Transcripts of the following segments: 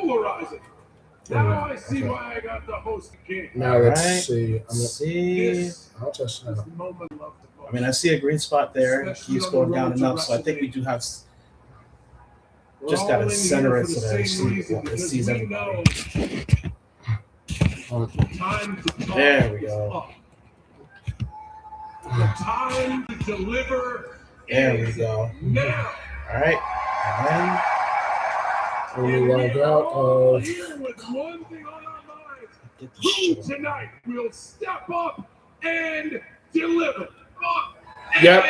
polarizing. Now I see why I got the host king. Now let's see. I'll touch that. I mean, I see a green spot there. He's going down enough, so I think we do have. Just got to center it so that it sees everybody. There we go. The time to deliver. There we go. Now. All right. And we log out of. Here with one thing on our minds. Who tonight will step up and deliver? Yep.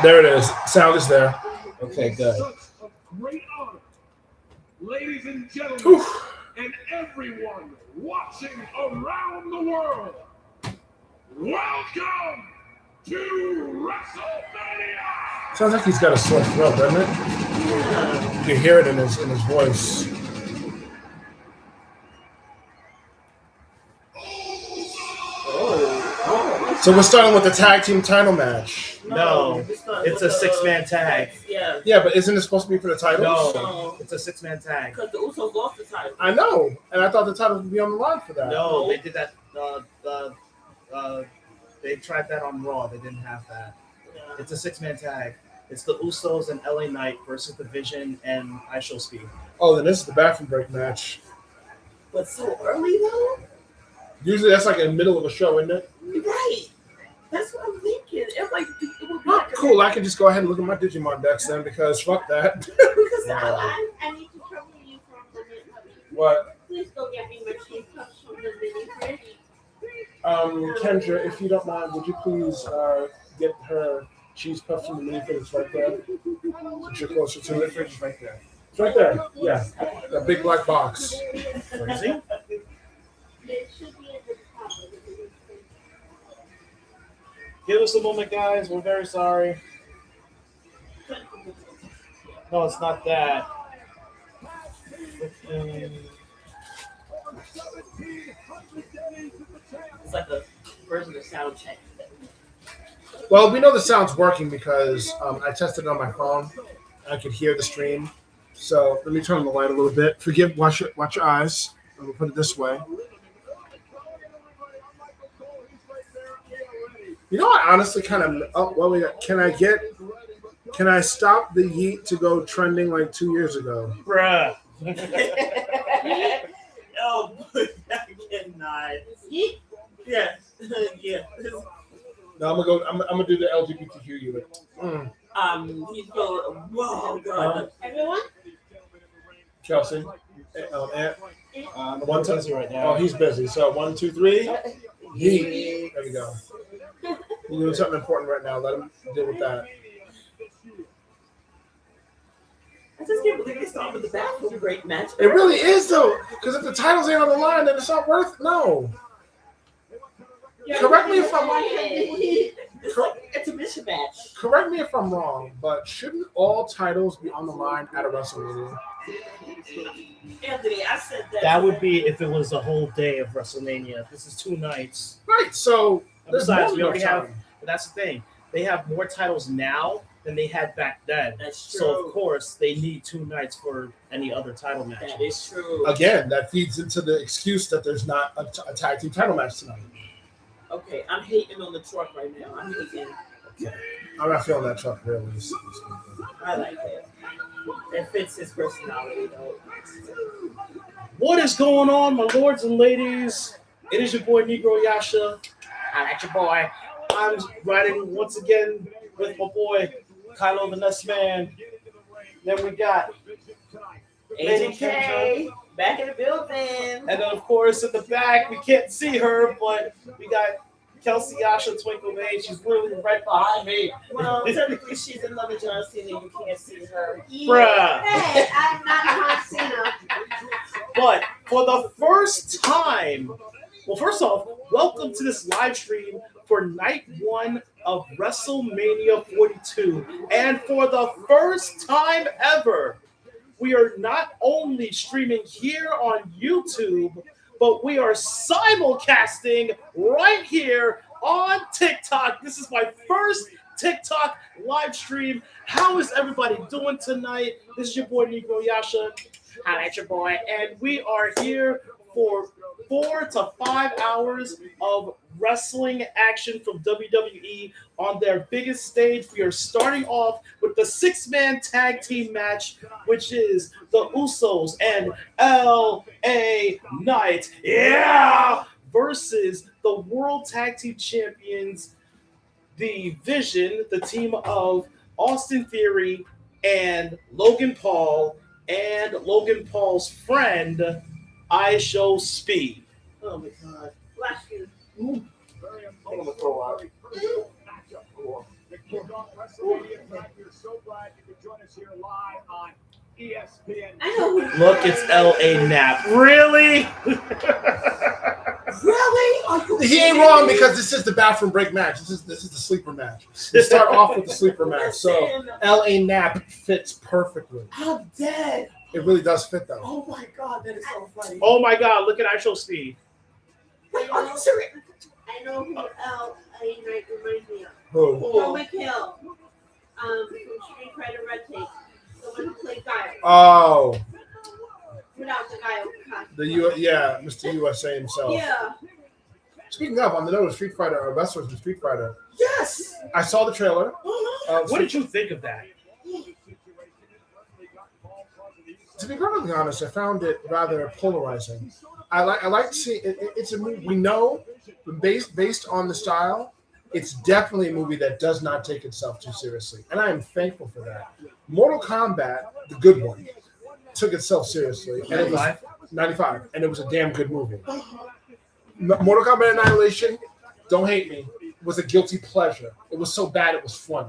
There it is. Sound is there. Okay, good. Such a great honor. Ladies and gentlemen, and everyone watching around the world, welcome to WrestleMania! Sounds like he's got a sore throat, doesn't it? You can hear it in his voice. So we're starting with the tag team title match. No, it's a 6-man tag. Yeah, but isn't it supposed to be for the titles? No, it's a 6-man tag. Because the Usos lost the title. I know, and I thought the titles would be on the line for that. No, they did that. They tried that on Raw. They didn't have that. Yeah. It's a 6-man tag. It's the Usos and LA Knight versus the Vision and I Show Speed. Oh, then this is the bathroom break match. But so early though? Usually that's like in the middle of a show, isn't it? Right. That's what I'm thinking. It's like it would be Oh, cool. I can just go ahead and look at my Digimon decks then because fuck that. Because I need to trouble you for a minute. What? Please go get me my cheese puffs from the mini fridge. Kendra, if you don't mind, would you please get her cheese puffs from the mini fridge? It's right there. Since you're closer to it, fridge is right there. It's right there. Yeah, that big black box. Crazy. It should be at the top. Give us a moment, guys. We're very sorry. No, it's not that. It's like a version of sound check. Well, we know the sound's working because I tested it on my phone. I could hear the stream. So let me turn on the light a little bit. Watch your eyes. We'll put it this way. You know, I honestly kind of. Can I stop the yeet to go trending like 2 years ago? Bruh. Oh, I cannot. Yeah. Yeah. No, I'm gonna do the LGBTQ unit. He's going. Whoa, God. Everyone. Chelsea. One time. Busy right now. Oh, he's busy. So 1, 2, 3. Yeet. There we go. He's doing something important right now. Let him deal with that. I just can't believe they started with the bathroom break match. It really is though, because if the titles ain't on the line, then it's not worth. No. Correct me if I'm wrong. It's like it's a mission match. Correct me if I'm wrong, but shouldn't all titles be on the line at a WrestleMania? Anthony, I said that. That would be if it was a whole day of WrestleMania. This is 2 nights. Right. So besides, we already have. But that's the thing. They have more titles now than they had back then. That's true. So of course they need 2 nights for any other title match. That is true. Again, that feeds into the excuse that there's not a tag team title match tonight. Okay, I'm hating on the truck right now. I'm hating. Okay. I'm not feeling that truck really. I like it. It fits his personality, though. What is going on, my lords and ladies? It is your boy NegroYasha. I like your boy. I'm riding once again with my boy Kylo the Nest Man. Then we got Agent K back in the building. And then, of course, in the back, we can't see her, but we got Kelsey Yasha Twinkle May. She's literally right behind me. Well, technically, she's another John Cena. You can't see her. Bruh. Hey, I'm not John Cena. But for the first time, well, first off, welcome to this live stream for night 1 of WrestleMania 42. And for the first time ever, we are not only streaming here on YouTube, but we are simulcasting right here on TikTok. This is my first TikTok, live stream. How is everybody doing tonight? This is your boy NegroYasha. Hi, that's your boy. And we are here for 4 to 5 hours of wrestling action from WWE on their biggest stage. We are starting off with the 6-man tag team match, which is the Usos and LA Knight, versus the World Tag Team Champions, the Vision, the team of Austin Theory and Logan Paul, and Logan Paul's friend, I Show Speed. Oh my God. Bless you. Very important matchup for the kickoff WrestleMania tonight. We're so glad you could join us here live on ESPN. I know who. Look, it's LA Knapp. Really? Really? He ain't wrong because this is the bathroom break match. This is the sleeper match. We start off with the sleeper match. So LA Knapp fits perfectly. I'm dead. It really does fit though. Oh my God, that is so funny. Oh my God, look at I Show Speed. Wait, are you serious? I know who L.A. Knight reminds me of. Who? Joe McHale. From Street Fighter Red Tape. The one who played Guile. Oh, Without the Guile costume. Mr. USA himself. Yeah. Speaking of, on the note of Street Fighter, or wrestlers in Street Fighter, Yes. I saw the trailer. What did you think of that? To be perfectly honest, I found it rather polarizing. I like to see it's a movie we know based on the style. It's definitely a movie that does not take itself too seriously, and I am thankful for that. Mortal Kombat, the good one, took itself seriously, and it was 95, and it was a damn good movie. Mortal Kombat Annihilation, don't hate me, was a guilty pleasure. It was so bad it was fun.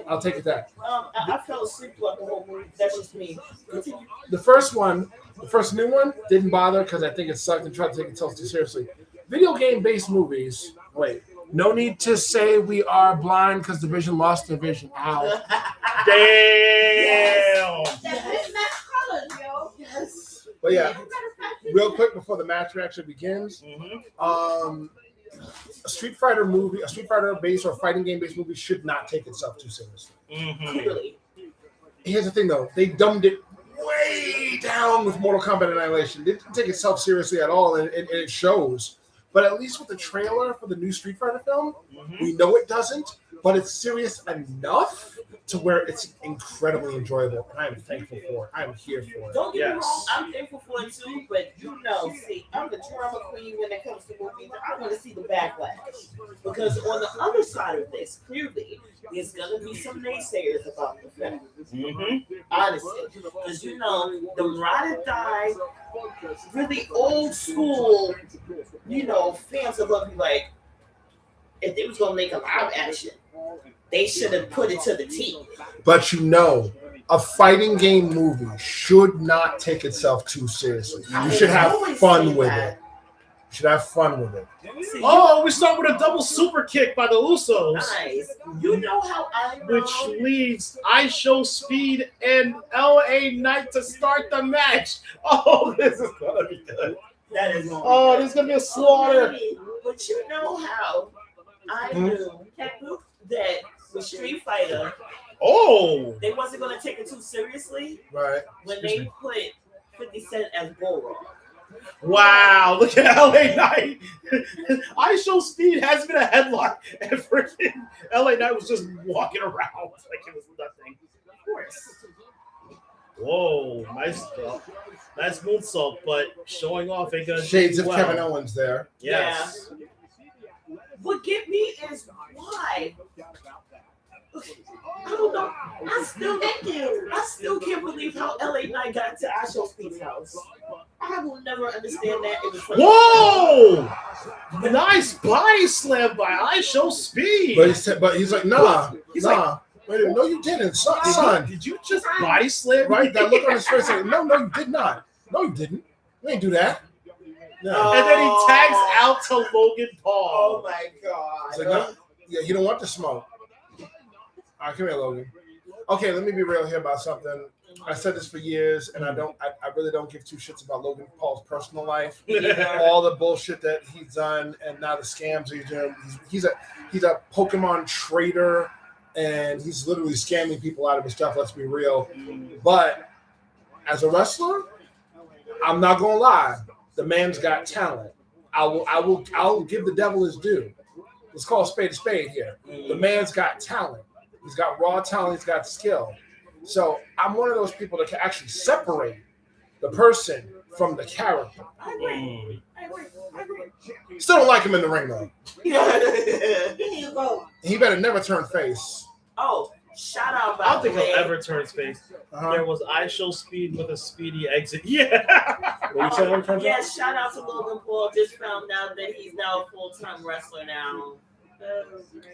I'll take it that. I fell asleep throughout the whole movie. That's just me. Continue. The first new one, didn't bother because I think it sucked and tried to take itself too seriously. Video game-based movies, no need to say we are blind because Division lost Division. Ow. Damn. That's his match colors, yo. Yes. But yeah, real quick before the match actually begins, a Street Fighter based or fighting game based movie should not take itself too seriously. Clearly. Here's the thing though, they dumbed it way down with Mortal Kombat Annihilation. They didn't take itself seriously at all, and it shows. But at least with the trailer for the new Street Fighter film, we know it doesn't, but it's serious enough to where it's incredibly enjoyable, and I am thankful for it. I am here for it. Don't get me wrong, I'm thankful for it too, but see, I'm the drama queen when it comes to movies. I want to see the backlash. Because on the other side of this, clearly, there's going to be some naysayers about the film. Honestly. Because, the ride or die, really old school, fans of love, like, if they was going to make a live action, they should have put it to the T. But a fighting game movie should not take itself too seriously. You should have fun with it. You should have fun with it. See, We start with a double super kick by the Usos. nice. You know how I know. Which leaves I Show Speed and LA Knight to start the match. Oh, this is gonna be good. That is Oh, this is gonna be a slaughter. But you know how I knew that with Street Fighter, they wasn't going to take it too seriously Right. when they put 50 Cent as Bulldog. Wow, look at LA Knight. I Show Speed has been a headlock, and freaking LA Knight was just walking around like it was nothing. Of course. Whoa, nice moonsault, but showing off ain't gonna Shades do of well. Kevin Owens there. Yes. What get me is why. I don't know. I still can't believe how LA Knight got to I Show Speed's house. I will never understand that. It was like, Whoa! Nice body slam by I Show Speed. But he's like, nah. Wait a minute, no, you didn't, son. Did you just body slam? Right? That look on his face like, no, you did not. No, you didn't. You ain't do that. No. And then he tags out to Logan Paul. oh my God. It's like, no, yeah, you don't want the smoke. All right, come here, Logan. Okay, let me be real here about something. I said this for years, and I really don't give two shits about Logan Paul's personal life. All the bullshit that he's done, and now the scams he's doing. He's a Pokemon trader. and he's literally scamming people out of his stuff. Let's be real. But as a wrestler, I'm not gonna lie. The man's got talent. I'll give the devil his due. Let's call a spade here. The man's got talent. He's got raw talent. He's got skill. So I'm one of those people that can actually separate the person from the character. I agree. Still don't like him in the ring though. Here you go. He better never turn face. Oh, shout out! I don't think he'll ever turn his face. There was I Show Speed with a speedy exit. Yeah. What you saying? Yes, shout out to Logan Paul. Just found out that he's now a full-time wrestler now.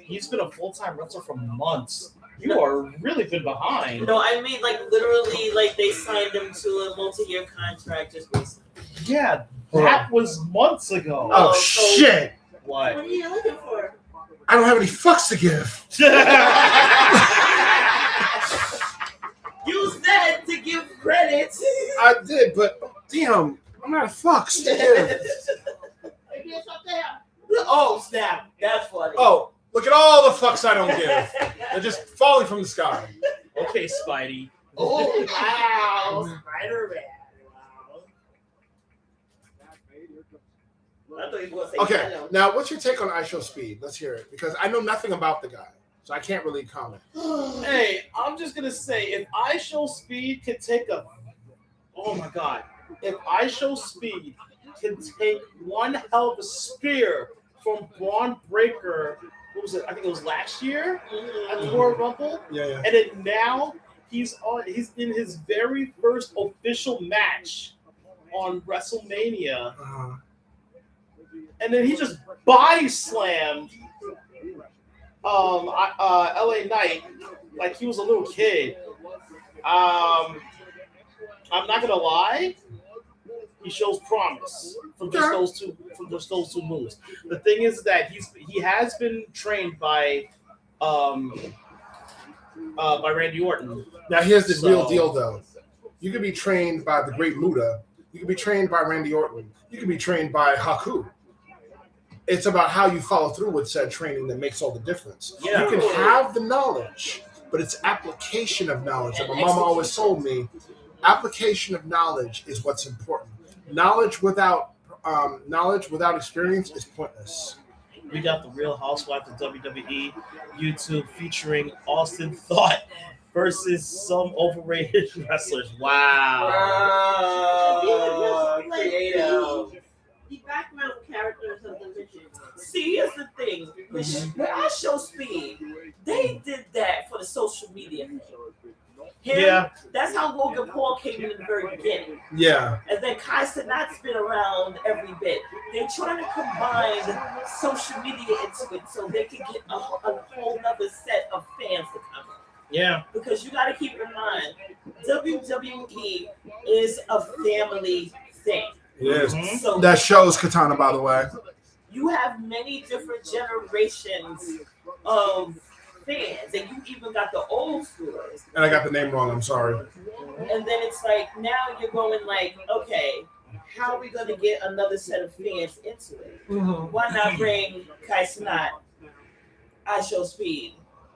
He's been a full-time wrestler for months. You are really been behind. No, I mean like literally, like they signed him to a multi-year contract just recently. Yeah, that was months ago. Oh so- shit! What What? are you looking for? I don't have any fucks to give. You said to give credit. I did, but damn, I'm not a fucks to give. Oh snap! That's funny. Oh, look at all the fucks I don't give. They're just falling from the sky. Okay, Spidey. Oh wow! Spider-Man. Wow. I thought you were gonna say Okay, Venom. now what's your take on I Show Speed? Let's hear it, because I know nothing about the guy, so I can't really comment. Hey, I'm just gonna say, if I Show Speed can take a, oh my god, if I Show Speed can take one hell of a spear from Braun Breaker, what was it? I think it was last year at the Royal Rumble, Yeah. and then now he's in his very first official match on WrestleMania, and then he just body slammed LA Knight like he was a little kid. I'm not gonna lie, he shows promise from just those two moves. The thing is that he has been trained by Randy Orton. Now here's the real deal, though. You can be trained by the Great Muta. You can be trained by Randy Orton. You can be trained by Haku. It's about how you follow through with said training that makes all the difference. Yeah. You can have the knowledge, but it's application of knowledge. And my mama always told me, application of knowledge is what's important. Knowledge without experience is pointless. We got the Real Housewives of WWE YouTube featuring Austin Thought versus some overrated wrestlers. Wow. Creative. The background characters of the mission. See, here's the thing. When I Show Speed, they did that for the social media thing. Yeah. That's how Logan Paul came in the very beginning. Yeah. And then Kai Cenat's been around every bit. They're trying to combine social media into it so they can get a whole nother set of fans to come in. Yeah. Because you got to keep in mind, WWE is a family thing. Yes. So That shows Katana, by the way. you have many different generations of fans, and you even got the old schoolers. And I got the name wrong. I'm sorry. And then it's like now you're going like, okay, how are we going to get another set of fans into it? Why not bring Kai Cenat, I Show Speed,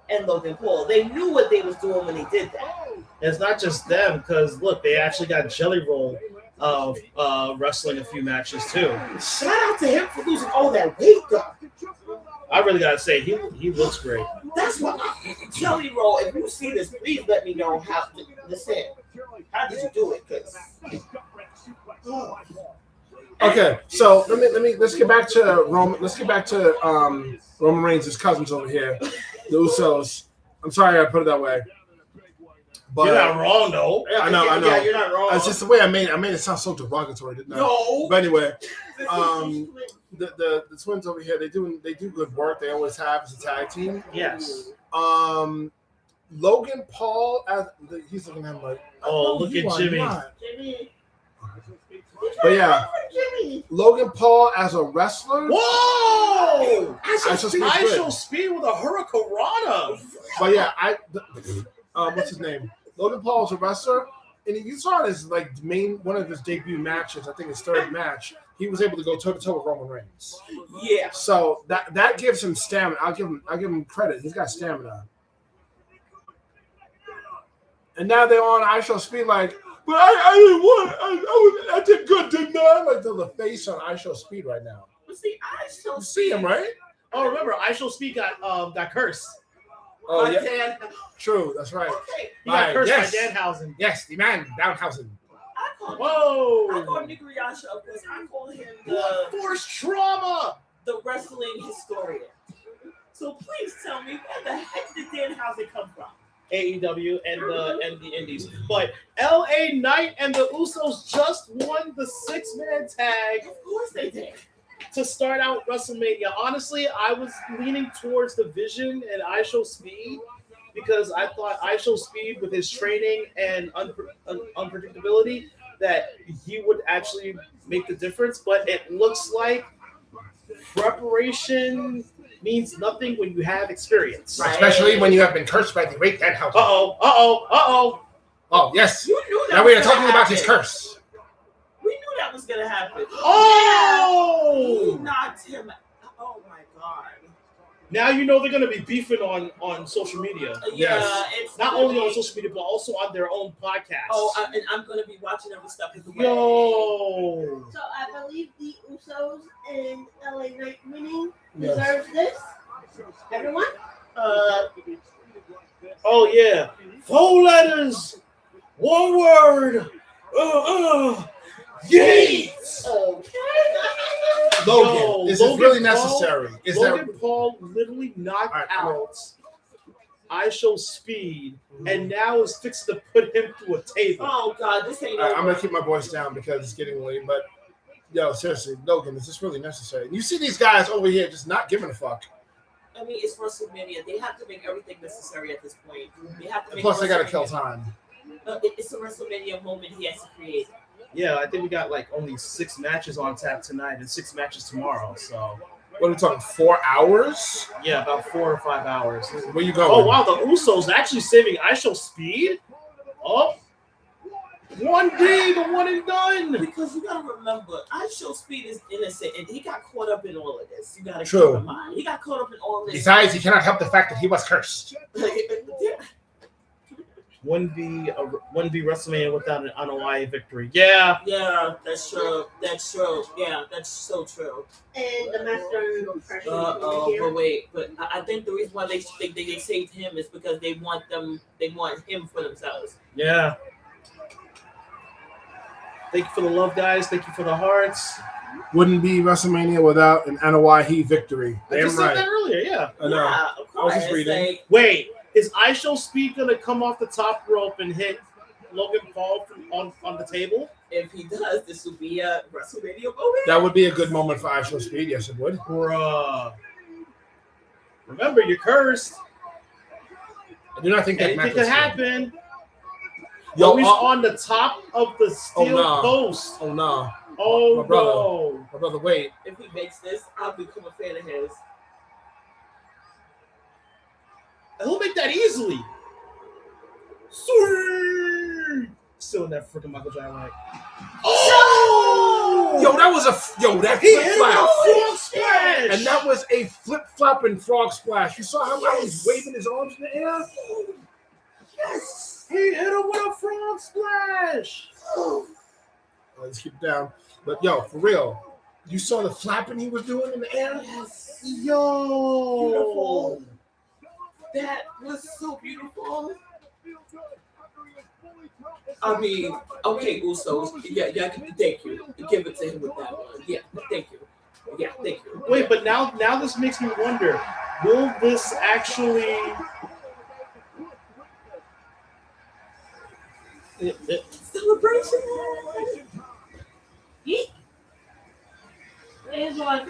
and Logan Paul? They knew what they was doing when they did that. It's not just them, because look, they actually got Jelly Roll of wrestling a few matches too. Shout out to him for losing all that weight, though. I really gotta say, he looks great. That's what Jelly Roll. If you see this, please let me know how. Listen, how did you do it? Cause Okay, so let's get back to Roman. Let's get back to Roman Reigns' cousins over here, the Usos. I'm sorry I put it that way, but You're not wrong though. I know. Yeah, you're not wrong. It's just the way I made it sound so derogatory, didn't I? No. But anyway, the twins over here, they do good work. They always have as a tag team. Yes. Logan Paul he's looking at him like, Oh, look you at are Jimmy. not. Jimmy. But yeah, Logan Paul as a wrestler. Whoa! I Show Speed's I good. Show Speed with a Hurricanrana. But yeah, what's his name? Logan Paul is a wrestler, and you saw his like one of his debut matches. I think his third match, he was able to go toe to toe with Roman Reigns. Yeah. So that gives him stamina. I'll give him credit. He's got stamina. And now they're on I Shall Speed like, but I didn't want I did good, didn't I? Like the face on I Shall Speed right now. But see, I Shall You see him, right? Oh, remember, I Shall Speak got cursed. Oh, My yeah. dad. True, that's right. Okay. He got cursed yes. by Danhausen. Yes, the man, Downhausen. I call Whoa! him NegroYasha because I call him the Forced trauma! wrestling historian. So please tell me, where the heck did Danhausen come from? AEW and the Indies. But LA Knight and the Usos just won the 6-man tag Of course they did. to start out WrestleMania. Honestly, I was leaning towards the Vision and I Shall Speed because I thought I Shall Speed, with his training and unpredictability, that he would actually make the difference. But it looks like preparation means nothing when you have experience. Right. Especially when you have been cursed by the great Downhausen. Uh-oh. Oh, yes. You knew that Now we are was gonna talking about his happen. curse. We knew that was gonna happen. Oh! He knocked him. Oh my god. Now you know they're going to be beefing on social media. Yeah, Yes. it's Not gonna only on be- social media, but also on their own podcast. Oh, and I'm gonna be watching every step of the way. Yo! So I believe the Usos and LA Knight winning Yes. deserves this. Everyone? Oh, yeah. 4 letters. 1 word. Yeet! Okay. Logan, Yo, is Logan it really Paul- necessary? Is Logan that Paul literally knocked All right, come on. out I Shall Speed, and now is fixing to put him through a table. Oh god, this ain't All right, over. I'm gonna keep my voice down because it's getting late. But yo, seriously, Logan, is this really necessary? You see these guys over here just not giving a fuck. I mean, it's WrestleMania. They have to make everything necessary at this point. They have to And make. plus, they gotta WrestleMania- kill time. It's a WrestleMania moment he has to create. Yeah, I think we got like only 6 matches on tap tonight and 6 matches tomorrow. So, What are we talking? 4 hours? yeah, about 4 or 5 hours. Where you going? Oh, wow, the Usos actually saving I Shall Speed? Oh, 1D, the one and done. Because you gotta remember, I Shall Speed is innocent, and he got caught up in all of this. You gotta True. keep in mind. He got caught up in all this. Besides, he cannot help the fact that he was cursed. 1v WrestleMania without an Anoa'i victory. Yeah. Yeah, that's true. That's true. Yeah, that's so true. And the master of pressure But here. wait, but I think the reason why they saved him is because they want him for themselves. Yeah. Thank you for the love, guys. Thank you for the hearts. Wouldn't be WrestleMania without an Anoa'i victory. I Damn just said right. that earlier, yeah. I know. Yeah, of I was course. just reading. Like, Wait, is I Shall Speed gonna come off the top rope and hit Logan Paul on the table? if he does, this will be a WrestleMania moment. That would be a good moment for I Shall Speed. Yes, it would. Bruh. Remember, you're cursed. I do not think that Anything match can was good. happen. Yo, He's on the top of the steel no. post. oh no, Oh, My brother. no. my brother, wait. If he makes this, I'll become a fan of his. He'll make that easily. Sweet. Still in that freaking Michael Jordan like. Oh! Yo, that was that He flip hit him flop, with a frog splash. and that was a flip flop and frog splash. You saw how he was waving his arms in the air. Yes. He hit him with a frog splash. Let's keep it down. But yo, for real, you saw the flapping he was doing in the air. Yes. Yo. Beautiful. That was so beautiful. I mean, okay, Usos. Yeah, thank you. Give it to him with that one. Yeah, thank you. Yeah, thank you. Wait, but now this makes me wonder: will this actually? Celebration. Here's one.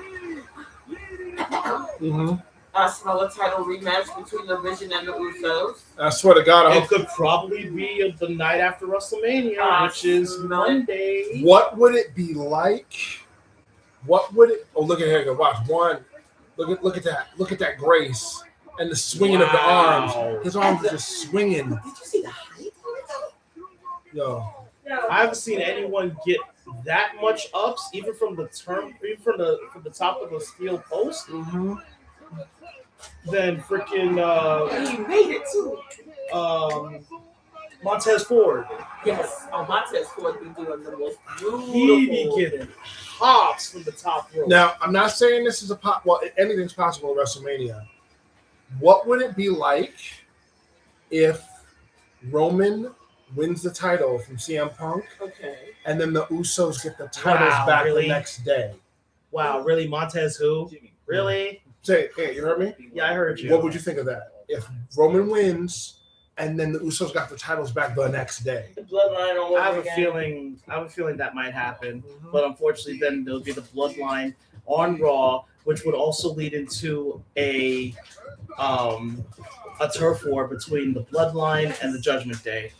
Mm-hmm. I smell a title rematch between the Vision and the Usos. I swear to God, I It hope. could probably be the night after WrestleMania, Ah, which is smell it. Monday. What would it be like? What would it? Oh, look at here. Watch one. Look at that. Look at that grace and the swinging of the Wow. arms. His arms are just swinging. Did you see the height? Yo, I haven't seen anyone get that much ups, even from the top of the steel post. mm-hmm. Than freaking He made it too. Montez Ford. Yes. Oh, Montez Ford be doing the most He be beautiful. getting hops from the top rope. Now, I'm not saying this is well, anything's possible at WrestleMania. What would it be like if Roman wins the title from CM Punk, Okay. and then the Usos get the titles Wow, back really? the next day? Wow, really? Montez who? Really? Say, hey, you heard me? Yeah, I heard you. What would you think of that? If Roman wins, and then the Usos got the titles back the next day? The bloodline all over I have a again. feeling that might happen, but unfortunately, then there'll be the bloodline on Raw, which would also lead into a turf war between the bloodline and the Judgment Day.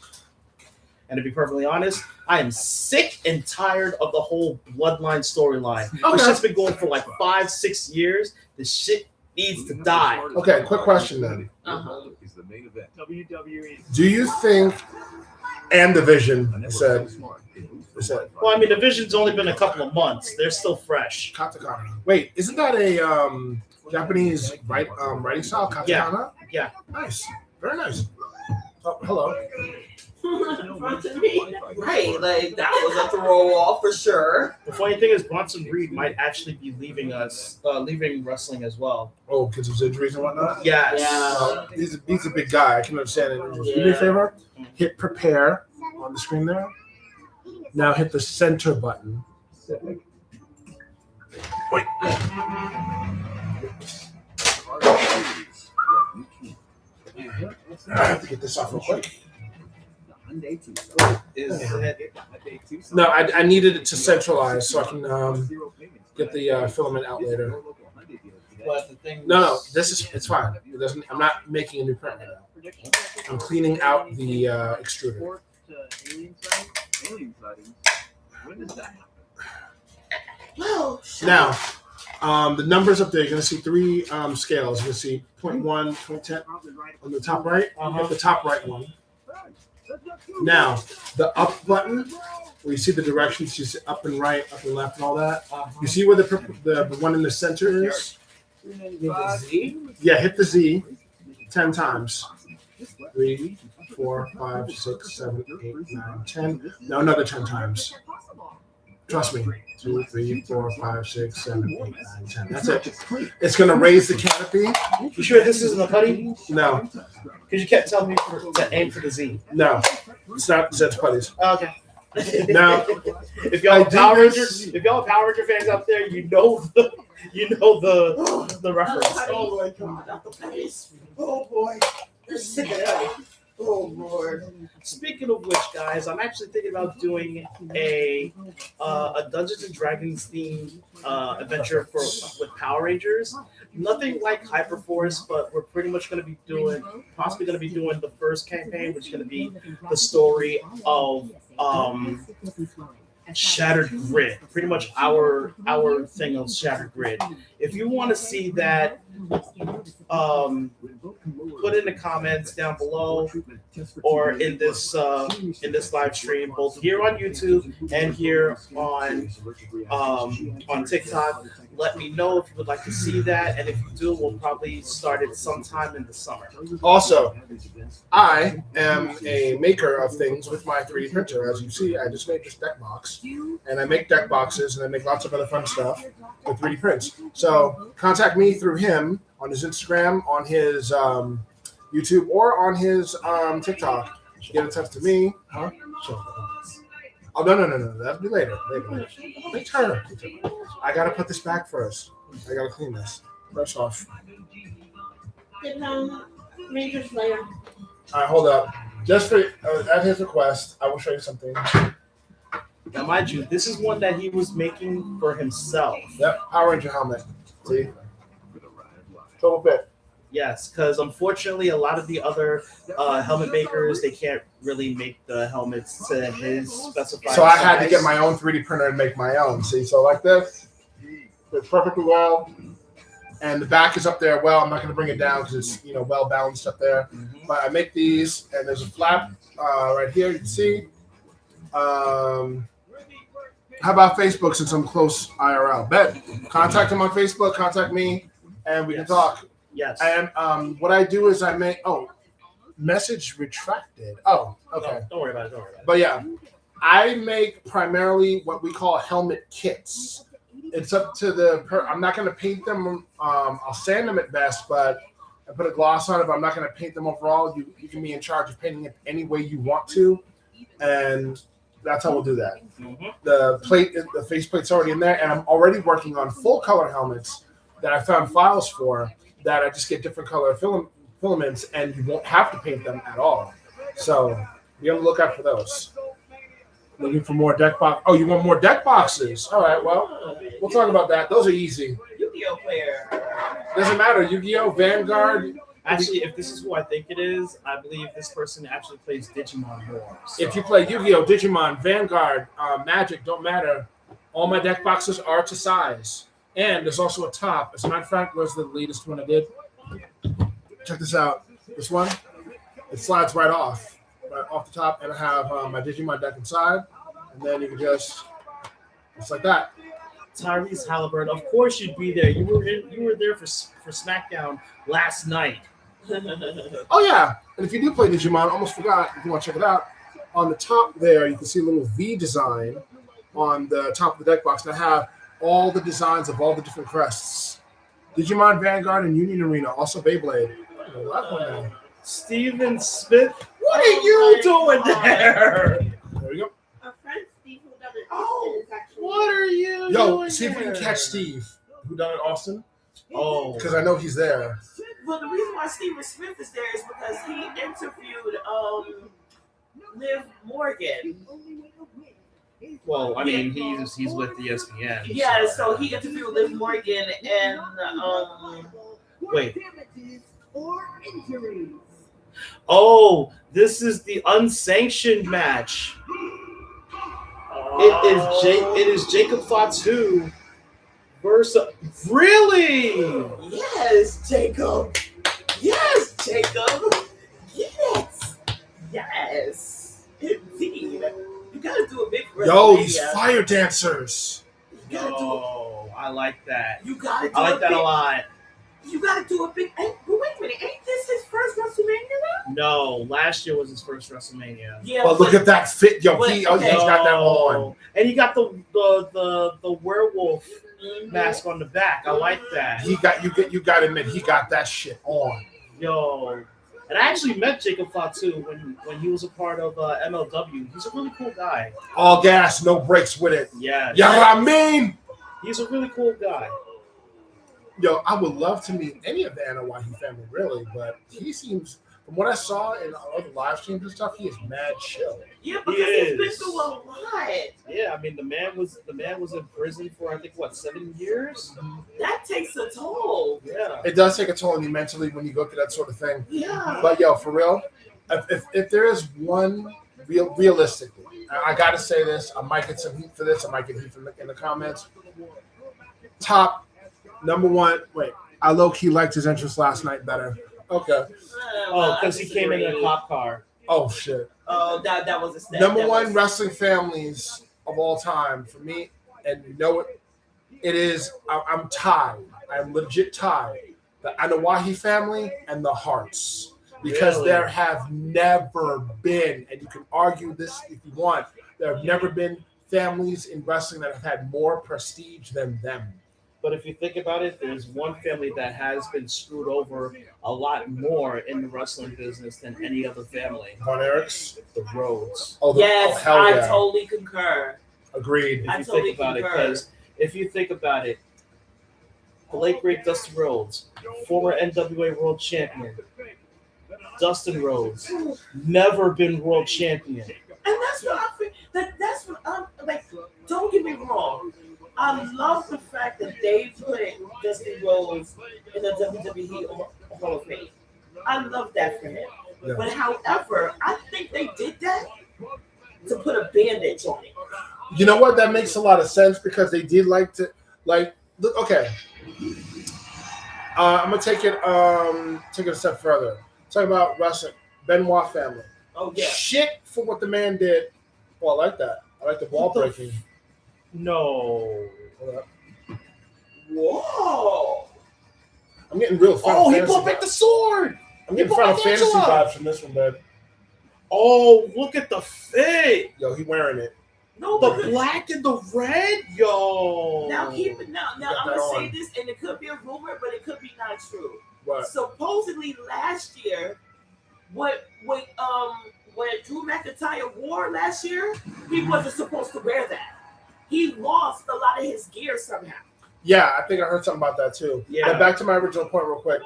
And to be perfectly honest, I am sick and tired of the whole bloodline storyline. It's Okay. just been going for like 5-6 years. This shit needs to die. Okay, quick question then. Uh-huh. Is the main event. WWE. Do you think, and Division said, Well, I mean, the Vision's only been a couple of months. They're still fresh. katakana. Wait, isn't that a Japanese writing style? Katakana? Yeah. Nice. Very nice. Oh, hello. Right, like that was a throw off for sure. The funny thing is, Bronson Reed might actually be leaving wrestling as well. Oh, because of his injuries and whatnot? Yes. Yeah. He's a big guy. I can understand it. Do me a favor. Hit prepare on the screen there. Now hit the center button. Wait. I have to get this off real quick. No, I needed it to centralize so I can get the filament out later. But the thing No, it's fine. It doesn't. I'm not making a new print right now. I'm cleaning out the extruder. Well, Now, the numbers up there, you're going to see three scales. You're going to see 0.1, 0.10 on the top right. Hit the top right one. Now, the up button, where you see the directions, you see up and right, up and left, and all that. You see where the one in the center is? Yeah, hit the Z 10 times. 3, 4, 5, 6, 7, 8, 9, 10. No, another 10 times. Trust me. 2, 3, 4, 5, 6, 7, 8, 9, 10. That's it. It's going to raise the canopy. You sure this isn't a putty? No, Because you kept telling me to aim for the Z. no. It's not Zed's putties. Okay. Now, If y'all I are do Power this- Ranger, if y'all are Power Ranger fans out there, you know the reference. oh my god, not the place. Oh boy. They're sick of that. Oh Lord. Speaking of which, guys, I'm actually thinking about doing a Dungeons and Dragons themed adventure with Power Rangers. Nothing like Hyperforce, but we're pretty much going to be possibly going to be doing the first campaign, which is going to be the story of Shattered Grid. Pretty much our thing of Shattered Grid. If you want to see that, put in the comments down below or in this live stream, both here on YouTube and here on TikTok. Let me know if you would like to see that, and if you do, we'll probably start it sometime in the summer. also, I am a maker of things with my 3D printer. As you see, I just made this deck box, and I make deck boxes, and I make lots of other fun stuff with 3D prints. So contact me through him on his Instagram, on his YouTube, or on his TikTok. Get in touch to me. Huh? Sure. Oh, no. That'll be later. Later. I got to put this back first. I got to clean this. First off. Rangers later. All right, hold up. Just for at his request, I will show you something. Now, mind you, this is one that he was making for himself. Yep, Power Ranger helmet. See? Total fit. Yes, because unfortunately, a lot of the other helmet makers, they can't really make the helmets to his specified So I had to size. get my own 3D printer and make my own. See, so like this, fits perfectly well. And the back is up there. Well, I'm not going to bring it down because it's well balanced up there. But I make these, and there's a flap right here. You can see. How about Facebook since I'm close IRL? Bet. Contact him on Facebook. Contact me, and we can talk. Yes. And what I do is I make. Oh, message retracted. Oh, okay. No, don't worry about it. Don't worry about it. But yeah, I make primarily what we call helmet kits. It's up to I'm not going to paint them. I'll sand them at best, but I put a gloss on it. But I'm not going to paint them overall. You can be in charge of painting it any way you want to, and that's how we'll do that. Mm-hmm. The faceplate's already in there, and I'm already working on full color helmets that I found files for. That I just get different color filaments, and you won't have to paint them at all. So be on the lookout for those. Looking for more deck box. Oh, you want more deck boxes? All right, well, we'll talk about that. Those are easy. Yu-Gi-Oh player. Doesn't matter. Yu-Gi-Oh, Vanguard. Actually, if this is who I think it is, I believe this person actually plays Digimon more. So. If you play Yu-Gi-Oh, Digimon, Vanguard, Magic, don't matter. All my deck boxes are to size. And there's also a top. As a matter of fact, was the latest one I did. Check this out. This one, it slides right off the top, and I have my Digimon deck inside, and then you can just like that. Tyrese Halliburton, of course you'd be there. You were there for SmackDown last night. Oh yeah, and if you do play Digimon, almost forgot. If you want to check it out, on the top there you can see a little V design on the top of the deck box. And I have all the designs of all the different crests: Digimon, Vanguard, and Union Arena. Also Beyblade. Steven Smith, what are you doing there? There you go. A friend, Steve, who doesn't Oh, is actually. what are you Yo, doing see if we can there? catch Steve. Who done it, Austin? Oh, Because I know he's there. Well, the reason why Steven Smith is there is because he interviewed Liv Morgan. well, I mean, he's with ESPN. Yeah, so he interviewed Liv Morgan and Wait. Oh, this is the unsanctioned match. It is Jacob Fatu versus really. Yes, Jacob. Yes, Jacob. Yes, indeed. You gotta do a big. Yo, these fire dancers. Yo, I like that. You gotta do I like that big, a lot. You gotta do a big. But wait a minute, ain't this his first WrestleMania No, last year was his first WrestleMania. though? Yeah, But look at that fit. Yo, But- he's got that on. And he got the werewolf mask on the back. I like that. You got to admit, he got that shit on. Yo. And I actually met Jacob Fatu when he was a part of MLW. He's a really cool guy. All gas, no brakes with it. Yeah. You know what I mean? He's a really cool guy. Yo, I would love to meet any of the Anawahi family, really, but he seems, from what I saw in other live streams and stuff, he is mad chill. Yeah, because He he's been is. through a lot. Yeah, I mean the man was in prison for I think 7 years? That takes a toll. Yeah. It does take a toll on you mentally when you go through that sort of thing. Yeah. But yo, for real, if there is one realistically, I got to say this, I might get some heat for this, I might get heat in the comments. Top number one, wait, I low-key liked his entrance last night better. Okay. Oh, because he came in a cop car. Oh, shit. Oh, that was a step. Number That one was- wrestling families of all time for me, and you know what? It is, I'm tied. I'm legit tied. The Anawahi family and the Hearts. Because Really? there have never been, and you can argue this if you want, there have never been families in wrestling that have had more prestige than them. But if you think about it, there's one family that has been screwed over a lot more in the wrestling business than any other family. Von Erichs? The Rhodes. Oh, Yes, hell I yeah. totally concur. Agreed. If I you totally think about it, concur. because if you think about it, the late great Dustin Rhodes, former NWA World Champion, Dustin Rhodes, never been world champion. And that's what I think. That's what I'm like. Don't get me wrong. I love the fact that they put Dustin Rhodes in the WWE Hall of Fame. I love that for him. Yeah. But however, I think they did that to put a bandage on it. You know what? That makes a lot of sense because they did like to, look, okay. I'm gonna take it a step further. Talk about wrestling. Benoit family. Oh yeah. Shit for what the man did. Well, I like that. I like the ball breaking. No. Hold up. Whoa. I'm getting real fun. Oh, he pulled back the sword. I'm getting put Final my Fantasy Angela. vibes from this one, babe. Oh, look at the fit. Yo, he wearing it. No, The because black and the red, yo. now keep it now. Now got I'm that gonna say on. this, and it could be a rumor, but it could be not true. What? Supposedly last year, what Drew McIntyre wore last year, he wasn't supposed to wear that. He lost a lot of his gear somehow. Yeah, I think I heard something about that too. Yeah. But back to my original point, real quick.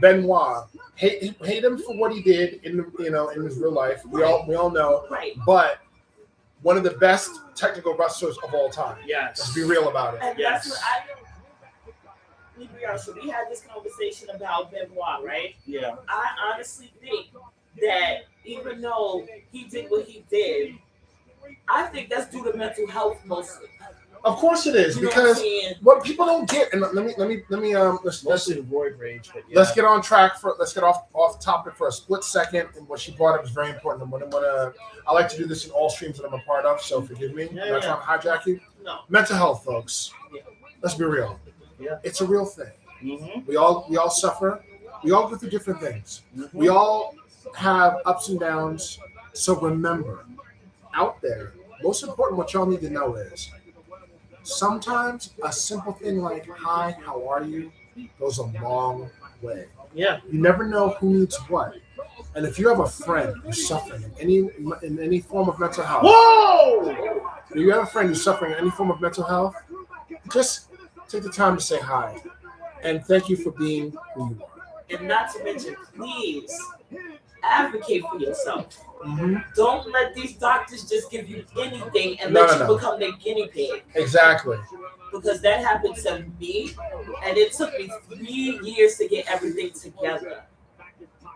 Benoit, hate him for what he did in his real life. We all know. Right. But one of the best technical wrestlers of all time. Yes. Let's be real about it. And Yes. that's what NegroYasha, we had this conversation about Benoit, right? Yeah. I honestly think that even though he did what he did, I think that's due to mental health mostly. Of course it is, You know because what I'm saying? what people don't get, and let me let's Mostly roid rage, but yeah. let's get on track let's get off topic for a split second. And what she brought up is very important. I like to do this in all streams that I'm a part of, so forgive me. Yeah, I'm not trying to hijack you. No. Mental health, folks. Yeah. Let's be real. Yeah. It's a real thing. Mm-hmm. We all suffer. We all go through different things. Mm-hmm. We all have ups and downs. So remember, out there, most important what y'all need to know is sometimes a simple thing like "Hi, how are you?" goes a long way. Yeah. You never know who needs what. And if you have a friend who's suffering in any form of mental health, Whoa! if you have a friend who's suffering in any form of mental health, just take the time to say hi. And thank you for being who you are. And not to mention, please advocate for yourself. Mm-hmm. Don't let these doctors just give you anything and No, let no, you no. become their guinea pig. Exactly. Because that happened to me, and it took me 3 years to get everything together.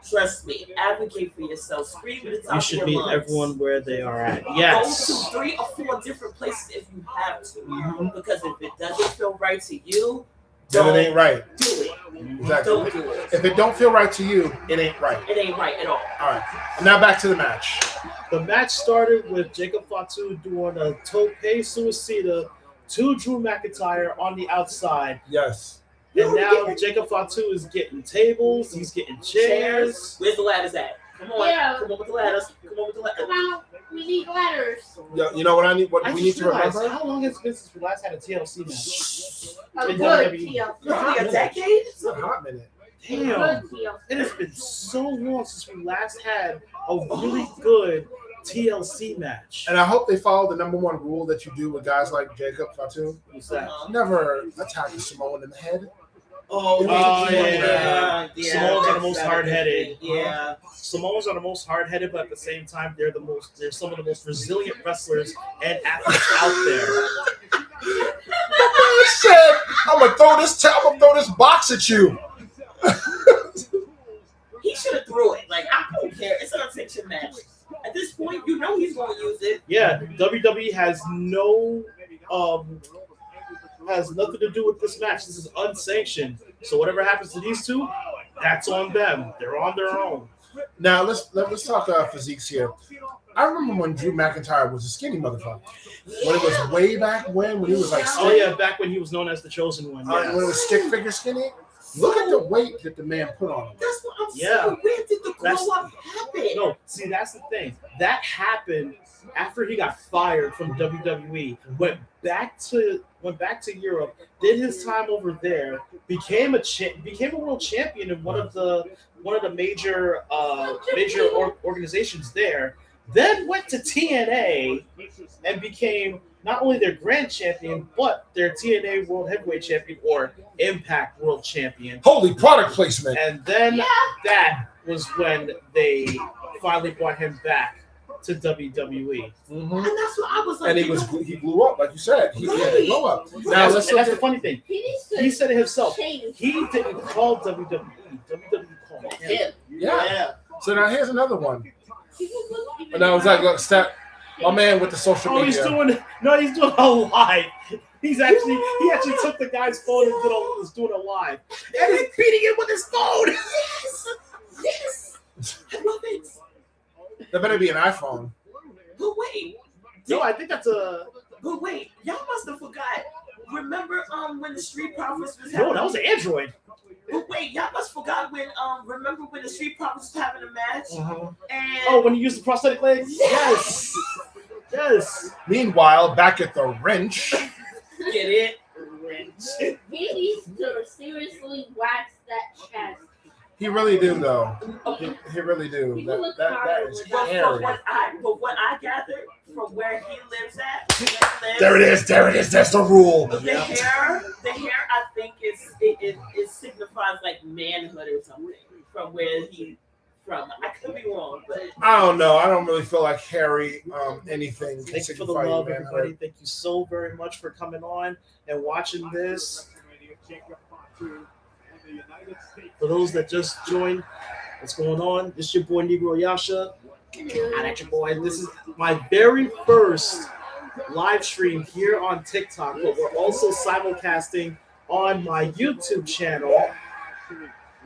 Trust me, advocate for yourself. Scream at the top You of should your meet lungs. everyone where they are at. Go Yes. to 3 or 4 different places if you have to. Mm-hmm. Because if it doesn't feel right to you, Then don't it ain't right. do it. Exactly. Don't do it. If it don't feel right to you, it ain't right. It ain't right at all. All right. And now back to the match. The match started with Jacob Fatu doing a tope suicida to Drew McIntyre on the outside. Yes. And now Jacob Fatu is getting tables, he's getting chairs. Where's the ladders at? Come on. Yeah. Come on with the ladders. Come on with the ladders. Come on, we need ladders. You know what I need? What I we need just to realized, remember? how long has it been since we last had a TLC match? A In good WWE. TLC. Probably a decade. It's a hot minute. Damn. Good TLC. It has been so long since we last had a really good TLC match. And I hope they follow the number one rule that you do with guys like Jacob Fatu. What's that? Never attack a Samoan in the head. Oh, yeah. Samoans are the most hard-headed. Yeah. Samoans are the most hard-headed, but at the same time, they're some of the most resilient wrestlers and athletes out there. I said, I'm gonna throw this box at you. He should have threw it. Like, I don't care. It's an unsanctioned match. At this point, you know he's going to use it. Yeah, WWE has has nothing to do with this match. This is unsanctioned. So whatever happens to these two, that's on them. They're on their own. Now let's talk physiques here. I remember when Drew McIntyre was a skinny motherfucker. When it was way back when he was like Oh yeah, back when he was known as the Chosen One. when it was stick figure skinny. Look at the weight that the man put on him. That's what I'm Yeah. saying. Where did the That's- glow up happen? No, see, that's the thing. That happened after he got fired from WWE. Went back to Europe, did his time over there, became a world champion in one of the major organizations there. Then went to TNA and became not only their grand champion, but their TNA World Heavyweight Champion or Impact World Champion. Holy product placement. And then that was when they finally brought him back to WWE. Mm-hmm. And that's what I was like. And he blew up, like you said. He had a blow up. Now And let's that's look the at funny thing. He He said it himself. change. He didn't call WWE. WWE called him. him. yeah. So now here's another one. People look even And I was like, look, step. My man with the social Oh, media. he's doing a live. He actually took the guy's phone and was doing a live. And he's beating him with his phone. Yes. I love it. There better be an iPhone. But wait. No, I think that's a. But wait. Y'all must have forgot. Remember when the Street Profits was happening? No, that was an Android. But wait. wait, y'all must forgot when remember when the Street Profits was having a match and Oh, when you use the prosthetic legs? Yes. Yes. Meanwhile, back at the wrench. get it? He needs to seriously wax that chest. He really do though. He really do. People look That hard is with But hairy. what I gathered from where he lives at, There it is. There it is. That's the rule. The hair, I think it signifies like manhood or something from where he from. I could be wrong, but I don't know. I don't really feel like hairy anything. can Thank you for the signify love, manhood. everybody. Thank you so very much for coming on and watching this. For those that just joined, what's going on? This is your boy NegroYasha. And that's your boy. This is my very first live stream here on TikTok, but we're also simulcasting on my YouTube channel.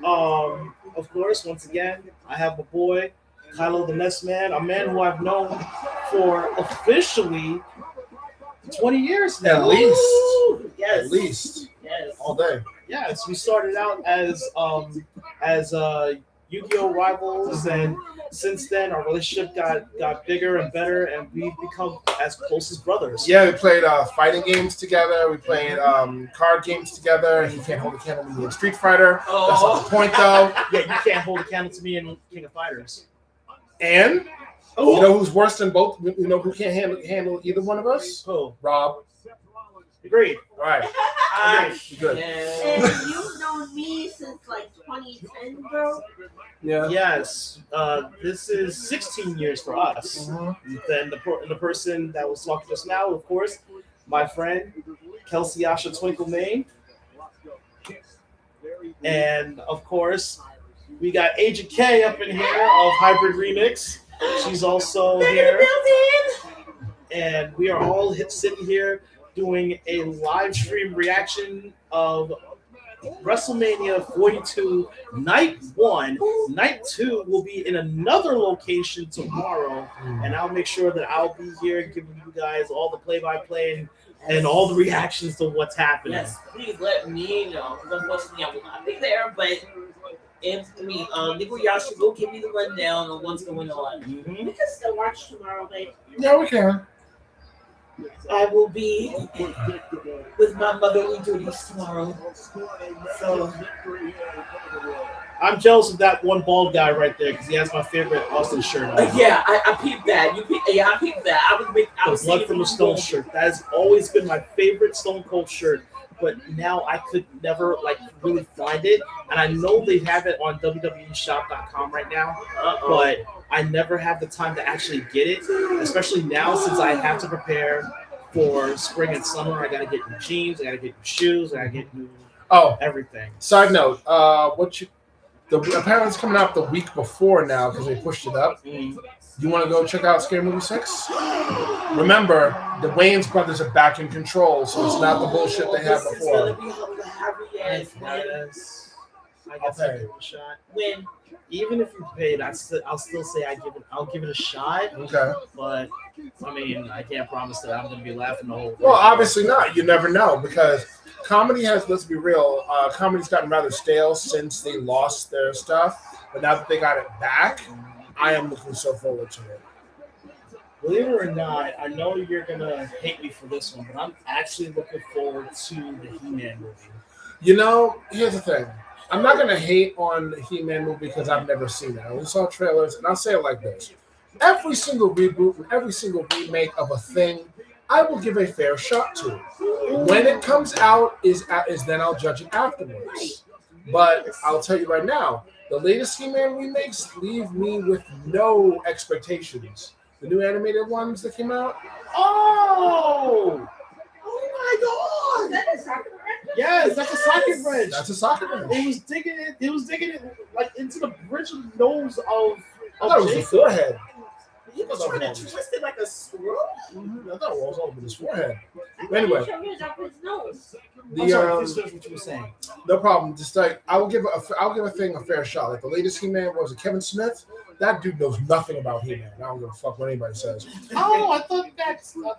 Of course, once again, I have my boy Kylo the Nest Man, a man who I've known for officially 20 years now. At least. yes, At least. yes. All day. Yes, we started out as Yu-Gi-Oh rivals, and since then our relationship got bigger and better, and we've become as close as brothers. Yeah, we played fighting games together. We played card games together. He can't hold a candle to me in Street Fighter. That's not the point, though. Yeah, you can't hold a candle to me in King of Fighters. And you know who's worse than both? You know who can't handle either one of us? Oh, Rob. agreed. All right. Good. And you've known me since like 2010, bro. Yeah. Yes, this is 16 years for us. Then the person that was talking just now, of course, my friend Kelsey Yasha Twinkle Main, and of course we got Agent K up in here of Hybrid Remix. She's also here, and we are all sitting here doing a live stream reaction of WrestleMania 42 Night 1. Night 2 will be in another location tomorrow, and I'll make sure that I'll be here giving you guys all the play-by-play and all the reactions to what's happening. Yes, please let me know. Because unfortunately, I will not be there, but NegroYasha will give me the rundown on what's going on. We can still watch tomorrow, babe. Yeah, we can. I will be with my motherly duties tomorrow. So I'm jealous of that one bald guy right there because he has my favorite Austin shirt on. yeah, I peeped that. I peeped that. I was The Blood thinking from the Stone shirt. That has always been my favorite Stone Cold shirt. But now I could never really find it, and I know they have it on WWEshop.com right now. But I never have the time to actually get it, especially now since I have to prepare for spring and summer. I gotta get new jeans, I gotta get new shoes, I gotta get new everything. Side note, apparently it's coming out the week before now because they pushed it up. You want to go check out Scary Movie 6? Remember, the Wayans brothers are back in control, so it's not the bullshit they had before. Yes. I guess I'll give it a shot. When Even if you paid, I'll still say I'll give it a shot. Okay. But I mean, I can't promise that I'm going to be laughing the whole way. Well, obviously not. You never know because comedy has. Let's be real. Comedy's gotten rather stale since they lost their stuff, but now that they got it back, I am looking so forward to it. Believe it or not, I know you're gonna hate me for this one, but I'm actually looking forward to the He-Man movie. You know, here's the thing. I'm not going to hate on the He-Man movie because I've never seen it. I only saw trailers, and I'll say it like this. Every single reboot and every single remake of a thing, I will give a fair shot to. When it comes out is then I'll judge it afterwards. But I'll tell you right now, the latest He-Man remakes leave me with no expectations. The new animated ones that came out, Oh my God! Is that a soccer reference? Yes, that's a socket wrench. that's a socket wrench. It was digging it like into the bridge of the nose of I thought it was the Jacob. forehead. he was trying to twist it like a squirrel. I thought it was all over his forehead. I thought Anyway. he showed his up his nose. I'm sorry, please finish what you were saying. No problem. Just like I'll give a thing a fair shot. Like the latest He-Man was Kevin Smith. That dude knows nothing about He-Man. I don't give a fuck what anybody says. Oh, I thought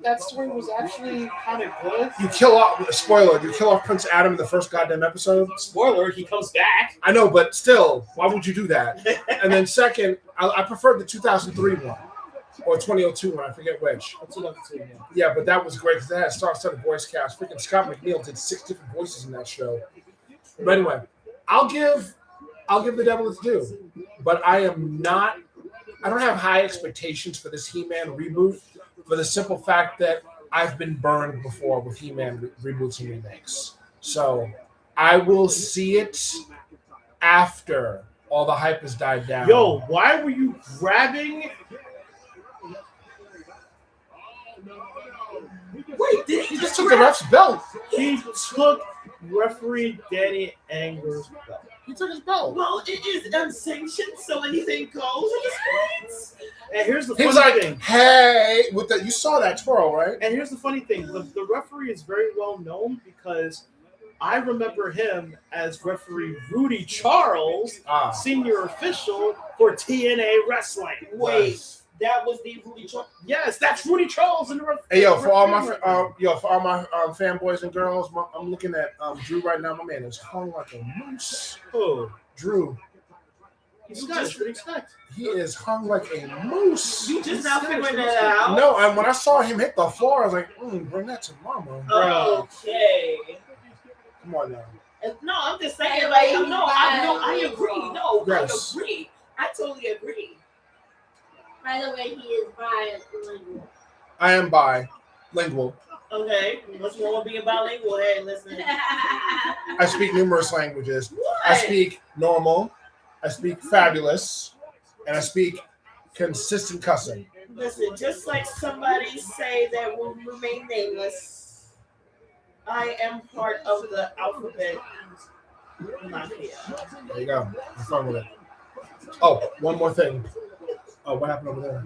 that story was actually kind of good. You kill off, spoiler, you kill off Prince Adam in the first goddamn episode. Spoiler, he comes back. I know, but still, why would you do that? And then second, I preferred the 2003 one. Or 2002 one, I forget which. Yeah, but that was great because they had a star-studded voice cast. Freaking Scott McNeil did 6 different voices in that show. But anyway, I'll give the devil its due. But I don't have high expectations for this He-Man reboot for the simple fact that I've been burned before with He-Man reboots and remakes. So I will see it after all the hype has died down. Yo, why were you grabbing? Wait, did He just took the ref's belt. He took referee Danny Anger's belt. He took his belt. Well, it is unsanctioned, so anything goes at this point. And here's the He was funny like, thing. hey, you saw that twirl, right? And here's the funny thing. The referee is very well known because I remember him as referee Rudy Charles, senior official for TNA Wrestling. Wait, that was the Rudy Charles. Yes, that's Rudy Charles in the referee. Hey, for all my fanboys and girls, I'm looking at Drew right now. My man is hung like a moose. Oh, Drew. he's Scottish. What do you expect? He is hung like a moose. You just now figuring that out? No, and when I saw him hit the floor, I was like, bring that to mama. Okay. Come on now. No, I'm just saying, like, I agree. No, Yes. I agree. I totally agree. By the way, he is bilingual. I am bilingual. Okay, what's wrong with being bilingual? Hey, listen. I speak numerous languages. What? I speak normal. I speak fabulous. And I speak consistent cussing. Listen, just like somebody say that will remain nameless, I am part of the alphabet mafia. There you go. Have fun with it. Oh, one more thing. Oh, what happened over there?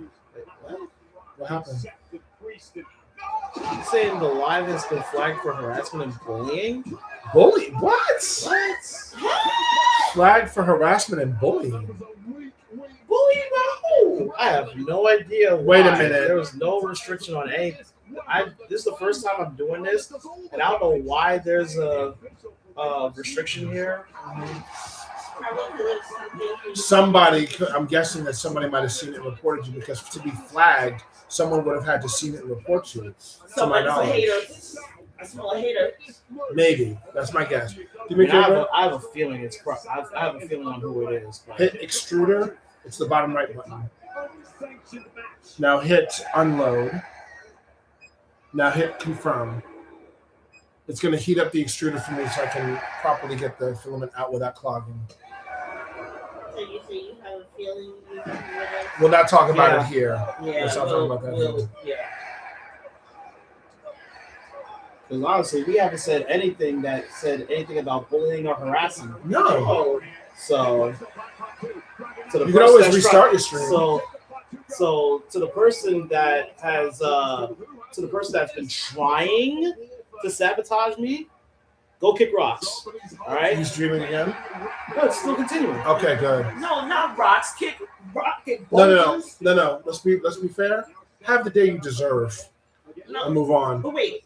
What happened? You saying the live has been flagged for harassment and bullying? Bullying? What? What? Flagged for harassment and bullying. Bullying by who? I have no idea. Wait a why. minute. There was no restriction on anything. This is the first time I'm doing this, and I don't know why there's a restriction here. Somebody, I'm guessing that somebody might have seen it and reported you because to be flagged, someone would have had to see it and report you. To my Someone's a knowledge. hater. I smell a hater. Maybe. That's my guess. I have a feeling it's. I have a feeling on who it is. But Hit extruder. It's the bottom right button. Now hit unload. Now hit confirm. It's going to heat up the extruder for me so I can properly get the filament out without clogging. So you say you have a feeling you can do it? We'll not talk about it here. Yeah, Let's not talk about that here. yeah. because honestly, we haven't said anything about bullying or harassing. No. So to the You can person always that's restart your stream. So to the person that has that's been trying to sabotage me, go kick rocks. All right. You streaming again? No, it's still continuing. Okay, good. No, not rocks. Kick No. Let's be fair. Have the day you deserve and move on. But wait,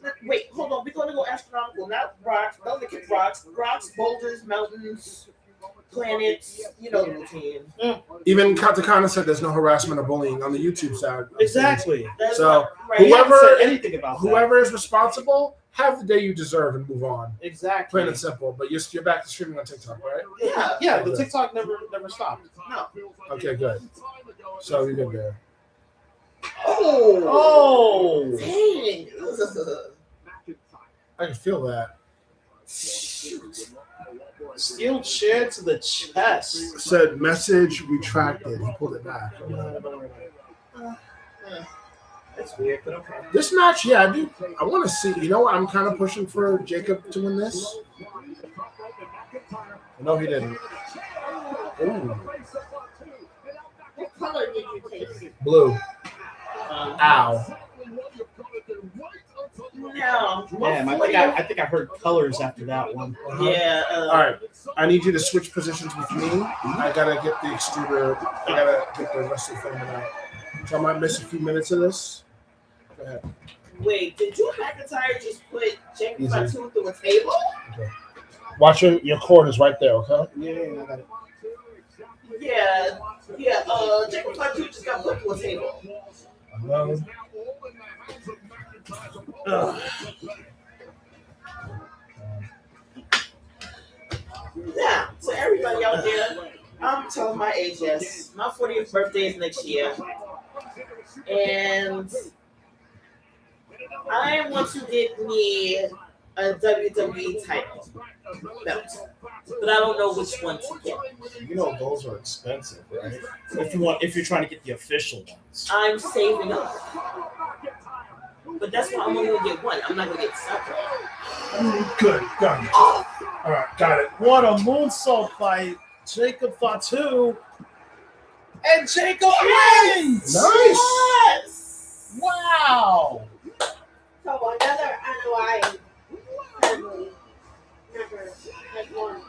hold on. We're going to go astronomical, not rocks. Don't kick rocks. Rocks, boulders, mountains, planets. You know the routine. Even Katakana said there's no harassment or bullying on the YouTube side. Exactly. That's So right. We haven't whoever said anything about that. whoever is responsible, have the day you deserve and move on. Exactly. Plain and simple. But you're back to streaming on TikTok, right? Yeah. The TikTok never stopped. No. Okay, good. So you're good there. Oh. Dang. I can feel that. Steel chair to the chest. Said message retracted. He pulled it back. That's weird, but okay. This match, yeah, I do. I want to see. You know what? I'm kind of pushing for Jacob to win this. No, he didn't. Ooh, What color did you take? blue. Ow. Now, Damn, I think I heard colors after that one. yeah. All right. I need you to switch positions with me. I gotta get the extruder. I gotta get the rest of the filming out. So I might miss a few minutes of this. Go ahead. Wait, did Drew McIntyre just put Jacob Easy. Fatu through a table? Watch your cord is right there, okay? Yeah, I got it. Yeah. Jacob Fatu just got put through a table. Now, to everybody out there, I'm telling my age, yes. My 40th birthday is next year. And I want to get me a WWE title belt. But I don't know which one to get. You know those are expensive, right? If you're trying to get the official ones. I'm saving up. But that's why I'm only gonna get one. I'm not gonna get several. Good. Got it. All right, got it. What a moonsault by Jacob Fatu. And Jacob wins! Nice. Yes! Wow! So another unaligned family member has won.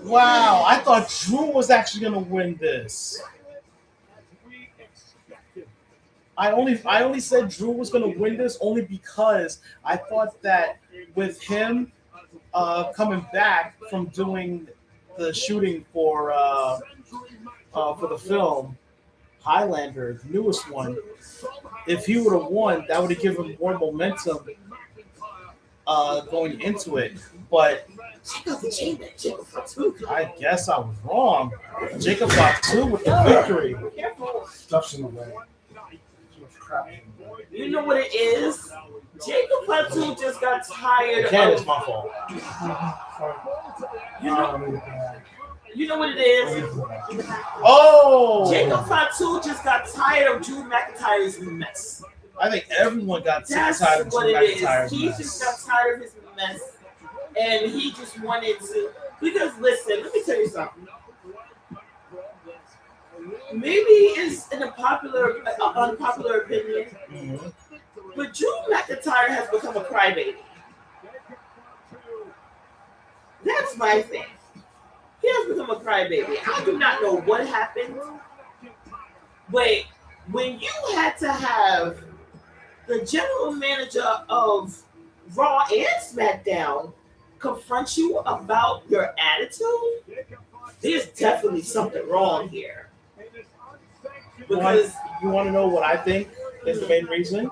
Wow, I thought Drew was actually gonna win this. I only said Drew was gonna win this only because I thought that with him coming back from doing the shooting for the film Highlander, the newest one, if he would have won, that would have given him more momentum going into it. But I guess I was wrong. Jacob Fatu with the victory. Careful. Stuff's in the way. Crap. You know what it is? Jacob Fatu just got tired Again, it's of. my fault. You know what it is? Oh! Jacob Fatu just got tired of Drew McIntyre's mess. I think everyone got That's tired of what Drew it is. McIntyre's He mess. just got tired of his mess, and he just wanted to. Because listen, let me tell you something. Maybe it's an unpopular opinion, Mhm. but Drew McIntyre has become a crybaby. That's my thing. He has become a crybaby. I do not know what happened, but when you had to have the general manager of Raw and SmackDown confront you about your attitude, there's definitely something wrong here. Because You want to know what I think is the main reason?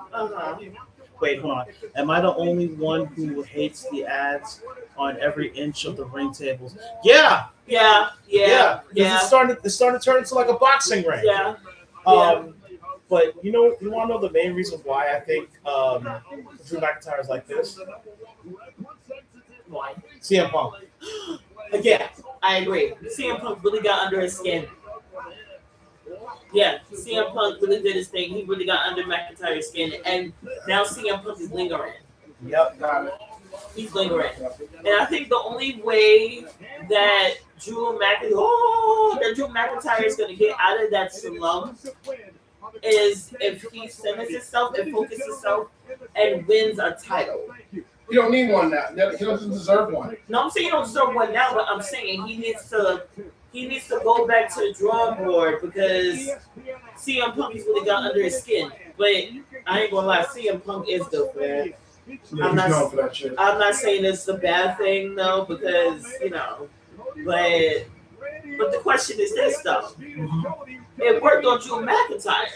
Wait, hold on. Am I the only one who hates the ads on every inch of the ring tables? Yeah. yeah. It's starting to turn into like a boxing ring. Yeah. But you want to know the main reason why I think Drew McIntyre is like this? Why? CM Punk. Again, I agree. CM Punk really got under his skin. Yeah, CM Punk really did his thing. He really got under McIntyre's skin, and now CM Punk is lingering. Yep, got it. He's lingering, and I think the only way that Drew McIntyre is going to get out of that slump is if he centers himself and focuses himself and wins a title. He don't need one now. He doesn't deserve one. No, I'm saying he don't deserve one now, but I'm saying he needs to go back to the drawing board because CM Punk has really got under his skin. But I ain't gonna lie, CM Punk is dope, man. Yeah, I'm he's not- known for that shit. I'm not saying it's a bad thing though, because but the question is this though. It worked on Drew McIntyre,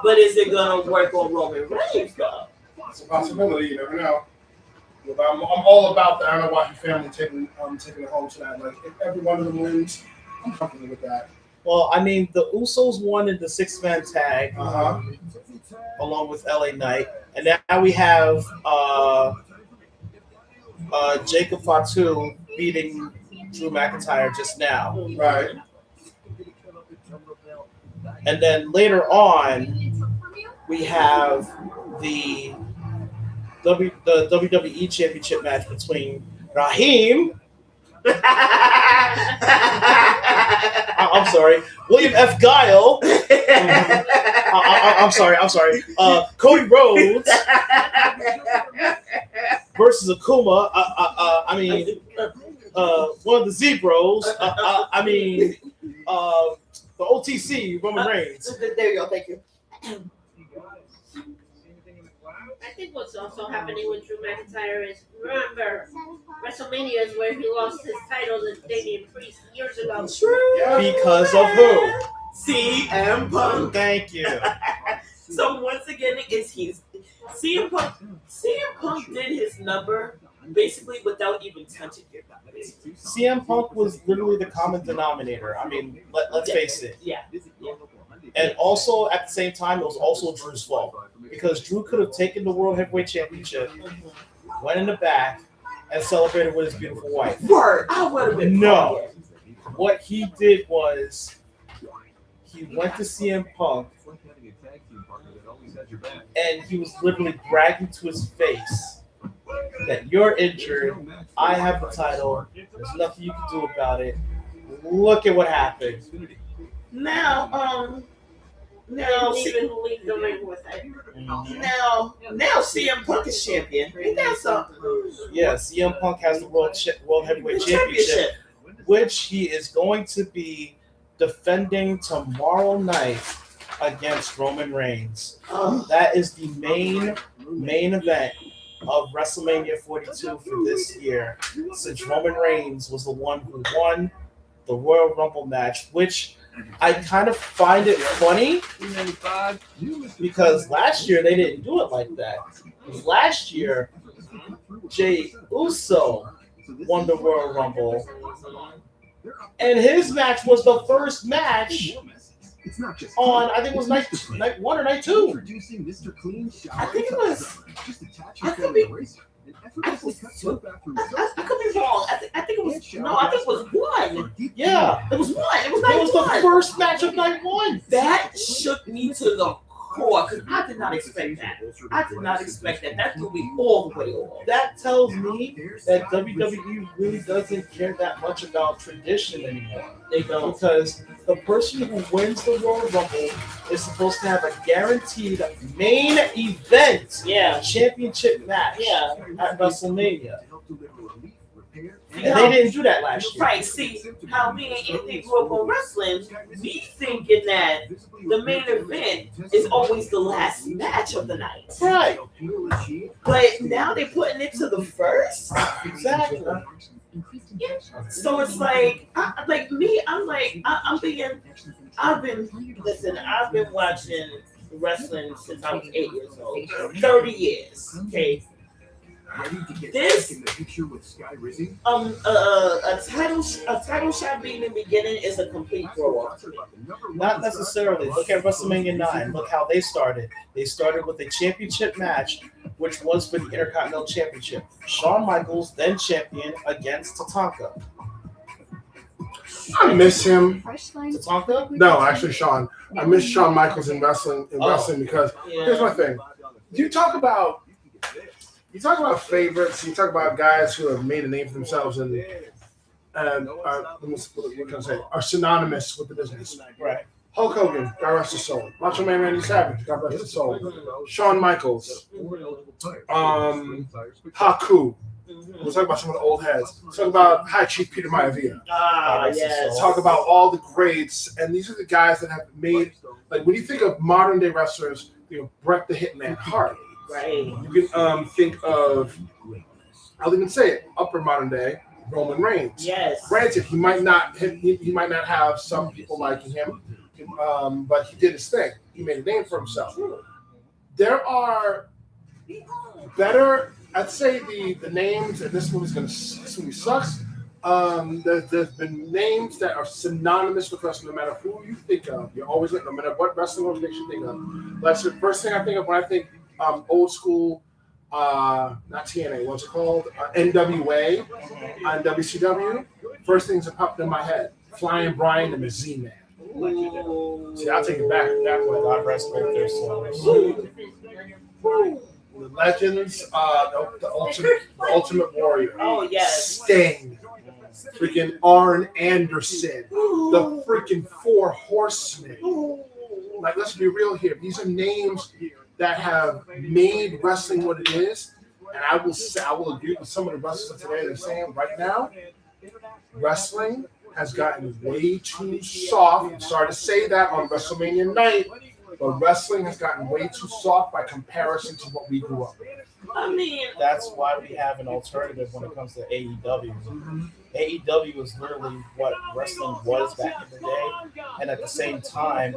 but is it gonna work on Roman Reigns though? It's a possibility. You never know. But I'm all about the Annual WrestleMania family taking it home tonight. Like if every one of them wins, I'm comfortable with that. Well, I mean, the Usos won in the 6-man tag Uh-huh. along with LA Knight, and now we have Jacob Fatu beating Drew McIntyre just now. Right. And then later on, we have the WWE Championship match between Raheem I'm sorry. William F. Guile. I'm sorry. Cody Rhodes versus Akuma. I mean, one of the Zebros. The OTC Roman Reigns. There you go. Thank you. I think what's also happening with Drew McIntyre is, remember, WrestleMania is where he lost his title to Damian Priest years ago. Because of who? CM Punk. Thank you. So once again, CM Punk. CM Punk did his number basically without even touching your guys. CM Punk was literally the common denominator. I mean, let's face it. Yeah. And also, at the same time, it was also Drew's fault. Because Drew could have taken the World Heavyweight Championship, went in the back, and celebrated with his beautiful wife. Word, I would have been. No. What he did was, he went to CM Punk, and he was literally bragging to his face that you're injured, I have the title, there's nothing you can do about it. Look at what happened. Now, Didn't even leave the ring with it. now CM Punk is champion. Ain't that something? Yeah, CM Punk has the World Heavyweight Championship, which he is going to be defending tomorrow night against Roman Reigns. That is the main event of WrestleMania 42 for this year, since Roman Reigns was the one who won the Royal Rumble match, which I kind of find it funny because last year they didn't do it like that. Last year, Jey Uso won the Royal Rumble, and his match was the first match on, I think it was night 1 or night 2. I think it was. I could be wrong. I think it was. No, I think it was 1. Yeah, It was 1. It was it night was 1. the first match of night 1. That shook me to the core because I did not expect that. That threw me all the way off. That tells me that WWE really doesn't care that much about tradition anymore. They don't. Because the person who wins the Royal Rumble is supposed to have a guaranteed main event championship match at WrestleMania. And they didn't do that last year. Right, see, how me and Anthony grew up on wrestling, me thinking that the main event is always the last match of the night. Right. But now they're putting it to the first. Exactly. So it's like, I've been watching wrestling since I was 8 years old. 30 years. Okay. This a title shot being in the beginning is a complete throw off. Not necessarily. Look at WrestleMania 9. Look how they started. They started with a championship match, which was for the Intercontinental Championship. Shawn Michaels, then champion, against Tatanka. I miss him. Tatanka? No, actually, Shawn. I miss Shawn Michaels in wrestling because here's my thing. You talk about favorites. You talk about guys who have made a name for themselves and are synonymous with the business. Right. Hulk Hogan, God rest his soul. Macho Man Randy Savage, God rest his soul. Shawn Michaels. Haku. We'll talk about some of the old heads. Talk about High Chief Peter Maivia. Yes. Talk about all the greats, and these are the guys that have made. Like when you think of modern day wrestlers, Bret the Hitman Hart. Right. You can think of, I'll even say it, upper modern day, Roman Reigns. Yes. Granted, he might not have some people liking him, but he did his thing. He made a name for himself. There are better, I'd say the names, and this movie sucks. There's been names that are synonymous with wrestling, no matter who you think of. You're always no matter what wrestling organization you think of. That's the first thing I think of when I think old school, not TNA, what's it called? NWA on WCW. First things that popped in my head: Flying Brian and the Z-Man. See, I'll take it back that way. God rest their souls. The Legends, the Ultimate Warrior. Oh yes. Sting. freaking Arn Anderson, the freaking Four Horsemen. Like, let's be real here. These are names that have made wrestling what it is. And I will agree with some of the wrestlers today. They're saying right now, wrestling has gotten way too soft. I'm sorry to say that on WrestleMania night, but wrestling has gotten way too soft by comparison to what we grew up with. I mean, That's why we have an alternative when it comes to AEW. AEW is literally what wrestling was back in the day, and at the same time,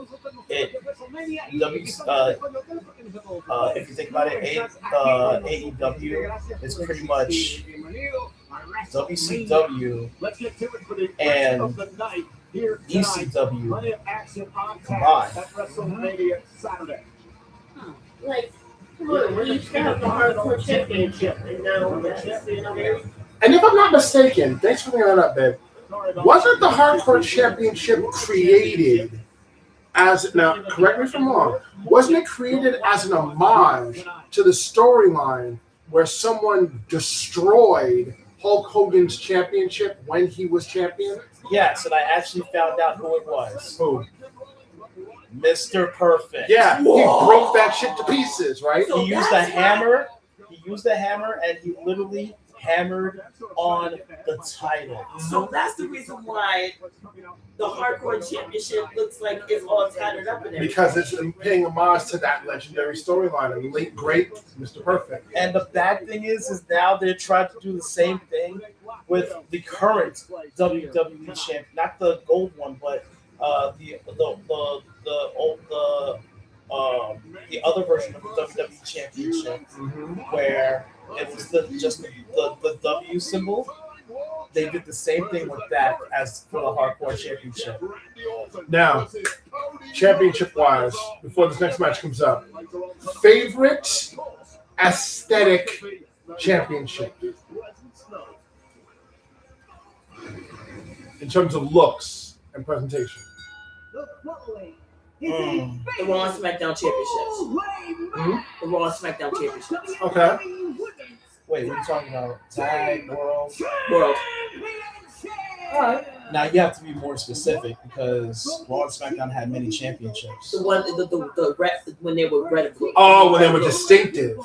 if you think about it, AEW is pretty much WCW and ECW combined. Like, look, we used to have the hardcore championship, and now that's, you know. And if I'm not mistaken, thanks for bringing that up, babe. Wasn't the Hardcore Championship created as, now correct me if I'm wrong, wasn't it created as an homage to the storyline where someone destroyed Hulk Hogan's championship when he was champion? Yes, and I actually found out who it was. Who? Mr. Perfect. Yeah, Whoa. he broke that shit to pieces, right? So He used a hammer. He used a hammer, and he literally hammered on the title. So that's the reason why the Hardcore Championship looks like it's all tattered up and everything. Because it's paying homage to that legendary storyline of late great Mr. Perfect. And the bad thing is now they're trying to do the same thing with the current WWE champ, not the gold one, but the other version of the WWE Championship, where it was just the W symbol. They did the same thing with that as for the Hardcore Championship. Now, championship-wise, before this next match comes up, favorite aesthetic championship in terms of looks and presentation. The Raw and SmackDown Championships. The Raw and SmackDown Championships. Okay. Wait, what are you talking about? Tag World. World. All right. Now you have to be more specific because Raw and SmackDown had many championships. The one, the rep when they were red and blue. Oh, when they were distinctive.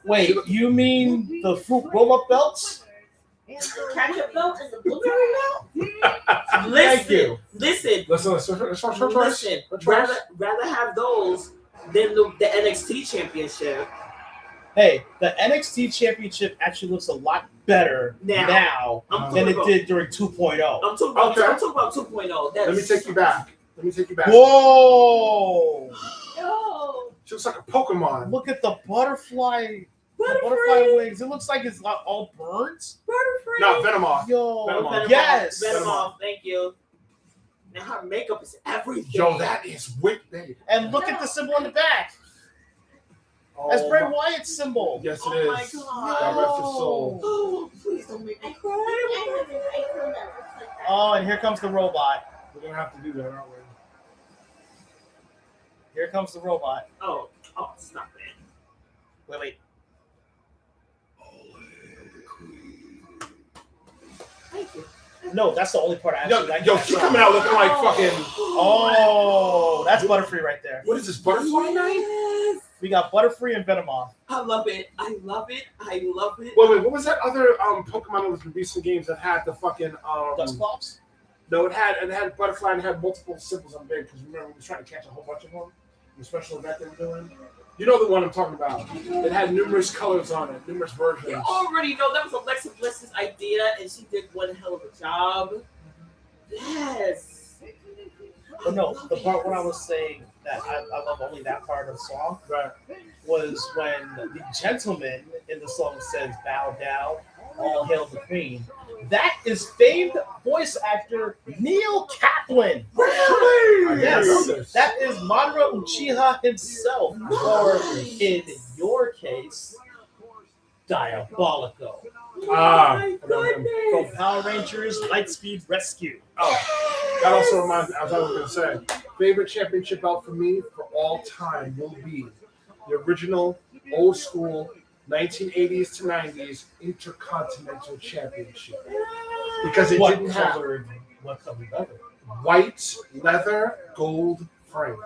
Wait, you mean the fruit roll-up belts? Ketchup belt and the blueberry belt. Thank you. Listen. Listen. Rather have those than the NXT Championship. Hey, the NXT Championship actually looks a lot better now than it did during 2.0. I'm talking about 2.0. Let me take you back. Whoa! Yo. She looks like a Pokemon. Look at the butterfly. Wings. It looks like it's not all burnt. Butterfree. No, Venomoth. Yo, Venomoth. yes. Venomoth. Thank you. And her makeup is everything. Yo, that is wicked. And look at the symbol on the back. That's Bray Wyatt's symbol. Yes, it Oh is. my God. God rest his soul. Oh, please don't make me cry. Oh, and here comes the robot. We're gonna have to do that, aren't we? Here comes the robot. Oh, stop it. Wait. Thank you. No, that's the only part I actually like. Yo, she's coming out looking like fucking. Oh, that's Butterfree right there. What is this, Butterfly Night? Yes. We got Butterfree and Venomoth. I love it. Wait, Wait, what was that other Pokemon that was in recent games that had the fucking Dusclops? No, it had Butterfly and it had multiple symbols on big because remember we were trying to catch a whole bunch of them. The special event they were doing. You know the one I'm talking about. It had numerous colors on it, numerous versions. You already know that was Alexa Bliss's idea, and she did one hell of a job. Yes. But no, the part when I was saying that I love only that part of the song was when the gentleman in the song says, "Bow down, all hail the queen." That is famed voice actor Neil Kaplan. Really? Yes, that is Madara Uchiha himself, or in your case, Diabolico. From Power Rangers Lightspeed Rescue. Oh, that also reminds me, as I was going to say, favorite championship belt for me for all time will be the original old school 1980s to 90s Intercontinental Championship. Because it What didn't have colored leather? white leather, gold frame.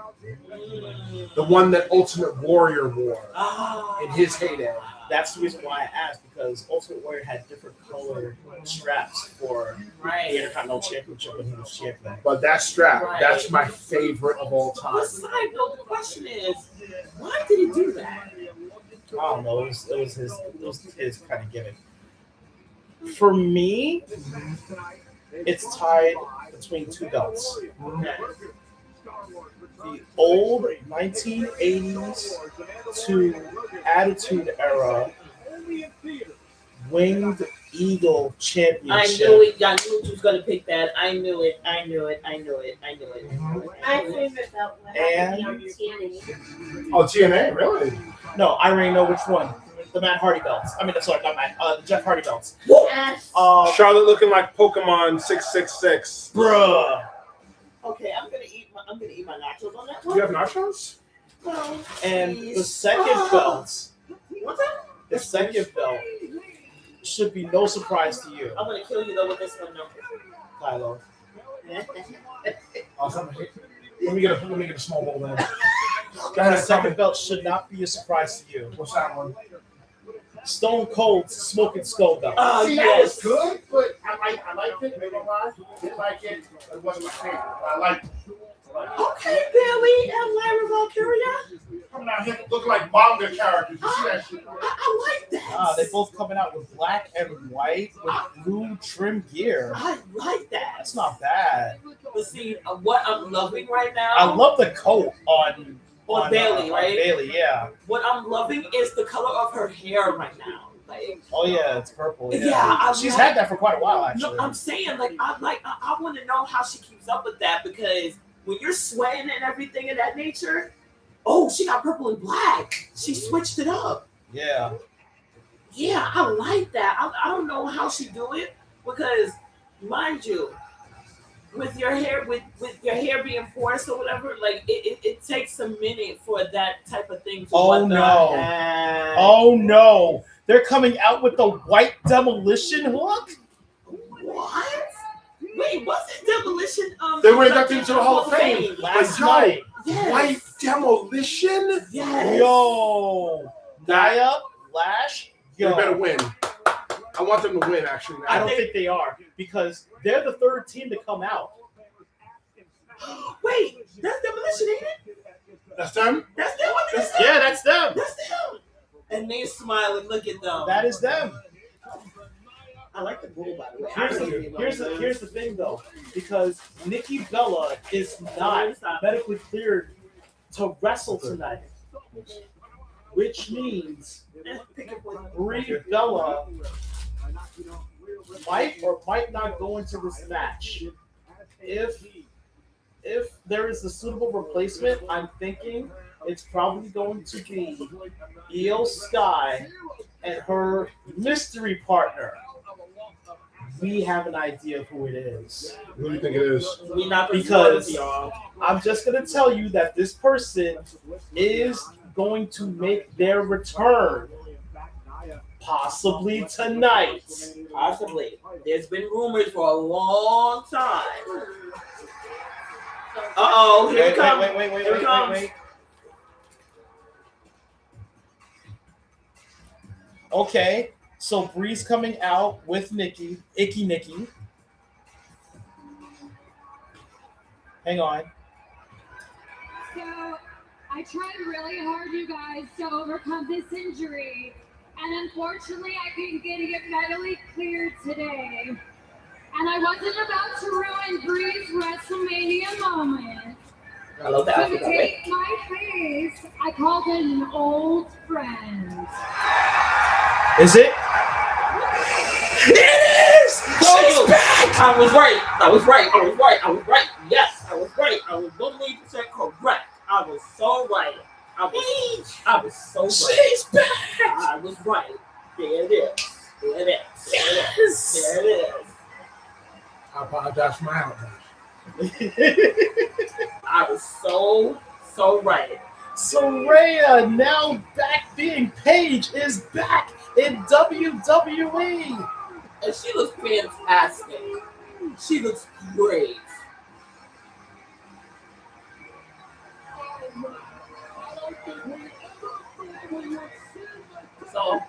The one that Ultimate Warrior wore in his heyday. That's the reason why I asked, because Ultimate Warrior had different colored straps for the Intercontinental Championship when he was champion. But that strap, that's my favorite of all The time. side note, the question is, why did he do that? I don't know. It was his kind of gimmick. For me, it's tied between two belts. The old 1980s to Attitude Era Winged Eagle I Championship. knew it. I knew you was gonna pick that. I knew it. My favorite belt would have to be on TNA. Oh, TNA, really? No, I already know which one. The Matt Hardy belts. I mean, sorry, not Matt. The Jeff Hardy belts. Yes. Charlotte looking like Pokemon 666. Bruh. Okay, I'm gonna eat my nachos on that Do one. you have nachos? No, And the please. second belt, What's that? the second belt should be no surprise to you, I'm gonna kill you though with this one. No. Kylo. Let me get a small bowl then. The second belt should not be a surprise to you. What's that one? Stone Cold's Smoking Skull belt. See, that was Yes. good, but I liked it. Maybe I didn't like it. It wasn't my favorite. I liked it. Okay, Billy and Lyra Valkyria. Coming out here looking like manga characters. You see that shit? I like that. They both coming out with black and white with blue trim gear. I like that. That's not bad. But see, what I'm loving right now. I love the coat on Bailey, right? Bailey, yeah. What I'm loving is the color of her hair right now. Like, Oh yeah, it's purple. Yeah, Yeah, she's had that for quite a while actually. no, I'm saying I want to know how she keeps up with that, because when you're sweating and everything of that nature, oh, she got purple and black. She switched it up. Yeah. Yeah, I like that. I don't know how she do it, because mind you, with your hair being porous or whatever, like it takes a minute for that type of thing to Oh no! Oh no! They're coming out with the white demolition hook. What? Wait, wasn't Demolition? They were inducted into the Hall of Fame Last Yo, night. Yes. White Demolition? Yes. Yo, Nia, Lash. They Yo, better win. I want them to win, actually. I Now. don't think they are, because they're the third team to come out. Wait, that's Demolition, ain't it? That's them? That's them. That's them. Yeah, that's them. That's them. And they smiling. Look at them. That is them. I like the bull, by the way. Here's the thing though, because Nikki Bella is not medically cleared to wrestle tonight, which means Brie Bella might or might not go into this match. If there is a suitable replacement, I'm thinking it's probably going to be Io Sky and her mystery partner. We have an idea of who it is. Who do you think it is? We not Because y'all. I'm just going to tell you that this person is going to make their return, possibly tonight. Possibly. There's been rumors for a long time. Uh-oh, here it comes. Wait, Here it comes. Okay, so Bree's coming out with Nikki, Icky Nikki. Hang on. So I tried really hard, you guys, to overcome this injury, and unfortunately I couldn't get it medically cleared today. And I wasn't about to ruin Bree's WrestleMania moment. I love that. So to take my face, I called in an old friend. Is it? It is! She's back! I was right. Yes, I was right. I was 100% correct. I was so right. I was so right. She's back! I was right. There it is. There it is. I apologize for my outburst. I was so right. Soraya, now back being Paige, is back in WWE. And she looks fantastic. She looks great. So,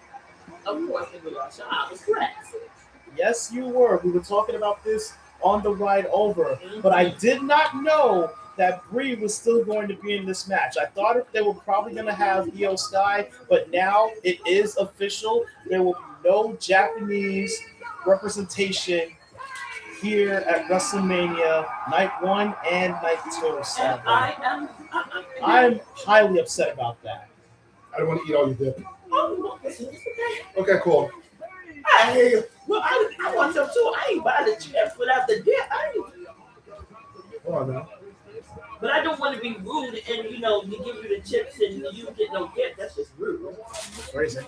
of course, NegroYasha, I was correct. Yes, you were. We were talking about this on the ride over, but I did not know that Brie was still going to be in this match. I thought they were probably going to have Io Sky, but now it is official. There will be no Japanese representation here at WrestleMania Night 1 and Night 2. And Sadly. I'm I'm highly upset about that. I don't want to eat all your dip. oh, it's okay. Okay, cool. I want some too. I ain't buy the chips without the dip. Hold on now. But I don't want to be rude and, you know, you give you the chips and you get no dip. That's just rude. Crazy.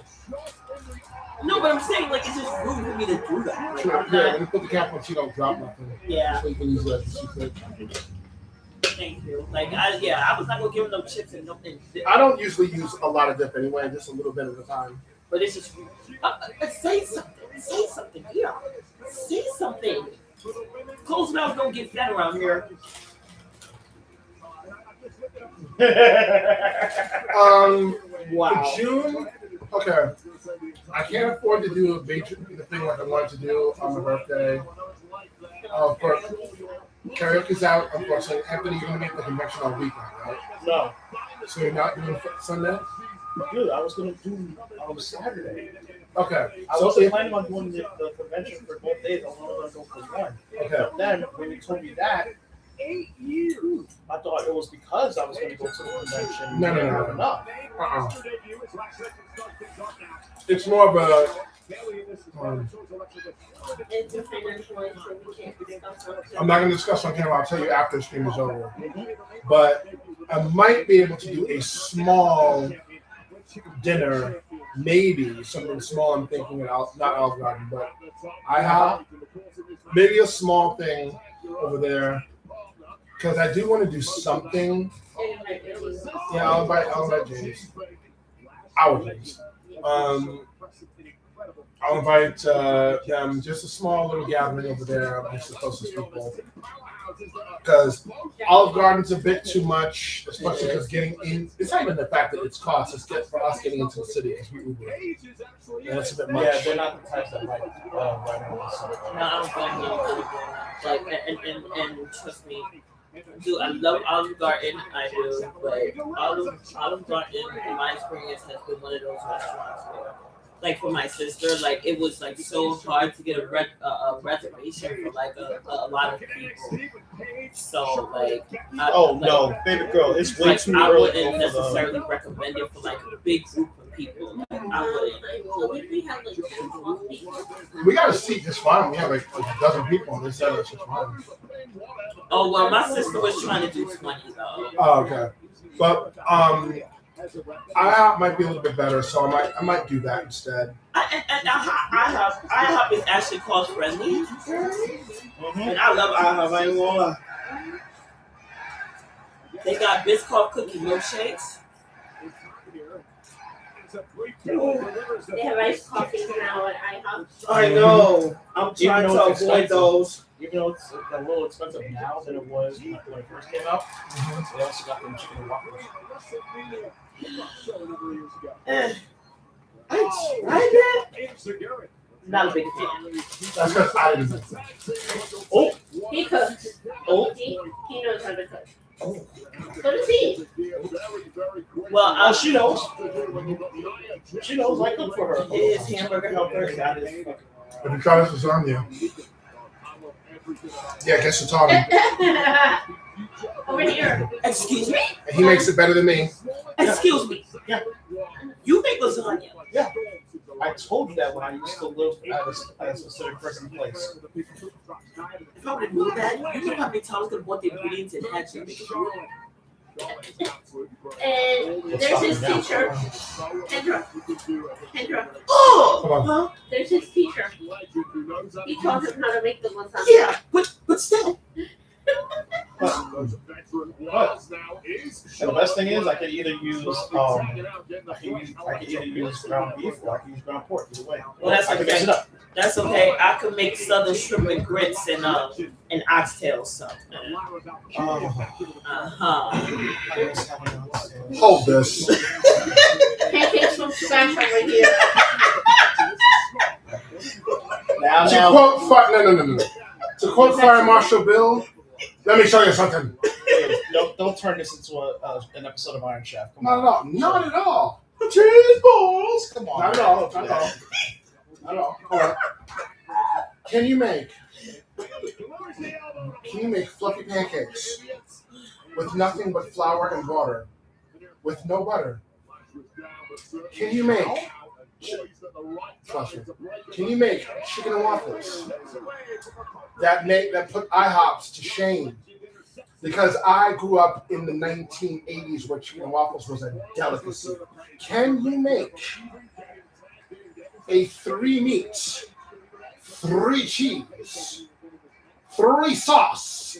No, but I'm saying, like, it's just rude for me to do that. Like, Sure, I'm yeah, not, when you put the cap on, she don't drop nothing. yeah, So you can use that as you could. thank you. Like, I was not going to give him no chips and nothing. I don't usually use a lot of dip anyway, just a little bit at a time. But it's just rude. Say something. Say something. Yeah. Say something. Closed mouths don't get fat around here. Wow. For June, okay. I can't afford to do the thing like I wanted to do on my birthday. For karaoke's out, unfortunately. Anthony, you're gonna be at the convention all weekend, right? No. So you're not doing Sunday? Dude, I was going to do Saturday. Okay. I So was if, planning on doing the convention for both days. I was only going to go for one. okay. But then when you told me that, I thought it was because I was going to go to the convention. No. Enough. It's more of a I'm not going to discuss on camera. I'll tell you after the stream is over. But I might be able to do a small dinner, maybe something small. I'm thinking not Olive Garden, but I have maybe a small thing over there because I do want to do something. Yeah, I'll invite James. Our James. I'll invite them, just a small little gathering over there amongst the closest people. Because Olive Garden's a bit too much, especially because getting in, it's not even the fact that it's cost, it's for us getting into the city because we Uber. And it's a bit much. Yeah, they're not the types that like right on the side. No, I don't like and trust me, dude, I love Olive Garden, I do, but Olive Garden, in my experience, has been one of those restaurants where, like for my sister, like it was like so hard to get a reservation for like a lot of people. So like, No, baby girl, it's way like too I early. wouldn't necessarily recommend it for like a big group of people. Like, I wouldn't. We have like 10 people. We got a seat just fine. We have like a dozen people on this side. That's just fine. Oh well, my sister was trying to do 20 though. Oh, okay. But I might be a little bit better, so I might do that instead. IHOP is actually cost friendly, and I love IHOP. I ain't gonna lie. They got Biscoff cookie milkshakes. They have iced coffees now at IHOP. I know. I'm trying to avoid those. Even though it's a little expensive now than it was when it first came out, they also got them chicken and waffles. I tried that. Not a big fan. That's because I didn't do that. Oh, He cooks. oh, He knows how to cook. So does he. Well, she knows. She knows I cook for her. his hamburger helper got his. But you try this lasagna. Yeah, guess it's on him. Over here. Excuse me. And he makes it better than me. Excuse me. Yeah. You make lasagna. Yeah. I told you that when I used to live at a specific person place. If I would have known that, you know how many times I bought the ingredients and had to make it. And there's his teacher. Kendra. Oh! Come on. Well, There's his teacher. He taught him how to make the lasagna. yeah, but still. And the best thing is, I could either use ground beef or I can use ground pork. Either way, Well, that's I can mix it up. That's okay. I could make southern shrimp and grits and oxtails. So. Hold this. Pancakes from scratch over here. To quote Fire Marshal Bill, let me show you something. Don't turn this into an episode of Iron Chef. Come Not on. at all. Not at all. Cheese balls. Come on. Not at all. Not at all. Not at all. Hold on. Can you make fluffy pancakes with nothing but flour and water, with no butter? Can you make chicken and waffles that put IHOPs to shame? Because I grew up in the 1980s where chicken and waffles was a delicacy. Can you make a 3 meat, 3 cheese, 3 sauce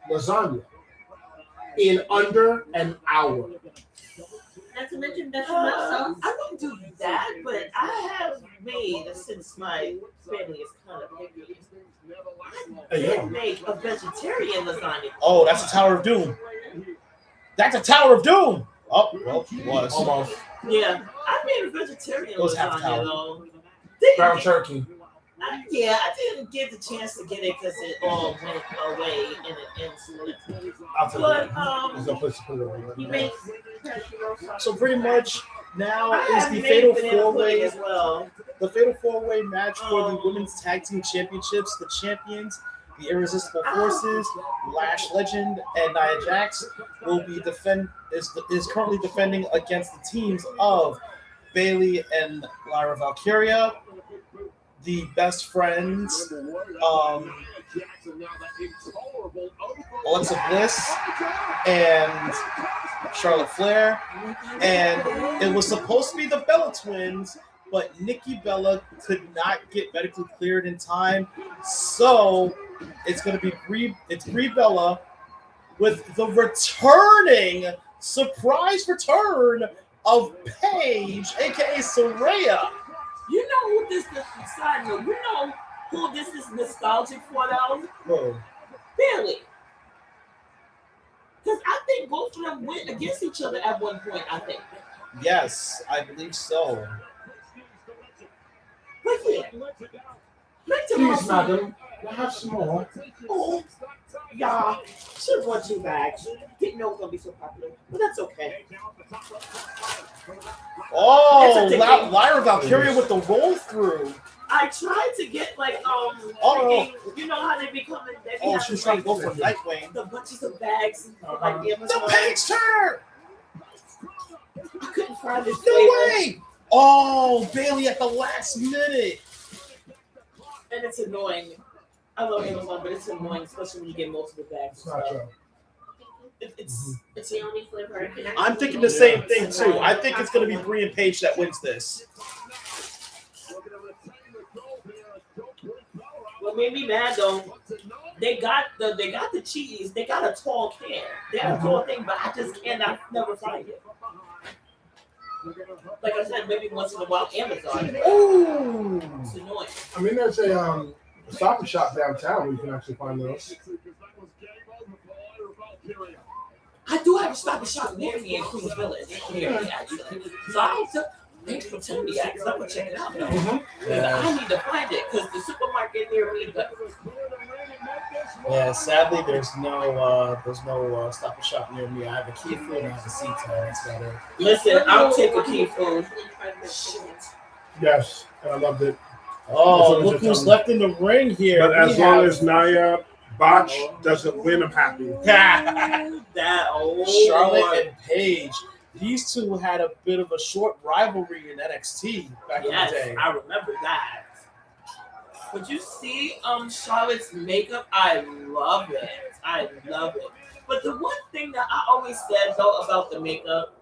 lasagna in under an hour? Not to mention bechamel sauce. I don't do that, but I have made, since my family is kind of picky, I did make a vegetarian lasagna. Oh, that's a Tower of Doom. That's a Tower of Doom. Oh, well, it was. Almost. Yeah, I made a vegetarian It was half lasagna tower. though. Ground turkey. I didn't get the chance to get it because it all went away in an instant. I'll tell But you. There's no place to put it over He there. makes cashew sauce. So pretty much now I is have the made fatal banana pudding four-way as well. the fatal four-way match for the women's tag team championships. The champions, the Irresistible Forces, Lash Legend, and Nia Jax will be is currently defending against the teams of Bayley and Lyra Valkyria, the Best Friends, Alexa Bliss, and Charlotte Flair. And it was supposed to be the Bella Twins, but Nikki Bella could not get medically cleared in time. So it's going to be Brie Bella with the surprise return of Paige, aka Saraya. You know who this is? Side note, you know who this is nostalgic for though? Whoa. Bayley. Because I think both of them went against each other at one point, I think. Yes, I believe so. But yeah. Back to Please, my madam. I have some more. Oh, y'all. Should have won 2 bags. Didn't know it was going to be so popular. But that's okay. Oh, That's a Lyra Valkyria with the roll through. I tried to get like you know how they be coming. They be Oh, having, she's trying to go like, for Nightwing. the bunches of bags like The Amazon. Paige turn! I couldn't find this No flavor. way! Oh, Bayley at the last minute. And it's annoying. I love Amazon, but it's annoying, especially when you get multiple bags. It's not true. It's The only flavor I can actually I'm thinking the same thing too. I think it's going to be Brie and Paige that wins this. What made me mad though, they got the cheese. They got a tall can. They have a tall thing, but I just cannot never find it. Like I said, maybe once in a while, Amazon. Ooh. It's annoying. I mean, there's a Stop and Shop downtown where you can actually find those. I do have a Stop and Shop near me in Queens Village. Near me, actually. So I don't thanks for telling me that, because I'm going to check it out now. I need to find it, because the supermarket near me, but Yeah, sadly, there's no Stop and Shop near me. I have a Key Food and I have a Sea Town. That's about it. listen, I'll take a key food. Yes, and I loved it. Oh, look who's left in the ring here. But as long as Nia Botch doesn't win, I'm happy. Charlotte and Paige. These two had a bit of a short rivalry in NXT back in the day. I remember that. But you see Charlotte's makeup? I love it. I love it. But the one thing that I always said though about the makeup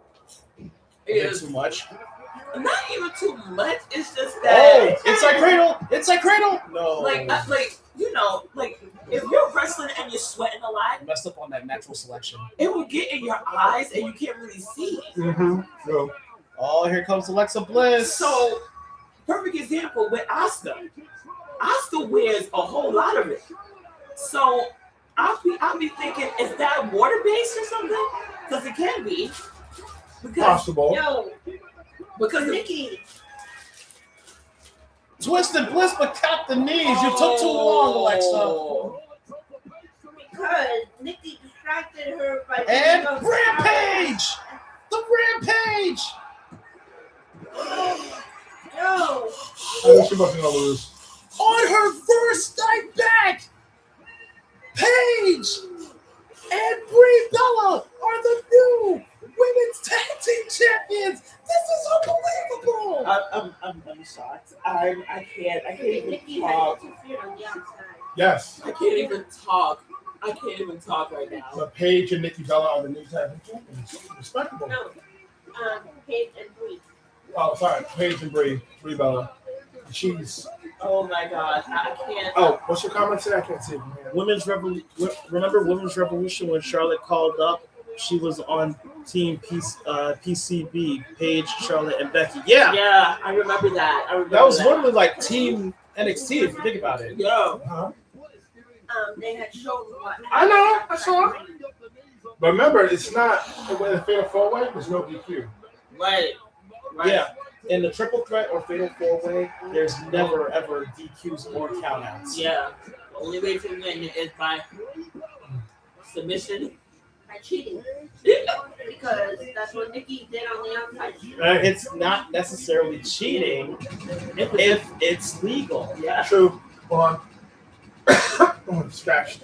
is too much. not even too much. It's just Oh, that inside cradle! Inside cradle! No. like you know, like if you're wrestling and you're sweating a lot, Messed up on that natural selection. it will get in your eyes and you can't really see. True. Oh, here comes Alexa Bliss. So, perfect example with Asuka. Asuka wears a whole lot of it. So, I'll be thinking, is that water based or something? Because it can be. Because Possible. Yo, because Nikki. Twisted Bliss, but caught the knees. You took too long, Alexa. Because Nikki distracted her by And doing those Rampage! The Rampage! Yo, I think she wasn't gonna lose. On her first night back, Paige and Brie Bella are the new women's tag team champions. This is unbelievable. I'm shocked. I can't even Nikki had talk. interfered on the outside. Yes. I can't even talk. I can't even talk right now. But Paige and Nikki Bella are the new tag team champions. Respectable. No, Paige and Brie. Oh, sorry. Paige and Brie Bella. She's. Oh my god, I can't. Oh, what's your comment today? I can't see it from here. Remember Women's Revolution when Charlotte called up? She was on Team PCB, Paige, Charlotte, and Becky. Yeah, Yeah, I remember that. that was literally like Team NXT if you think about it. Yeah. Uh-huh. They had shown what. I know. I saw. But remember, it's not when the fatal 4-way. There's no DQ. Right. Yeah, in the triple threat or fatal 4-way, there's never ever DQs or countouts. Yeah. The only way to win is by submission. By cheating. Because that's what Nikki did on the outside. It's not necessarily cheating if it's legal. Yeah. True. Hold on. Scratched.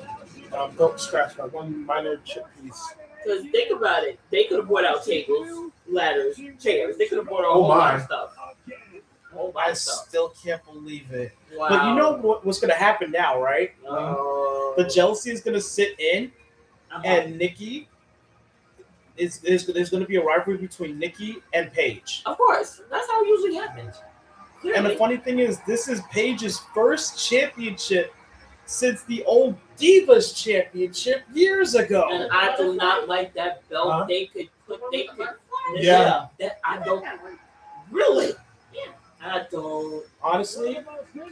Don't scratch my one minor chip piece. Because think about it. They could have brought out tables, ladders, chairs. They could have brought out a Oh whole lot of my. stuff. I still can't believe it. Wow. But you know what's going to happen now, right? The jealousy is going to sit in, and Nikki there's going to be a rivalry between Nikki and Paige. Of course. That's how it usually happens. Clearly. And the funny thing is, this is Paige's first championship since the old Divas Championship years ago. And I do not like that belt. Huh? They could. Yeah. That I don't. Really? Yeah. I don't. Honestly,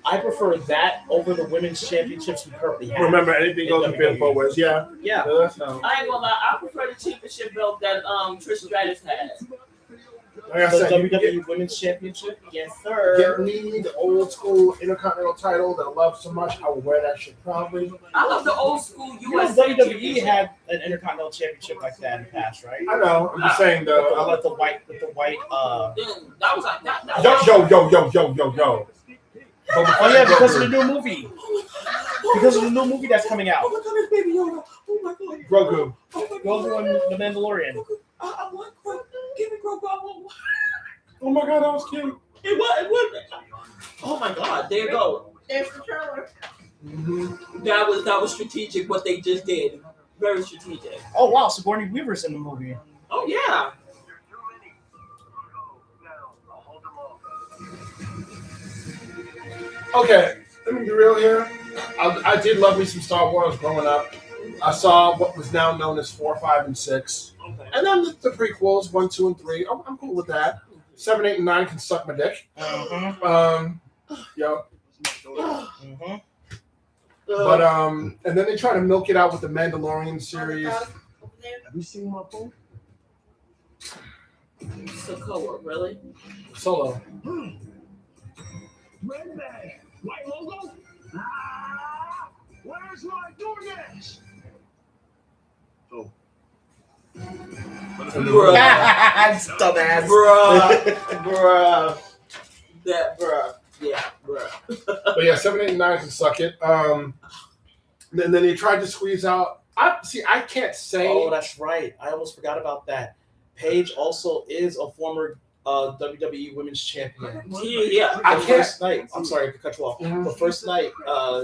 I prefer that over the women's championships we currently have. Remember, anything goes in fatal 4-ways. Yeah. Yeah. That's no. I ain't gonna lie. I prefer the championship belt that Trish Stratus had. Like I The said, you can WWE Women's Championship. Yes, get sir. me the old school Intercontinental title that I love so much. I will wear that shit probably. I love the old school You know, US WWE had an Intercontinental Championship like that in the past, right? I know. I'm just saying I though. like the white. That was like that. Yo. Oh yeah, because of the new movie. Because of the new movie that's coming out. Oh my goodness, baby Yoda. Oh my god. Grogu. Oh my Grogu god. and the Mandalorian. I want Grogu. Give me Grogu. Oh my god, that was cute. It was. Oh my god. There you go. There's the trailer. Mm-hmm. That was strategic. What they just did. Very strategic. Oh wow, Sigourney Weaver's in the movie. Oh yeah. Okay, let me be real here. I did love me some Star Wars growing up. I saw what was now known as 4, 5, and 6. Okay. And then the prequels, 1, 2, and 3. I'm cool with that. 7, 8, and 9 can suck my dick. Yo. But and then they try to milk it out with the Mandalorian series. Over there. Have you seen my phone? Sokoa, really? Solo. Red bag, white logo. Where's my DoorDash? Bruh. Dumbass. Bruh. That bruh. Yeah, bruh. But yeah, 7, 8, and 9 can suck it. And then they tried to squeeze out. I can't say. Oh, that's right. I almost forgot about that. Paige also is a former WWE Women's Champion. Yeah. I The can't. first night, I'm sorry to cut you off. Mhm. The first night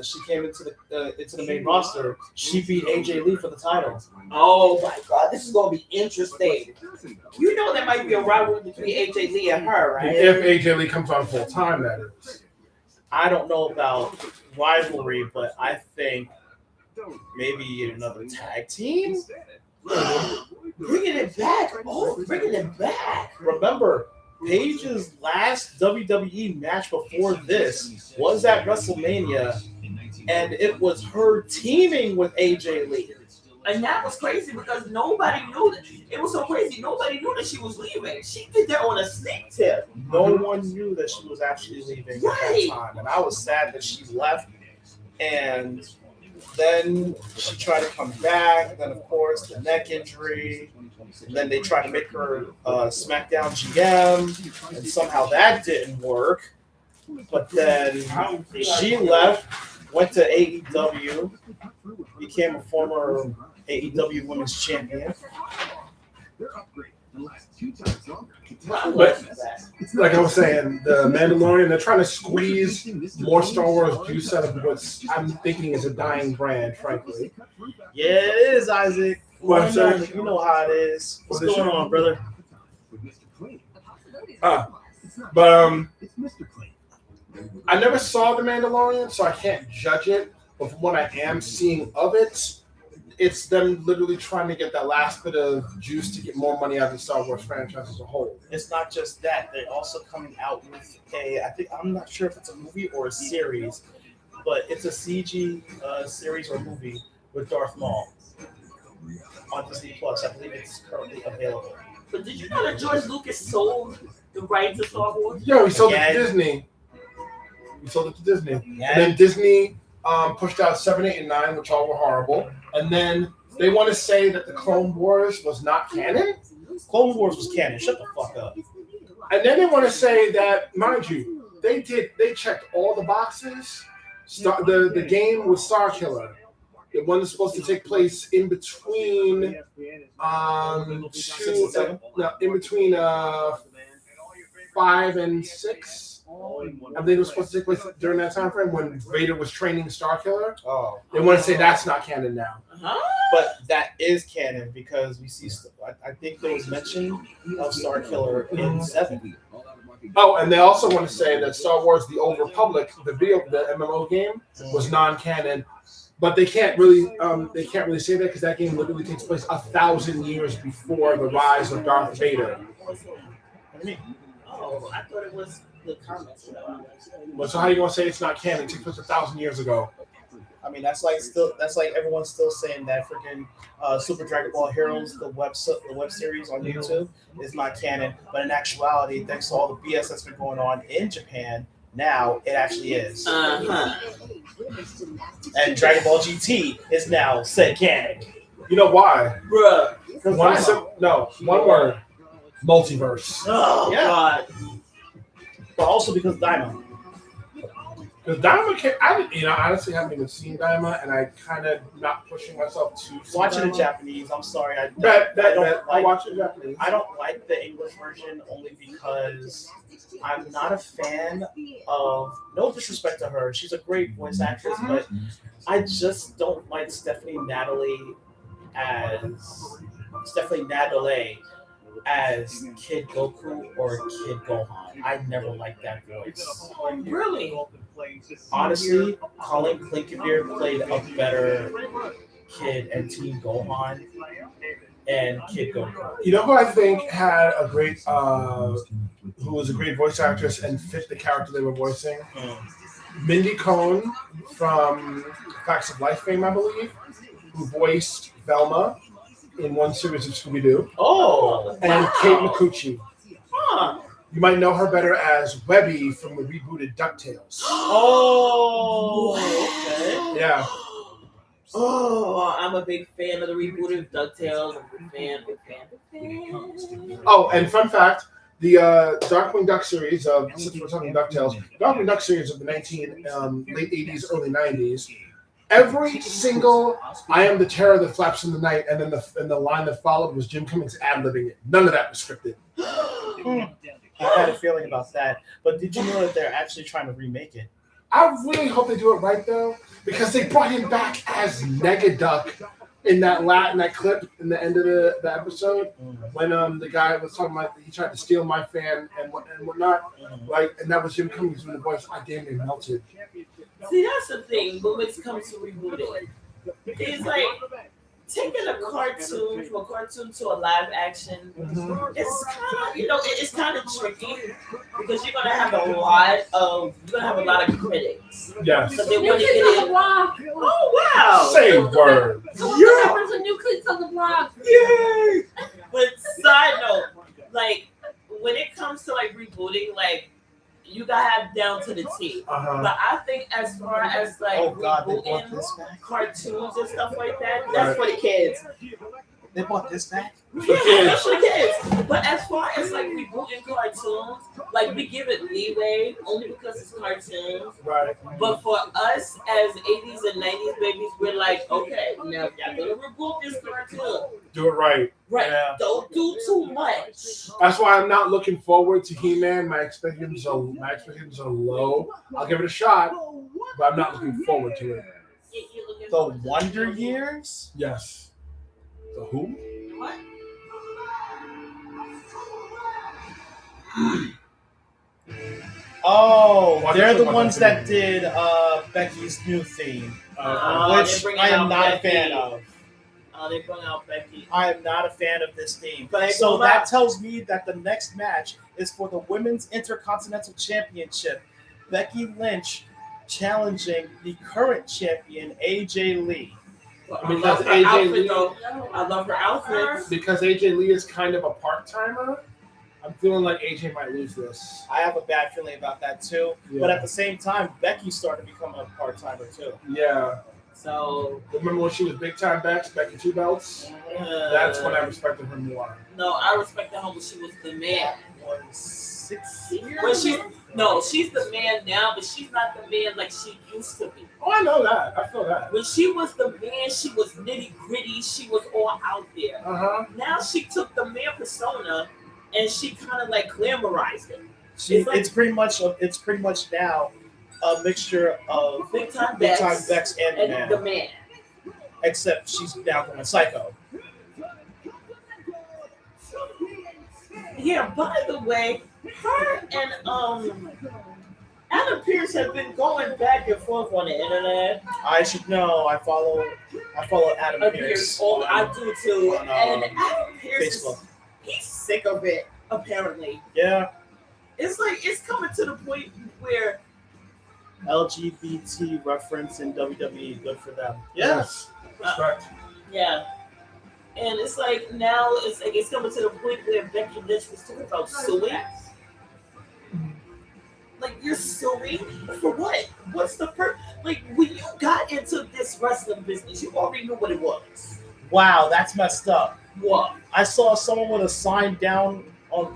she came into the main roster, she beat AJ Lee for the title. Oh my god, this is gonna be interesting. You know there might be a rivalry between AJ Lee and her, right? If AJ Lee comes on full time, that is. I don't know about rivalry, but I think maybe another tag team. Bringing it back. Oh, bringing it back. Remember, Paige's last WWE match before this was at WrestleMania, and it was her teaming with AJ Lee. And that was crazy because nobody knew that. It was so crazy. Nobody knew that she was leaving. She did that on a sneak tip. No one knew that she was actually leaving at that time, and I was sad that she left. And then she tried to come back. And then, of course, the neck injury. And then they tried to make her SmackDown GM, and somehow that didn't work. But then she left, went to AEW, became a former AEW Women's Champion. But like I was saying, the Mandalorian, they're trying to squeeze more Star Wars juice out of what I'm thinking is a dying brand, frankly. Yeah, it is, Isaac. What, sir? You know how it is. What's going on, brother? But I never saw The Mandalorian, so I can't judge it. But from what I am seeing of it, it's them literally trying to get that last bit of juice to get more money out of the Star Wars franchise as a whole. It's not just that; they're also coming out with I'm not sure if it's a movie or a series, but it's a CG series or movie with Darth Maul on Disney Plus. I believe it's currently available. But did you know that George Lucas sold the rights to Star Wars? Yeah, he sold it to Disney. He sold it to Disney. And then Disney pushed out 7, 8, and 9, which all were horrible. And then they want to say that the Clone Wars was not canon? Clone Wars was canon. Shut the fuck up. And then they want to say that, mind you, they checked all the boxes. The game with Star Killer, the one that's supposed to take place in between 5 and 6. I think it was supposed to take place during that time frame when Vader was training Star Killer. Oh, they want to say that's not canon now. But that is canon because we see. I think there was mention of Star Killer in 7. Oh, and they also want to say that Star Wars: The Old Republic, the MMO game, was non-canon. But they can't really say that because that game literally takes place 1,000 years before the rise of Darth Vader. Oh, I thought it was the comments. Well, so how are you gonna say it's not canon? It took place 1,000 years ago. I mean, that's like everyone's still saying that freaking Super Dragon Ball Heroes, the web series on YouTube, is not canon. But in actuality, thanks to all the BS that's been going on in Japan, now it actually is. And Dragon Ball GT is now said canon. You know why? Bruh. One word. Multiverse. Oh, yeah. God. But also because Daima. Because Daima, I honestly haven't even seen Daima, and I kind of not pushing myself to watch it in Daima. Japanese. I'm sorry, I'll watch it in Japanese. I don't like the English version only because I'm not a fan of. No disrespect to her, she's a great voice actress, but I just don't like Stephanie Natalie as Kid Goku or Kid Gohan. I never liked that voice. Really? Honestly, Colin Clinkenbeard played a better Kid and Teen Gohan and Kid Goku. You know who I think had a great, who was a great voice actress and fit the character they were voicing? Mindy Cohn from Facts of Life fame, I believe, who voiced Velma in one series of Scooby-Doo. Oh, and wow. Kate McCucci. Huh. You might know her better as Webby from the rebooted DuckTales. Oh, okay. Yeah. Oh, I'm a big fan of the rebooted DuckTales. I'm a big fan. Oh, and fun fact, the Darkwing Duck series of, since we're talking DuckTales, Darkwing Duck series of the late 80s, early 90s, every single "I am the terror that flaps in the night" and then the line that followed was Jim Cummings ad-libbing it. None of that was scripted. I had a feeling about that, but did you know that they're actually trying to remake it? I really hope they do it right though, because they brought him back as Negaduck in that clip in the end of the episode when the guy was talking about he tried to steal my fan and whatnot, and that was Jim Cummings doing the voice. I damn near melted. See, that's the thing. When it comes to rebooting, It's like taking a cartoon from a cartoon to a live action. It's kind of, it's kind of tricky because you're gonna have a lot of critics. Yes. So they New want to kids get on the in. block. Oh wow! Say word. Come on, yeah. Some new kids on the block. Yay! But side note, like when it comes to like rebooting, like you gotta have down to the T. But I think as far as like rebooting cartoons and stuff like that, that's for the kids. They bought this back? Yeah, that's for the kids. But as far as like rebooting cartoons, like we give it leeway only because it's cartoons. Right. But for us as 80s and 90s babies, we're like, okay, now y'all gonna reboot this cartoon. Do it right. Right. Yeah. Don't do too much. That's why I'm not looking forward to He-Man. My expectations are low. I'll give it a shot, but I'm not looking forward to it. The Wonder Years? Yes. The who? What? Oh, Why they're did the you ones want that did Becky's new theme, They're which bringing I am out not Becky. a fan of. They bring out Becky. I am not a fan of this theme. But So that tells me that the next match is for the Women's Intercontinental Championship. Becky Lynch challenging the current champion, AJ Lee. I Because love her AJ outfit, Lee- though. I love her outfit. Because AJ Lee is kind of a part-timer, I'm feeling like AJ might lose this. I have a bad feeling about that too. Yeah. But at the same time, Becky started to become a part-timer too. Yeah. So Remember when she was big-time Becky 2 belts? That's when I respected her more. no, I respected her when she was the man. 6 years? When she's the man now, but she's not the man like she used to be. Oh, I know that. I feel that. When she was the man, she was nitty gritty. She was all out there. Now she took the man persona and she kind of like glamorized it. It's pretty much now a mixture of Big time Bex Bex and the man. Except she's now going psycho. Yeah, by the way, her and Adam Pearce have been going back and forth on the internet. I should know. I follow Adam Pearce. I do too. On, And Adam Pearce Facebook. he's sick of it, apparently. Yeah. It's like it's coming to the point where LGBT reference in WWE, good for them. Yes. Respect. yeah. And it's like now it's coming to the point where Becky Lynch was talking about suing. Like you're suing for what? What's the purpose? Like when you got into this wrestling business, you already knew what it was. Wow, that's messed up. What? I saw someone with a sign down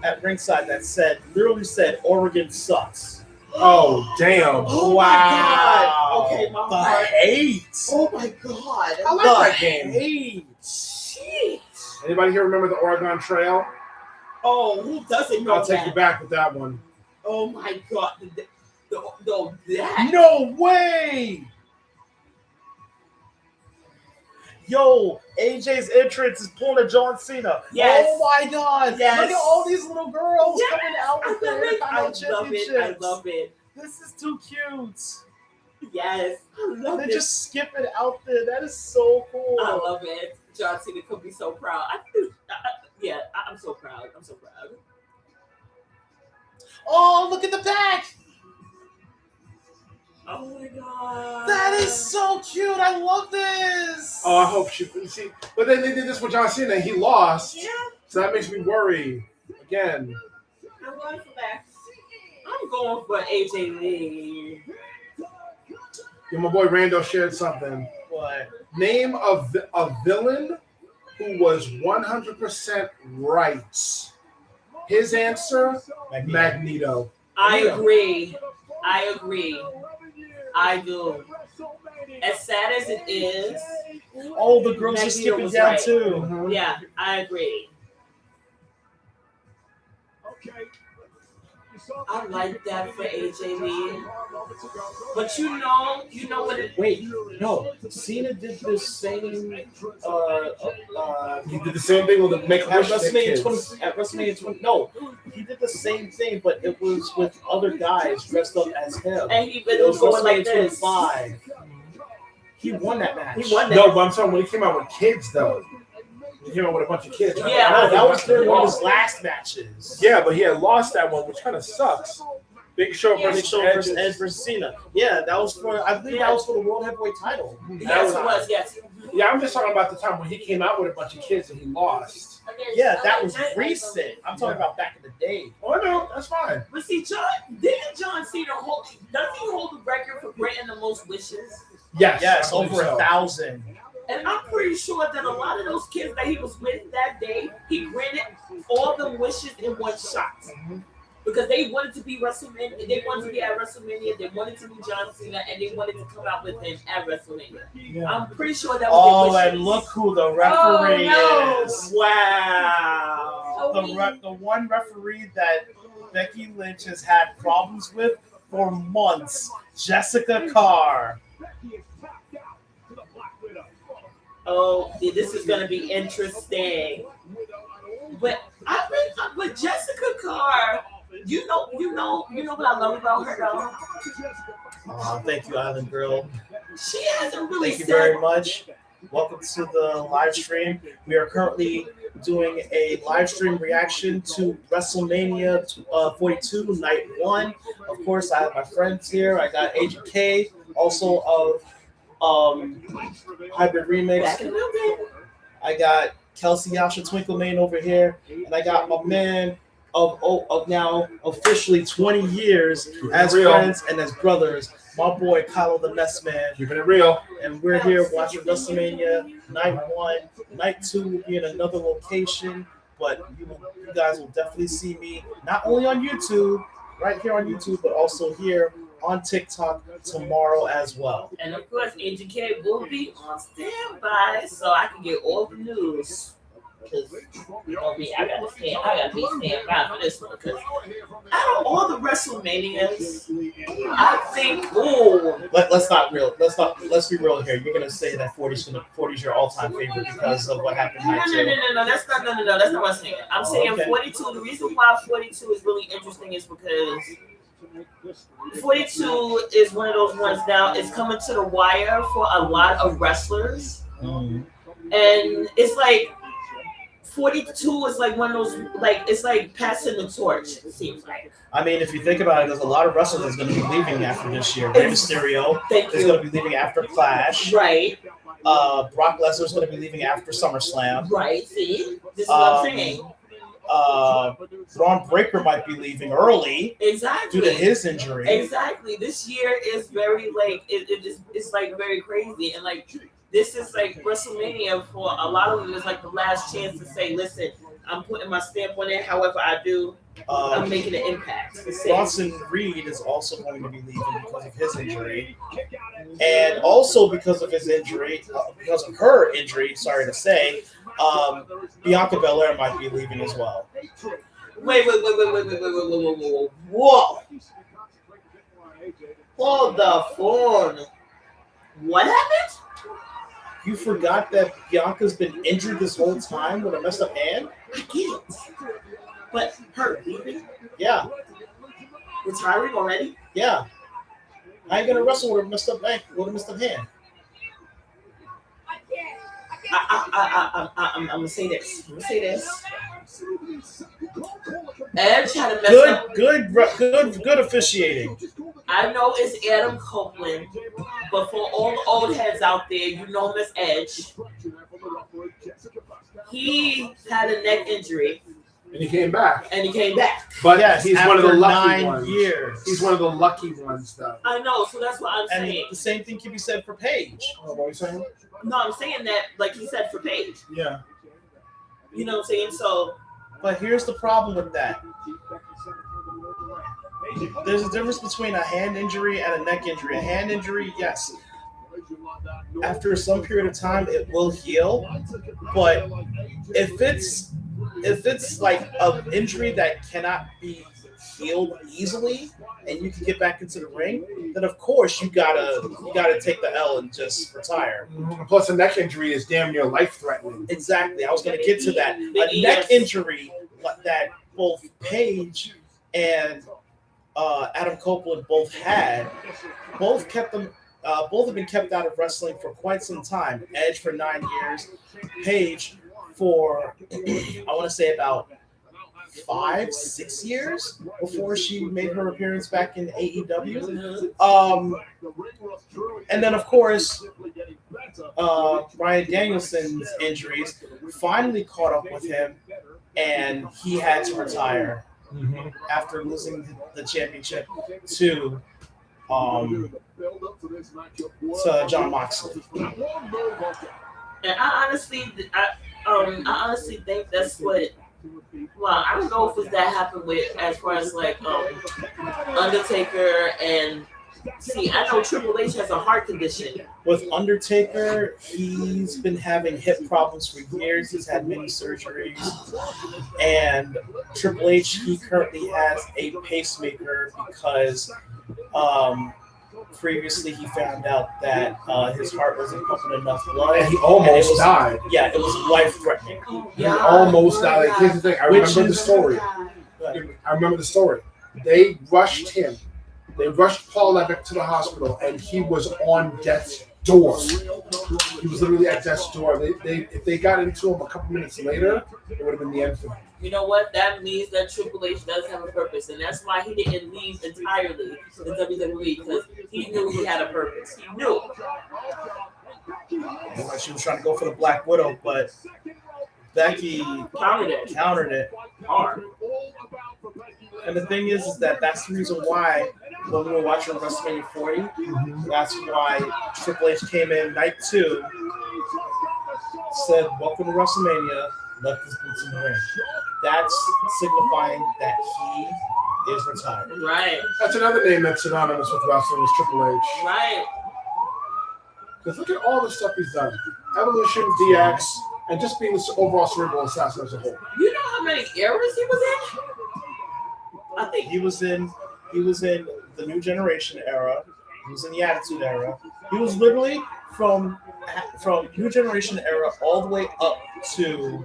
at ringside that literally said Oregon sucks. Oh, damn. Oh Wow. my God. Okay, my The heart. hate. Oh my God. I like that game. Hate. Shit. Anybody here remember the Oregon Trail? Oh, who doesn't know I'll take that? you back with that one. Oh my God. No, that. No way! Yo, AJ's entrance is pulling a John Cena. Yes. Oh my God! Yes. Look at all these little girls Yes. coming out with their I Intercontinental love it. Championships. I love it. This is too cute. Yes. I love They it. just skip it out there. That is so cool. I love it. John Cena could be so proud. I'm so proud. I'm so proud. Oh, look at the back. Oh my God. That is so cute. I love this. Oh, I hope she see. But then they did this with John Cena. He lost. Yeah. So that makes me worry again. I'm going for back. I'm going for AJ Lee. Yeah, my boy Rando shared something. What? Name a villain who was 100% right. His answer, Magneto. I agree. I do. As sad as it is, Oh, the girls are Magneto skipping was down right. too. yeah, I agree. I like that for AJ Lee. But you know what it. Wait, no. Cena did the same. He did the same thing with the Make At Wish WrestleMania 20, kids. at WrestleMania 20, no, he did the same thing, but it was with other guys dressed up as him. And he It been was going like WrestleMania this. 25. He won that match. He won that. No, but I'm talking when he came out with kids, though. He came out with a bunch of kids. Yeah, No, that was during one of his last matches. Yeah, but he had lost that one, which kind of sucks. Big Show Yeah. Big versus Show Edge. versus Edge versus Cena. Yeah, that was for, I believe that was for the World Heavyweight title. Yes, it was. Yes. Yeah, I'm just talking about the time when he came out with a bunch of kids and he lost. Yeah, that was recent. I'm talking about back in the day. Oh no, that's fine. But see, didn't John Cena hold? Does he hold the record for granting the most wishes? Yes, Yes, I believe over so. 1,000. And I'm pretty sure that a lot of those kids that he was with that day, he granted all the wishes in one shot. Because they wanted to be WrestleMania, they wanted to be at WrestleMania, they wanted to be John Cena, and they wanted to come out with him at WrestleMania. I'm pretty sure that was Oh, their and wishes. look who the referee no. is. Wow. The one referee that Becky Lynch has had problems with for months, Jessica Carr. Oh, yeah, this is gonna be interesting. But but Jessica Carr, you know what I love about her though. Oh, thank you, Island Girl. She hasn't really Thank you said. very much. Welcome to the live stream. We are currently doing a live stream reaction to WrestleMania 42, Night 1. Of course, I have my friends here. I got Agent K, also of Hybrid Remix. Back in the day. I got Kelsey Yasha Twinkle Mane over here, and I got my man of now officially 20 years as real. friends and as brothers, my boy Kylo the Mess Man. Keeping it real. And we're here watching WrestleMania Night 1. Night 2 will be in another location, but you guys will definitely see me not only on YouTube, right here on YouTube, but also here on TikTok tomorrow as well. And of course, Agent K will be on standby so I can get all the news. Because I gotta be standby for this one. Because out of all the WrestleManias, I think Let's be real here. You're gonna say that 40's your all-time favorite because of what happened night 2. no. That's not what I'm saying. I'm saying okay. 42. The reason why 42 is really interesting is because 42 is one of those ones now. It's coming to the wire for a lot of wrestlers, and it's like 42 is like one of those, like it's like passing the torch. It seems like. I mean, if you think about it, there's a lot of wrestlers that's going to be leaving after this year. Rey Mysterio is going to be leaving after Clash. Right. Brock Lesnar is going to be leaving after SummerSlam. Right. See, this is what I'm saying. Braun Breaker might be leaving early Exactly. due to his injury. Exactly. This year is very like it's like very crazy, and like this is like WrestleMania for a lot of them is like the last chance to say, listen, I'm putting my stamp on it. However I do, I'm making an impact. Bronson Reed is also going to be leaving because of his injury, and also because of his injury, because of her injury. Sorry to say, Bianca Belair might be leaving as well. Wait. Whoa. Hold the phone. What happened? You forgot that Bianca's been injured this whole time with a messed up hand? I can't. But her leaving? Yeah, Retiring already? yeah. I ain't gonna wrestle with a messed up hand. I'm gonna say this. Edge had a mess up. Good officiating. I know it's Adam Copeland, but for all the old heads out there, you know him as Edge. He had a neck injury And he came back. and he came back. But Yes, he's one of the after lucky 9 ones. years. He's one of the lucky ones, though. I know, so that's what I'm And saying. the same thing can be said for Paige. Oh, what are you saying? No, I'm saying that, like he said, for Paige. Yeah. You know what I'm saying? So, But here's the problem with that. There's a difference between a hand injury and a neck injury. A hand injury, yes, after some period of time it will heal. But if it's like an injury that cannot be healed easily and you can get back into the ring, then of course you gotta take the L and just retire. Plus, a neck injury is damn near life-threatening. Exactly. I was going to get to that. A neck injury that both Paige and Adam Copeland both kept them both have been kept out of wrestling for quite some time. Edge for 9 years, Paige for I want to say about 5-6 years before she made her appearance back in AEW. And then of course Bryan Danielson's injuries finally caught up with him, and he had to retire after losing the championship to John Moxley. And I honestly think that's what. Well, I don't know if it's that happened with as far as like Undertaker and. See, I know Triple H has a heart condition. With Undertaker, he's been having hip problems for years. He's had many surgeries. And Triple H, he currently has a pacemaker because previously he found out that his heart wasn't pumping enough blood. And he almost died. Yeah, it was life-threatening. He almost died. Like, here's the thing. I remember the story. They rushed him. They rushed Paul Levesque to the hospital, and he was on death's door. He was literally at death's door. If they got into him a couple minutes later, it would have been the end for him. You know what? That means that Triple H does have a purpose, and that's why he didn't leave entirely the WWE, because he knew he had a purpose. He knew. Like she was trying to go for the Black Widow, but Becky countered it hard. And the thing is that that's the reason why when we were watching WrestleMania 40, that's why Triple H came in night 2, said, "Welcome to WrestleMania, left his boots in the ring." That's signifying that he is retired. Right. That's another name that's synonymous with wrestling is Triple H. Right. Because look at all the stuff he's done. Evolution, DX, and just being this overall cerebral assassin as a whole. You know how many eras he was in? I think he was in the New Generation era. He was in the Attitude era. He was literally from New Generation era all the way up to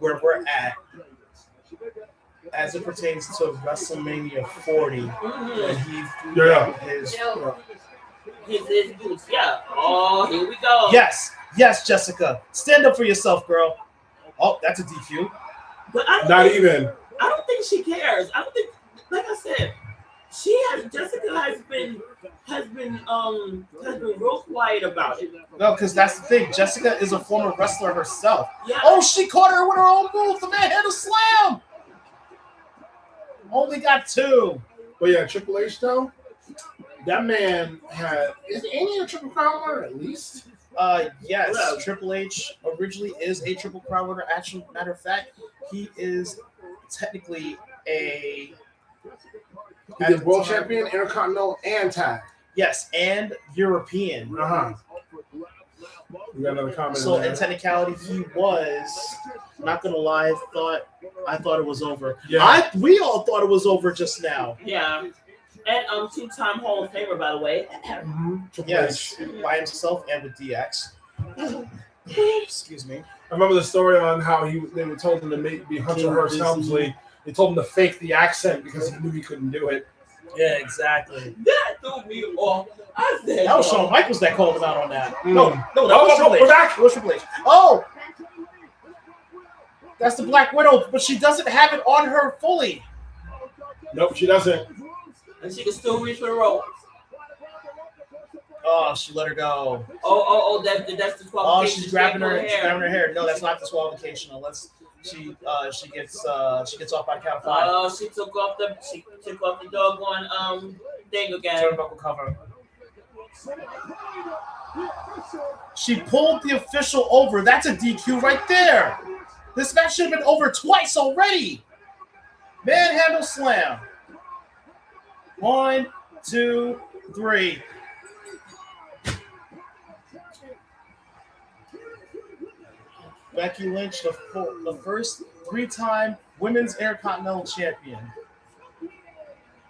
where we're at as it pertains to WrestleMania 40 when he his boots. Yeah. Oh, here we go. Yes, Jessica. Stand up for yourself, girl. Oh, that's a DQ. But I don't think she cares. I don't think, like I said, Jessica has been real quiet about it. No, because that's the thing. Jessica is a former wrestler herself. Yeah. Oh, she caught her with her own move. The man had a slam. Only got 2. But yeah, Triple H though, that man is he a Triple Crown winner at least? Yes, Triple H originally is a Triple Crown winner. Actually, matter of fact, he is technically a world champion, Intercontinental, and tag. Yes, and European. We got another comment. So in technicality, he was. Not gonna lie, I thought it was over. Yeah. We all thought it was over just now. Yeah. And 2-time Hall of Famer, by the way. Yes, by himself and with DX. Excuse me. I remember the story on how they were told him to be Hunter Hearst Helmsley. They told him to fake the accent because he knew he couldn't do it. Yeah, exactly. That threw me off. I said, that was Shawn Michaels that called him out on that. Mm. No, that was Triple H. That was Triple H. Oh! That's the Black Widow, but she doesn't have it on her fully. Nope, she doesn't. And she can still reach for the rope. Oh, she let her go. Oh, that's disqualification. Oh, she's grabbing her hair. No, that's not disqualification unless she gets off by count of 5. Oh, she took off the doggone thing again. Turnbuckle cover. She pulled the official over. That's a DQ right there. This match should have been over twice already. Manhandle slam. 1, 2, 3. Becky Lynch, the first 3-time Women's Intercontinental Champion.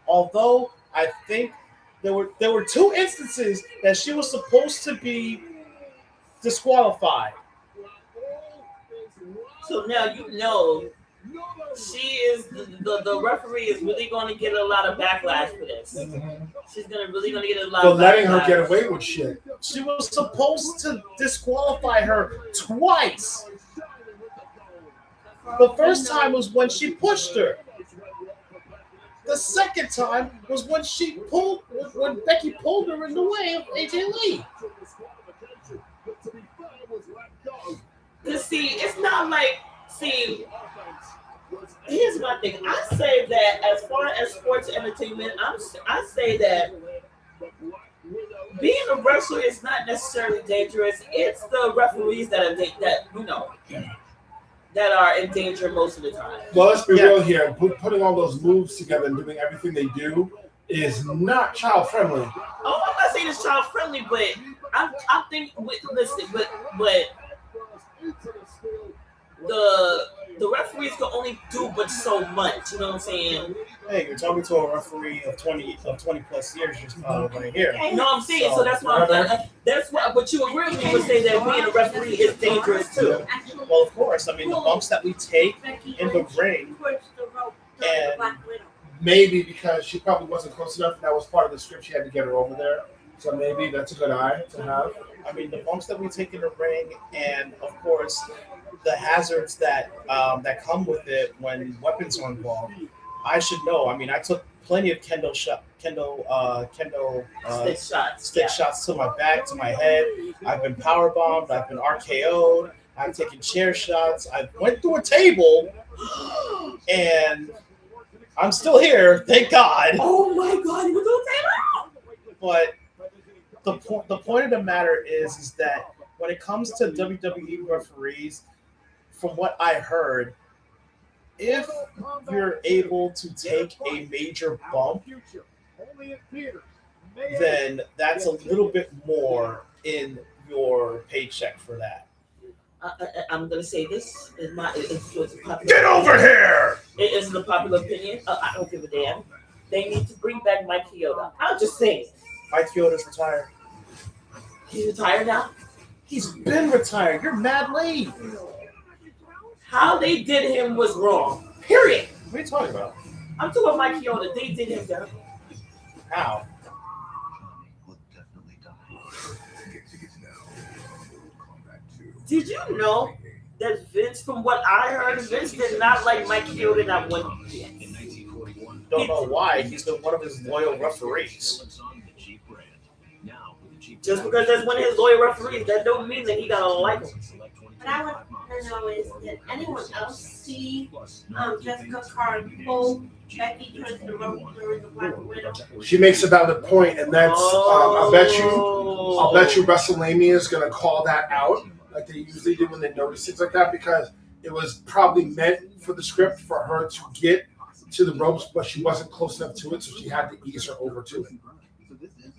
Although I think there were 2 instances that she was supposed to be disqualified. So now you know she is the referee is really going to get a lot of backlash for this. She's really going to get a lot For of letting her backlash. get away with shit. She was supposed to disqualify her twice. The first time was when she pushed her. The second time was when when Becky pulled her in the way of AJ Lee. Cause see, it's not like here's my thing. I say that as far as sports entertainment, I say that being a wrestler is not necessarily dangerous. It's the referees that are in danger most of the time. Well, let's be real here. Putting all those moves together and doing everything they do is not child friendly. Oh, I'm not saying it's child friendly, but I think the referees can only do but so much. You know what I'm saying? Hey, you're talking to a referee of 20 plus years just right here. You know what I'm saying? So that's why but you agree with me when say that being a referee is dangerous too. Well, of course. I mean, the bumps that we take in the ring, and Maybe because she probably wasn't close enough. That was part of the script. She had to get her over there. So maybe that's a good eye to have. I mean, the bumps that we take in the ring, and of course, the hazards that come with it when weapons are involved. I should know. I mean, I took plenty of stick shots to my back, to my head. I've been power bombed. I've been RKO'd. I've taken chair shots. I went through a table, and I'm still here. Thank God. Oh my God! You went through a table. But the point of the matter is that when it comes to WWE referees, from what I heard, if you're able to take a major bump, then that's a little bit more in your paycheck for that. I'm gonna say this is Get over here! It isn't a popular opinion. I don't give a damn. They need to bring back Mike Chioda. I'll just say it. Mike Chioda's retired. He's retired now. He's been retired. You're mad late. How they did him was wrong. Period. What are you talking about? I'm talking about Mike Chioda. They did him down. How? Did you know that Vince, from what I heard, Vince did not like Mike Chioda that one? Don't know why. He's been one of his loyal referees. Just because that's one of his loyal referees, that don't mean that he gotta like him. What I want to know is, did anyone else see Jessica Carl Becky towards the rope during the Black Widow? She makes a valid point, and that's I'll bet you WrestleMania is going to call that out, like they usually do when they notice things like that, because it was probably meant for the script for her to get to the ropes, but she wasn't close enough to it, so she had to ease her over to it.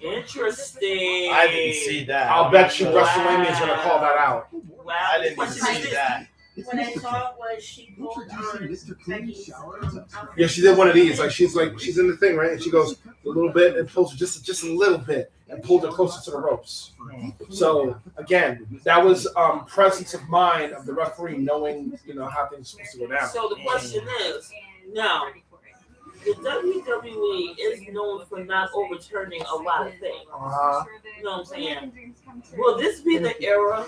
Interesting. I didn't see that. I'll bet you WrestleMania is going to call that out. Wow. I didn't even see that. What I saw was she pulled on Becky's Yeah, she did one of these. She's in the thing, right? And she goes a little bit and pulls her just a little bit and pulled her closer to the ropes. So again, that was presence of mind of the referee, knowing how things are supposed to go down. So the question is, now, the WWE is known for not overturning a lot of things. You know what I'm saying? Will this be the era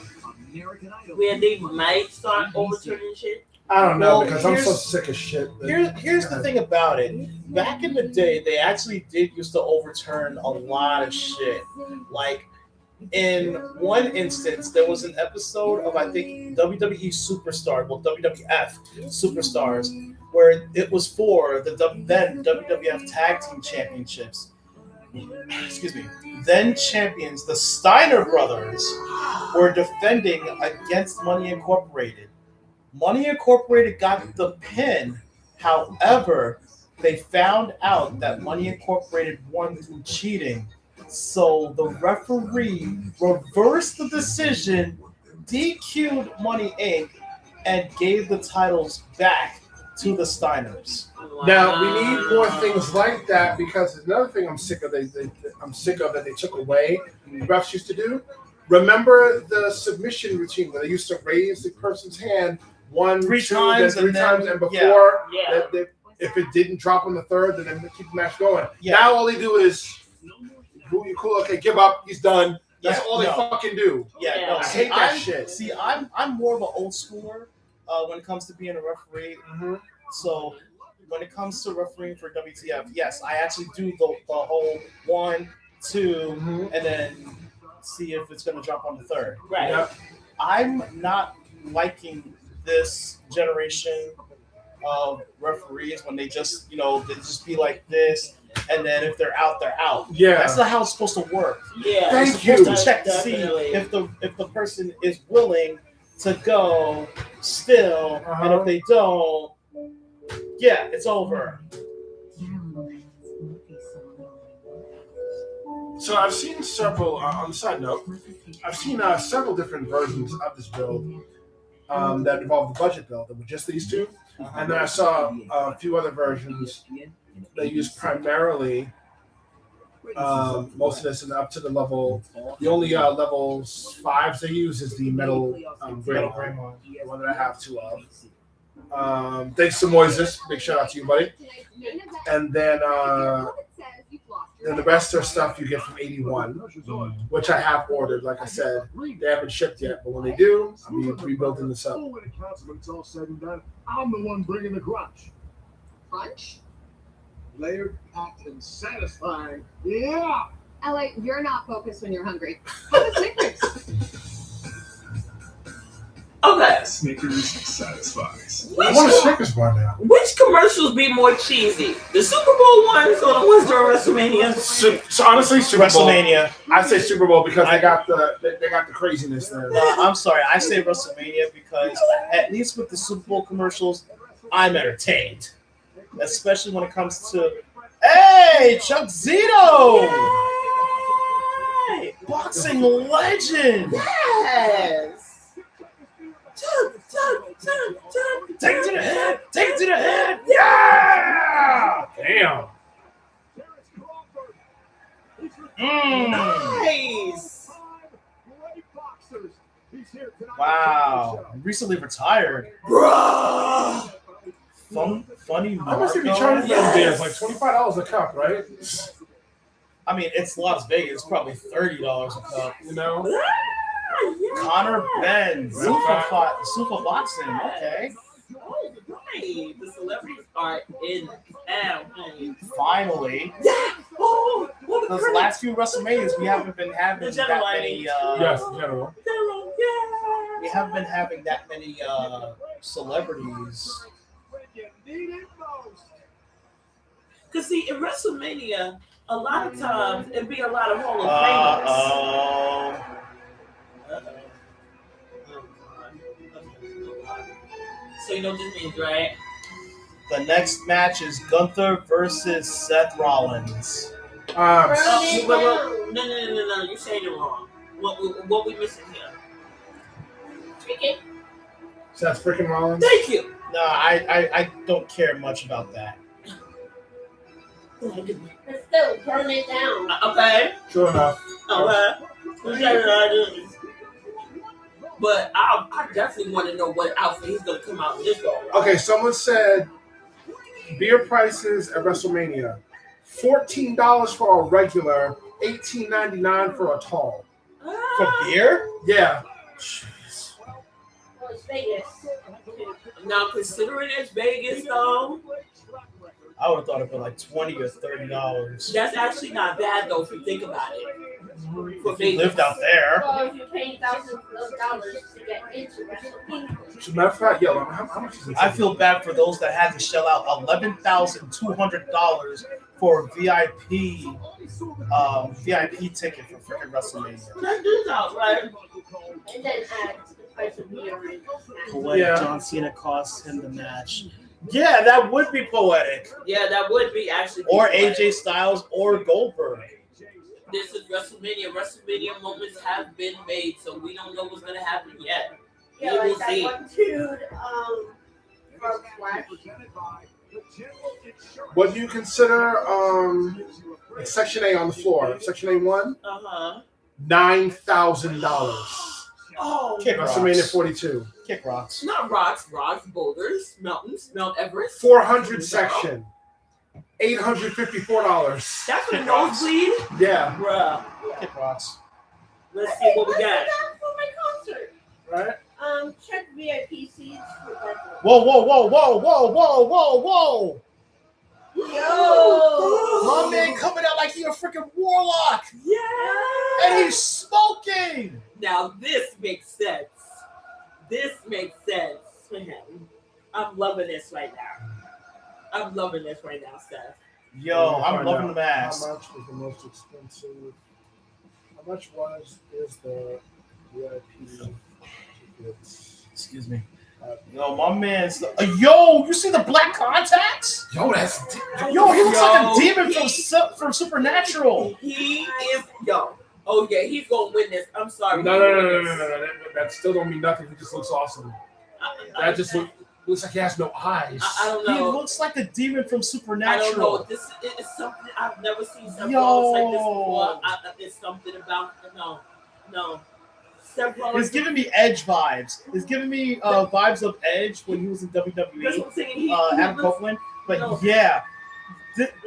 where they might start overturning shit? I don't know, Well, because I'm so sick of shit. Here's the thing about it. Back in the day, they actually did used to overturn a lot of shit. Like, in one instance, there was an episode of, I think, WWE Superstar, well, WWF Superstars, where it was for the then WWF Tag Team Championships. Excuse me. Then champions, the Steiner brothers, were defending against Money Incorporated. Money Incorporated got the pin. However, they found out that Money Incorporated won through cheating. So the referee reversed the decision, DQ'd Money Inc., and gave the titles back to the Steiners. Now we need more things like that, because another thing I'm sick of. I'm sick of that they took away. The refs used to do. Remember the submission routine where they used to raise the person's hand one, Three two, times, then three and times, then- and before Yeah. if it didn't drop on the third, then they keep the match going. Yeah. Now all they do is, you cool? Okay, give up. He's done. That's Yeah, all they no. fucking do. Yeah, no. I See, hate that I'm, shit. See, I'm more of an old schooler when it comes to being a referee. Mm-hmm. So when it comes to refereeing for WTF, yes, I actually do the whole 1, 2, Mhm. and then see if it's going to drop on the third. Right. Yeah. I'm not liking this generation of referees when they just, they just be like this, and then if they're out, they're out. Yeah. That's not how it's supposed to work. Yeah. Thank You're you. supposed to check to see Definitely. if the person is willing to go still, and if they don't, yeah, it's over. So I've seen several. On the side note, I've seen several different versions of this build that involve the budget build. That were just these two, and then I saw a few other versions. They use primarily most of this and up to the level. The only levels 5s they use is the metal Greymon, the one that I have 2 of. Thanks to Moises, big shout out to you, buddy. And then the rest are stuff you get from 81, which I have ordered. Like I said, they haven't shipped yet, but when they do, I'll be rebuilding this up. When it counts, when it's all said and done, I'm the one bringing the crunch. Crunch? Layered, packed, and satisfying. Yeah. LA, you're not focused when you're hungry. Have a Snickers. Okay. Snickers satisfies. I want a Snickers bar now. Which commercials be more cheesy? The Super Bowl ones or the ones during WrestleMania? So honestly, Super Bowl. WrestleMania. I say Super Bowl because they got the craziness there. I'm sorry, I say WrestleMania because at least with the Super Bowl commercials, I'm entertained. Especially when it comes to, hey, Chuck Zito! Yay! Boxing legend! Yes! Take it to the head! Take it to the head! Yeah! Damn. Nice! Wow. Recently retired. Bruh! Funny How much did we Marco. charge for those beers? Like $25 a cup, right? I mean, it's Las Vegas. It's probably $30 a cup. You know? Connor Ben, Super Boxing. Okay. Oh, right. The celebrities are in town. Finally. Yeah! Oh, what a Those great- last few WrestleManias, we haven't been having The that general many. Yes, in general. We haven't been having that many celebrities. Because, see, in WrestleMania, a lot of times, it'd be a lot of Hall of Famers. So you know what this means, right? The next match is Gunther versus Seth Rollins. Wait, no, you're saying it wrong. What we missing here? Speaking. Seth freaking Rollins. Thank you. No, I don't care much about that. But still, burn it down. Okay. Sure enough. Okay. But I definitely want to know what outfit he's going to come out in this go. Okay, someone said beer prices at WrestleMania. $14 for a regular, $18.99 for a tall. For beer? Yeah. Well, it's Vegas. Now, considering it's Vegas, though, I would have thought it'd be like $20 or $30. that's actually not bad, though, if you think about it. For If you lived out there. Well, if you're paying thousands of dollars to get into WrestleMania. As a matter of fact, yo, how much is it? I feel bad for those that had to shell out $11,200 for a VIP ticket for freaking WrestleMania. Let's do that, right? And then add to the price of beer. Poetic Yeah. John Cena cost him the match. Yeah, that would be poetic. Yeah, that would be actually. Or AJ Styles or Goldberg. This is WrestleMania. WrestleMania moments have been made, so we don't know what's going to happen yet. Yeah, We like will that see. one dude, from Flash. What do you consider Section A on the floor? Section A1? Uh-huh. $9,000. Oh, Kick rocks. WrestleMania 42. Kick rocks. not rocks, boulders, mountains, Mount Everest. 400 section. $854. That's for Kick rocks. nosebleed, Yeah. bruh. Kick rocks. Let's see what we got. That's for my concert. Right? Check VIP seats for that. Whoa, whoa, whoa, whoa, whoa, whoa, whoa, whoa! Yo! My man coming out like he a freaking warlock, Yeah. and he's smoking. Now this makes sense. This makes sense for him. I'm loving this right now. I'm loving this right now, Seth. Yo, I'm Find loving out the mask. How much was the most expensive? How much is the VIP tickets? Excuse me. Yo, my man's. Yo, you see the black contacts? Yo, that's Yo, he looks like a Yo. demon from Supernatural. He is yo. Oh yeah, he's gonna win this. I'm sorry. no. That still don't mean nothing. He just looks awesome. That just looks like he has no eyes. I don't He know. looks like a demon from I Supernatural. don't know. This is something I've never seen something Yo. like this before. There's something about no. Several. It's giving me Edge vibes. It's giving me vibes of Edge when he was in That's WWE. what I'm saying. He Adam looks- Copeland. But No. yeah,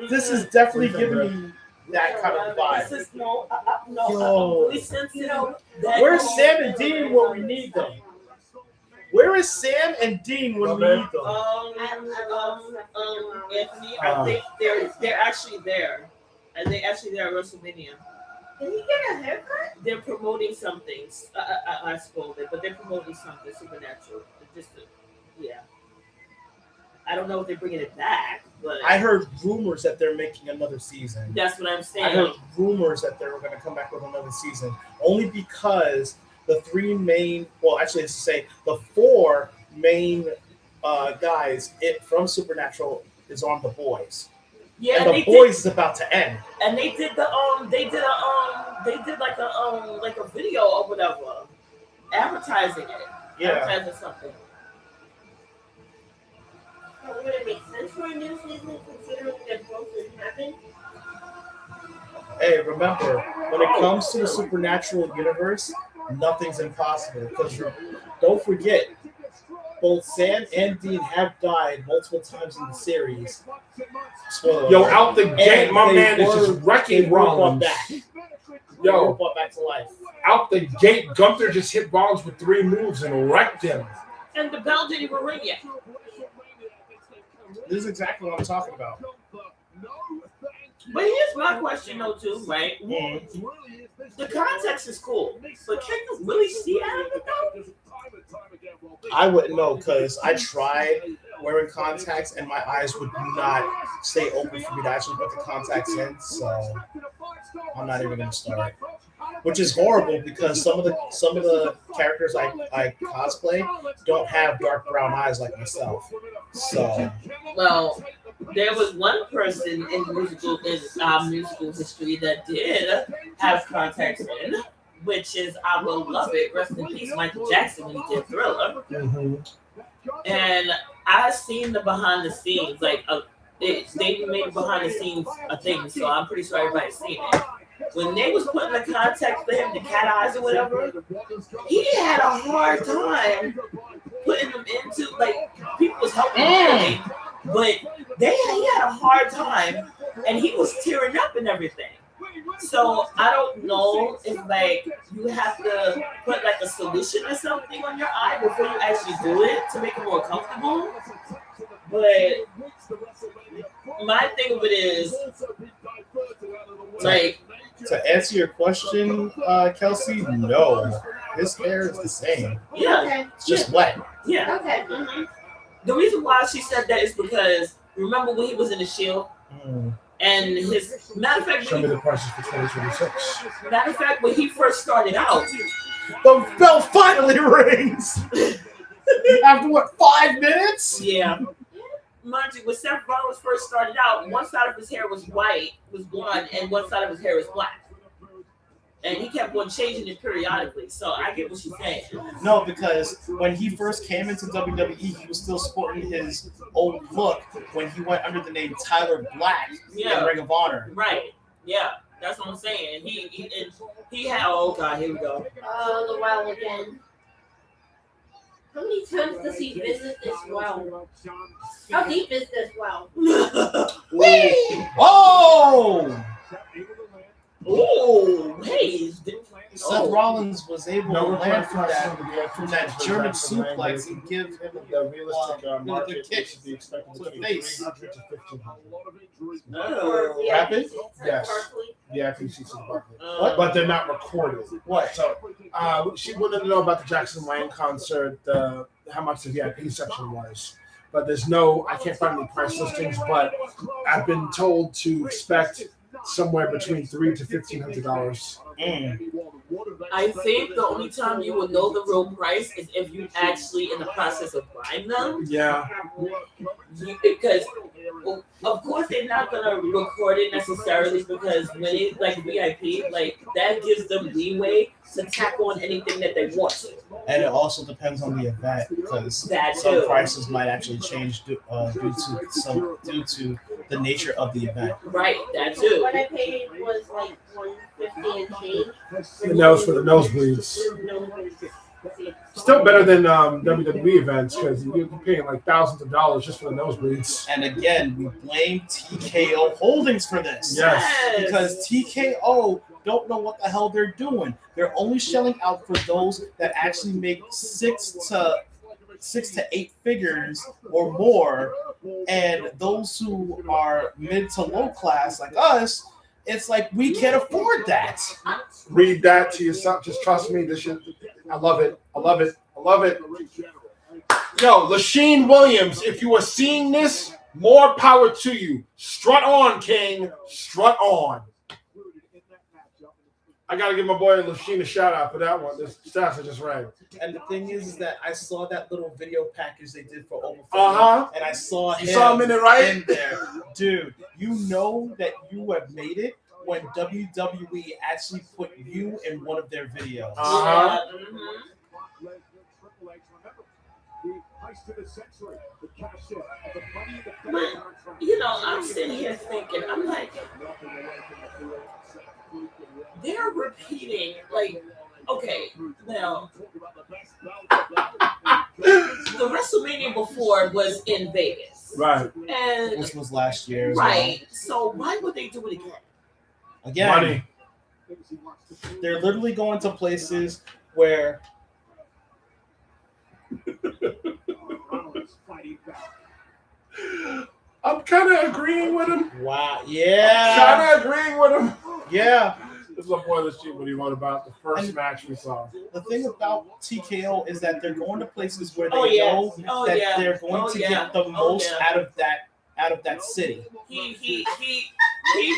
this is definitely giving me that kind of vibe. This is no. Yo. I'm really sensitive. That- Where's Sam and Dean when we need them? Where is Sam and Dean when we need them? Anthony, I think they're actually there. And they actually there at WrestleMania. Did he get a haircut? They're promoting something. I spoiled it, but they're promoting something supernatural. Yeah. I don't know if they're bringing it back, but I heard rumors that they're making another season. that's what I'm I saying. heard rumors that they were going to come back with another season, only because the three main, well, actually, it's to say the four main guys from Supernatural is on The Boys, Yeah, and they The Boys is about to end. did, and they did like a video or whatever, advertising it, advertising something. But would it make sense for a new season considering that both is happening? Hey, remember, when it comes to the Supernatural universe, nothing's impossible. Because don't forget, both Sam and Dean have died multiple times in the series. Spoiler Yo, alert. out the gate, my they man is were- just wrecking they were brought Rollins. back. Yo, Brought back to life. out the gate, Gunther just hit Rollins with 3 moves and wrecked him. And the bell didn't even ring yet. This is exactly what I'm talking about. But here's my question though too, right? Mm. The context is cool, but can you really see out of it though? I wouldn't know because I tried wearing contacts and my eyes would not stay open for me to actually put the contacts in. So I'm not even gonna start. Which is horrible because some of the characters I cosplay don't have dark brown eyes like myself. So Well, there was one person in musical history that did have contacts in, which is I will love it. Rest in peace, Michael Jackson when he did Thriller. And I seen the behind the scenes, like they made behind the scenes a thing, so I'm pretty sure everybody's seen it. When they was putting the contacts for him, the cat eyes or whatever, he had a hard time putting them into, like, people was helping him, but he had a hard time, and he was tearing up and everything. So I don't know if like you have to put like a solution or something on your eye before you actually do it to make it more comfortable. But my thing of it is like, to answer your question, Kelsey, no. His hair is the same. yeah, Okay. It's just wet. yeah. Okay. The reason why she said that is because remember when he was in the Shield and his matter of fact, Show me the prices for 2026. when he first started out, The bell finally rings! After what, 5 minutes? yeah. Mind you, when Seth Rollins first started out, one side of his hair was blonde, and one side of his hair was black. And he kept on changing it periodically. So I get what she's saying. No, because when he first came into WWE, he was still sporting his old look when he went under the name Tyler Black in Yeah. Ring of Honor. Right. Yeah. That's what I'm saying. He had. Oh God, here we go. The well again. How many times does he visit this well? How deep is this well? Whee! Oh! Oh, hey! Seth Rollins was able No, to we're land playing from that German suplex and give him the realistic the market kick should be expected to the between face. 300 to 1500. Oh. Rapid? Yes. Barkley? Yeah, I think she's in Barkley. What? But they're not recorded. What? So she wanted to know about the Jackson Wang concert, how much the VIP section was. But there's no, I can't find any price listings, but I've been told to expect somewhere between $300 to $1,500. I think the only time you will know the real price is if you actually in the process of buying them. Yeah. Because of course they're not gonna record it necessarily because when it's like VIP, like that gives them leeway to tack on anything that they want to. And it also depends on the event because That some too. prices might actually change due to the nature of the event. Right, that too. What I paid was like $150 and change. And that was for the nosebleeds. Still better than WWE events because you're paying like thousands of dollars just for the nosebleeds. And again, we blame TKO Holdings for this. Yes. Because TKO don't know what the hell they're doing. They're only shelling out for those that actually make six to 8 figures or more, and those who are mid to low class like us, it's like we can't afford that. Read that to yourself. Just trust me. This shit, I love it. I love it. I love it. Yo, Lasheen Williams, if you are seeing this, more power to you. Strut on, King. Strut on. I gotta give my boy Lasheen a shout out for that one. This stats I just read. And the thing is that I saw that little video package they did for Over 50, and I saw him, You saw him in it, right? in there. Dude, you know that you have made it when WWE actually put you in one of their videos. Uh-huh. But, you know, I'm sitting here thinking, I'm like, they're repeating, like, okay, now, the WrestleMania before was in Vegas. Right. And, This was last year. as right, so why would they do it again? well. Again, Money. they're literally going to places where I'm kind of agreeing with him. wow, Kind yeah, of agreeing with him. yeah. This is my boy Lasheen what he wrote about the first match we saw. The thing about TKO is that they're going to places where they Oh, yeah. know Oh, that yeah. they're going Oh, to yeah. get the Oh, most yeah. out of that city. He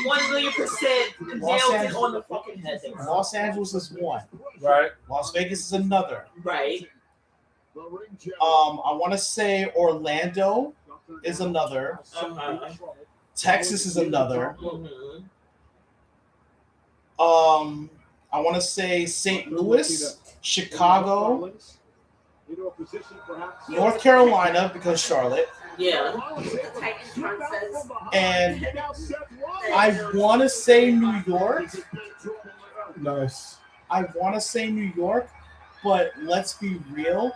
1,000,000% nailed it on the fucking head. Los Angeles is one. Right. Las Vegas is another. Right. I want to say Orlando is another. Uh-huh. Texas is another. Mhm. I want to say St. Louis, Chicago, North Carolina because Charlotte, Yeah. The Titans Princess. and I want to say New York. Nice. I want to say New York, but let's be real.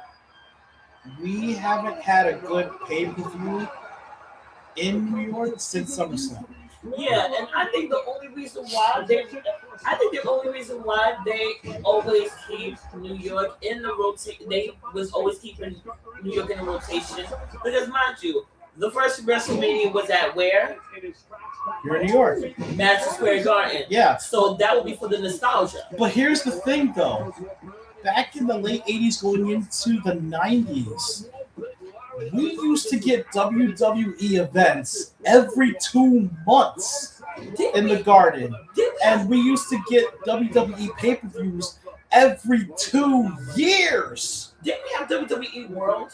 We haven't had a good pay-per-view in New York since SummerSlam. Yeah, and I think the only reason why they always keep New York in the rotation, they was always keeping New York in the rotation because, mind you, the first WrestleMania was at where? You're in New York. Madison Square Garden. Yeah. So that would be for the nostalgia. But here's the thing, though. Back in the late 80s going into the 90s, we used to get WWE events every 2 months in the Garden. And we used to get WWE pay-per-views every 2 years. Didn't we have WWE World?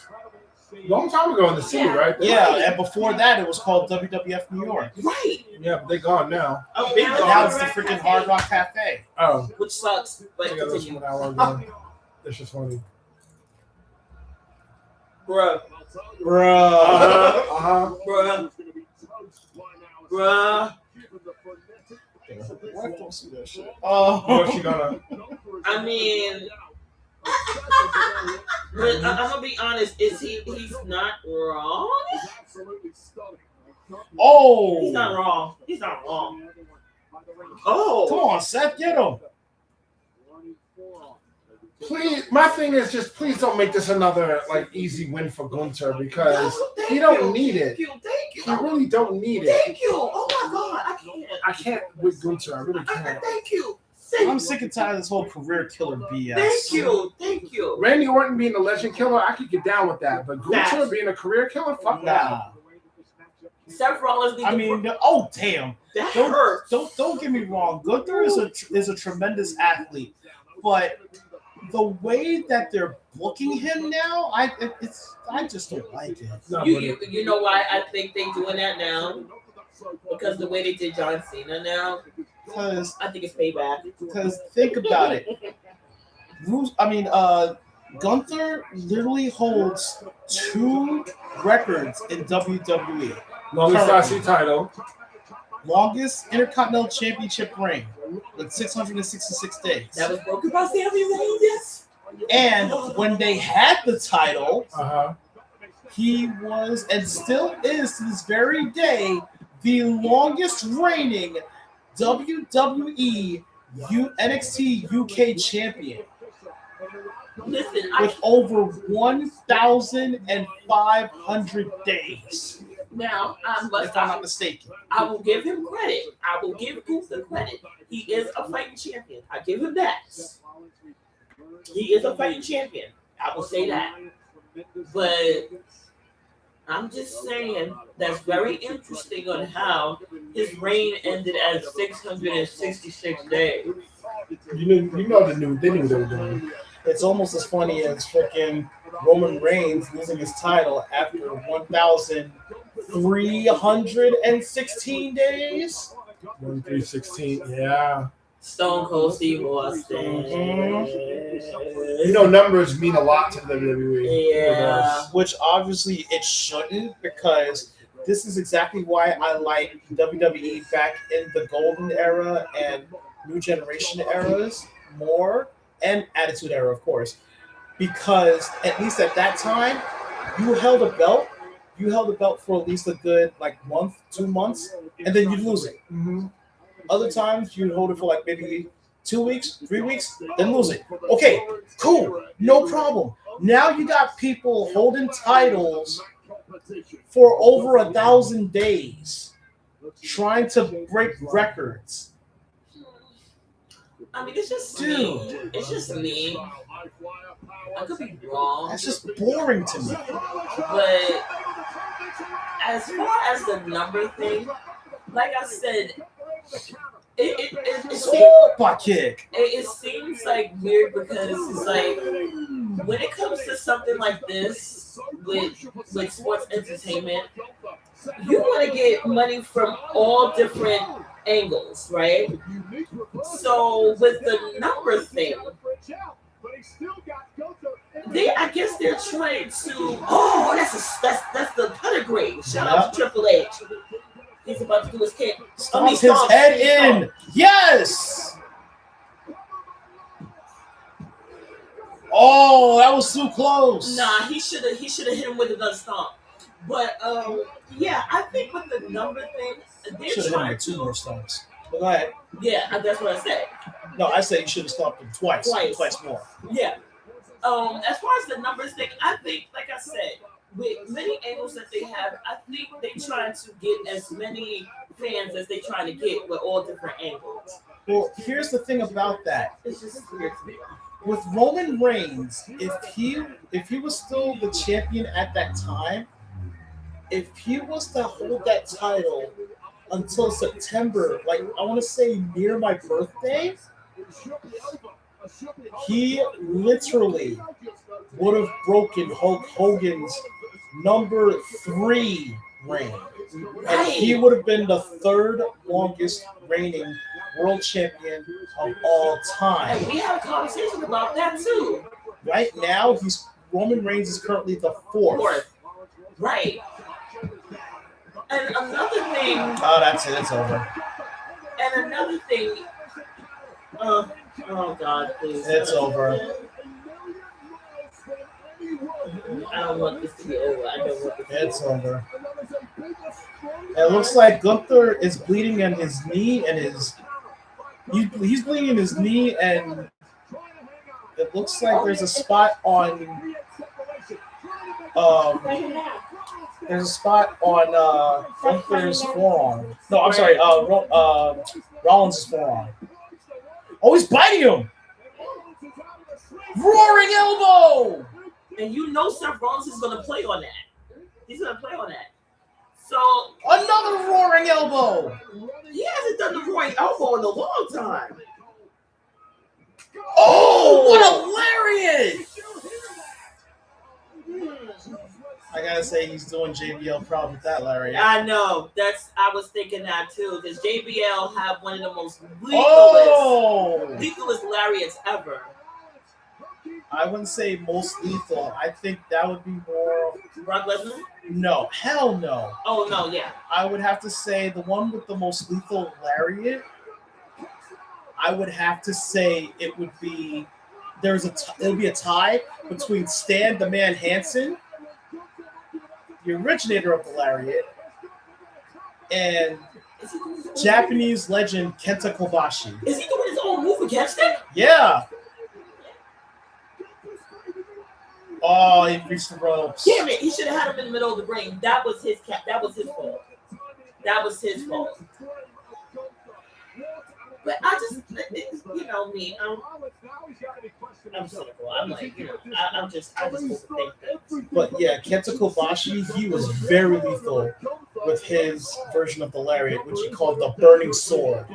Long time ago in the city, right? Yeah, and before that, it was called WWF New York. Right. Yeah, but they're gone now. Oh, Now it's the freaking Hard Rock Cafe. Oh. which sucks, but Yeah, that's continue. from an hour ago. That's just funny. Bruh. Uh-huh. Bruh. Bruh. Wife don't see that shit. What's she gonna? I mean, but I'm gonna be honest. He's not wrong. Oh, He's not wrong. He's not wrong. come Oh, on, Seth, get him. Please, my thing is just please don't make this another like easy win for Gunther because thank he don't you. need it. Thank you. He really don't need it. Thank you. Oh my God, I can't. I can't with Gunther. I really can't. Thank you. I'm sick and tired of this whole career killer BS. Thank you. Thank you. Randy Orton being a legend killer, I could get down with that. But Gunther being a career killer, fuck that. Nah. Seth Rollins. I mean, oh damn. that Don't hurts. don't get me wrong. Gunther is a tremendous athlete, but the way that they're booking him now, I just don't like it. No, You know why I think they're doing that now? Because the way they did John Cena now, I think it's payback. Because think about it. Gunther literally holds 2 records in WWE. longest IC title. Longest Intercontinental Championship reign with 666 days. That was broken by Sami Zayn, yes. And when they had the title, He was and still is to this very day the longest reigning WWE NXT UK champion Listen, with over 1,500 days. Now, If I'm not mistaken. I will give him credit. I will give Gunther credit. He is a fighting champion. I give him that. He is a fighting champion. I will say that. But I'm just saying that's very interesting on how his reign ended at 666 days. you know they knew what they were doing. It's almost as funny as freaking Roman Reigns losing his title after 1,316 days. 1,316, yeah. Stone Cold Steve Austin. You know, numbers mean a lot to the WWE. Yeah. Which obviously it shouldn't, because this is exactly why I like WWE back in the golden era and new generation eras more, and attitude era, of course, because at least at that time you held a belt for at least a good month, 2 months, and then you'd lose it. Other times you'd hold it for maybe 2 weeks, 3 weeks, then lose it. Okay, cool, no problem. Now you got people holding titles for over 1,000 days, trying to break records. I mean, it's just me. It's just me. I could be wrong. That's just boring to me. But as far as the number thing, like I said, it seems like weird because it's like when it comes to something like this with sports entertainment, you want to get money from all different angles, right? So with the number thing, I guess they're trying to. Oh, that's the pedigree. Shout out to Triple H. He's about to do his kick. Stomps his head in. Yes. Oh, that was too close. Nah, he should have hit him with another stomp. But yeah, I think with the number thing, they're trying to. 2 more stomps. But go ahead. Yeah, that's what I said. No, I said you should have stopped him twice more. Yeah. As far as the numbers thing, I think, like I said, with many angles that they have, I think they're trying to get as many fans as they're trying to get with all different angles. Well, here's the thing about that. It's just weird to me. With Roman Reigns, if he was still the champion at that time, if he was to hold that title until September, I want to say near my birthday, he literally would have broken Hulk Hogan's number 3 reign. And he would have been the 3rd longest reigning world champion of all time. And we had a conversation about that too. Right now, Roman Reigns is currently the 4th. Right. And another thing. Oh, that's it. It's over. And another thing, oh God, please. It's over. I don't want this to be over. I don't want this to be It's over. It looks like Gunther is bleeding in his knee and he's bleeding in his knee, and it looks like there's a spot on Gunther's forearm. No, I'm sorry, Rollins' forearm. Oh, he's biting him! Roaring elbow! And you know Seth Rollins is going to play on that. He's going to play on that. So another roaring elbow. He hasn't done the roaring elbow in a long time. Oh, what a lariat! I gotta say, he's doing JBL proud with that lariat. I know. I was thinking that too, because JBL have one of the most lethalest lariats ever. I wouldn't say most lethal. I think that would be more. Brock Lesnar? No, hell no. Oh no, yeah. I would have to say the one with the most lethal lariat. I would have to say it would be. It'll be a tie between Stan the Man Hansen, the originator of the lariat, and Japanese legend Kenta Kobashi. Is he doing his own move against it? Yeah. Oh, he reached the ropes. Damn it! He should have had him in the middle of the ring. That was his That was his fault. That was his fault. But I just, you know me, I'm cynical. I'm like, I just overthink things. But yeah, Kenta Kobashi, he was very lethal with his version of the lariat, which he called the Burning Sword.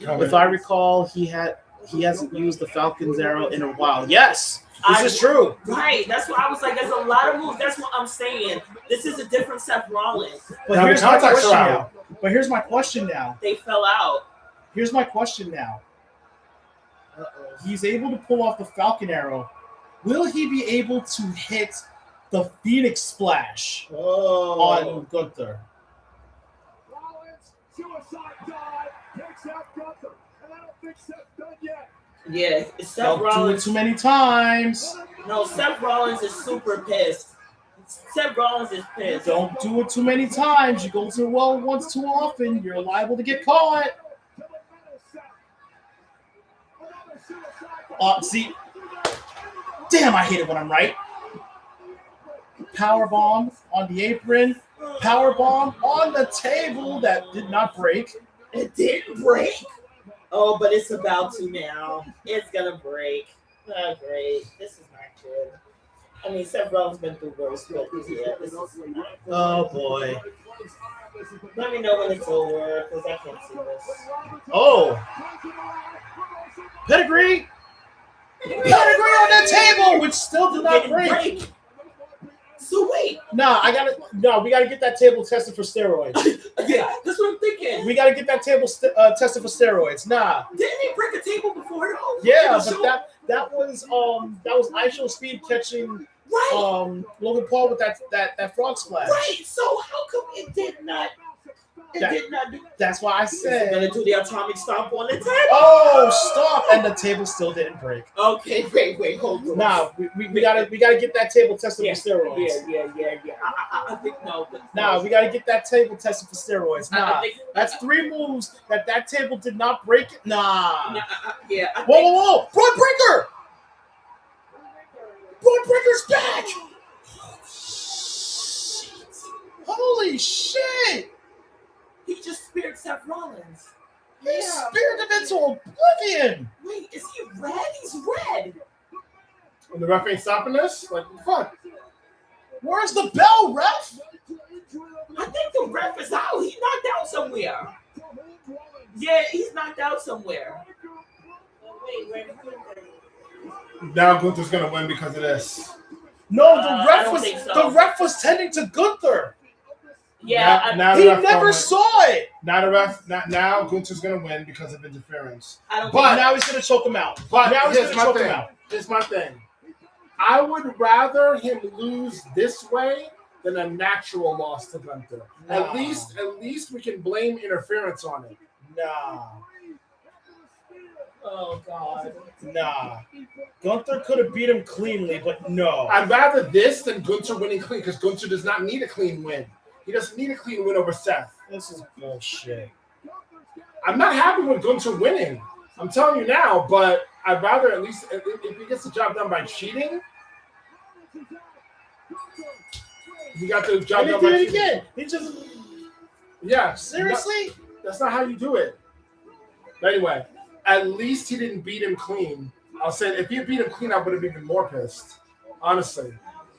If I recall, he hasn't used the Falcon's Arrow in a while. Yes, this is true. Right, that's what I was like. There's a lot of moves. That's what I'm saying. This is a different Seth Rollins. But here's my question now. Here's my question now. They fell out. Here's my question now. He's able to pull off the Falcon Arrow. Will he be able to hit the Phoenix Splash on Gunther? Rollins, suicide dive, takes out Gunther, and I don't think Seth's done yet. Yeah, Seth Don't Rollins. do it too many times. No, Seth Rollins is super pissed. Seth Rollins is pissed. Don't do it too many times. You go to the well once too often, you're liable to get caught. See, damn, I hate it when I'm right. Power bomb on the apron. Power bomb on the table that did not break. It didn't break. Oh, but it's about to now. It's gonna break. Oh, great. This is not good. I mean, Seth Rollins been through worse, but yeah, this is not good. Oh boy. Let me know when it's over, because I can't see this. Oh. Pedigree. Pedigree on that table, which still did not break. So wait. We gotta get that table tested for steroids. Yeah, that's what I'm thinking. We gotta get that table tested for steroids. Nah. Didn't he break a table before though? Yeah, but that was ISO Speed catching Logan Paul with that frog splash. Right. So how come it did not? Did not do. That's why I said gonna do the atomic stomp on the table. Oh, stop! And the table still didn't break. Okay, wait, hold on. Nah, we gotta get that table tested for steroids. Yeah. I think no. Nah, we gotta get that table tested for steroids. Nah, that's 3 moves that table did not break. Nah. Whoa! Broadbreaker! Broadbreaker's back! Holy shit! He just speared Seth Rollins. He speared him into oblivion. Wait, is he red? He's red. And the ref ain't stopping this? Like, fuck. Where's the bell, ref? I think the ref is out. He's knocked out somewhere. Yeah, he's knocked out somewhere. Now Gunther's gonna win because of this. No, the so. ref was tending to Gunther. Yeah, now he never saw it. Now Gunther's gonna win because of interference. But now he's gonna choke him out. But now he's here's gonna choke him my thing. out. Here's my thing. I would rather him lose this way than a natural loss to Gunther. No. At least we can blame interference on it. Nah. Oh God. Nah. Gunther could have beat him cleanly, but no. I'd rather this than Gunther winning clean because Gunther does not need a clean win. He doesn't need a clean win over Seth. This is bullshit. I'm not happy with Gunther winning. I'm telling you now, but I'd rather at least if he gets the job done by cheating. He got the job And he done by did it cheating. again. He just Yeah. seriously. That's not how you do it. But anyway, at least he didn't beat him clean. I'll say if he beat him clean, I would have been even more pissed. Honestly,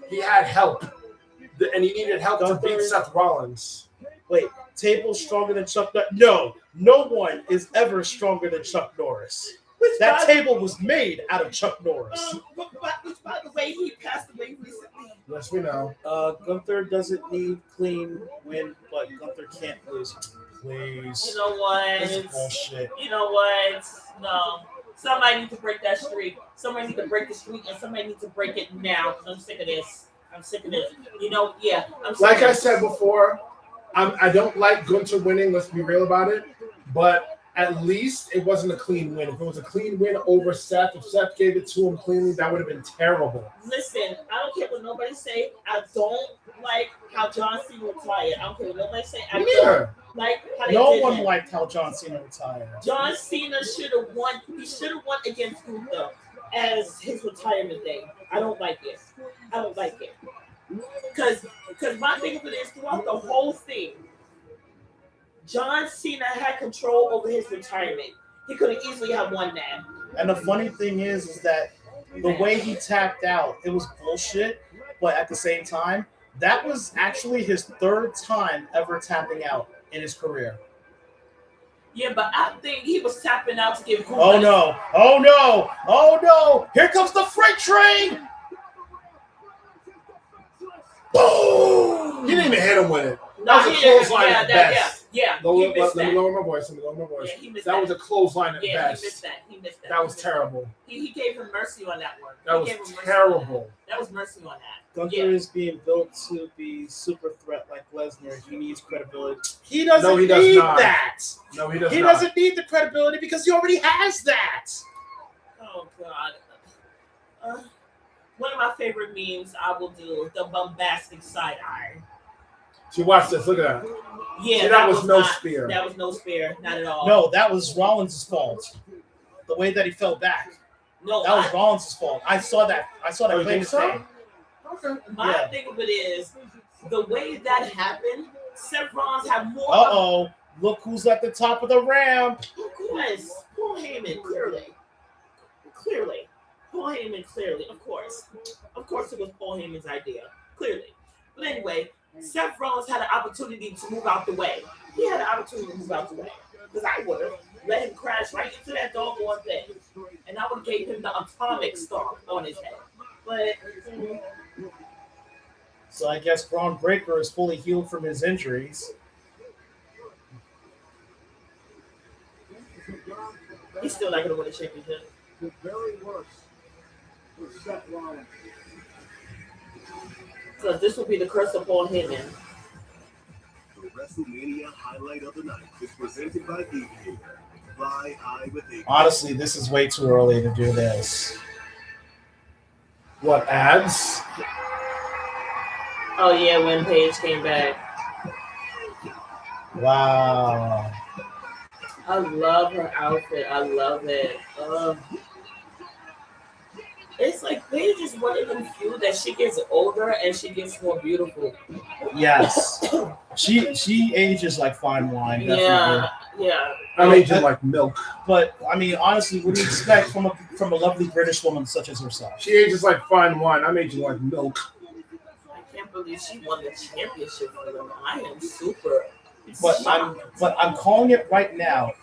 he had help, and he needed help to beat Seth Rollins. Wait, table stronger than Chuck Norris? No, no one is ever stronger than Chuck Norris. That table was made out of Chuck Norris. By the way, he passed away recently. Yes, we know. Gunther doesn't need clean win, but Gunther can't lose. Please. You know what? This is bullshit. You know what? No. Somebody needs to break that streak. Somebody needs to break the streak, and somebody needs to break it now. Because I'm sick of this. I'm sick of this. You know, yeah. I'm sick Like of I this. said before, I don't like Gunther winning. Let's be real about it. But at least it wasn't a clean win. If it was a clean win over Seth, if Seth gave it to him cleanly, that would have been terrible. Listen, I don't care what nobody say. I don't like how John Cena retired. I don't care what nobody say. I Me don't neither. like how they No did one that. liked how John Cena retired. John Cena should have won. He should have won against Gunther as his retirement day. I don't like it. I don't like it. Because my thing of it is throughout the whole thing, John Cena had control over his retirement. He could have easily have won that. And the funny thing is that the way he tapped out, it was bullshit. But at the same time, that was actually his third time ever tapping out in his career. Yeah, but I think he was tapping out to give Gunther. Oh no! Oh no! Oh no! Here comes the freight train! Boom! He didn't even hit him with it. No, That was a clothesline at best. Yeah, Let he me missed that. lower my voice. Let me lower my voice. Yeah, he missed That was a closesline at Yeah, best. he missed that. He missed that. That was terrible. He gave him mercy on that one. That He was gave him mercy on terrible. That was mercy on that. Gunther Yeah. is being built to be super threat like Lesnar. He needs credibility. He doesn't No, he does need not. that. No, he does He not. doesn't need the credibility because he already has that. Oh God. One of my favorite memes I will do, the bombastic side eye. See, watch this. Look at that. Yeah, See, that was no not, spear. That was no spear, not at all. No, that was Rollins' fault. The way that he fell back. no. That was Rollins' fault. I saw that. I saw that Oh, you claim think so? today. My Yeah. thing of it is, the way that happened, Seth Rollins had more. Uh-oh. Look who's at the top of the ramp. Of course, Paul Heyman, clearly. Paul Heyman, clearly, of course. Of course it was Paul Heyman's idea, clearly. But anyway, Seth Rollins had an opportunity to move out the way. He had an opportunity to move out the way. Because I would have let him crash right into that doggone thing. And I would have gave him the atomic stomp on his head. But, So I guess Braun Breaker is fully healed from his injuries. he's still not going to win a championship. The very worst for Seth Rollins. Because this will be the curse of Paul Heyman. The WrestleMania highlight of the night is presented by Aviator. Fly high with Aviator. Honestly, this is way too early to do this. What, ads? Oh, yeah, when Paige came back. Wow. I love her outfit. I love it. It's like Paige is one of them few that she gets older and she gets more beautiful. Yes. She ages like fine wine, definitely. Yeah. I'm aging like milk. But I mean, honestly, what do you expect from a lovely British woman such as herself? She ages like fine wine. I'm aging like milk. I can't believe she won the championship for them. I am super. But I'm calling it right now.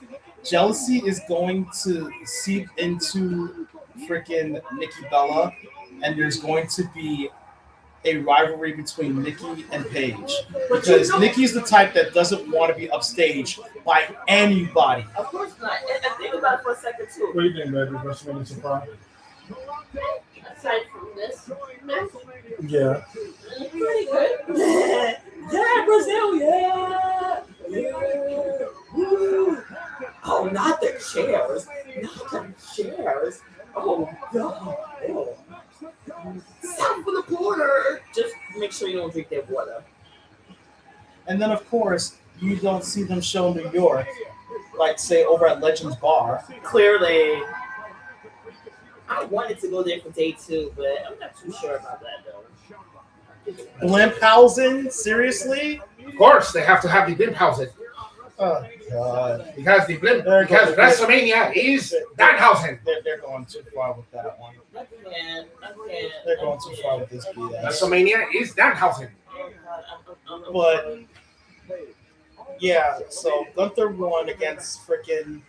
Jealousy is going to seep into freaking Nikki Bella, and there's going to be a rivalry between Nikki and Paige. Because Nikki's the type that doesn't want to be upstaged by anybody. Of course not. And think about it for a second too. What do you think, baby? WrestleMania surprise? Aside from this match, Yeah. Pretty good. Yeah, Brazil, yeah. Woo. No, not the chairs. Not the chairs. Oh, God. Oh. South of the border. Just make sure you don't drink their water. And then, of course, you don't see them show New York, like, say, over at Legends Bar. Clearly. I wanted to go there for day 2, but I'm not too sure about that, though. Blimphausen? Seriously? Of course, they have to have the Blimphausen. Oh, God. Because WrestleMania is Danhausen. They're going too far with that one. I can't. They're going too far with this BS. WrestleMania is Danhausen. But, yeah, so Gunther won against freaking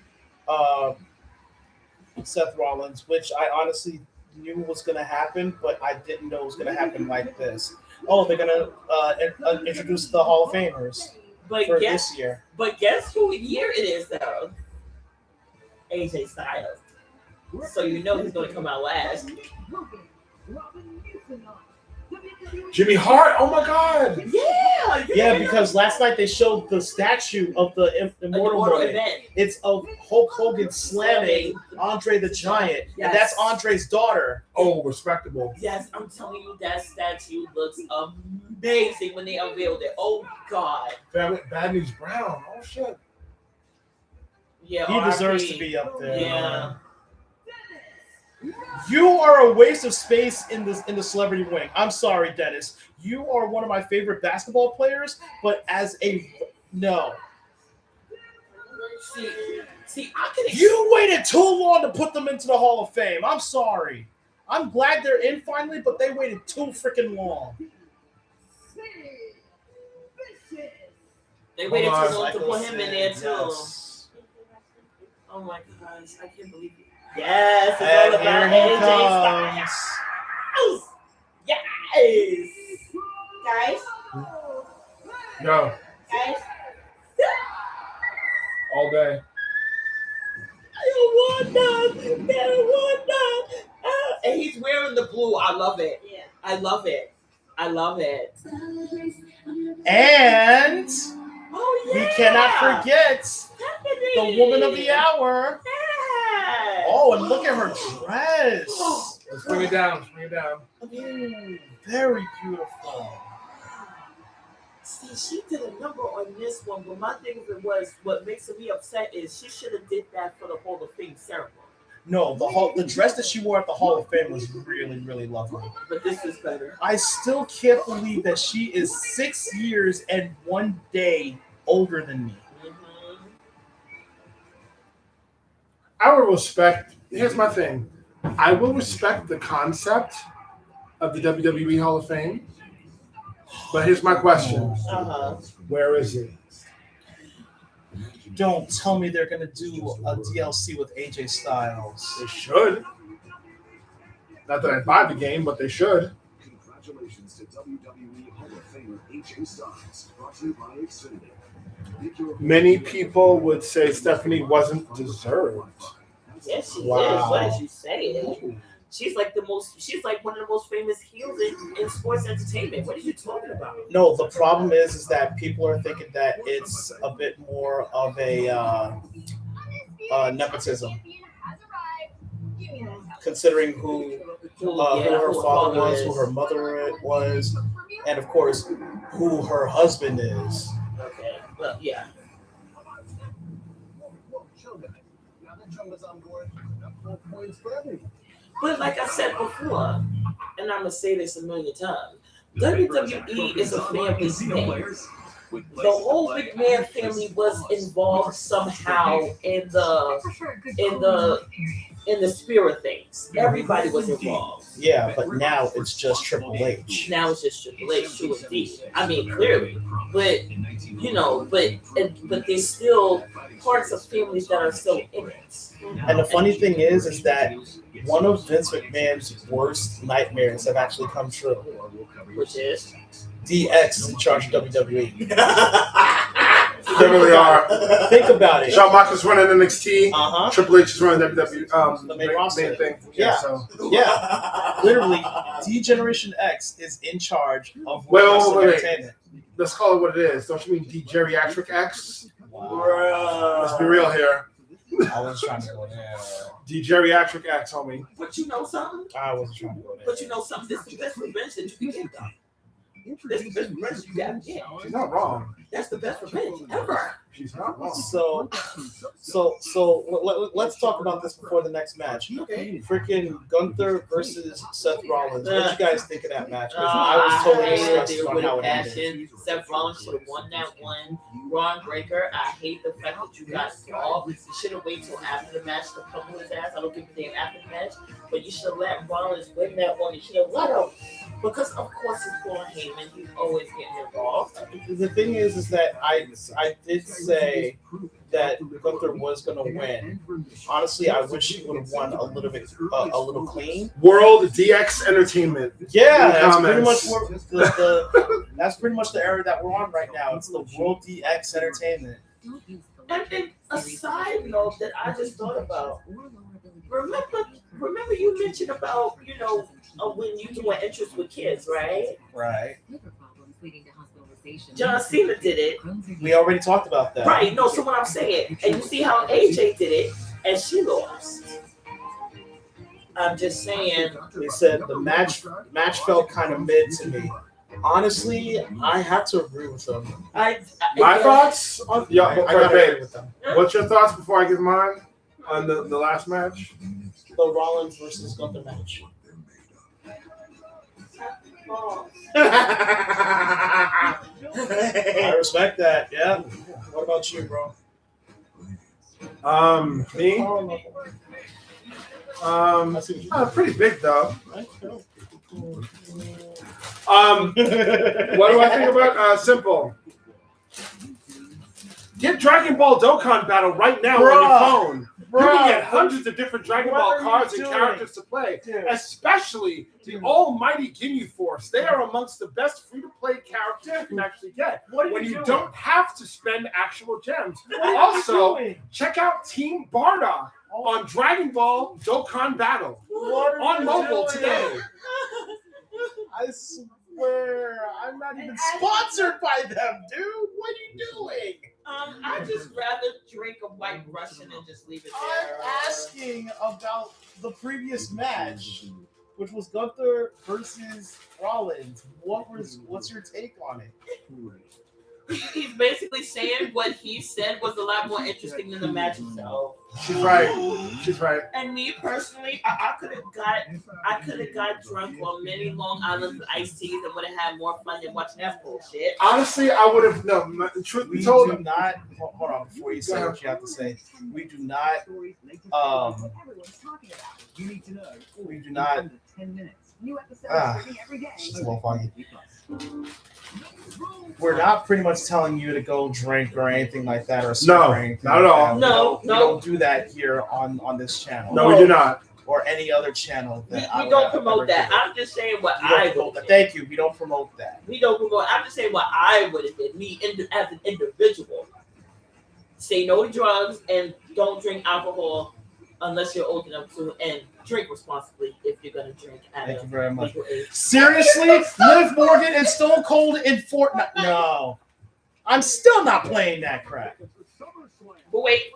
Seth Rollins, which I honestly knew was going to happen, but I didn't know it was going to happen like this. Oh, they're going to introduce the Hall of Famers for this year. But guess who year it is, though? AJ Styles. So you know he's going to come out last. Jimmy Hart, oh my God. Yeah, because last night they showed the statue of the Immortal event. It's of Hulk Hogan slamming Andre the Giant, and that's Andre's daughter. Oh, respectable. Yes, I'm telling you, that statue looks amazing when they unveiled it. Oh, God. Bad News Brown, oh shit. Yeah, he deserves to be up there. Yeah. You are a waste of space in the celebrity wing. I'm sorry, Dennis. You are one of my favorite basketball players, but no. See, I could. You waited too long to put them into the Hall of Fame. I'm sorry. I'm glad they're in finally, but they waited too freaking long. They waited too long to put him in there too. Yes. Oh my gosh, I can't believe it. Yes, it's all about AJ Styles. Yes, guys. No. Guys. All day. I don't want none. And he's wearing the blue. I love it. Yeah. I love it. And we cannot forget Stephanie. the woman of the hour. Oh, and look at her dress. Let's bring it down. Ooh, very beautiful. See, she did a number on this one, but my thing was what makes me upset is she should have did that for the Hall of Fame ceremony. No, the dress that she wore at the Hall of Fame was really, really lovely. But this is better. I still can't believe that she is 6 years and 1 day older than me. I will respect. Here's my thing. I will respect the concept of the WWE Hall of Fame. But here's my question. Where is it? Don't tell me they're going to do a DLC with AJ Styles. They should. Not that I buy the game, but they should. Congratulations to WWE Hall of Famer AJ Styles, brought to you by Xfinity. Many people would say Stephanie wasn't deserved. Yes, she Wow. is. What did you say? She's like one of the most famous heels in sports entertainment. What are you talking about? No, the problem is that people are thinking that it's a bit more of a nepotism, considering who her father was, who her mother was, and of course, who her husband is. Okay, well, yeah. But like I said before, and I'm going to say this a million times, WWE is a family thing. The whole McMahon family was involved somehow in the spirit things. Everybody was involved. Yeah, but now it's just Triple H. Now it's just Triple H, true indeed. I mean, clearly, but but there's still parts of families that are still in it. And the funny thing is that one of Vince McMahon's worst nightmares have actually come true. Which is DX is in charge of WWE. They really are. Think about it. Shawn Michaels running NXT. Triple H is running WWE. The main roster thing. Yeah. Literally, D-Generation X is in charge of entertainment. Let's call it what it is. Don't you mean D-Geriatric X? Wow. Let's be real here. I was trying to go there. The geriatric acts, homie. But you know something? I wasn't trying to go there. But you know something? This is the best revenge that you can get, though. This is the best revenge you got to get. She's not wrong. That's the best revenge ever. She's not wrong. So let's talk about this before the next match. Okay. Freaking Gunther versus Seth Rollins. What did you guys think of that match? 'Cause I was totally hated disgusted it on with how a it ended. passion. Seth Rollins should have won that one. Braun Breaker, I hate the fact that you got involved. You should have waited till after the match to pummel his ass. I don't give a damn after the match. But you should have let Rollins win that one. You should have let him. Because, of course, it's Paul Heyman. He's always getting involved. The thing is that I did say that Gunther was going to win. Honestly, I wish he would have won a little clean. World DX Entertainment. Yeah, that's pretty Comments. much that's pretty much the era that we're on right now. It's the World DX Entertainment. And a side note that I just thought about. Remember you mentioned about, when you do an interest with kids, right? Right. John Cena did it. We already talked about that. Right. No, so what I'm saying, and you see how AJ did it, and she lost. I'm just saying. They said the match felt kind of mid to me. Honestly, I have to agree with them. My thoughts on I gotta agree with them. What's your thoughts before I give mine on the last match? The Rollins versus Gunther match. I respect that. Yeah. What about you, bro? Me? Pretty big though. What do I think about simple? Get Dragon Ball Dokkan Battle right now on your phone. You can get hundreds of different Dragon Ball cards and characters to play, especially the almighty Ginyu Force. They are amongst the best free-to-play characters you can actually get when you don't have to spend actual gems. Also, check out Team Bardock on Dragon Ball Dokkan Battle on mobile today. I swear, I'm not even sponsored by them, dude. What are you doing? I'd just rather drink a white Russian and just leave it there. I'm asking about the previous match, which was Gunther versus Rollins. What's your take on it? He's basically saying what he said was a lot more interesting than the match itself. She's right. She's right. And me personally, I could have got drunk on many Long Island iced teas and would have had more fun than watching that bullshit. Honestly, I would have truth be told. We do not. Hold on, before you say what you have to say, we do not. We do not. It's a little foggy. We're not pretty much telling you to go drink or anything like that, or smoke or anything not at all. We don't do that here on this channel. No, we do not. Or any other channel. We don't promote that. I'm just saying what I would have. Thank you. We don't promote that. We don't promote. I'm just saying what I would have did. Me as an individual. Say no to drugs and don't drink alcohol unless you're old enough to, and drink responsibly if you're gonna drink. Thank you very much. Age. Seriously, Liv Morgan and Stone Cold in Fortnite? No, I'm still not playing that crap. But wait.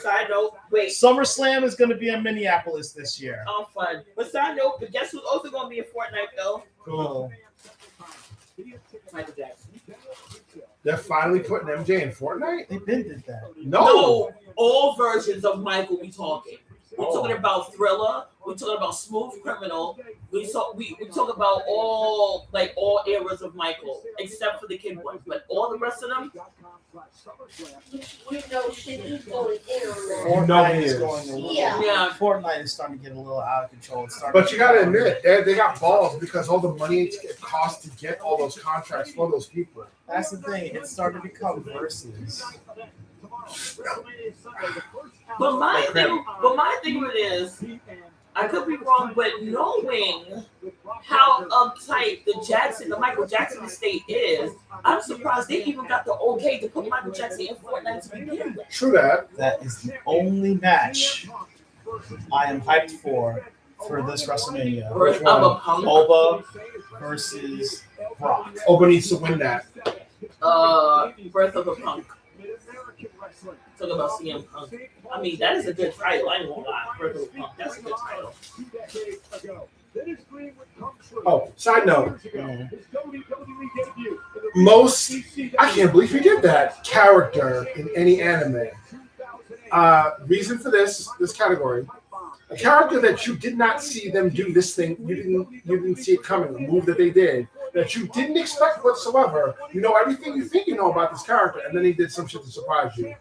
Side note, wait. SummerSlam is going to be in Minneapolis this year. Oh, fun. But side note, but guess who's also gonna be in Fortnite though? Cool. Michael Jackson. They're finally putting MJ in Fortnite? They did that. No, all versions of Michael we talking. We're talking about Thriller. We're talking about Smooth Criminal. We talk about all eras of Michael, except for the kid ones. But all the rest of them. You know, shit, he's going in on Fortnite is going a little. Yeah. Fortnite is starting to get a little out of control. But you got to admit, they got balls because all the money it costs to get all those contracts for those people. That's the thing. It's starting to become versus. But my thing with it is, I could be wrong, but knowing how uptight the Michael Jackson estate is, I'm surprised they even got the okay to put Michael Jackson in Fortnite to begin with. True that. That is the only match I am hyped for this WrestleMania. Birth of a Punk. Oba versus Brock. Oba needs to win that. Birth of a Punk. Talk about CM Punk. I mean, that is a good title. I ain't gonna lie. Regular Punk, that's a good title. 2 decades ago. Then his dream would come true. Oh, side note. Years ago, his WWE debut in the Most, WCW I can't believe he did that character in any anime. Reason for this category. A character that you did not see them do this thing, you didn't see it coming, the move that they did, that you didn't expect whatsoever. You know everything you think you know about this character, and then he did some shit to surprise you.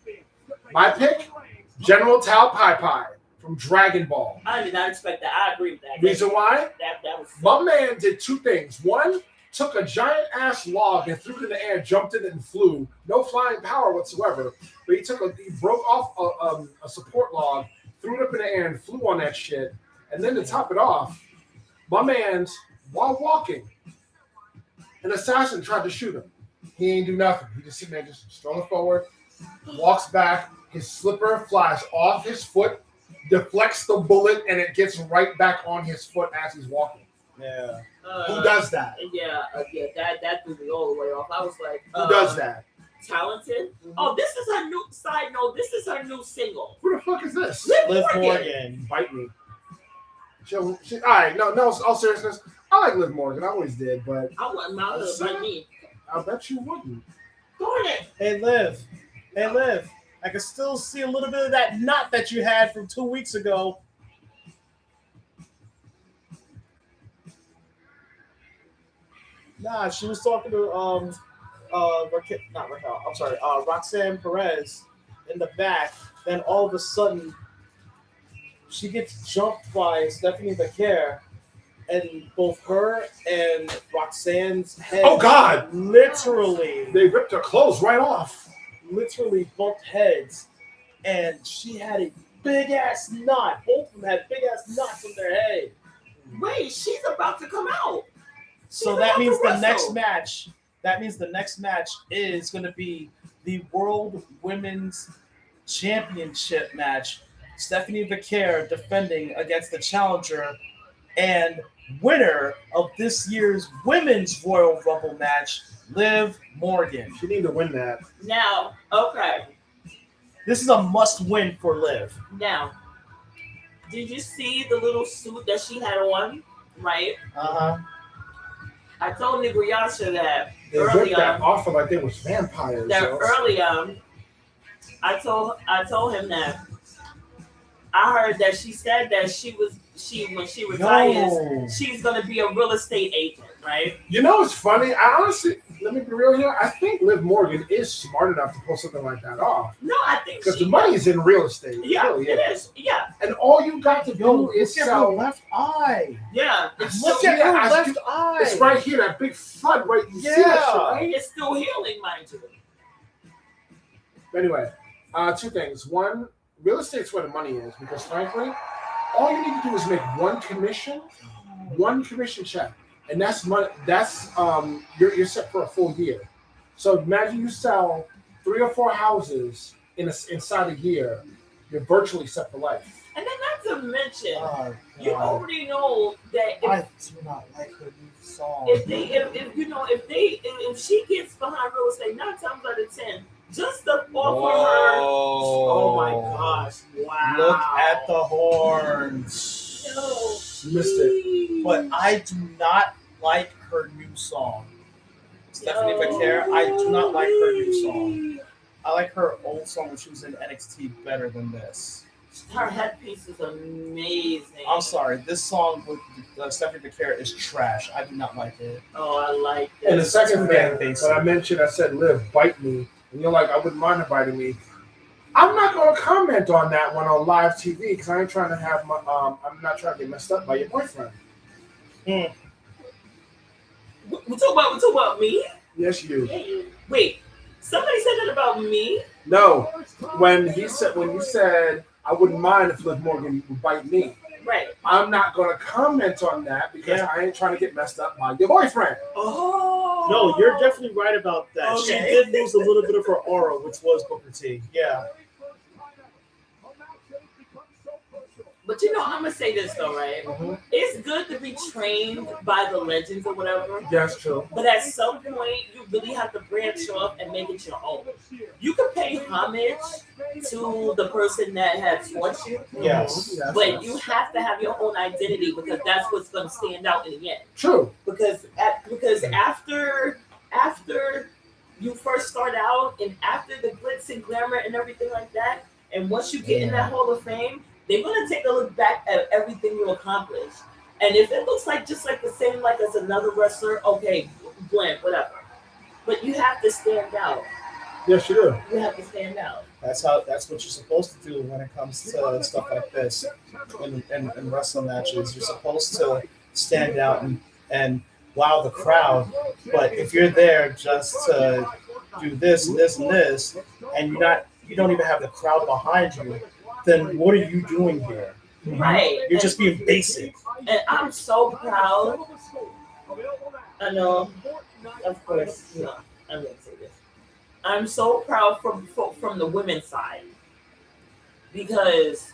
My pick, General Tao Pai Pai from Dragon Ball. I did not expect that. I agree with that. Reason why? That was. My man did two things. One, took a giant ass log and threw it in the air, jumped in it, and flew. No flying power whatsoever. But he broke off a support log, threw it up in the air, and flew on that shit. And then to top it off, my man's while walking, an assassin tried to shoot him. He ain't do nothing. He just sitting there, just strolling forward, walks back. His slipper flies off his foot, deflects the bullet, and it gets right back on his foot as he's walking. Yeah. Who does that? Yeah, that threw me all the way off. I was like, Who does that? Talented. Oh, this is her new side note. This is her new single. Who the fuck is this? Liv Morgan. Bite me. All right, no, all seriousness. I like Liv Morgan. I always did, but I wouldn't mind her like me. I bet you wouldn't. Darn it. Hey, Liv. I can still see a little bit of that knot that you had from 2 weeks ago. Nah, she was talking to Roxanne Perez in the back. Then all of a sudden, she gets jumped by Stephanie Becker, and both her and Roxanne's head. Oh God! Literally, They ripped her clothes right off. literally bumped heads, and she had a big ass knot. Both of them had big ass knots on their head. Wait, she's about to come out. So She's that about means to the wrestle. next match. That means the next match is going to be the World Women's Championship match. Stephanie Becker defending against the challenger and winner of this year's Women's Royal Rumble match, Liv Morgan. She need to win that. Now, okay. This is a must-win for Liv. Now, did you see the little suit that she had on? Right? I told NegroYasha that They early ripped that on. off of like they was vampires. That yo. early on, I told him that I heard that she said that when she retires, she's gonna be a real estate agent, right? You know what's funny? I honestly, let me be real here. I think Liv Morgan is smart enough to pull something like that off. No, I think Because she. the money is in real estate. Yeah, really it is. Yeah, And all you got to do is Look at her sell. left eye. yeah. Look at her left eye. It's right here, that big flood right. You see that Yeah. shit, right? It's still healing, mind you. Anyway, two things. One, real estate's where the money is because frankly, all you need to do is make one commission check, and that's money. That's you're set for a full year. So imagine you sell 3 or 4 houses inside a year, you're virtually set for life. And then not to mention, Oh, you God. already know that I do not like her new song. if she gets behind real estate 9 times out of 10, just to offer her. Oh my gosh! Wow! Look at the horns. You missed it. But I do not like her new song. Stephanie Becker, I do not like her new song. I like her old song when she was in NXT better than this. Her headpiece is amazing. I'm sorry, this song with Stephanie Becker is trash. I do not like it. Oh, I like it. And the second Too damn thing basic. that I mentioned, I said, "Liv, bite me," and you're like, "I wouldn't mind her biting me." I'm not going to comment on that one on live TV because I ain't trying to have my. I'm not trying to get messed up by your boyfriend. We talk about me? Yes, you. Wait, somebody said that about me? No, when you said I wouldn't mind if Liv Morgan would bite me. Right. I'm not going to comment on that because I ain't trying to get messed up by your boyfriend. Oh. No, you're definitely right about that. She Okay. did lose a little bit of her aura, which was Booker T. Yeah. But I'm gonna say this though, right? It's good to be trained by the legends or whatever. That's true. But at some point, you really have to branch off and make it your own. You can pay homage to the person that has taught you, Yes. but you have to have your own identity because that's what's going to stand out in the end. True. Because after you first start out and after the glitz and glamour and everything like that, and once you get in that Hall of Fame, they're going to take a look back at everything you accomplished. And if it looks like just like the same like as another wrestler, okay, blend, whatever. But you have to stand out. Yes, you do. You have to stand out. That's what you're supposed to do when it comes to stuff like this in wrestling matches. You're supposed to stand out and wow the crowd. But if you're there just to do this and this and this, and you don't even have the crowd behind you, then what are you doing here? Right. You're just being basic. And I'm so proud. I know, of course, I wouldn't say this. I'm so proud from the women's side because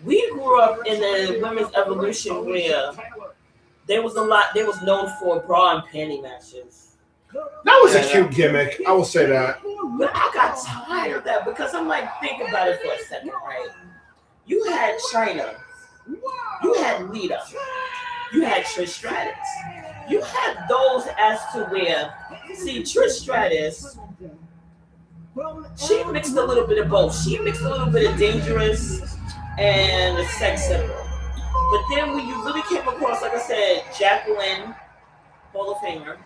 we grew up in the women's evolution where there was known for bra and panty matches. That was a cute gimmick. I will say that. But I got tired of that because I'm like, think about it for a second, right? You had China, you had Lita, you had Trish Stratus. You had those as to where, see, Trish Stratus, she mixed a little bit of both. She mixed a little bit of dangerous and a sex symbol. But then when you really came across, like I said, Jacqueline, Hall of Famer,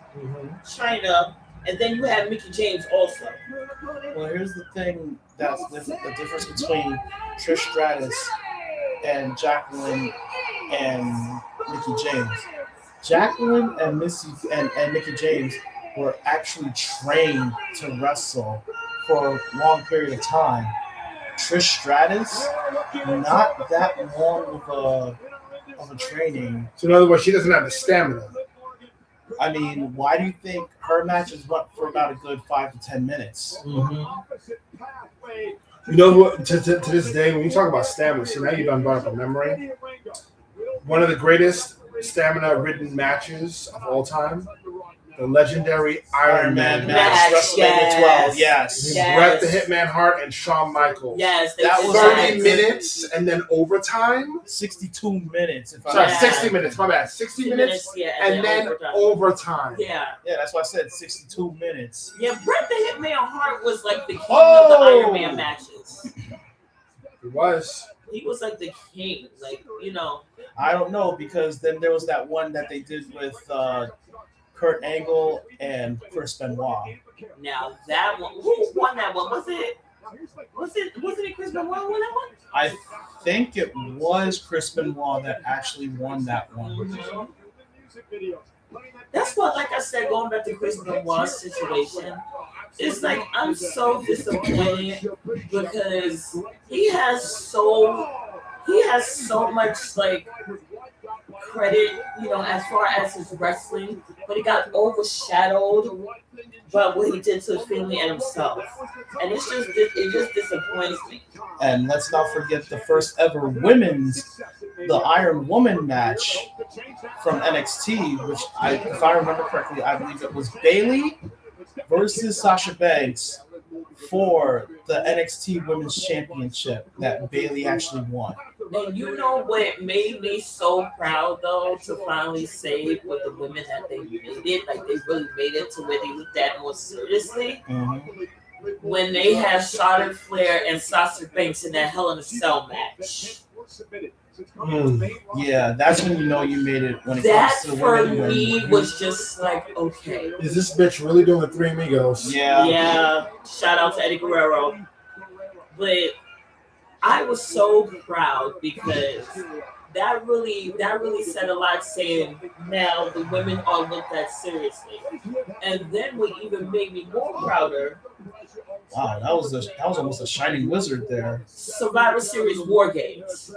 China, and then you had Mickie James also. Well, here's the thing that's the difference between Trish Stratus and Jacqueline and Mickie James. Jacqueline and Mickie James were actually trained to wrestle for a long period of time. Trish Stratus, not that long of a training. So in other words, she doesn't have the stamina. I mean, why do you think her matches went for about a good 5 to 10 minutes? You know what? To this day, when you talk about stamina, see now you done brought up a memory. One of the greatest stamina-ridden matches of all time, the legendary Iron Man match, WrestleMania 12. Yes. Bret the Hitman Hart and Shawn Michaels. Yes, that was 30 minutes and then overtime. 62 minutes. Sorry, 60 minutes. My bad. 60 minutes and then overtime. Yeah, that's why I said 62 minutes. Yeah, Bret the Hitman Hart was like the king of the Iron Man matches. It was. He was like the king, I don't know because then there was that one that they did with Kurt Angle and Chris Benoit. Now that one, who won that one? Wasn't it Chris Benoit who won that one? I think it was Chris Benoit that actually won that one. That's what, like I said, going back to Chris Benoit's situation, it's like I'm so disappointed because he has so much like credit, as far as his wrestling, but he got overshadowed by what he did to his family and himself, and it just disappoints me. And let's not forget the first ever the Iron Woman match from NXT, which if I remember correctly, I believe it was Bayley versus Sasha Banks for the NXT Women's Championship that Bayley actually won. And you know what made me so proud, though, to finally say with the women that they made it, like they really made it to where they looked at more seriously. When they had Charlotte Flair and Sasha Banks in that Hell in a Cell match. Yeah, that's when you know you made it. When it that comes to for women, me was just like, okay. Is this bitch really doing the Three Amigos? Yeah. Shout out to Eddie Guerrero. But I was so proud because that really said a lot, saying now the women are looked at seriously. And then what even made me more prouder. Wow, that was almost a shining wizard there. Survivor Series War Games,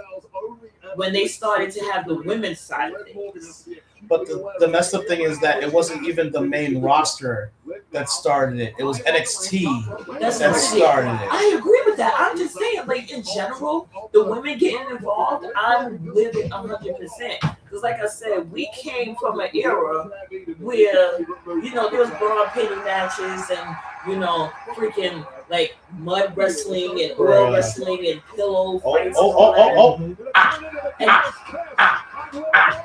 when they started to have the women's side of things. But the messed up thing is that it wasn't even the main roster that started it. It was NXT that started it. I agree with that. I'm just saying, like in general, the women getting involved, I'm with it 100%. Because, like I said, we came from an era where there was broad painting matches and freaking like mud wrestling and oil wrestling and pillow fights.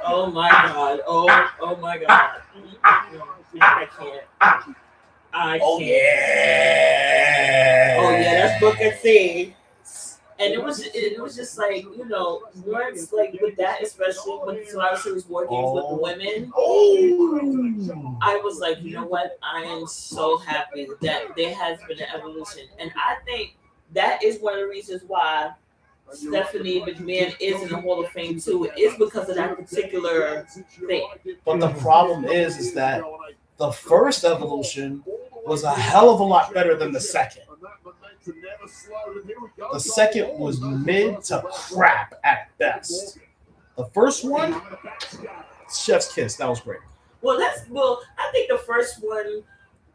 Oh my god! Oh my god! I can't. Oh yeah, that's Booker T. And it was just like once like with that, especially with Survivor Series War Games with the women. I was like, you know what? I am so happy that there has been an evolution, and I think that is one of the reasons why Stephanie McMahon is in the Hall of Fame too. Is because of that particular thing. But the problem is that the first evolution was a hell of a lot better than the second. The second was mid to crap at best. The first one, chef's kiss. That was great. Well, I think the first one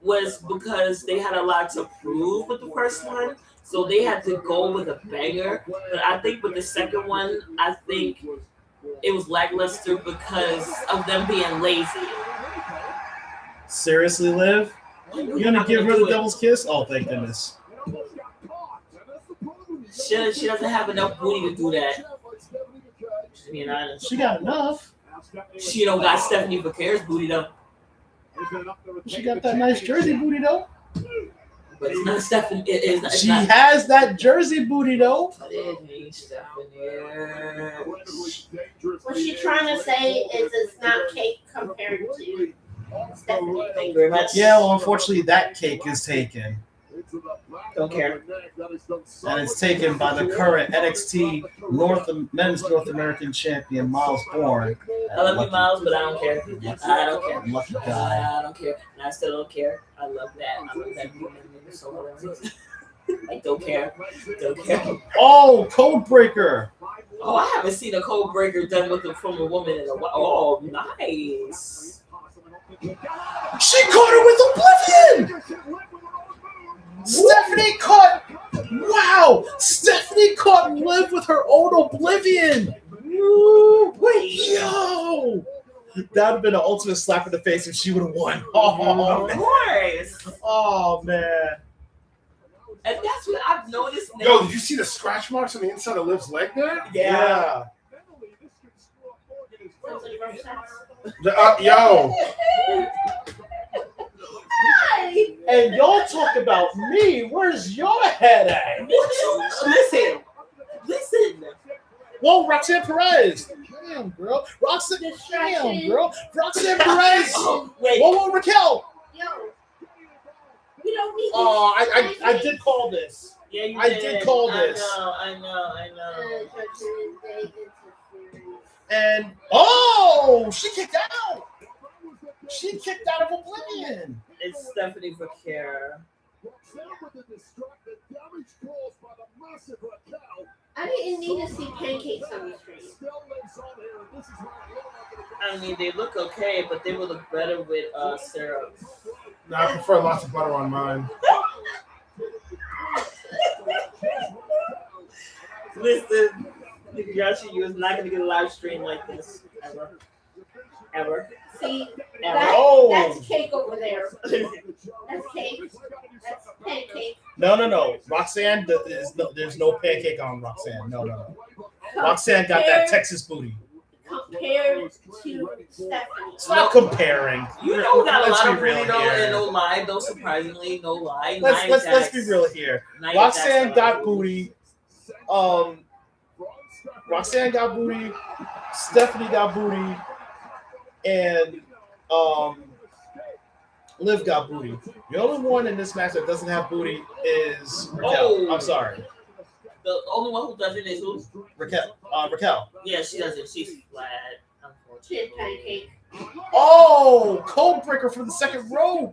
was because they had a lot to prove with the first one, so they had to go with a banger. But I think with the second one, I think it was lackluster because of them being lazy. Seriously, Liv? You're gonna give her the devil's kiss? Oh, thank goodness. She doesn't have enough booty to do that. Just being honest. She got enough. She don't got Stephanie Vaquer's booty though. She got that nice Jersey booty though. But it's not Stephanie. She has that Jersey booty though. What she's trying to say is it's not cake compared to Stephanie. Thank you very much. Yeah, well, unfortunately, that cake is taken. Don't care. And it's taken by the current NXT Men's North American Champion, Miles Bourne. I love you, Miles, but I don't care. I don't care. Lucky guy. I don't care. And I still don't care. I love that. I love that woman. So like, don't care. Don't care. Oh, Code Breaker. Oh, I haven't seen a Code Breaker done from a woman in a while. Oh, nice. She caught her with Oblivion. Stephanie caught. Wow, Stephanie caught Liv with her own Oblivion. Wait, yo, that would have been an ultimate slap in the face if she would have won. Oh, of course. Oh man. And that's what I've noticed now. Yo, did you see the scratch marks on the inside of Liv's leg there? Yeah. Yo. And y'all talk about me. Where's your head at? Listen. Whoa, Roxanne Perez. Damn, girl. Roxanne Perez. Wait. Whoa, Raquel. Yo, we don't need. Oh, I did call this. Yeah, you I did call this. I know. And she kicked out. She kicked out of Oblivion. It's Stephanie Vaquer. I didn't need to see pancakes on the street. I mean, they look okay, but they would look better with syrup. No, I prefer lots of butter on mine. Listen, NegroYasha, you is not going to get a live stream like this ever. See, Oh. that's cake over there. That's cake. That's pancake. No. Roxanne, there's no pancake on Roxanne. No. Roxanne got that Texas booty. Compared to Stephanie. Stop comparing. You know got a Let's lot be of real booty though, here. and no lie, though. Surprisingly, no lie. Let's be real here. Roxanne got booty. Roxanne got booty. Stephanie got booty. And Liv got booty. The only one in this match that doesn't have booty is Raquel. Oh. I'm sorry. The only one who doesn't is who? Raquel. Yeah, she doesn't. She's flat. She had pancake. Oh, Code Breaker from the second row.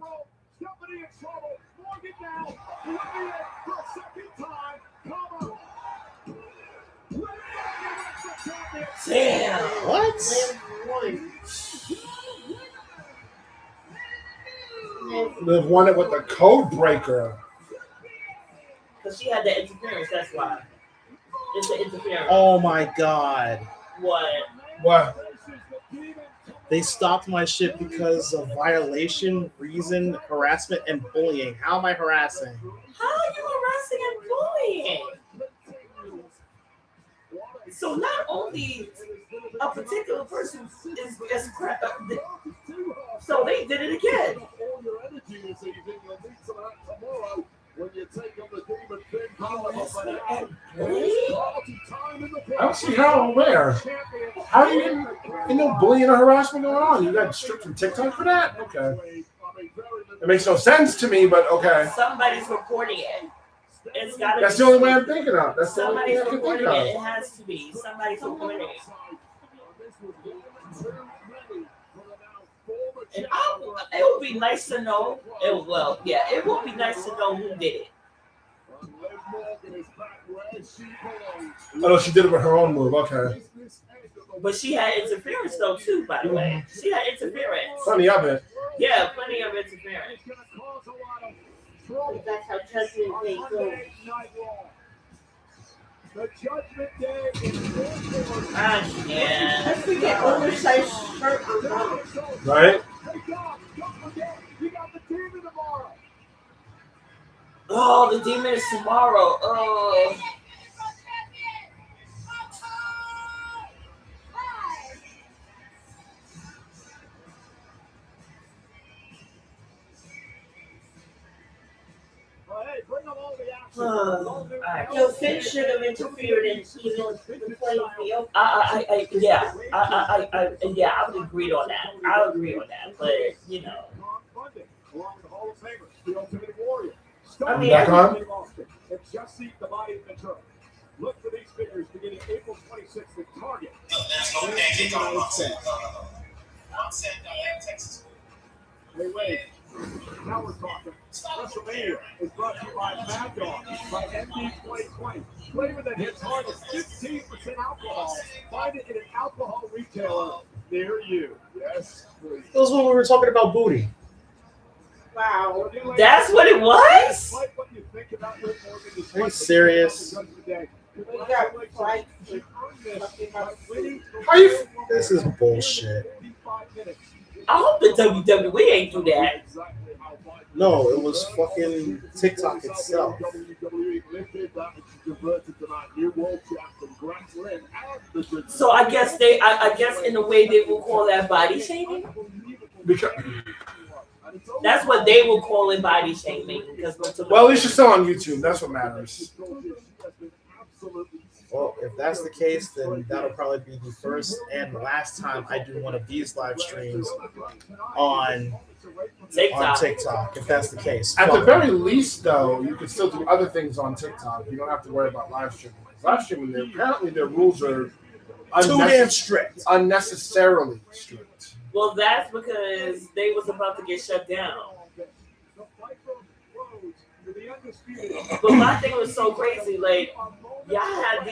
Damn. What? Liv won it with the Code Breaker. Because she had that interference. That's why. It's the interference. Oh my god. What? What? They stopped my shit because of violation, reason, harassment, and bullying. How am I harassing? How are you harassing and bullying? So not only a particular person is crap, so they did it again. I don't see how or where. How do you no bullying or harassment going on? You got stripped from TikTok for that? Okay. It makes no sense to me, but okay. Somebody's reporting it. It's gotta That's be the only way I'm thinking of. That's the only somebody's thing I can reporting think it. of. It has to be. Somebody's reporting it. And it would be nice to know. It would be nice to know who did it. Oh, she did it with her own move. Okay. But she had interference though too, by the way. She had interference. Plenty of it. Yeah, plenty of interference. That's how Judgment Day goes. The Judgment Day is Ah, yeah. Let's get oversized shirt or not. Right? Hey, Doc, don't forget, you got the Demon tomorrow. Oh, the Demon is tomorrow. Oh. Hey, bring them all the action. Yo, Finn should have interfered in even the playing field. Yeah, I would agree on that. I would agree on that, but you know. I'm back on. And just see the body of the turf. Look for these figures beginning April 26th at Target. Hey, wait. Now we're talking. WrestleMania is brought to you by Mad Dog by MD 2020. Flavor that hits hard is 15% alcohol. Find it in an alcohol retailer near you. Yes, please. That was when we were talking about booty. Wow. That's what it was? Are you serious? We got like How you? This is bullshit. I hope the WWE ain't do that. No, it was fucking TikTok itself. So I guess in a way they will call that body shaming. Because, That's what they will call it, body shaming. well, at least you're still on YouTube. That's what matters. Well, if that's the case, then that'll probably be the first and last time I do one of these live streams on TikTok, if that's the case. At the very least, though, you can still do other things on TikTok. You don't have to worry about live streaming. Live streaming, apparently their rules are too damn strict. Unnecessarily strict. Well, that's because they was about to get shut down. But my thing was so crazy, like y'all had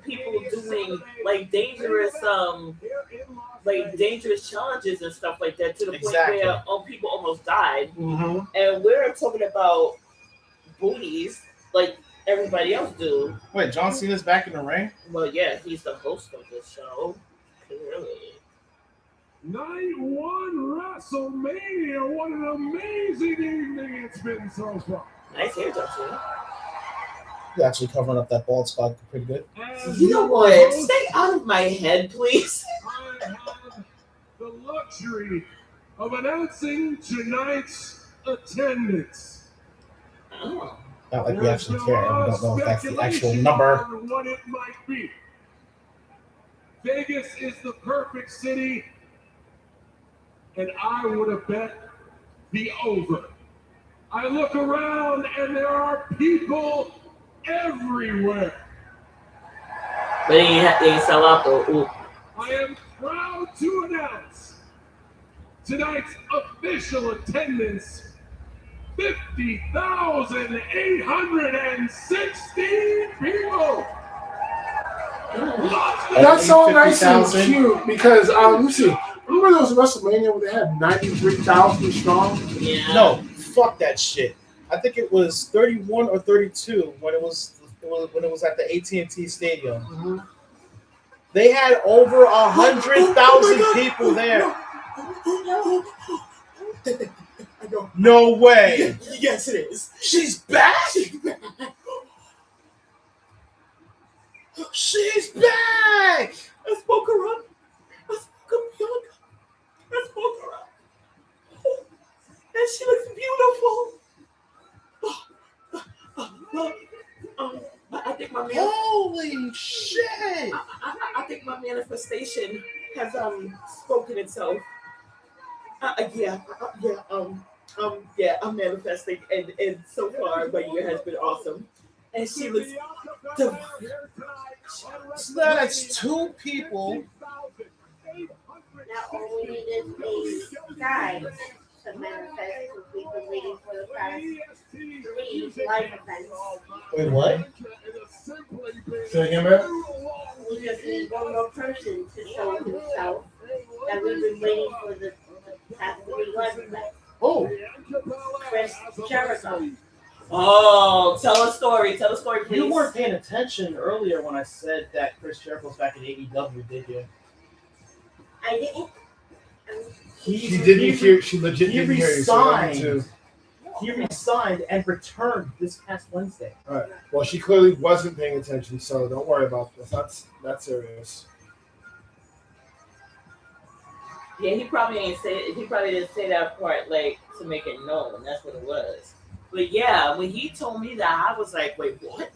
people doing like dangerous challenges and stuff like that to the point where people almost died. Mm-hmm. And we're talking about booties like everybody else do. Wait, John Cena's back in the ring? Well, yeah, he's the host of this show. Clearly. Night one WrestleMania. What an amazing evening it's been so far. Nice hair, John Cena. You're actually covering up that bald spot pretty good. You know what? Stay out of my head, please. I have the luxury of announcing tonight's attendance. Oh. Not like we actually care, and we don't know if that's the actual number. What it might be. Vegas is the perfect city, and I would have bet the over. I look around and there are people everywhere. But they sell out though. Ooh. I am proud to announce tonight's official attendance, 50,816 people. That's all nice and cute because let me see. Remember there was a WrestleMania where they had 93,000 strong? Yeah. No, fuck that shit. I think it was 31 or 32 when it was at the AT&T Stadium. Mm-hmm. They had over 100,000 people there. No way. Yes, it is. She's back. She's back. I spoke her up. I spoke up Bianca. I spoke her up. And she looks beautiful. I think my Holy shit. I think my manifestation has spoken itself. I'm manifesting, and so far my year has been awesome. And she looks divine. So that's two people. Now all we need is a guy to manifest, because we've been waiting for the past 3 live events. Wait, what? Say again, man? We just need one more person to show himself that we've been waiting for the past 3 live events. Oh, Chris Jericho. Oh, tell a story. Tell a story, please. You weren't paying attention earlier when I said that Chris Jericho's back in AEW, did you? I didn't. She didn't hear. She legit He didn't hear you. So I need resigned. to. He resigned and returned this past Wednesday. All right. Well, she clearly wasn't paying attention, so don't worry about this. That's not serious. Yeah, he probably didn't say that part like to make it known. That's what it was. But yeah, when he told me that, I was like, wait, what?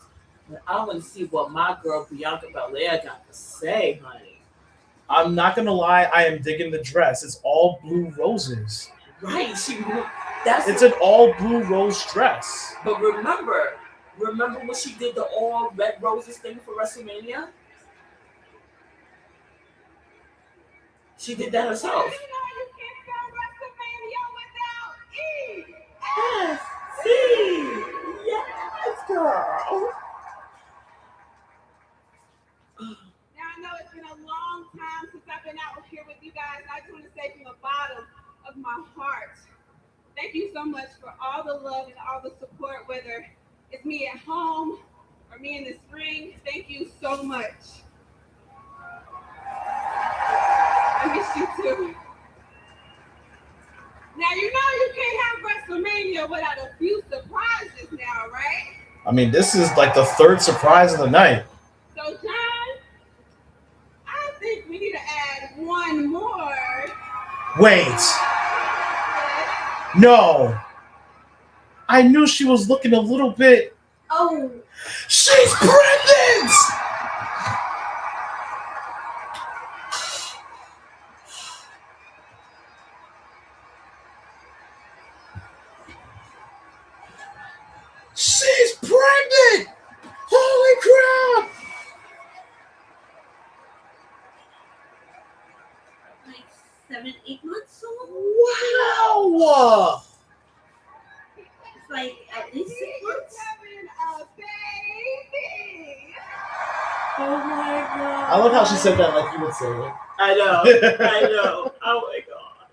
I want to see what my girl Bianca Belair got to say, honey. I'm not gonna lie. I am digging the dress. It's all blue roses. Right? It's an all blue rose dress. But remember when she did the all red roses thing for WrestleMania? She did that herself. Yes, see, yes, girl. Now I know it's been a long time since I've been out here with you guys. I just want to say from the bottom of my heart, thank you so much for all the love and all the support, whether it's me at home or me in this ring. Thank you so much. I miss you too. Now you know you can't have WrestleMania without a few surprises now, right? I mean, this is like the third surprise of the night. So John, I think we need to add one more. Wait. No. I knew she was looking a little bit. Oh. She's pregnant! She's pregnant! Holy crap! Like 7-8 months old? Wow! It's like at least 6 months. Having a baby. Oh my god. I love how she said that like you would say it. I know. I know. Oh my god.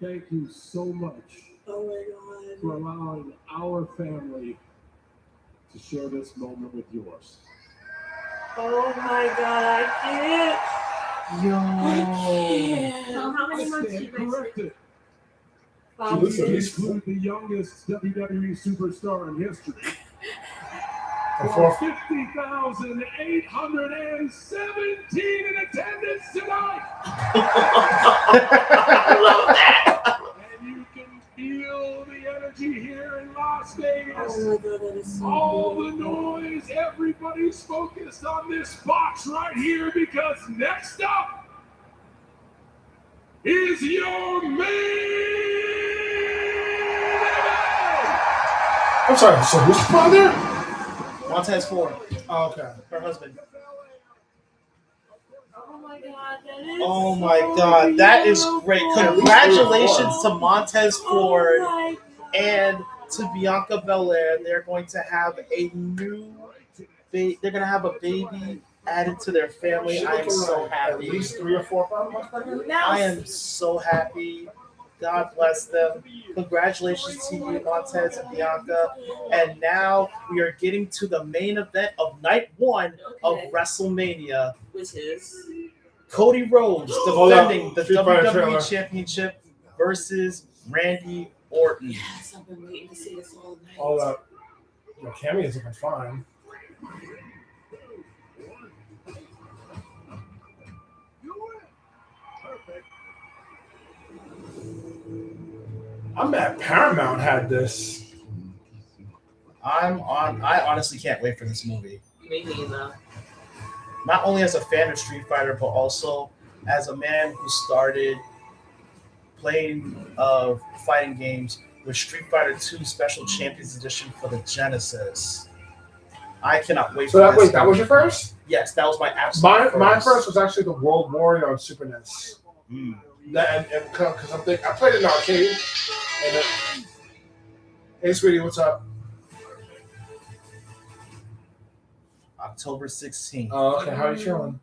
Thank you so much Oh my for god. allowing our family to share this moment with yours. Oh my god, I can't. Yo. So how many months Stand you guys? corrected. She looks at least Include the youngest WWE superstar in history. before. 50,817 in attendance tonight. I love that. And you can feel the energy here in Las Vegas. Oh my god, that is so All cool. the noise, everybody's focused on this box right here because next up is your main event. I'm sorry. So who's the father? Montez Ford, Oh, okay. her husband. Oh my god, that is Oh my so god, that is great. beautiful. Congratulations to Montez Ford Oh my and to Bianca Belair. They're going to have a they're going to have a baby added to their family. I am so At happy. least 3 or 4 months pregnant. Now, I am so happy. God bless them. Congratulations to you, Montez and Bianca. And now we are getting to the main event of night one of WrestleMania. Which is Cody Rhodes Hold up. defending the Street Fighter WWE trailer. Championship versus Randy Orton. yes, I've been waiting to see this all night. Hold up. Your Cammy is looking fine. I'm mad Paramount had this. I honestly can't wait for this movie. Me neither. Not only as a fan of Street Fighter, but also as a man who started playing fighting games with Street Fighter 2 Special Champions Edition for the Genesis. I cannot wait So for this. that was your first? Yes, that was my absolute My first was actually the World Warrior on Super NES. Mm. Because I played it in an arcade. And hey, sweetie, what's up? October 16th. Oh, okay. How are you feeling?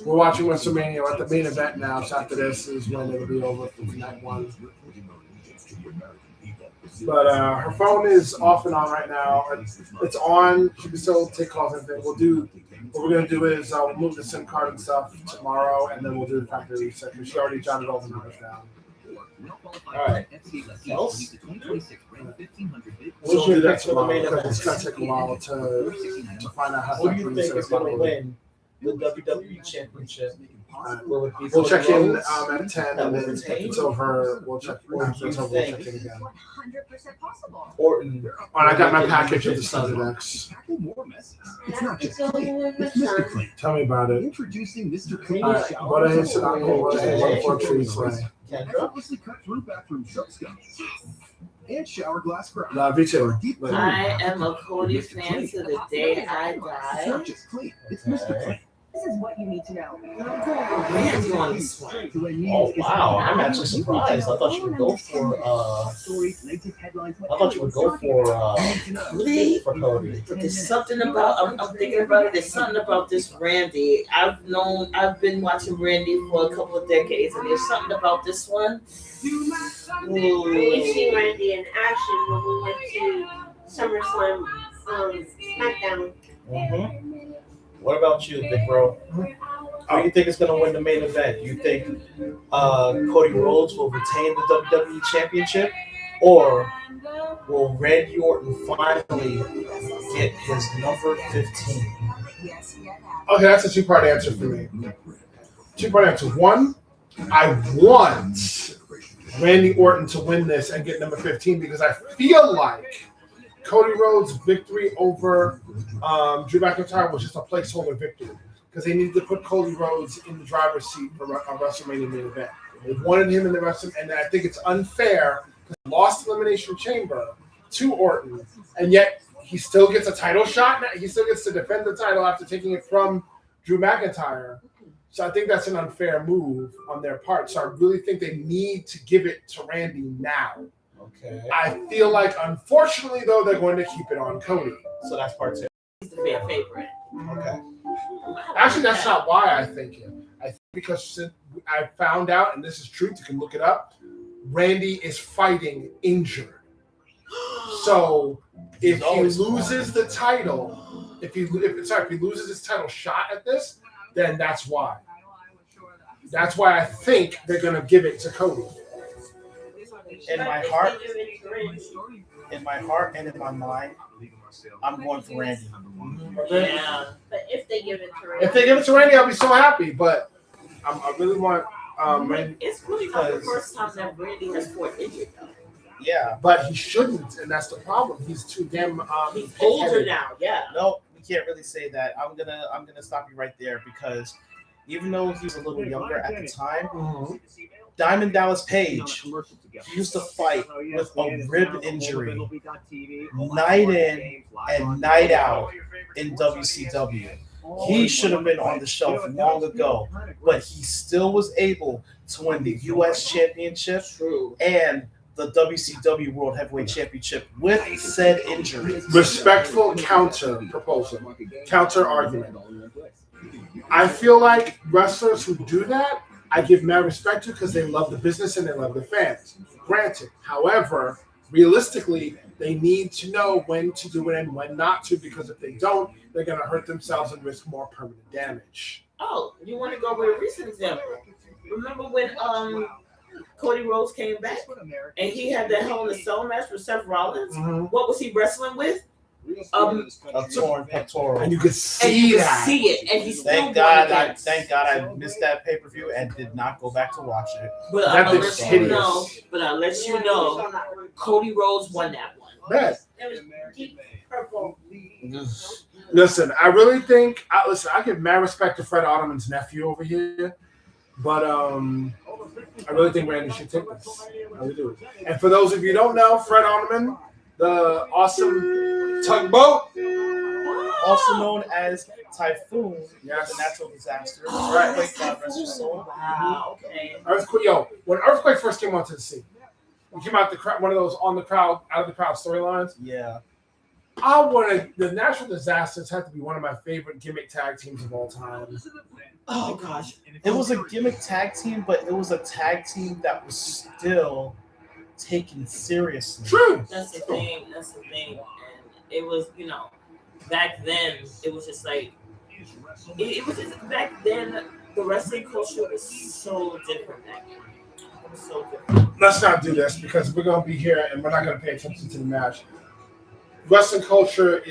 We're watching WrestleMania. We're at the main event now. So after this is when it'll be over for night one. But her phone is off and on right now. It's on. She can still take calls and everything. What we're going to do is we'll move the SIM card and stuff tomorrow, and then we'll do the factory reset. She already jotted all the numbers down. All right. Else? We'll do that tomorrow because it's going to take a while to find out how Who do you factory think reset is going to win the WWE Championship? Will it be We'll check in Rhodes? at 10, and then if it's over, we'll check. After it's over, we'll check in again. 100% possible. Orton. And I got my package of the Standard X. Tell me about it. Introducing Mr. Clean All right, what is what for trees say? effortlessly cut through bathroom soap scums and shower glass cracks. Love you too. I am a Cody fan to the day I It's die. not just clean, it's Mr. Clean. This is what you need to know. Randy on this one. Oh wow! I'm actually surprised. I thought you would go for Really? for Cody. But there's something about I'm thinking about it. There's something about this Randy. I've been watching Randy for a couple of decades, and there's something about this one. We've Ooh. seen Randy in action when we went to SummerSlam SmackDown. Mm-hmm. What about you, big bro? Who do you think is going to win the main event? You think Cody Rhodes will retain the WWE Championship, or will Randy Orton finally get his number 15? Okay, that's a two-part answer for me. Two-part answer. One, I want Randy Orton to win this and get number 15 because I feel like Cody Rhodes' victory over Drew McIntyre was just a placeholder victory because they needed to put Cody Rhodes in the driver's seat for a WrestleMania main event. They wanted him in the wrestling, and I think it's unfair because he lost Elimination Chamber to Orton, and yet he still gets a title shot. He still gets to defend the title after taking it from Drew McIntyre. So I think that's an unfair move on their part. So I really think they need to give it to Randy now. Okay. I feel like, unfortunately, though, they're going to keep it on Cody. So that's part two. He's the fan favorite. Okay. Actually, that's not why I think it. I think because I found out, and this is truth, you can look it up, Randy is fighting injured. So if he loses the title, if he loses his title shot at this, then that's why. That's why I think they're going to give it to Cody. In my heart, and in my mind, I'm going for Randy. Yeah. But if they give it to Randy, If they give it to Randy, I'll be so happy. But I really want Randy. It's really not the first time that Randy has fought injured though. Yeah. But he shouldn't, and that's the problem. He's too damn. He's older now, yeah. No, we can't really say that. I'm gonna stop you right there because even though he was a little younger at the time, Diamond Dallas Page used to fight with a rib injury night in and night out in WCW. He should have been on the shelf long ago, but he still was able to win the U.S. Championship and the WCW World Heavyweight Championship with said injury. Respectful counter argument. I feel like wrestlers who do that I give mad respect to because they love the business and they love the fans. Granted, however, realistically, they need to know when to do it and when not to, because if they don't, they're going to hurt themselves and risk more permanent damage. Oh, you want to go with a recent example? Remember when Cody Rhodes came back and he had that Hell in a Cell match with Seth Rollins? Mm-hmm. What was he wrestling with? A torn pectoral. And you could see that. See it, and he still Thank God I missed that pay-per-view and did not go back to watch it. But I'll let you know, Cody Rhodes won that one. Man. It was deep purple. Listen, I really think I give mad respect to Fred Ottoman's nephew over here, but I really think Randy should take this. I really do. And for those of you who don't know, Fred Ottoman, the awesome tugboat, also known as Typhoon, yes, the natural disaster. Right. Wow. Okay. Earthquake, when Earthquake first came onto the scene, he came out the crowd, one of those out of the crowd storylines. Yeah. I wanted the Natural Disasters had to be one of my favorite gimmick tag teams of all time. Oh gosh, it was a gimmick tag team, but it was a tag team that was still taken seriously. True. That's the thing. And it was, back then it was just like it was just back then the wrestling culture was so different back then. It was so different. Let's not do this because we're gonna be here and we're not gonna pay attention to the match. Wrestling culture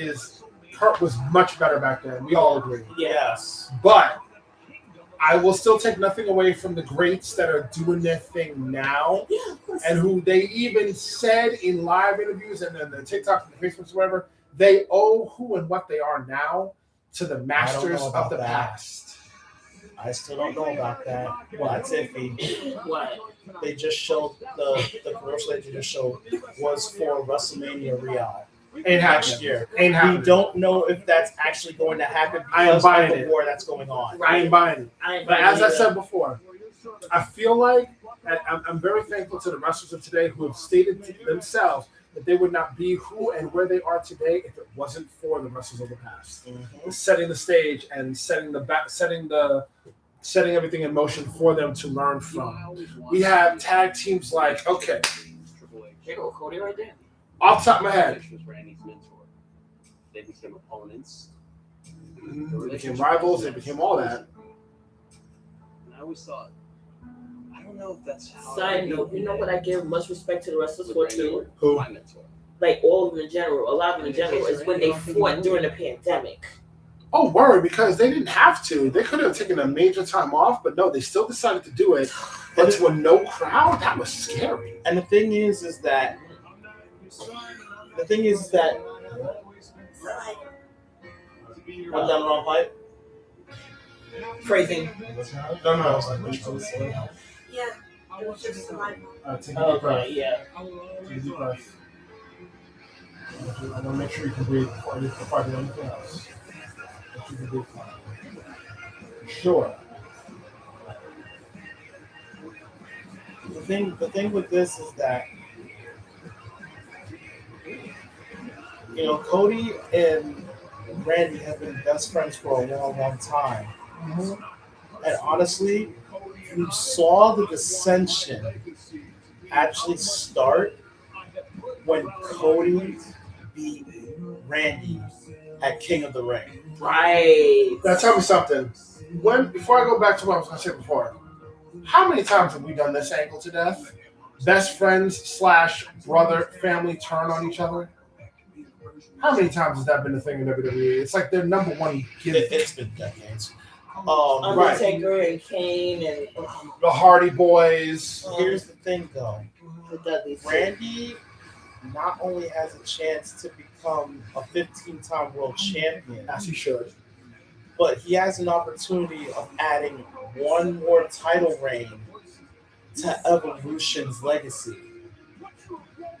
was much better back then. We all agree. Yes. But I will still take nothing away from the greats that are doing their thing now, and who they even said in live interviews and then the TikToks and the Facebooks, whatever, they owe who and what they are now to the masters of the past. I still don't know about that. Well, that's iffy. What? They just showed the commercial they just showed was for WrestleMania Riyadh. Ain't next year. Ain't happening. We don't know if that's actually going to happen I am buying of the it. war that's going on. I ain't buying it. But as I said before, I feel like I'm very thankful to the wrestlers of today who have stated to themselves that they would not be who and where they are today if it wasn't for the wrestlers of the past. Mm-hmm. Setting the stage and setting everything in motion for them to learn from. We have tag teams like, okay, here go Cody right there. Off the top of my head. Was Randy's mentor. They became opponents. They became rivals. They became all that. And I always thought, I don't know if that's how. Side note, you know what I give much respect to the wrestlers for too? Who? My mentor. Like all of them in general, a lot of them in general, is when they fought during the pandemic. Oh, word, because they didn't have to. They could have taken a major time off, but no, they still decided to do it. But to a no crowd, that was scary. And the thing is that I'm down the wrong pipe. Phrasing. No. Yeah, it was just saliva. Take a deep breath. Yeah. Take a deep breath. I want to make sure you can breathe before I do anything else. You can breathe fine. Sure. The thing with this is that Cody and Randy have been best friends for a long, long time. Mm-hmm. And honestly, you saw the dissension actually start when Cody beat Randy at King of the Ring. Right. Now tell me something. Before I go back to what I was going to say before, how many times have we done this angle to death? Best friends / brother family turn on each other? How many times has that been a thing in WWE? It's like their number one gimmick. It's been decades. Undertaker and Kane and the Hardy Boys. Here's the thing, though. Randy not only has a chance to become a 15-time world champion, as he should, but he has an opportunity of adding one more title reign to Evolution's legacy.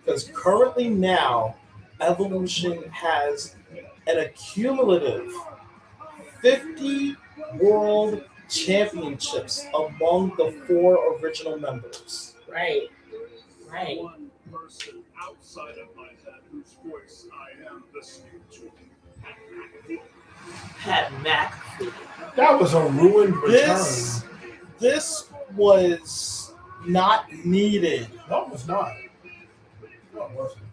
Because currently now, Evolution has an accumulative 50 world championships among the 4 original members. Right. One person outside of my head whose voice I am listening to. Pat McAfee. That was a ruined return. This was not needed. No, it was not. No, it wasn't.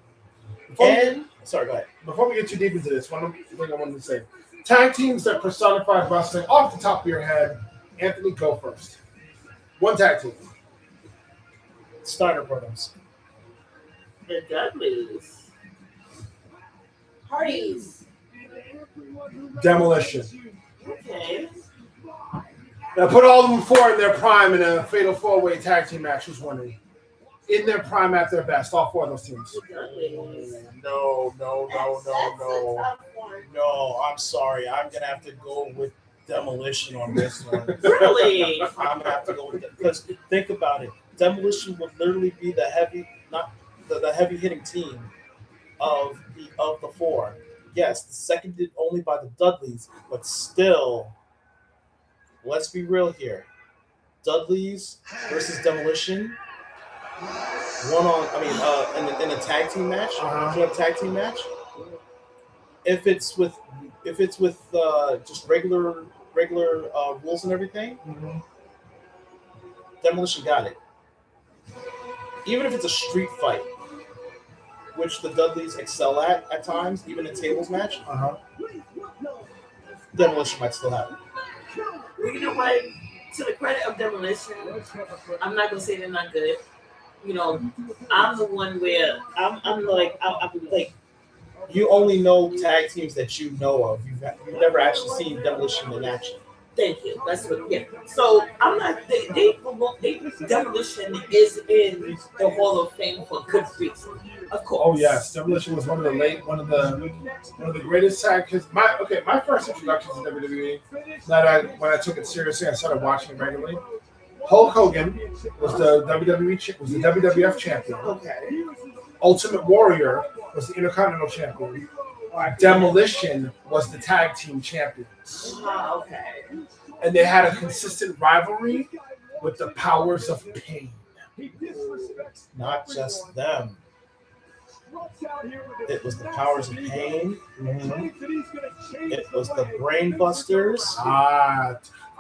Sorry, go ahead. Before we get too deep into this, one thing I wanted to say. Tag teams that personify wrestling off the top of your head. Anthony, go first. One tag team. Steiner Brothers. The Dudleys. Hardys. Demolition. Okay. Now put all of them four in their prime in a fatal four-way tag team match. Who's winning? In their prime at their best, all four of those teams. The Dudleys. No. That's a tough one. No, I'm sorry. I'm gonna have to go with Demolition on this one. Really? I'm gonna have to go with it because think about it. Demolition would literally be the heavy hitting team of the four. Yes, seconded only by the Dudleys, but still, let's be real here. Dudleys versus Demolition. In a tag team match, tag team match. If it's with just regular rules and everything, Demolition got it. Even if it's a street fight, which the Dudleys excel at times, even a tables match, Demolition might still have it. Well, you know what? To the credit of Demolition, I'm not gonna say they're not good. You know, I'm the one where I'm like you only know tag teams that you know of. You've never actually seen Demolition in action. Thank you. That's what. Yeah. So I'm not. Demolition is in the Hall of Fame for good reason. Of course. Oh yes, Demolition was one of the greatest tag. Because my first introduction to WWE, when I took it seriously, I started watching it regularly. Hulk Hogan was the WWF champion. Okay. Ultimate Warrior was the Intercontinental champion. Demolition was the tag team champions. Okay. And they had a consistent rivalry with the Powers of Pain. Not just them. It was the Powers of Pain. It was the Brainbusters.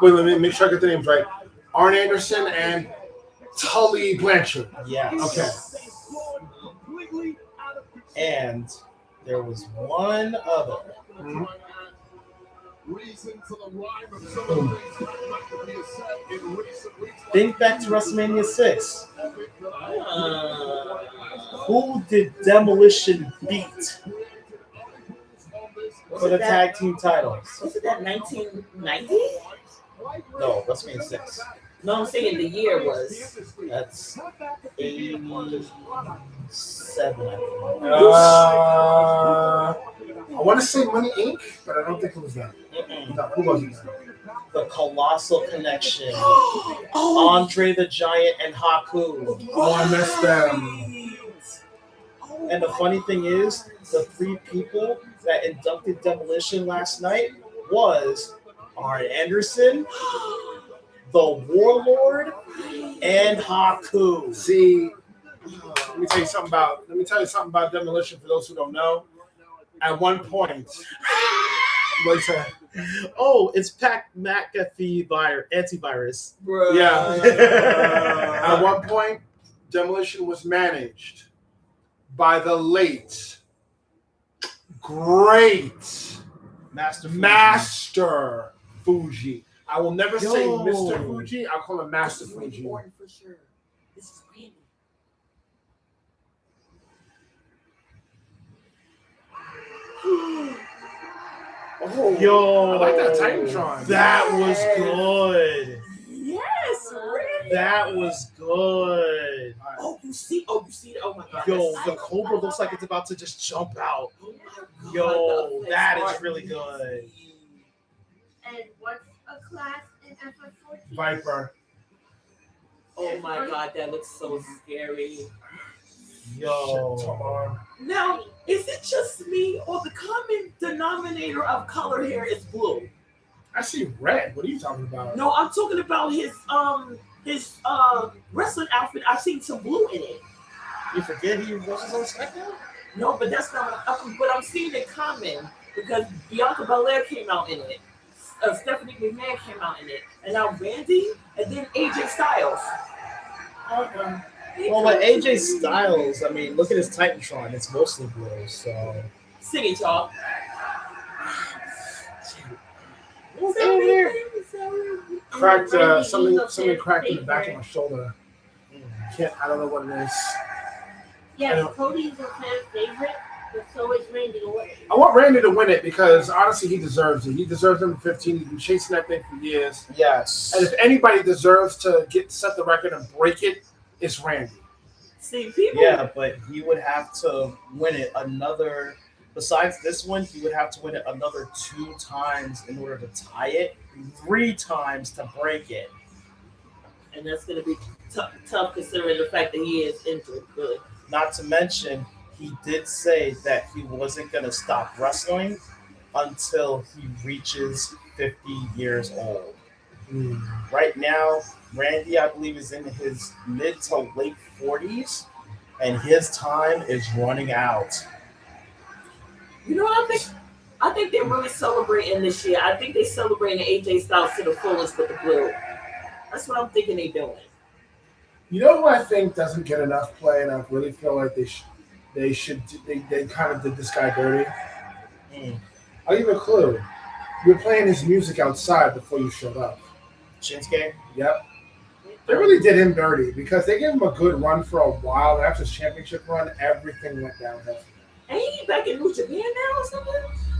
Wait, let me make sure I get the names right. Arn Anderson and Tully Blanchard. Yes. Okay. And there was one other. Think back to WrestleMania 6. Who did Demolition beat for the tag team titles? Was it that 1990? No, WrestleMania 6. No, I'm saying the year was. That's 87. I want to say Money Inc., but I don't think it was that. No, who was it? The Colossal Connection. Andre the Giant and Haku. Oh, I missed them. And the funny thing is, the three people that inducted Demolition last night was Arn Anderson, the Warlord, and Haku. See, let me tell you something about Demolition for those who don't know. At one point, what's that? Oh, it's Pat McAfee antivirus. Bro. Yeah. At one point, Demolition was managed by the late, great Master Fuji. I will never say Mr. Fuji. I'll call him Master Fuji. For sure. This is Randy. Oh, yo, I like that Titantron. That was good. Yes, Randy. That was good. Oh, you see it. Oh my God. Yo, the Cobra looks like it's about to just jump out. Yo, that is really good. And what's a class in FF14? Viper. Oh my God, that looks so scary. Yo. Now, is it just me or the common denominator of color here is blue? I see red. What are you talking about? No, I'm talking about his wrestling outfit. I've seen some blue in it. You forget he was on SmackDown? No, but that's not. But I'm seeing it common because Bianca Belair came out in it. Stephanie McMahon came out in it, and now Randy, and then AJ Styles. Well, with AJ Styles, I mean, look at his Titantron. It's mostly blue, so. City talk. What's over there? Cracked Randy something Orton's cracked in the back of favorite. my shoulder. I don't know what it is. Yes, Cody's a fan favorite, but so is Randy Orton. I want Randy to win it because honestly, he deserves it. He deserves number 15. He's been chasing that thing for years. Yes. And if anybody deserves to set the record and break it, it's Randy. See, people. Yeah, but he would have to win it another. Besides this one, he would have to win it another 2 times in order to tie it, 3 times to break it. And that's going to be tough considering the fact that he is injured. Really. Not to mention, he did say that he wasn't going to stop wrestling until he reaches 50 years old. Right now, Randy, I believe, is in his mid to late 40s, and his time is running out. You know what I think? I think they're really celebrating this year. I think they're celebrating AJ Styles to the fullest with the blue. That's what I'm thinking they're doing. You know who I think doesn't get enough play, and I really feel like they kind of did this guy dirty. I'll give you a clue. You were playing his music outside before you showed up. Shinsuke? Yep. They really did him dirty because they gave him a good run for a while. After his championship run, everything went downhill. Ain't he back in New Japan now or something?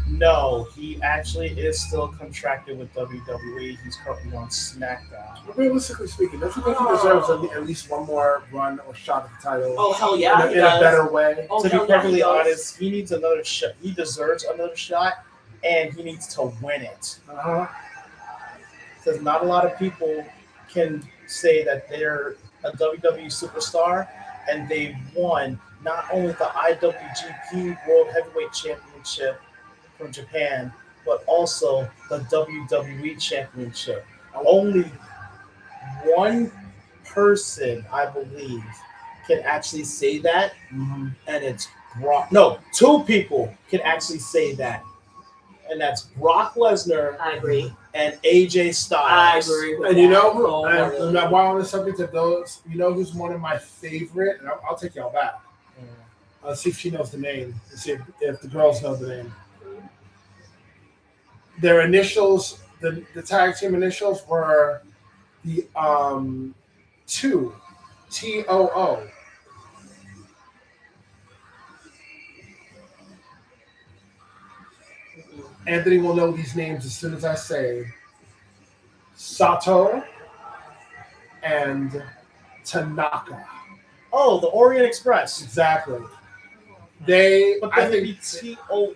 No, he actually is still contracted with WWE. He's currently on SmackDown. Realistically speaking, don't you think he deserves at least one more run or shot at the title? Oh, hell yeah, in a better way. Oh, To be hell yeah, perfectly he does. honest, he needs another shot. He deserves another shot, and he needs to win it. Because not a lot of people can say that they're a WWE superstar, and they won not only the IWGP World Heavyweight Championship from Japan, but also the WWE Championship. Only one person, I believe, can actually say that, and it's Brock. No, 2 people can actually say that, and that's Brock Lesnar. I agree. And AJ Styles. I agree with And that. you know who? And while on the subject of those, you know who's one of my favorite? And I'll take y'all back. Let's see if she knows the name. Let's see if the girls know the name. Their initials, the tag team initials were the 2, TOO. Anthony will know these names as soon as I say Sato and Tanaka. Oh, the Orient Express. Exactly. But then I it'd be think TOE.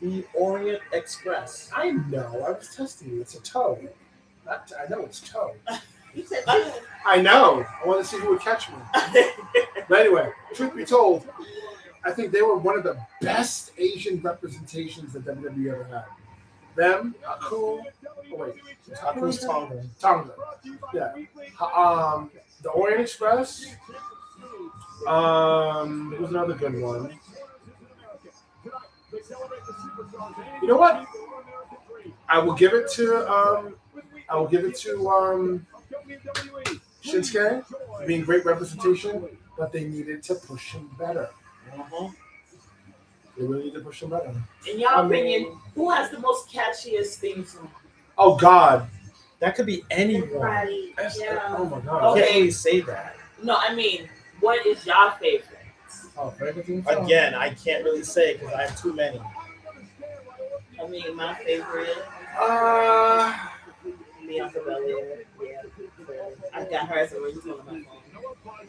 The Orient Express. I know. I was testing you. It's a toe. I know it's toe. You said 2. I know. I want to see who would catch me. But anyway, truth be told, I think they were one of the best Asian representations that WWE ever had. Them, Haku, Haku's Tonga. Tonga. Yeah. The Orient Express. There was another good one. You know what? I will give it to Shinsuke for being great representation, but they needed to push him better. They really need to push him better. In your opinion, who has the most catchiest theme song? Oh God, that could be anyone. Yeah. Oh my God. You can't really say that. No, I mean, what is your favorite? Oh, favorite theme song? Again, I can't really say because I have too many. I mean, my favorite. Bianca Belair. Yeah. I got her as a ringtone on my phone.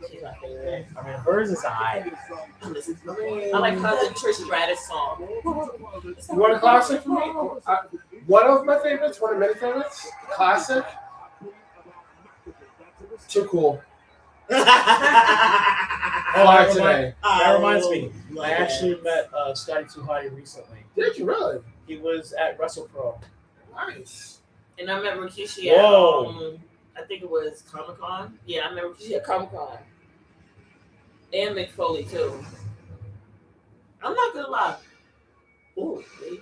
She's my favorite. I mean, hers is high. I like her the Trish Stratus song. You want a classic for me? One of my favorites, one of many favorites. Classic. Too cool. Today. That reminds me. I actually met Scotty Tuhati recently. Did you really? He was at WrestlePro. Nice. And I met Rikishi at, I think it was Comic-Con. Yeah, I remember Rikishi at Comic-Con. And Mick Foley, too. I'm not going to lie. Ooh, wait.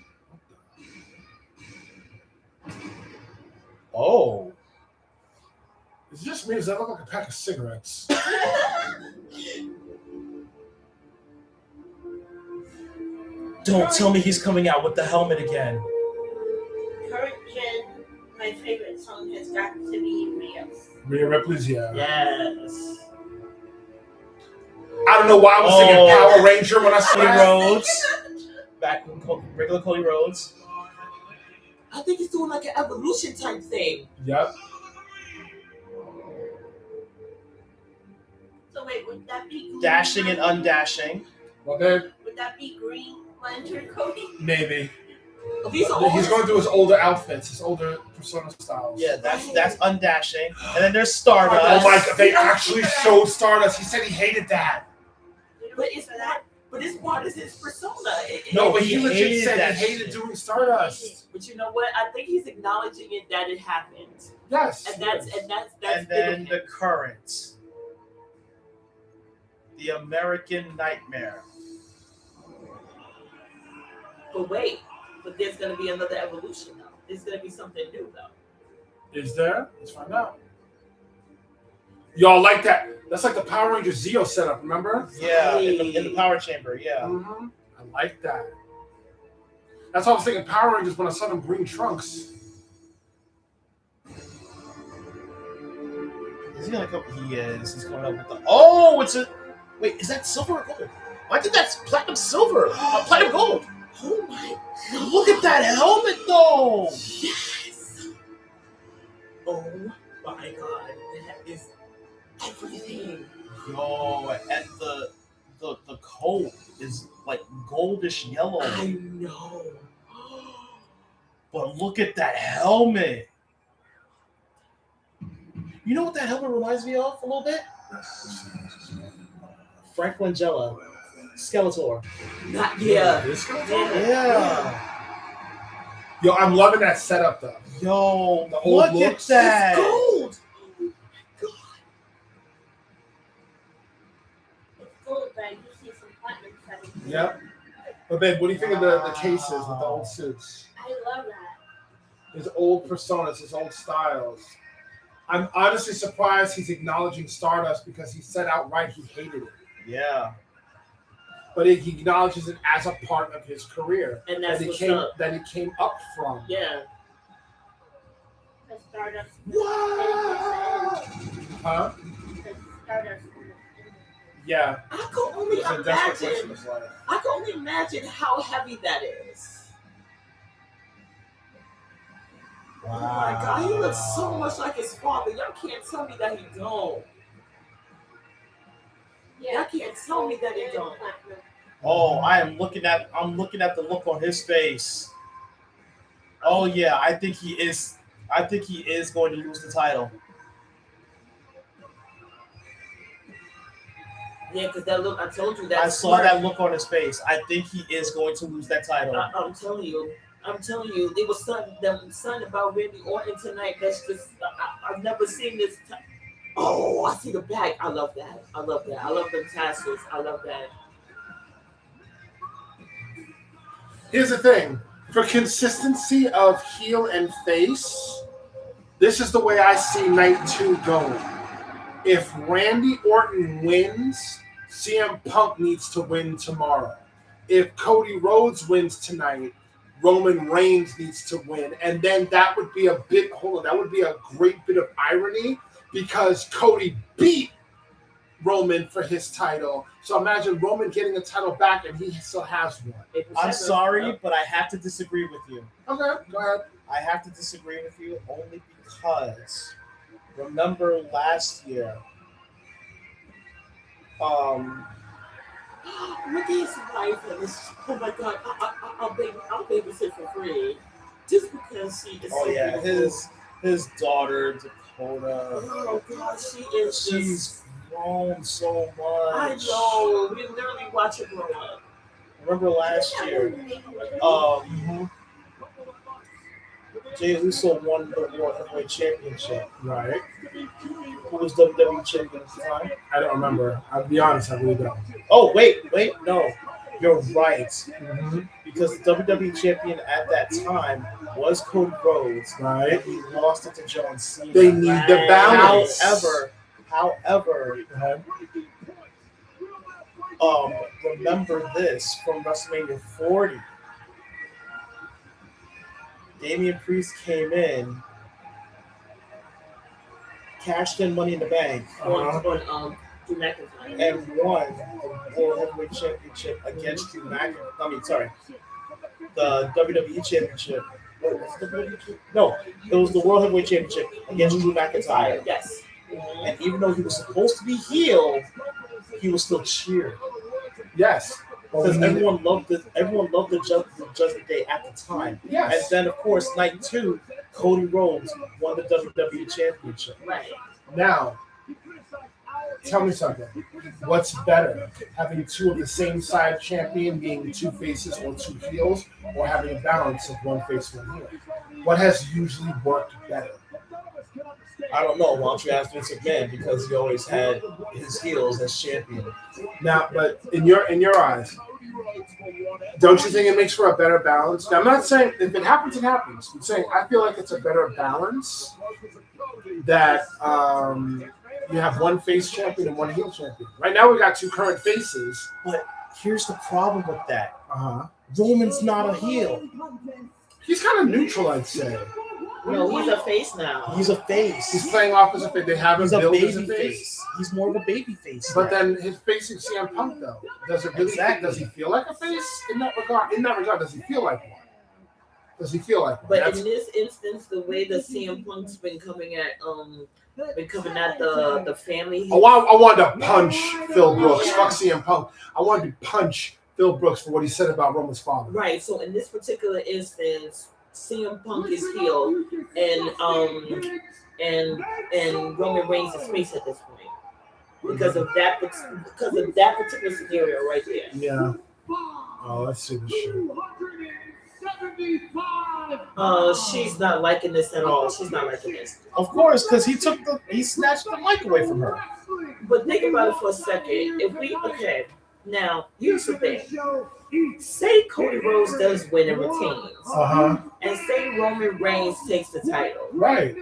It just means that look like a pack of cigarettes. Don't tell me he's coming out with the helmet again. Current gen, my favorite song has got to be Rio's. Rhea Ripley's, yeah. Yes. I don't know why I was thinking Power Ranger when I saw Cody that. Rhodes. Back with regular Cody Rhodes. I think he's doing like an evolution type thing. Yep. So wait, would that be Green Dashing and Lantern? undashing. Well, then, Would that be Green Lantern Cody? maybe. These are all He's going to do his older outfits, his older persona styles. Yeah, that's undashing. And then there's Stardust. Oh my god, they actually showed Stardust. He said he hated that. But it's part of his persona. No, but he legit hated said that he hated shit. doing Stardust. But you know what? I think he's acknowledging it that it happened, Yes. and that's And then the current. The American Nightmare. But wait, but there's gonna be another evolution though. There's gonna be something new though. Is there? Let's find out. Y'all like that? That's like the Power Ranger Zeo setup, remember? Yeah, in the power chamber, yeah. Mm-hmm. I like that. That's why I was thinking Power Rangers when I saw them green trunks. Is he gonna come? He is. He's coming up with the. Oh, it's a. Wait, is that silver or gold? I think that's platinum silver. Platinum gold. Oh my god! Look at that helmet, though. Yes. Oh my god! That is everything. Yo, and the coat is like goldish yellow. I know. But look at that helmet. You know what that helmet reminds me of a little bit? Frank Langella, Skeletor. Yeah. Yeah. Yo, I'm loving that setup though. Yo, The old look looks. at that. It's gold. It's gold, but you see some platinum setting. Yep. But babe, what do you think of the cases with the old suits? I love that. His old personas, his old styles. I'm honestly surprised he's acknowledging Stardust because he said outright he hated it. Yeah. But he acknowledges it as a part of his career And that's that what's he up. came up from. Yeah. The Stardust. Huh? The Stardust. I Yeah. can only It's a desperate question imagine. of his life. I can only imagine how heavy that is. Oh my god, he looks so much like his father. Y'all can't tell me that he don't. Y'all can't tell me that he don't. Oh, I'm looking at the look on his face. Oh yeah, I think he is going to lose the title. Yeah, because that look, I told you that. I saw that look on his face. I think he is going to lose that title. I'm telling you, there was something about Randy Orton tonight that's just, I've never seen this. Oh, I see the back. I love that. I love them tassels. I love that. Here's the thing. For consistency of heel and face, this is the way I see night 2 going. If Randy Orton wins, CM Punk needs to win tomorrow. If Cody Rhodes wins tonight, Roman Reigns needs to win. And then that would be a great bit of irony because Cody beat Roman for his title. So imagine Roman getting a title back and he still has one. I'm sorry, but I have to disagree with you. Okay, go ahead. I have to disagree with you only because remember last year. Look at his wife and this. Oh my god, I'll babysit for free. Just because she is Oh so yeah, beautiful. his daughter Dakota. Oh god, she's grown so much. I know. We literally watch her grow up. Remember last year, Jay Uso won the World Heavyweight Championship. Right. Who was WWE champion at the time? I don't remember. I'll be honest, I really don't. Oh wait, no, you're right. Mm-hmm. Because the WWE champion at that time was Cody Rhodes, Right. and he lost it to John Cena. They need the balance. However, remember this from WrestleMania 40. Damian Priest came in, cashed in Money in the Bank, on Drew McIntyre. and won the World Heavyweight Championship against Drew McIntyre. The WWE Championship. No, it was the World Heavyweight Championship against Drew McIntyre. Yes. And even though he was supposed to be heel, he was still cheered. Yes. Because everyone loved the Judgment Day at the time. Yes. And then, of course, night 2, Cody Rhodes won the WWE Championship. Right. Now, tell me something. What's better, having two of the same side champion being two faces or two heels, or having a balance of one face, one heel? What has usually worked better? I don't know. Why don't you ask Vince McMahon, because he always had his heels as champion. Now, but in your eyes, don't you think it makes for a better balance? Now, I'm not saying if it happens, it happens. I'm saying I feel like it's a better balance that you have one face champion and one heel champion. Right now, we got two current faces. But here's the problem with that. Roman's not a heel. He's kind of neutral, I'd say. No, he's a face now. He's a face. He's playing off as a face. They have him built as a face. He's more of a baby face. But then his face is CM Punk, though. Does it really? Exactly. Does he feel like a face in that regard? In that regard, does he feel like one? Does he feel like one? But in this instance, the way the CM Punk's been coming at the family. I wanted to punch Phil Brooks. Fuck CM Punk. I wanted to punch Phil Brooks for what he said about Roman's father. Right. So in this particular instance, CM Punk is heel, and Roman Reigns is face at this point because of that particular scenario right there. Yeah. Oh, let's see this shit. She's not liking this at all. She's not liking this. Of course, because he snatched the mic away from her. But think about it for a second. Now here's the thing. Say Cody Rhodes does win and retains, and say Roman Reigns takes the title. Right.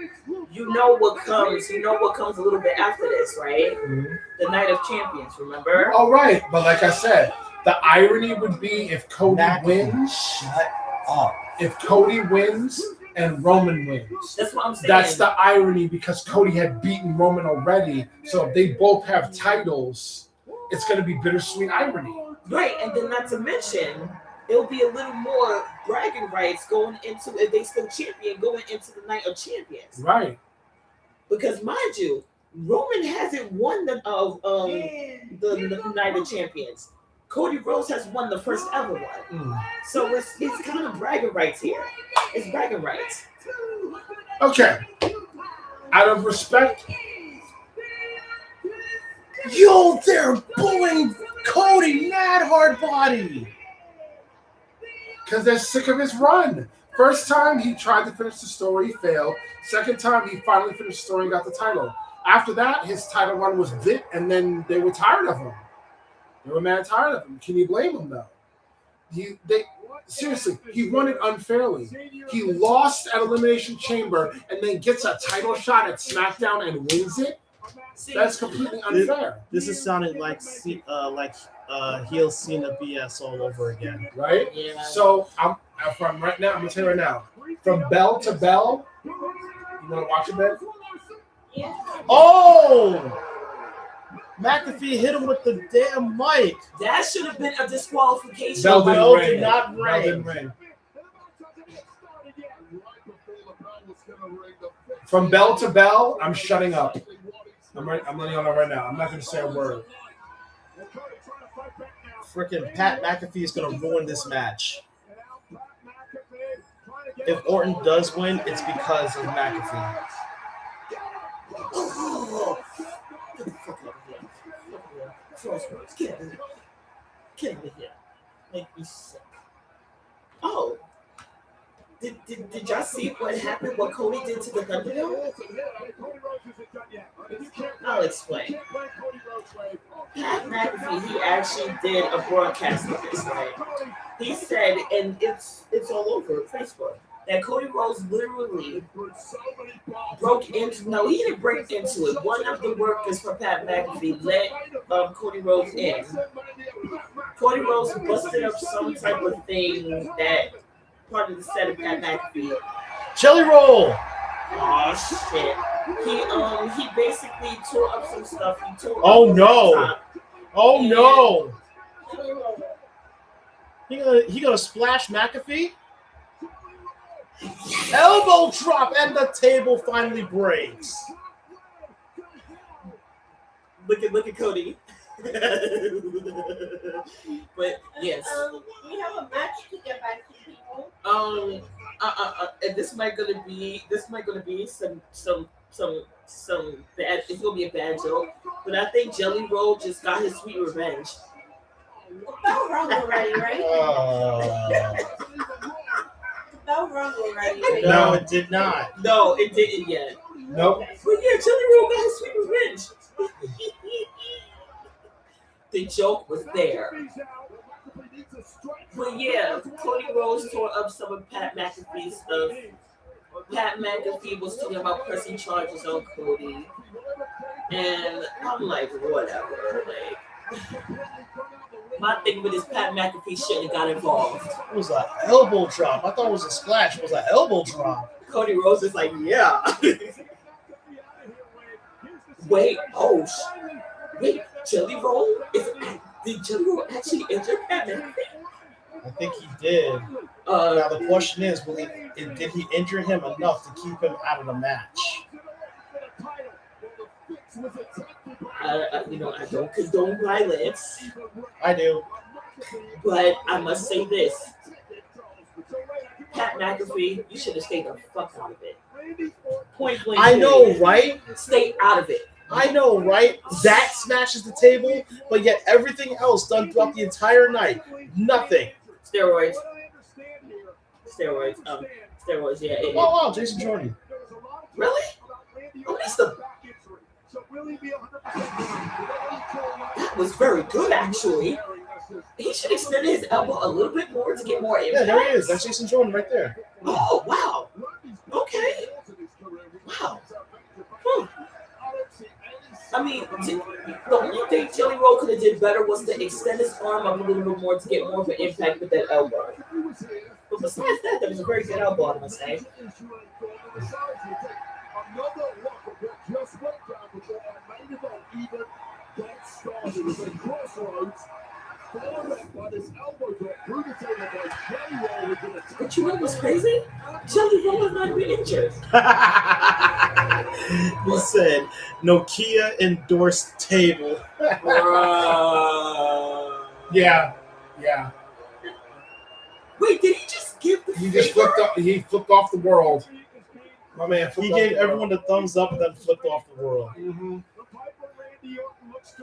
You know what comes. You know what comes a little bit after this, right? Mm-hmm. The Night of Champions. Remember? All right, but like I said, the irony would be if Cody wins. Shut up. If Cody wins and Roman wins. That's what I'm saying. That's the irony because Cody had beaten Roman already. So if they both have titles, it's going to be bittersweet irony. Right, and then not to mention, it'll be a little more bragging rights going into, if they still champion, going into the Night of Champions. Right. Because mind you, Roman hasn't won the Night of Champions. Cody Rhodes has won the first ever one. So it's kind of bragging rights here. It's bragging rights. Okay. Out of respect. Yo, they're booing Cody mad hard body. Because they're sick of his run. First time he tried to finish the story, he failed. Second time he finally finished the story and got the title. After that, his title run was lit, and then they were tired of him. They were mad tired of him. Can you blame him, though? Seriously, he won it unfairly. He lost at Elimination Chamber and then gets a title shot at SmackDown and wins it. That's completely unfair. This is sounding like heel Cena BS all over again, right? Yeah. So I'm right now. I'm gonna tell you right now, from bell to bell. You wanna watch it, Ben? Yeah. Oh! McAfee hit him with the damn mic. That should have been a disqualification. Bell did not ring. From bell to bell, I'm shutting up. I'm letting you know right now. I'm not going to say a word. Freaking Pat McAfee is going to ruin this match. If Orton does win, it's because of McAfee. Get out of here. Make me sick. Oh. Did y'all see what happened, what Cody did to the Thunderdome? I'll explain. Pat McAfee, he actually did a broadcast of this, right? He said, and it's all over Facebook. that Cody Rhodes literally broke into. No, he didn't break into it. One of the workers for Pat McAfee let Cody Rhodes in. Cody Rhodes busted up some type of thing that part of the set of Pat McAfee. Jelly roll. Oh shit! He basically tore up some stuff. He tore. Oh up no! top. Oh And- no! He gonna splash McAfee? Elbow drop and the table finally breaks. Look at Cody. But yes. We have a match to get back to people. And this might gonna be some bad. It's gonna be a bad joke, but I think Jelly Roll just got his sweet revenge. The bell rung already, right? The bell rung already, right? No, it did not. No, it didn't yet. Nope. But yeah, Jelly Roll got his sweet revenge. The joke was there. But yeah, Cody Rhodes tore up some of Pat McAfee's stuff. Pat McAfee was talking about pressing charges on Cody. And I'm like, whatever. Like, my thing with this Pat McAfee shouldn't have got involved. It was an elbow drop. I thought it was a splash. It was an elbow drop. Cody Rhodes is like, yeah. Wait, wait, Jelly Roll? Did Jelly Roll actually injure Pat McAfee? I think he did. Now the question is, did he injure him enough to keep him out of the match? I don't condone violence. I do. But I must say this. Pat McAfee, you should have stayed the fuck out of it. Point blank. I know, right? Stay out of it. I know, right? That smashes the table, but yet everything else done throughout the entire night, nothing. Steroids, yeah. Oh, wow, Jason Jordan. Really? At least that was very good, actually. He should extend his elbow a little bit more to get more impact. Yeah, there he is. That's Jason Jordan right there. Oh, wow. Okay. Wow. I mean, the only thing Jelly Roll could have did better was to extend his arm up a little bit more to get more of an impact with that elbow. But besides that, that was a very good elbow, I must say. But you know what's crazy? Jelly Roll is not even injured. He said, Nokia endorsed table. Yeah. Wait, did he just give the He just flipped up. He flipped off the world. My man. He gave everyone the thumbs up and then flipped off the world. Mm-hmm.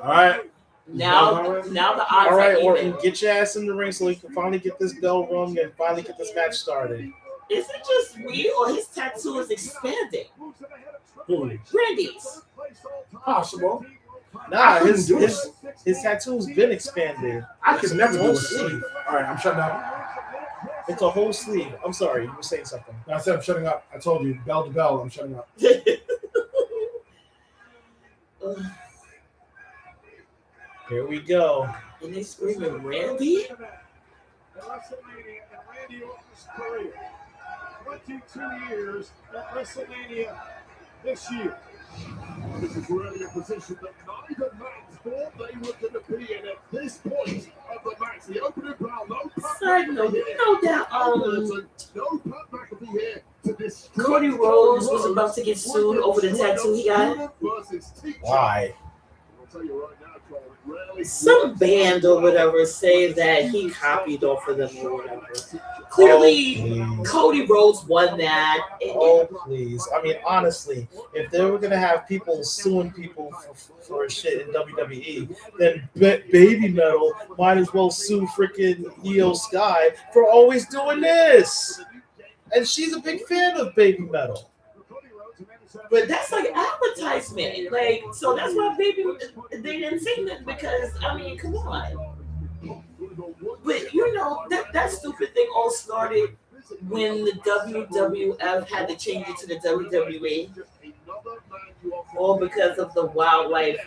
All right. Now the odds All right, are Orton, even. get your ass in the ring so we can finally get this bell rung and finally get this match started. Is it just me or his tattoo is expanding? Who? Randy's. Possible. Nah, couldn't his do his tattoo's been expanded. I could never do a sleeve. sleeve. All right, I'm shutting up. It's a whole sleeve. I'm sorry, you were saying something. I said I'm shutting up. I told you, bell to bell. I'm shutting up. Here we go. And they screaming Randy? WrestleMania and Randy Orton's career. 22 years at WrestleMania this year. This is really a position that neither man thought they were going to be in at this point of the match. The opening bell, no Pat Side note, you know that no Pat McAfee here to destroy. Cody Rhodes was about to get sued over the tattoo he got? Why? I'll tell you right now, Cole, it really Some band or whatever say that he copied off of them or whatever. Clearly, Oh, Cody Rhodes won that. Oh, please. I mean, honestly, if they were going to have people suing people for shit in WWE, then Baby Metal might as well sue freaking Io Sky for always doing this. And she's a big fan of Baby Metal. But that's like advertisement. Like, so that's why they didn't say that because, I mean, come on. But, you know, that stupid thing all started when the WWF had to change it to the WWE, all because of the Wildlife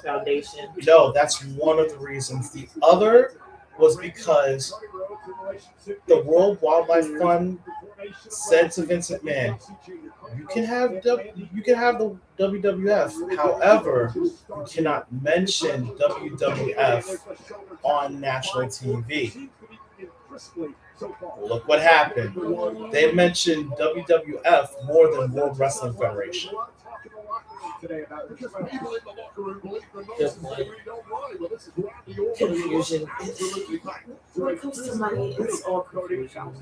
Foundation. No, that's one of the reasons. The other was because the World Wildlife Fund said to Vince McMahon, "You can have the WWF. However, you cannot mention WWF on national TV." Look what happened. They mentioned WWF more than World Wrestling Federation. Confusion. When it comes to money, it's all confusion.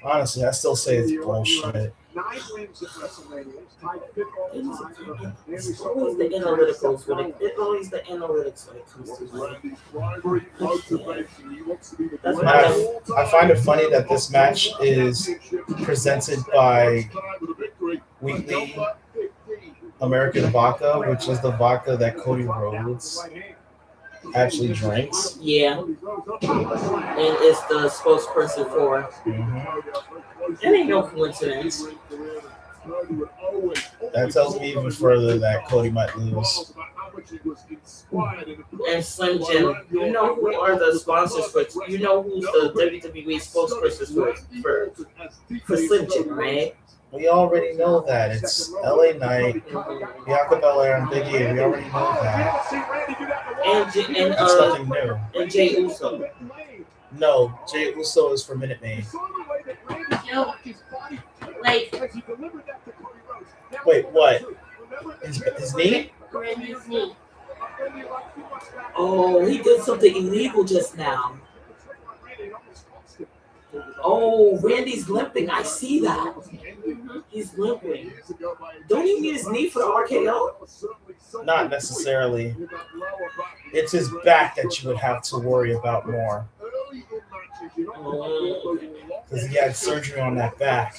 Honestly, I still say it's bullshit. 9 wins at WrestleMania. Tied fifth all the time. It's always the analyticals when it's always the analytics when it comes to money. That's why I find it funny that this match is presented by Weekly American Vodka, which is the vodka that Cody Rhodes actually drinks. Yeah. And it's the spokesperson for. It ain't no coincidence. That tells me even further that Cody might lose. And Slim Jim, you know who are the sponsors for? You know who's the WWE spokespersons for Slim Jim, right? We already know that. It's LA Knight, Bianca Belair, and Big E. We already know that. It's nothing new. And Jey Uso. No, Jey Uso is for Minute Maid. No. Like, wait, what? His knee? Randy's knee. Oh, he did something illegal just now. Oh, Randy's limping. I see that. He's limping. Don't he need his knee for the RKO? Not necessarily. It's his back that you would have to worry about more. Because he had surgery on that back.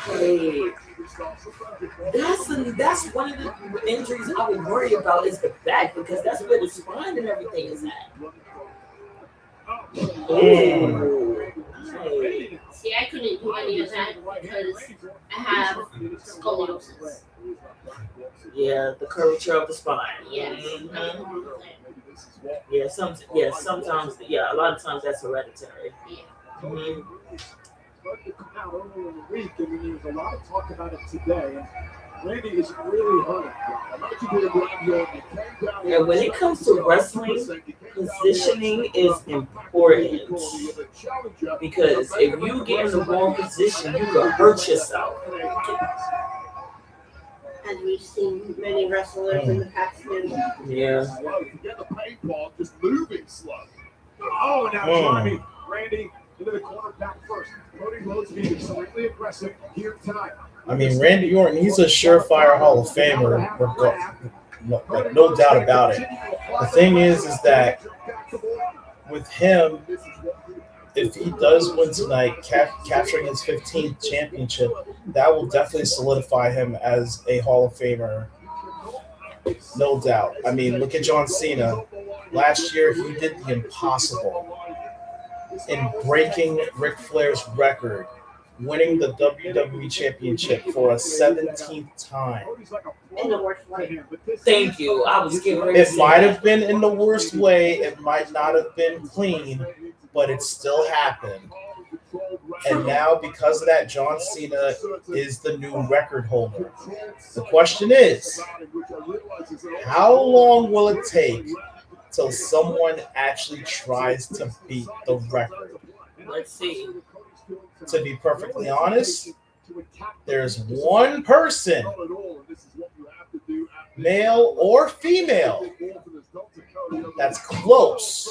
Hey, that's one of the injuries I would worry about is the back because that's where the spine and everything is at. See, I couldn't do any of that because I have scoliosis. Yeah, the curvature of the spine. Yes. Sometimes, a lot of times that's hereditary. Yeah. Week, and there's a lot of talk about it today. Randy is really hurting. And when it comes to wrestling, positioning is important because if you get in the wrong position, you can hurt yourself. As we've seen many wrestlers in the past years. Yeah. Get the paintball just moving slow. Oh, now Johnny, Randy into the corner back first. Cody Rhodes being extremely aggressive here tonight. I mean, Randy Orton, he's a surefire Hall of Famer, no doubt about it. The thing is that with him, if he does win tonight, capturing his 15th championship, that will definitely solidify him as a Hall of Famer, no doubt. I mean, look at John Cena. Last year, he did the impossible in breaking Ric Flair's record, winning the WWE Championship for a 17th time. In the worst way. Thank you. I was getting ready to It say might that. have been in the worst way. It might not have been clean, but it still happened. And now, because of that, John Cena is the new record holder. The question is, how long will it take till someone actually tries to beat the record? Let's see. To be perfectly honest, there's one person, male or female, that's close.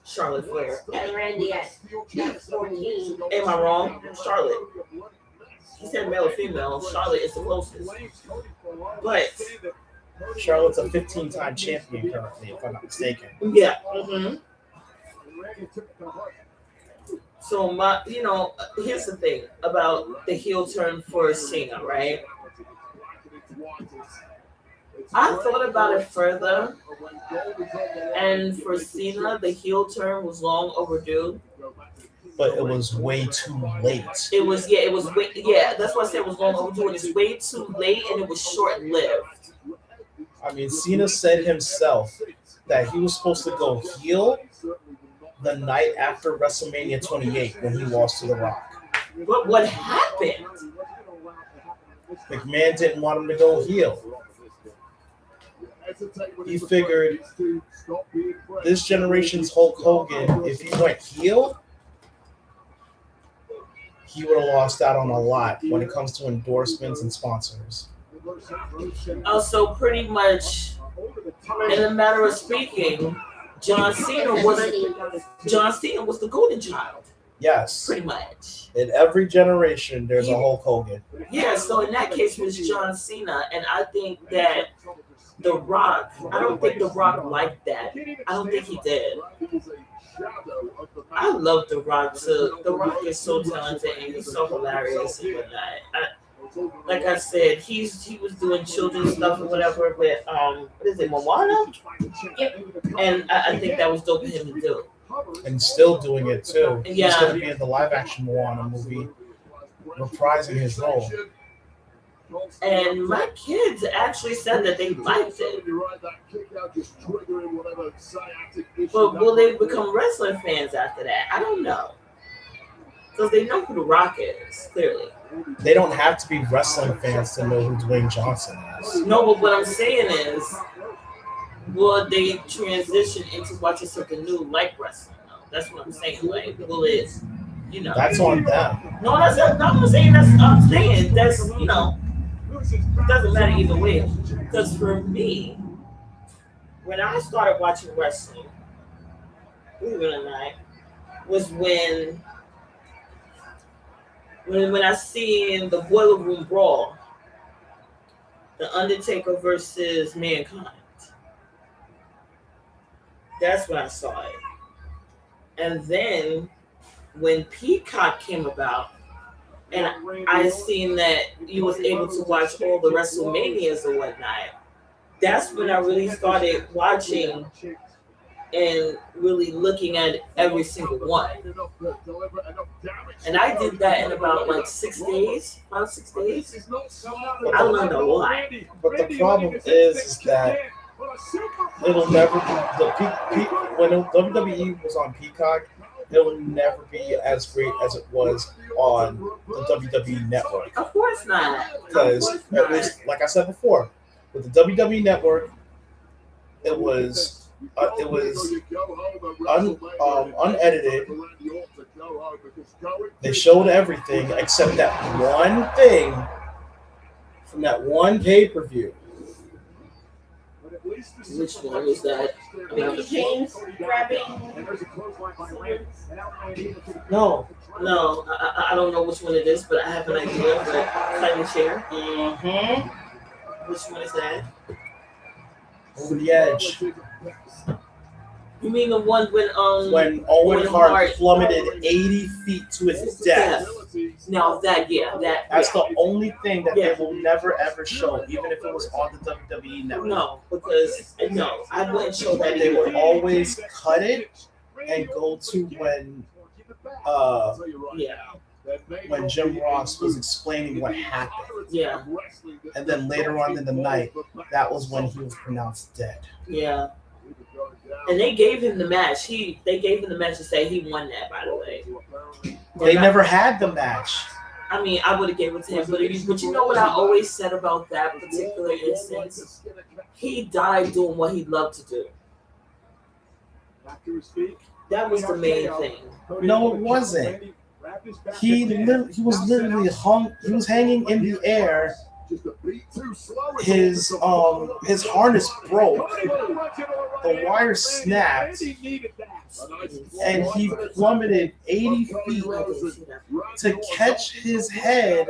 Charlotte Flair. And Randy at 14. Am I wrong? Charlotte. He said male or female. Charlotte is the closest. But Charlotte's a 15-time champion currently, if I'm not mistaken. yeah. So here's the thing about the heel turn for Cena, right? I thought about it further, and for Cena, the heel turn was long overdue. But it was way too late. It was way, that's why I said it was long overdue, and it's way too late, and it was short lived. I mean, Cena said himself that he was supposed to go heel the night after WrestleMania 28 when he lost to The Rock. But what happened? McMahon didn't want him to go heel. He figured this generation's Hulk Hogan, if he went heel, he would have lost out on a lot when it comes to endorsements and sponsors. So pretty much, in a matter of speaking, John Cena was the golden child. Yes. Pretty much. In every generation, there's a Hulk Hogan. Yeah, so in that case, it was John Cena, and I think that The Rock, I don't think The Rock liked that. I don't think he did. I love The Rock too. The Rock is so talented and he's so hilarious and whatnot. Like I said, he was doing children's stuff or whatever with what is it, Moana? Yep. And I think that was dope for him to do. And still doing it too. Yeah. He's going to be in the live action Moana movie, reprising his role. And my kids actually said that they liked it. But will they become wrestling fans after that? I don't know. Because they know who The Rock is, clearly. They don't have to be wrestling fans to know who Dwayne Johnson is. No, but what I'm saying is, will they transition into watching something new like wrestling? No, that's what I'm saying. Like, will it, That's on them. No, that's not. I'm saying that's. I'm saying that's. Doesn't matter either way. Because for me, when I started watching wrestling, believe it or not, was when I seen the Boiler Room Brawl, The Undertaker versus Mankind. That's when I saw it. And then when Peacock came about, and I seen that you was able to watch all the WrestleManias and whatnot, that's when I really started watching and really looking at every single one. And I did that in about like 6 days, 5, 6 days. I learned a lot. But the problem is that it'll never when WWE was on Peacock, it will never be as great as it was on the WWE Network. Of course not. Because at least, like I said before, with the WWE Network, it was unedited. They showed everything except that one thing from that one pay-per-view. Which one was that? Mickey James grabbing. No, I don't know which one it is, but I have an idea. But kind of share. Mm-hmm. Which one is that? Over the Edge. You mean the one when Owen Hart plummeted 80 feet to his death? Now that's the only thing that they will never ever show, even if it was on the WWE Network. No, because I wouldn't show that. They would always cut it and go to when Jim Ross was explaining what happened. Yeah. And then later on in the night, that was when he was pronounced dead. Yeah. And they gave him the match. They gave him the match to say he won that, by the way. They never had the match. I mean, I would have given it to him, but you know what I always said about that particular instance? He died doing what he loved to do. That was the main thing. No, it wasn't. He was literally hung. He was hanging in the air. His harness broke. The wire snapped, and he plummeted 80 feet to catch his head,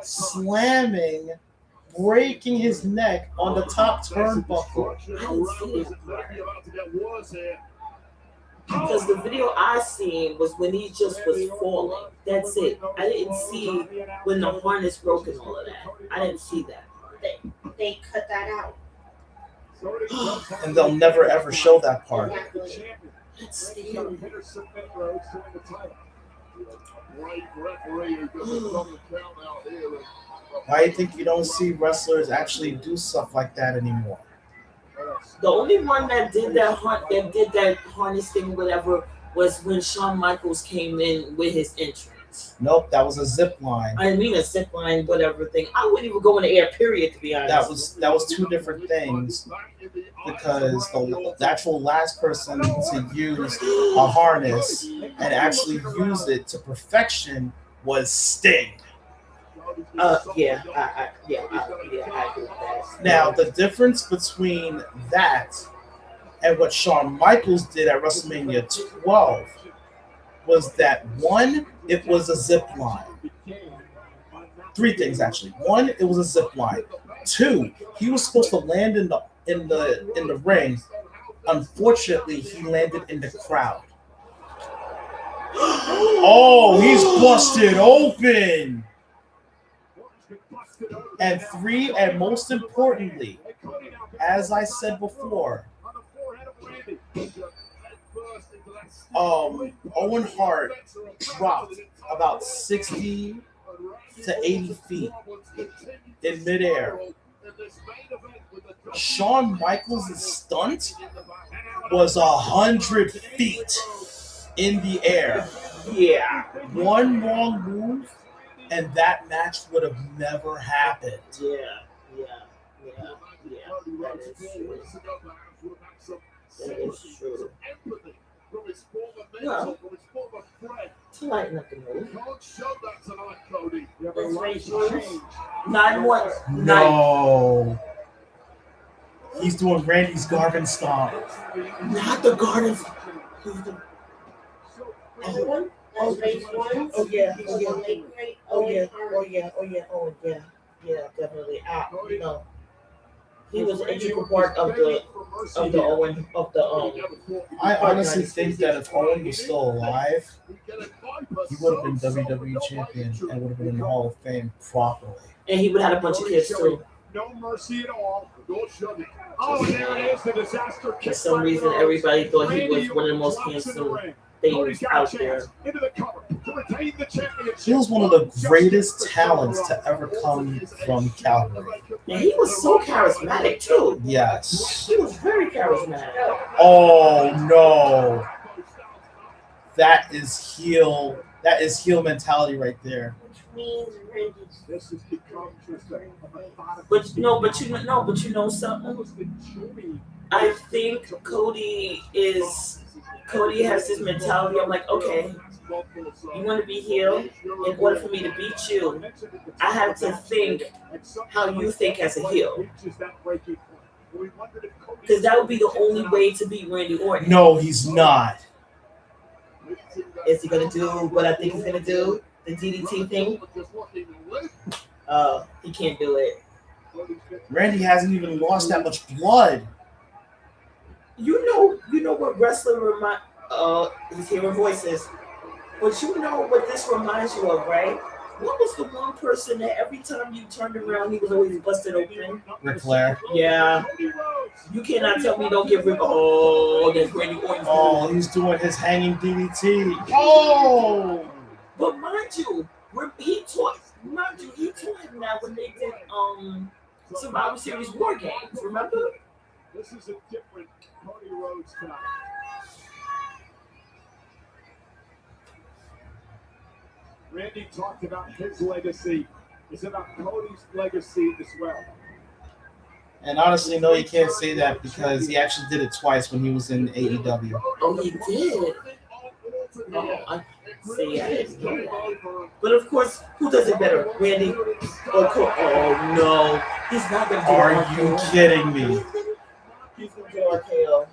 slamming, breaking his neck on the top turnbuckle. Because the video I seen was when he just was falling. That's it. I didn't see when the harness broke and all of that. I didn't see that. They cut that out. And they'll never ever show that part. That's Randy got a pin or submit Rhodes to win the title. Great referee who doesn't run the count out here. Why do you think you don't see wrestlers actually do stuff like that anymore? The only one that did that harness thing, whatever, was when Shawn Michaels came in with his entrance. Nope, that was a zip line. I mean a zip line, whatever thing. I wouldn't even go in the air, period, to be honest. That was two different things, because the actual last person to use a harness and actually use it to perfection was Sting. I agree with that. Now, the difference between that and what Shawn Michaels did at WrestleMania 12 was that, one, it was a zip line. Three things, actually. One, it was a zip line. Two, he was supposed to land in the ring. Unfortunately, he landed in the crowd. Oh, he's busted open. And three, and most importantly, as I said before, Owen Hart dropped about 60 to 80 feet in midair. Shawn Michaels' stunt was 100 feet in the air. Yeah. One wrong move, and that match would have never happened. Yeah. That is true. No. To lighten up the mood. Let's raise 9-1. No. He's doing Randy's Garden Stomp. Not the Garden. Yeah, definitely. He was an integral part of the Owen of the I honestly think that if Owen was still alive, he would have been WWE champion and would have been in the Hall of Fame properly. And he would have had a bunch of kids too. No mercy at all. Oh, and there it is, the disaster. For some reason, everybody thought he was one of the most handsome things out there. He was one of the greatest talents to ever come from Calgary. And he was so charismatic too. Yes. He was very charismatic. Oh no. That is heel mentality right there. But you know something? I think Cody has this mentality. I'm like, okay, you want to be heel? In order for me to beat you, I have to think how you think as a heel. Because that would be the only way to beat Randy Orton. No, he's not. Is he going to do what I think he's going to do? The DDT thing? He can't do it. Randy hasn't even lost that much blood. You know what wrestling he's hearing voices. But you know what this reminds you of, right? What was the one person that every time you turned around, he was always busted open? Ric Flair. Yeah. You cannot tell me don't give Ric. Oh, there's Randy Orton. Oh, he's doing his hanging DDT. Oh! But mind you, he taught him that when they did Survivor Series War Games. Remember? This is a different Cody Rhodes time. Randy talked about his legacy. It's about Cody's legacy as well. And honestly, no, you can't say that because he actually did it twice when he was in AEW. Oh, he did. Oh, I see. I didn't know that. But of course, who does it better, Randy or Cody? Oh no, he's not gonna do Are RKO. you kidding me? He's gonna do RKO.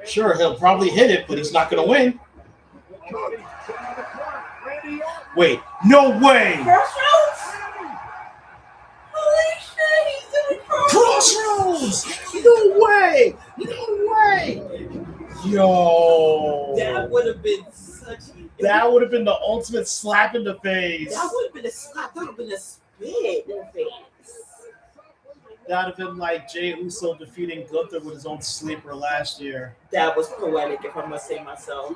Sure, he'll probably hit it, but he's not going to win. Wait, no way! Crossroads? Holy shit, he's doing Crossroads! Crossroads! No way! No way! Yo! That would have been such. That would have been the ultimate slap in the face. That would have been a slap. That would have been a spit bit in the face. That would have been like Jey Uso defeating Gunther with his own sleeper last year. That was poetic, if I must say myself.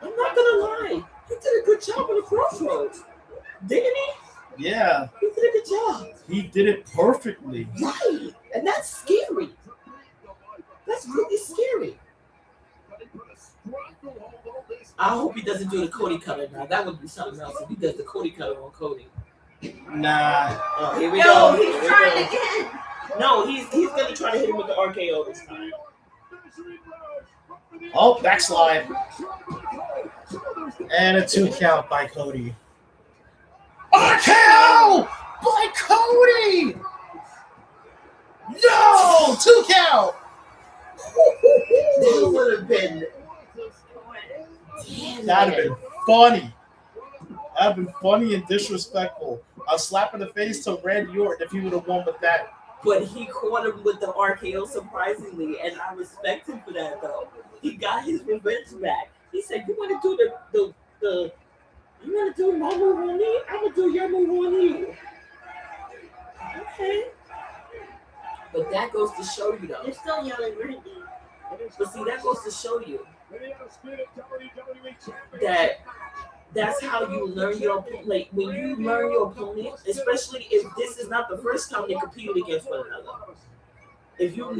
I'm not gonna lie. He did a good job on the Crossroads. Didn't he? Yeah, He did a good job. he did it perfectly. Right. And that's scary. That's really scary. I hope he doesn't do the Cody cutter now. That would be something else if he does the Cody cutter on Cody. Nah. Oh, here we No, go. he's Here we trying go. again. No, he's gonna try to hit him with the RKO this time. Oh, backslide. And a 2 count by Cody. RKO by Cody! No! 2 count! That would have been. That'd have been funny. That'd have been funny and disrespectful. A slap in the face to Randy Orton if he would have won with that. But he caught him with the RKO surprisingly, and I respect him for that though. He got his revenge back. He said, "You want to do the you want to do my move on me? I'm gonna do your move on you." Okay. But that goes to show you though. They're still yelling Randy. But see, that goes to show you that that's how you learn your opponent. Like when you learn your opponent, especially if this is not the first time they competed against one another. If you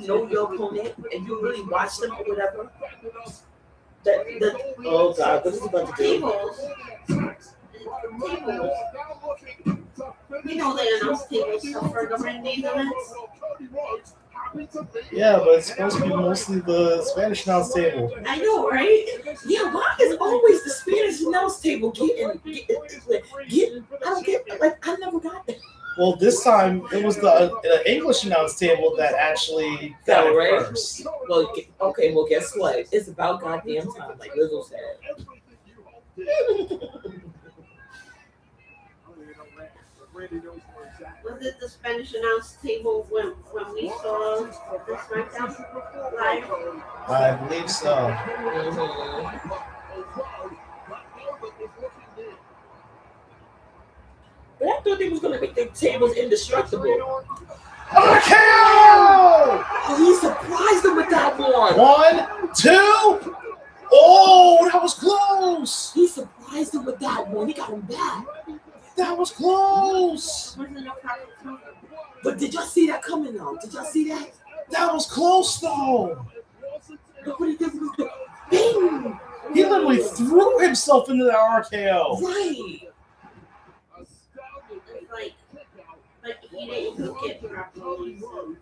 know your opponent and you really watch them or whatever, that oh god, what is he about to do? Tables. We know they announce tables for the Randy events. Yeah, but it's supposed to be mostly the Spanish announce table. I know, right? Yeah, why is always the Spanish announce table getting I don't get like I never got that. Well, this time it was the English announce table that actually got it right? first. Well, okay, well, guess what? It's about goddamn time, like Lizzo said. Was it the Spanish announce table when we saw the SmackDown live? I believe so. But I thought they was gonna make the tables indestructible. RKO! Oh, he surprised them with that one. 1, 2. Oh, that was close. He surprised him with that one. He got him back. That was close. But did y'all see that coming though? Did y'all see that? That was close though. Look what he did with the bing. He literally threw himself into the RKO. Right. It's like he didn't cook it properly, so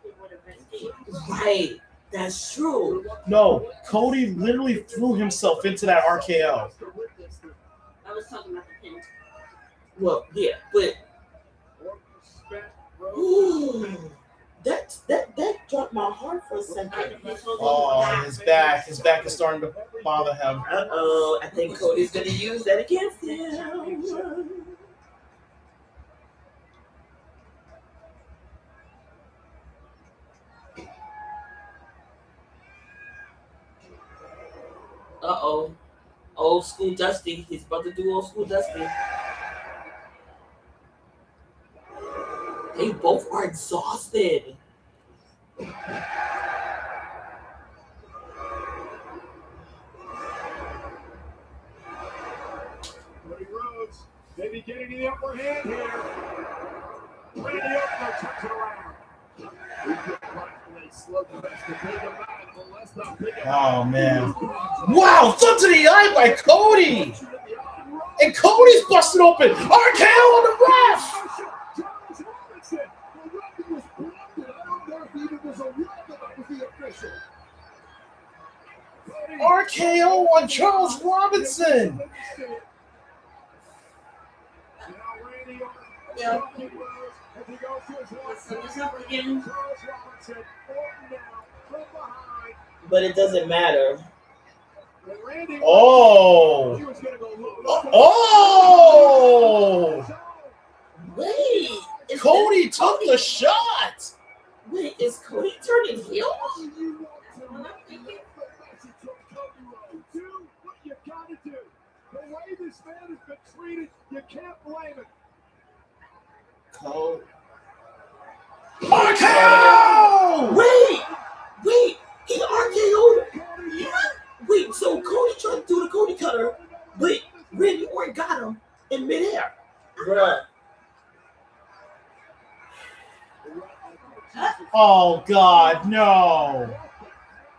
it would have been safe. Right. That's true. No, Cody literally threw himself into that RKO. I was talking about the pin. Well, yeah, but ooh, that dropped my heart for a second. Oh, his back is starting to bother him. I think Cody's gonna use that against him. Uh-oh. Old school Dusty. He's about to do old school Dusty. They both are exhausted. Cody Rhodes, maybe getting the upper hand here. Randy Orton turns it around. Oh man! Wow, thumb to the eye by Cody, and Cody's busted open. RKO on the ref. RKO on Charles Robinson. Yeah. But it doesn't matter. Oh! Oh! Wait! Cody took the shot! Wait, is Cody turning heel? Do what you gotta do. The way this man has been treated, you can't blame it. Cole. RKO! Wait, he RKO'd. Wait, so Cody tried to do the Cody Cutter, but Randy Orton got him in midair. Bruh. Oh God, no!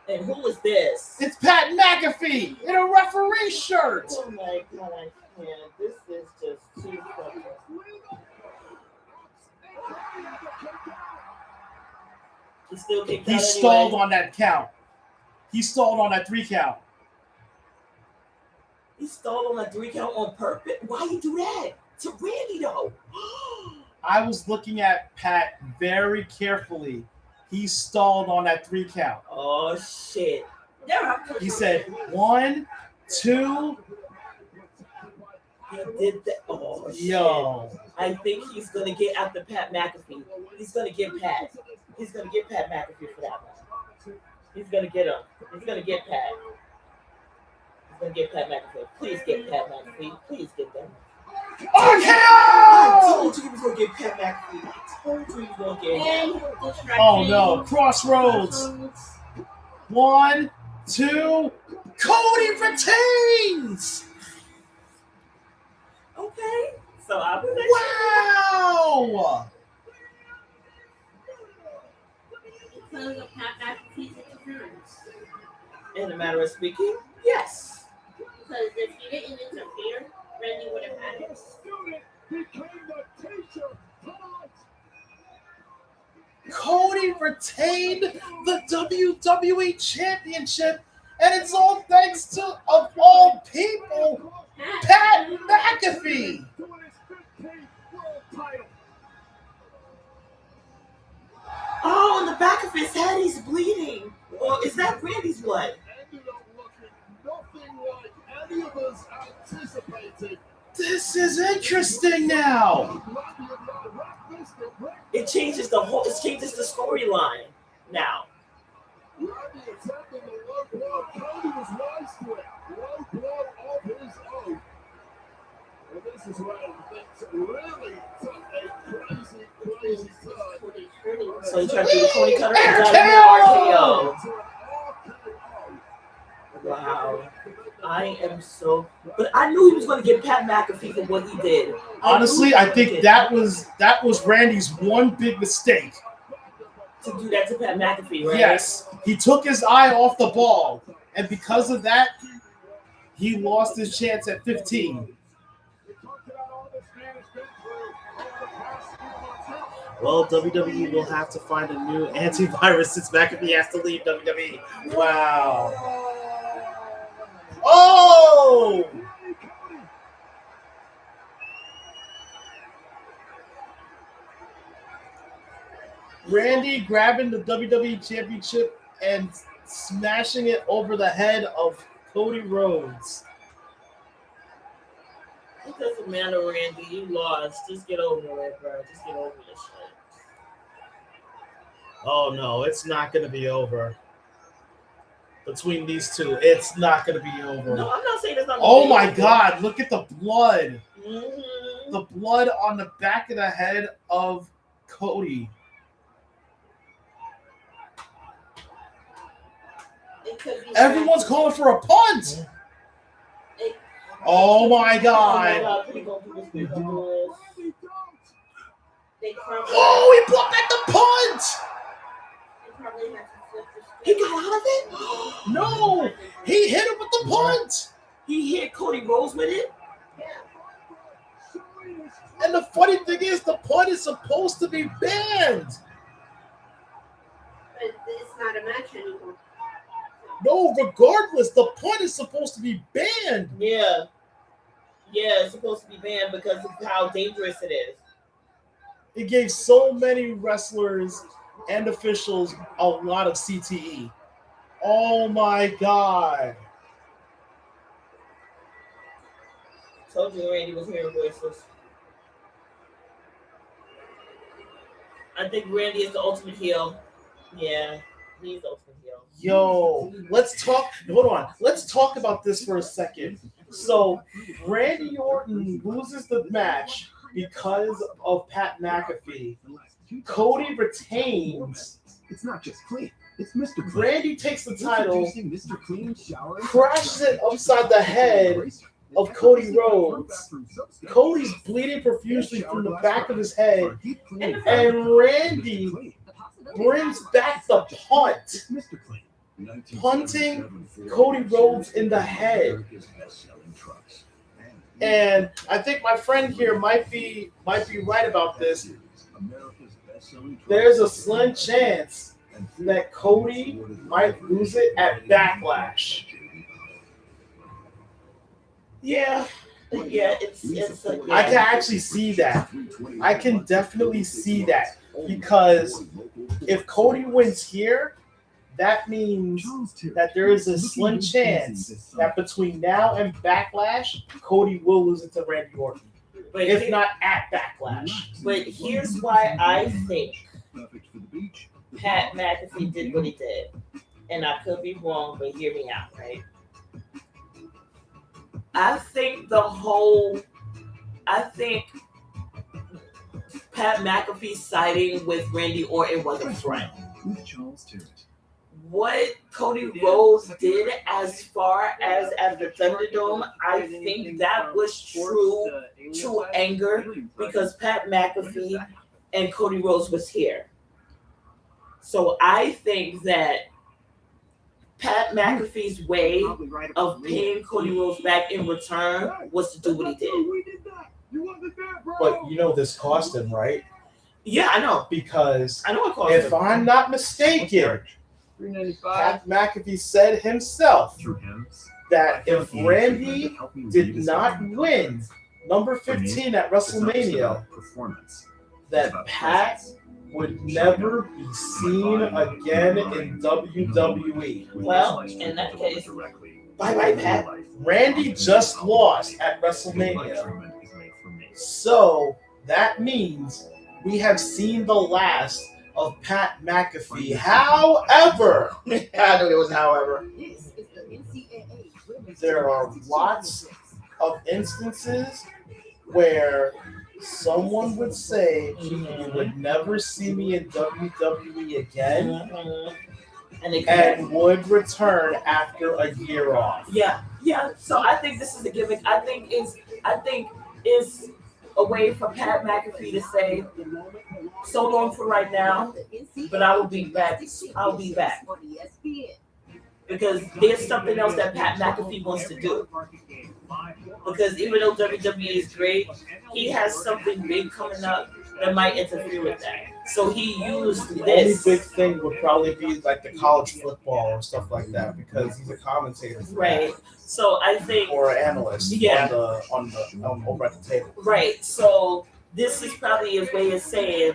And who is this? It's Pat McAfee in a referee shirt. Oh my God, I can't. This is just too fucking. He still kicked He out stalled anyway. on that count. He stalled on that 3 count. He stalled on a 3 count on purpose. Why you do that to Randy though? I was looking at Pat very carefully. He stalled on that 3 count. Oh shit! He said 1, 2. He did that. Oh shit! Yo. I think he's gonna get after Pat McAfee. He's gonna get Pat. He's gonna get Pat McAfee for that one. He's gonna get him. He's gonna get Pat. He's gonna get Pat McAfee. Please get Pat McAfee. Please get them. I told you he was gonna get Pat McAfee. I told you he was gonna get him. Oh no, Crossroads. 1, 2. Cody retains. Okay. So I was Wow. Because of Pat McAfee's interference. in a matter of speaking, yes. Because if he didn't interfere, Randy would have had it. Cody retained the WWE Championship, and it's all thanks to, of all people, Pat McAfee. Oh, on the back of his head, he's bleeding. Or is that Randy's blood? This is interesting now. It changes the storyline now. So he tried to do the Tony Cutter and got him RKO. Wow. I am so, but I knew he was going to get Pat McAfee for what he did. Honestly, I think that was Randy's one big mistake. To do that to Pat McAfee, right? Yes, he took his eye off the ball, and because of that, he lost his chance at 15. Well, WWE will have to find a new antivirus since McAfee has to leave WWE. Wow. Oh! Randy grabbing the WWE Championship and smashing it over the head of Cody Rhodes. It doesn't matter, Randy. You lost. Just get over it, bro. Just get over this shit. Oh, no, it's not going to be over. Between these two, it's not going to be over. No, I'm not saying it's not. Oh, my God. Look at the blood. Mm-hmm. The blood on the back of the head of Cody. Everyone's calling for a punt. Oh my God! Oh, he brought back the punt. He got out of it? No, he hit him with the punt. He hit Cody Rhodes with it? And the funny thing is, the punt is supposed to be banned. But it's not a match anymore. No, regardless, the punt is supposed to be banned. Yeah. Yeah, it's supposed to be banned because of how dangerous it is. It gave so many wrestlers and officials a lot of CTE. Oh my God. Told you Randy was hearing voices. I think Randy is the ultimate heel. Yeah, he's the ultimate heel. Yo, let's talk. Hold on. Let's talk about this for a second. So, Randy Orton loses the match, because of Pat McAfee, Cody retains. It's not just clean. It's Mr. Clean. Randy takes the title, Introducing Mr. Clean shower and crashes it upside the head of Cody Rhodes. Cody's bleeding profusely from the back of his head, and Randy brings back the punt, punting Cody Rhodes in the head. And I think my friend here might be right about this. There's a slim chance that Cody might lose it at Backlash. Yeah, it's I can actually see that. I can definitely see that, because if Cody wins here, that means that there is a slim chance that between now and Backlash, Cody will lose it to Randy Orton. But If not at Backlash. But here's why I think Pat McAfee did what he did. And I could be wrong, but hear me out, right? I think Pat McAfee siding with Randy Orton was a front. What Cody Rhodes did as far as at the Thunderdome, I think that was true anger, because Pat McAfee and Cody Rhodes was here. So I think that Pat McAfee's way of paying Cody Rhodes back in return was to do what he did. But you know this cost him, right? Yeah, I know. Because I know it cost if him. I'm not mistaken, Pat McAfee said himself that if Randy did not win number 15 at WrestleMania, that Pat would never be seen again in WWE. Well, in that case, bye-bye, Pat. Randy just lost at WrestleMania. So that means we have seen the last of Pat McAfee. However, I knew it was however, there are lots of instances where someone would say, you would never see me in WWE again, and would return after a year off. Yeah. So I think this is a gimmick. I think it's a way for Pat McAfee to say, so long for right now, but I will be back. I'll be back. Because there's something else that Pat McAfee wants to do. Because even though WWE is great, he has something big coming up that might interfere with that. So he used The this. only big thing would probably be like the college football or stuff like that, because he's a commentator for Right. So I think, that, or an analyst Yeah. on over at the table. right. So this is probably his way of saying,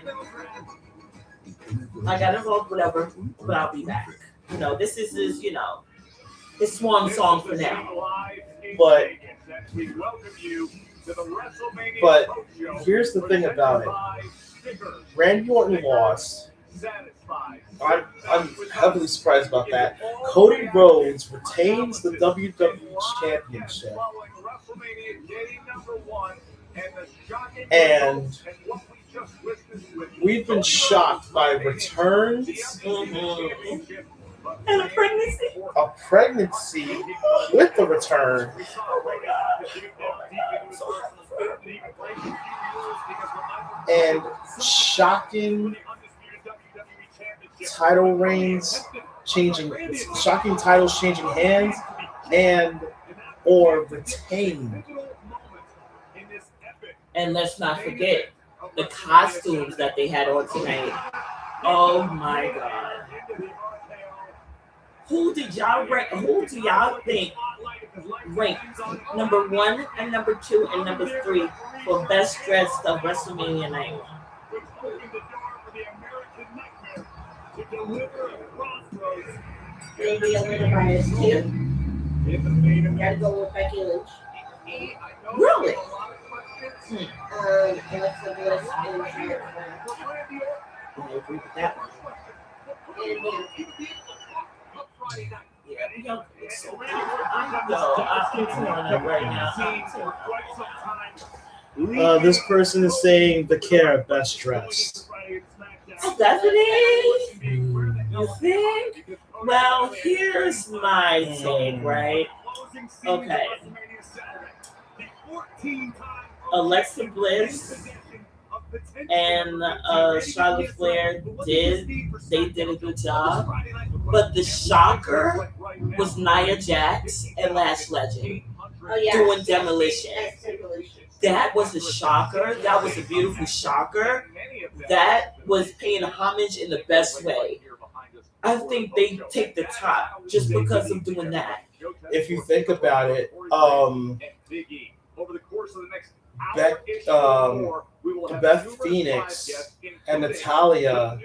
I got involved, whatever, but I'll be back. This is his, his swan song for now. But we welcome you to the WrestleMania But Roadshow, here's the thing about it. Randy Orton lost. I'm heavily surprised about that. Cody Rhodes retains the WWE Championship. And we've been shocked by returns, And a pregnancy. a pregnancy with the return, and shocking title reigns changing, shocking titles changing hands, and or retained. And let's not forget the costumes that they had on tonight. Oh my God. Who do y'all think ranked number 1 and number 2 and number 3 for best dressed of WrestleMania night? Maybe a little biased too. Gotta go with Becky Lynch. Really? Alexa Bliss and Charlotte Flair. I agree with that one. Yeah, it's so cute. I'm torn up right now. This person is saying the care best dressed. Stephanie, you think? Well, here's my take, right? Okay. Alexa Bliss and Charlotte Flair did a good job, but the shocker was Nia Jax and Lash Legend doing Demolition. That was a shocker. That was a beautiful shocker. That was paying homage in the best way. I think they take the top just because of doing that. If you think about it, Beth Phoenix and Natalia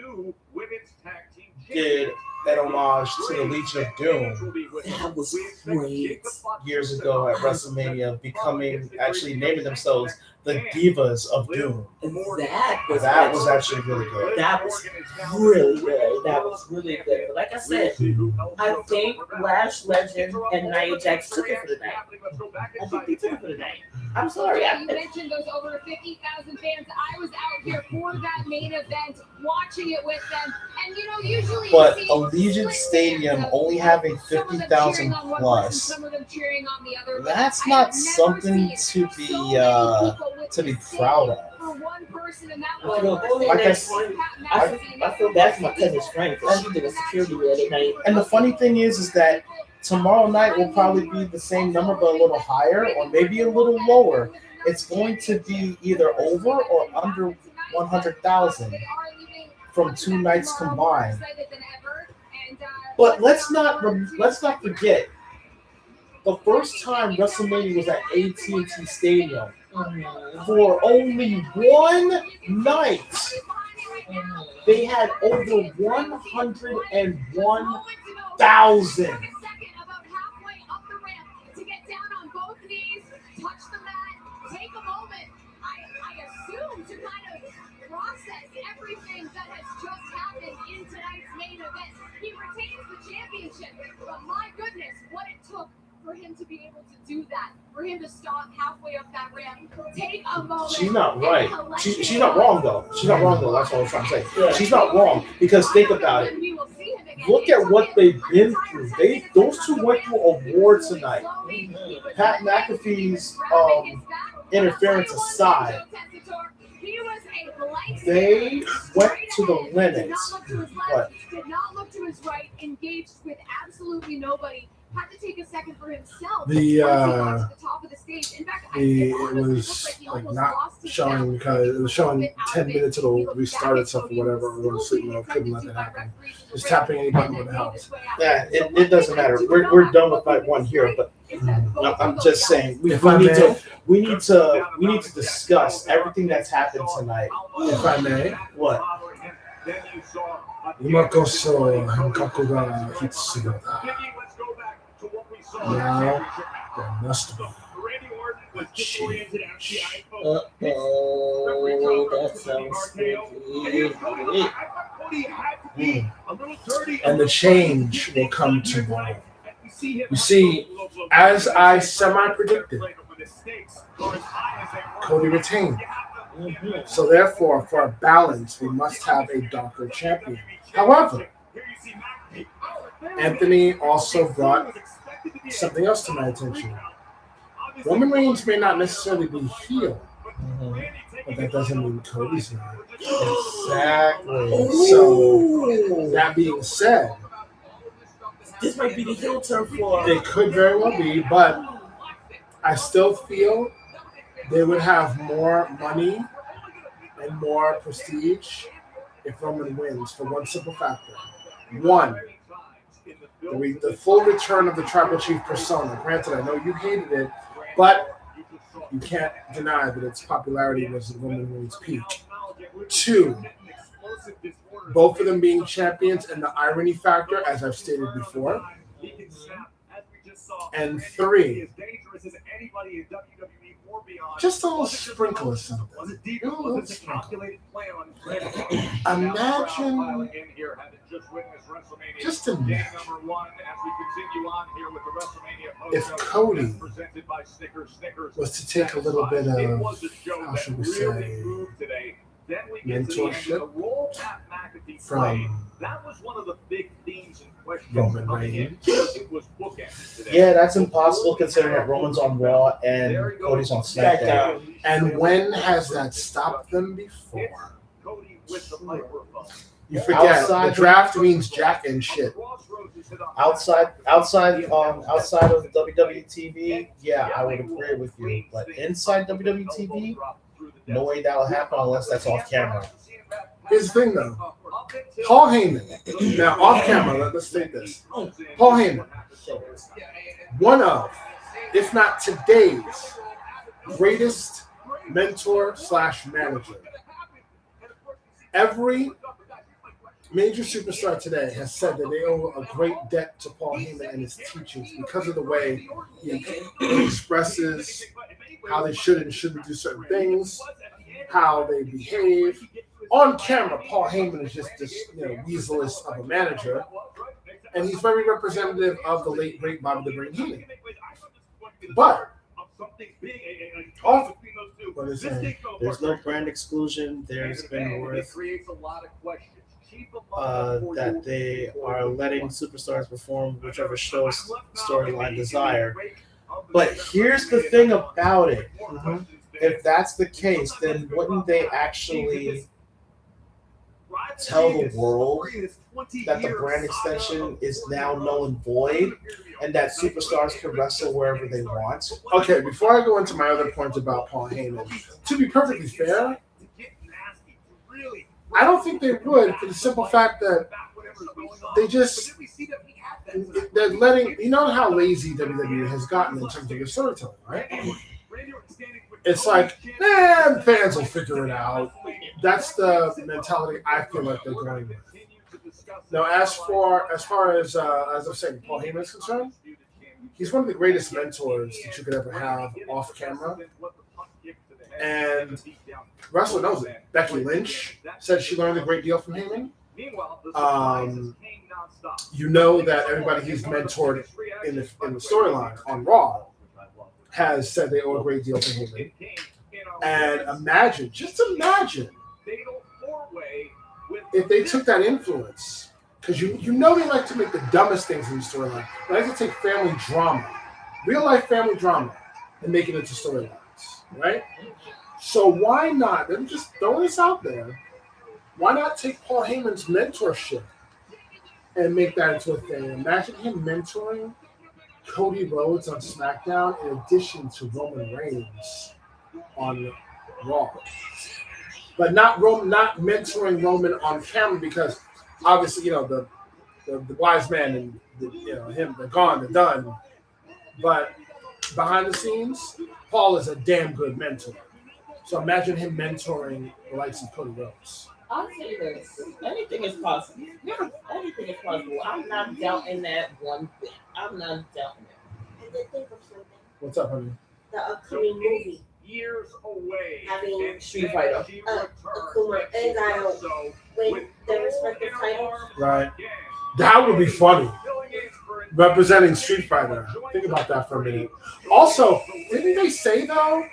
did an homage to the Legion of Doom. That was great. Years ago at WrestleMania, actually naming themselves the Divas of Doom. That was actually really good. That was really good. That was really good. But like I said, I think Lash Legend and Nia Jax took it for the night. I think they took it for the night. I'm sorry. You mentioned those over 50,000 fans. I was out here for that main event, watching it with them. And usually. But Allegiant Stadium only having 50,000 plus. That's not something to be proud of. Like I feel bad for my cousin's friend because she did a security the other night. And the funny thing is that tomorrow night will probably be the same number, but a little higher, or maybe a little lower. It's going to be either over or under 100,000 from 2 nights combined. But let's not forget the first time WrestleMania was at AT&T Stadium for only one night. They had over 101,000. Everything that has just happened in tonight's main event. He retains the championship, but my goodness, what it took for him to be able to do that, for him to stop halfway up that ramp, take a moment. She's not right. She's not wrong though. She's not wrong though. That's what I was trying to say. Yeah. She's not wrong because think about it. Look at what they've been through. Those two went through a war tonight. Pat McAfee's interference aside. They went to the limits. What? Did not look to his right, engaged with absolutely nobody. Had to take a second for himself. It was like not showing because it was showing 10 minutes it'll restart itself or whatever. Or go to sleep mode. Couldn't let that happen. Just tapping any button would help. Yeah, it doesn't matter. We're done with night one here, but I'm just saying we need to discuss everything that's happened tonight. If I may, what? 今こそ変革が必要だ。Now there must be a change. That sounds scary. And the change will come tomorrow. You see, as I semi-predicted, Cody retained. So therefore, for a balance, we must have a darker champion. However, Anthony also brought something else to my attention. Roman Reigns may not necessarily be heel, but that doesn't mean Cody's not. Exactly. So, that being said, this might be the heel turn for. It could very well be, but I still feel they would have more money and more prestige if Roman wins for one simple factor. One, the full return of the Tribal Chief persona. Granted, I know you hated it, but you can't deny that its popularity was at Roman Reigns' peak. Two, both of them being champions and the irony factor, as I've stated before. And three, just a little sprinkle of something. Imagine Just imagine if Cody was to take a little bit of, how should we say, mentorship from Roman Reigns. Yeah, that's impossible considering that Roman's on Raw and Cody's on SmackDown. And when has that stopped them before? You forget the draft means jack and shit. Outside of WWE TV, yeah, I would agree with you. But inside WWE TV, no way that'll happen unless that's off camera. Here's the thing, though. Paul Heyman. Now, off camera, let's take this. Paul Heyman, one of, if not today's, greatest mentor/manager. Every major superstar today has said that they owe a great debt to Paul Heyman and his teachings because of the way he expresses how they should and shouldn't do certain things, how they behave. On camera, Paul Heyman is just this, weaselist of a manager, and he's very representative of the late great Bobby the Brain Heenan. But what is it? There's no brand exclusion. There's been word that they are letting superstars perform whichever show storyline desire. But here's the thing about it. If that's the case, then wouldn't they actually tell the world that the brand extension is now null and void and that superstars can wrestle wherever they want? Okay, before I go into my other points about Paul Heyman, to be perfectly fair, I don't think they would, for the simple fact that they're letting, you know how lazy WWE has gotten in terms of their storytelling, right? It's like, fans will figure it out. That's the mentality I feel like they're going with. Now, as far as I'm saying, Paul Heyman is concerned, he's one of the greatest mentors that you could ever have off camera. And wrestler knows it. Becky Lynch said she learned a great deal from Heyman. You know that everybody he's mentored in the storyline on Raw has said they owe a great deal to Heyman. And just imagine if they took that influence, because you know they like to make the dumbest things in the storyline. They like to take family drama, real life family drama, and make it into storylines, right? So why not? Let me just throw this out there. Why not take Paul Heyman's mentorship and make that into a thing? Imagine him mentoring Cody Rhodes on SmackDown in addition to Roman Reigns on Raw. But not mentoring Roman on camera, because obviously, the wise man and him, they're gone, they're done. But behind the scenes, Paul is a damn good mentor. So imagine him mentoring the likes of Cody Rhodes. I'll say this. Anything is possible. Yeah, anything is possible. I'm not doubting that one bit. I'm not doubting it. I did think of something. What's up, honey? The upcoming movie. Years away. Having Street Fighter. Akuma and Guile with their respective titles. Right. That would be funny. Representing Street Fighter. Think about that for a minute. Also, didn't they say, though,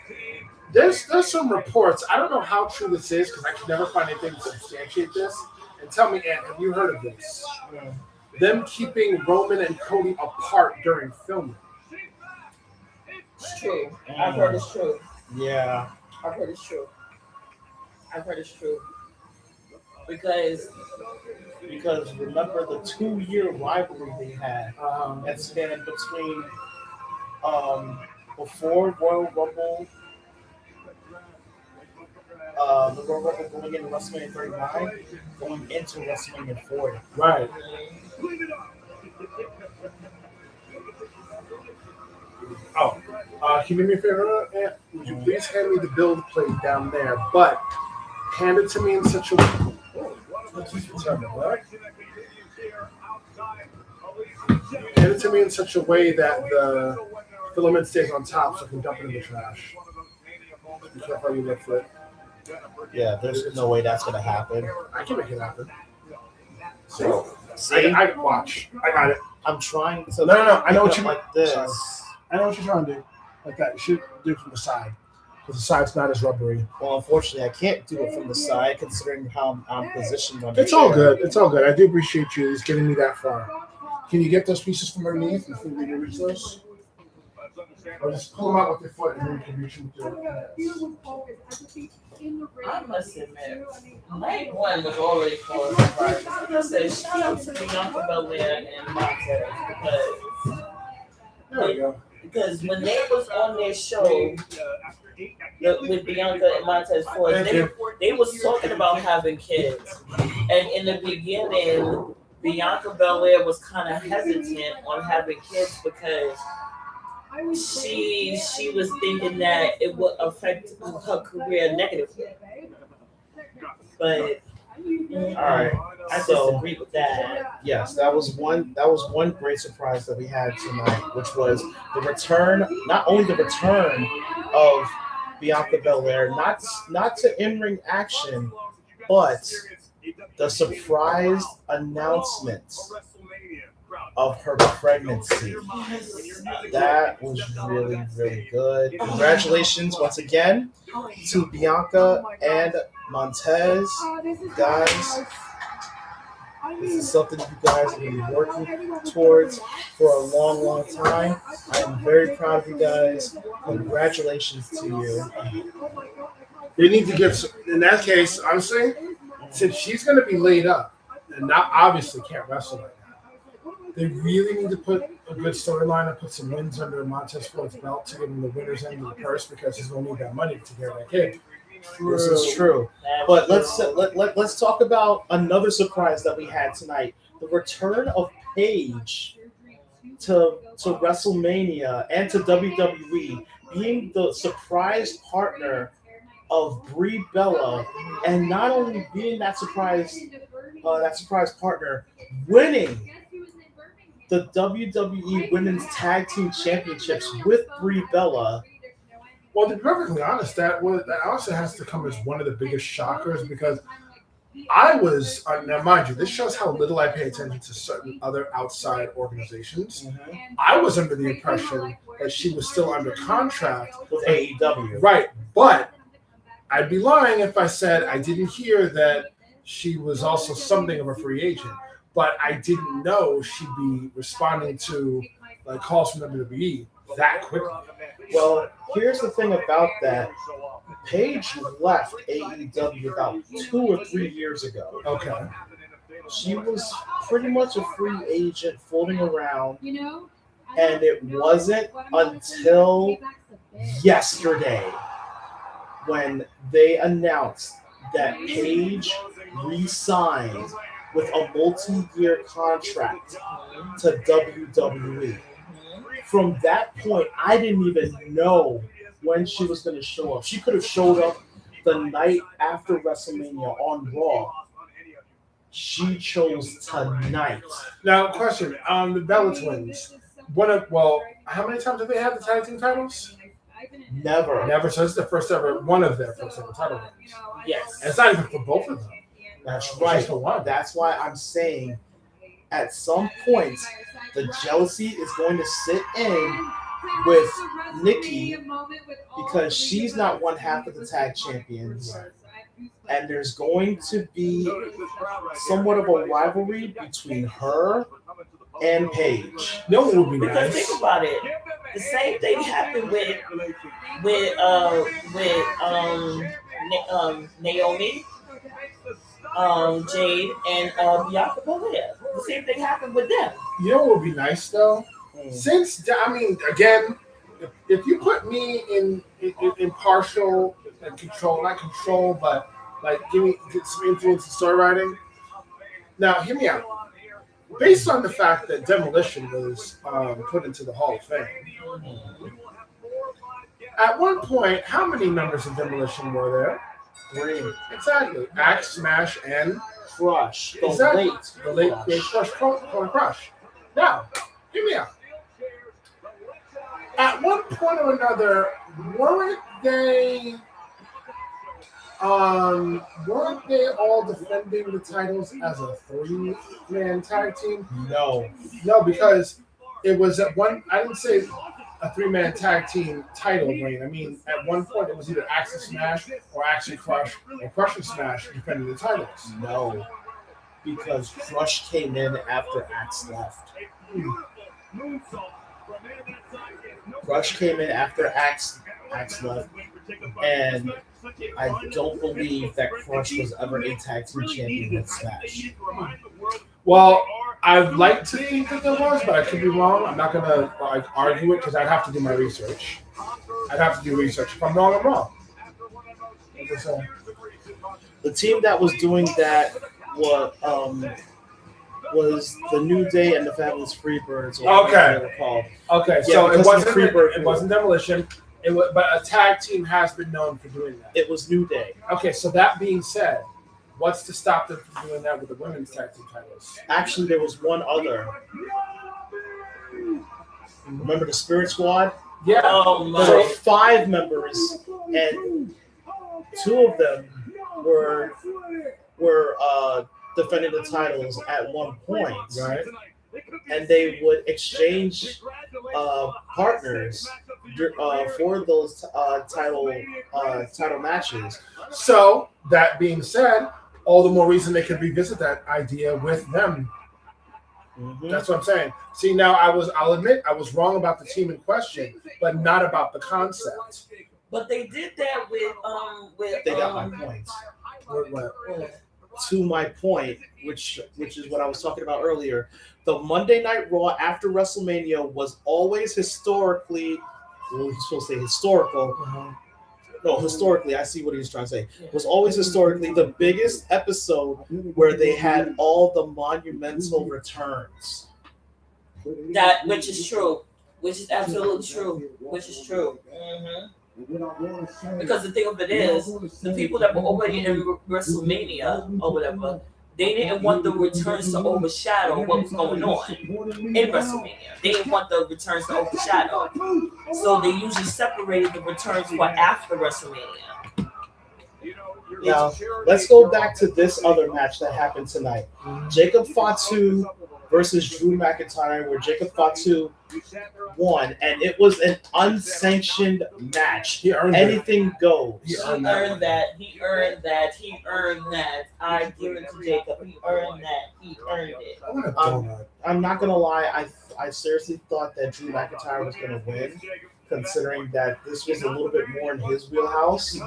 there's some reports, I don't know how true this is, because I can never find anything to substantiate this. And tell me, Ant, have you heard of this? Them keeping Roman and Cody apart during filming. It's true. I've heard it's true. Yeah. I've heard it's true. Because remember the 2-year rivalry they had that spanned between before Royal Rumble, the Royal Rumble going into WrestleMania 39, going into WrestleMania 40. Right. Can you do me a favor, Ant? Would you please hand me the build plate down there, but hand it to me in such a way. Hand it to me in such a way that the filament stays on top so I can dump it in the trash. Be careful how you lift it. Yeah, there's no way that's going to happen. I can make it happen. So, See? I watch. I got it. I'm trying to. No. I know what pick you up like this. Sorry. I know what you're trying to do. Like that. You should do it from the side. Because the side's not as rubbery. Well, unfortunately, I can't do it from the side considering how I'm positioned on the It's all chair. good. It's all good. I do appreciate you just getting me that far. Can you get those pieces from underneath before we reach those? Or just pull them out with your foot and then you can reach them through. I must admit, night one was already for a surprise. I must say, shout out to Bianca Belair and Montez There we go. because when they was on their show with Bianca and Montez Ford, they was talking about having kids, and in the beginning, Bianca Belair was kind of hesitant on having kids because she was thinking that it would affect her career negatively. But All right. I disagree with that. Yes, that was one great surprise that we had tonight, which was the return, not only the return of Bianca Belair, not to in-ring action, but the surprise announcement of her pregnancy. That was really, really good. Congratulations once again to Bianca and Montez. Guys, this is something you guys have been working towards for a long, long time. I'm very proud of you guys. Congratulations to you. They need to get some, in that case, honestly, since she's going to be laid up and not obviously can't wrestle right now, they really need to put a good storyline and put some wins under Montez Ford's belt to give him the winner's end of the purse because he's going to need that money to take care of that kid. This is true. But let's talk about another surprise that we had tonight: the return of Paige to WrestleMania and to WWE, being the surprise partner of Brie Bella, and not only being that surprise partner, winning the WWE Women's Tag Team Championships with Brie Bella. Well, to be perfectly honest, that also has to come as one of the biggest shockers because I was, now mind you, this shows how little I pay attention to certain other outside organizations. Mm-hmm. I was under the impression that she was still under contract with AEW. Right, but I'd be lying if I said I didn't hear that she was also something of a free agent. But I didn't know she'd be responding to calls from WWE that quickly. Well, here's the thing about that. Paige left AEW about 2 or 3 years ago. Okay. She was pretty much a free agent floating around, and it wasn't until yesterday when they announced that Paige re-signed with a multi-year contract to WWE. From that point, I didn't even know when she was going to show up. She could have showed up the night after WrestleMania on Raw. She chose tonight. Now, question: the Bella Twins. How many times have they had the tag team titles? Never. So this is the first ever one of their first ever title wins. Yes. And it's not even for both of them. That's right. For one. That's why I'm saying at some point the jealousy is going to sit in with Nikki because she's not one half of the tag champions. And there's going to be somewhat of a rivalry between her and Paige. No, it would be Because nice. think about it, the same thing happened with Naomi, Jade, and Bianca Belair. The same thing happened with them. You know what would be nice though? Since again, if you put me in partial and control, not control, but get some influence in story writing. Now, hear me out. Based on the fact that Demolition was put into the Hall of Fame, at one point, how many members of Demolition were there? 3. Exactly. Axe, Smash, and Crush. Exactly. The The late Crush. Now, hear me out. At one point or another, weren't they Weren't they all defending the titles as a 3-man tag team? No. No, because it was at one. I didn't say a 3-man tag team title reign. I mean, at one point it was either Axe and Smash or Axe and Crush or Crush and Smash defending the titles. No. Because Crush came in after Axe left. Crush came in after Axe left, and I don't believe that Crush was ever a tag team champion with Smash. Well, I'd like to think that there was, but I could be wrong. I'm not gonna argue it because I'd have to do my research. I'd have to do research. If I'm wrong, I'm wrong. The team that was doing that was the New Day and the Fabulous Freebirds. Or whatever they were called. Okay, Yeah, so because it wasn't Demolition. It was, but a tag team has been known for doing that. It was New Day. Okay, so that being said, what's to stop them from doing that with the women's tag team titles? Actually, there was one other. Remember the Spirit Squad? Yeah. There were 5 members, and 2 of them were defending the titles at one point. Right. And they would exchange partners for those title matches. So that being said, all the more reason they could revisit that idea with them. Mm-hmm. That's what I'm saying. See, now I'll admit I was wrong about the team in question, but not about the concept. But they did that with They got my point. To my point, which is what I was talking about earlier, the Monday Night Raw after WrestleMania was always historically, well, he's supposed to say historical. No, historically, I see what he was trying to say. Was always historically the biggest episode where they had all the monumental returns. that, which is true, which is absolutely true, which is true. Because the thing of it is, the people that were already in WrestleMania or whatever, they didn't want the returns to overshadow what was going on in WrestleMania. They didn't want the returns to overshadow. So they usually separated the returns for after WrestleMania. Now, let's go back to this other match that happened tonight. Jacob Fatu versus Drew McIntyre, where Jacob Fatu won, and it was an unsanctioned match. Anything goes. He earned that. He earned that. He earned that. I give it to Jacob. He earned that. He earned it. I'm not gonna lie. I seriously thought that Drew McIntyre was gonna win, considering that this was a little bit more in his wheelhouse.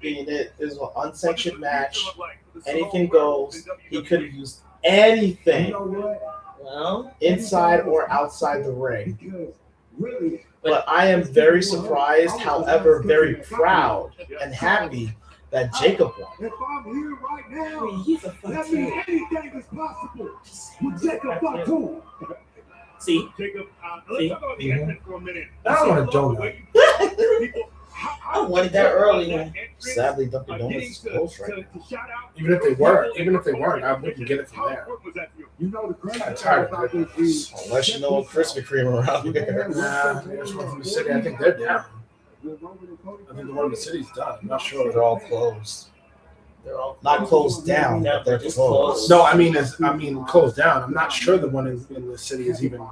Being it is an unsanctioned match, anything goes. He could have used anything, well, inside or outside the ring. But I am very surprised, however, very proud and happy that Jacob won. If I'm here right now, He's a that means anything is possible with Jacob Fatu. See? Jacob, let's talk about the entrance for a minute. I want a donut. I wanted that earlier. Sadly, Dunkin' Donuts is closed right now. Even if they weren't, I wouldn't get it from there. I'm tired of it. Unless you know a Krispy Kreme around here. Nah, there's one from the city. I think they're down. I think the one in the city's done. I'm not sure. They're all closed. They're all not closed down, but they're just closed. No, I mean closed down. I'm not sure the one in the city is even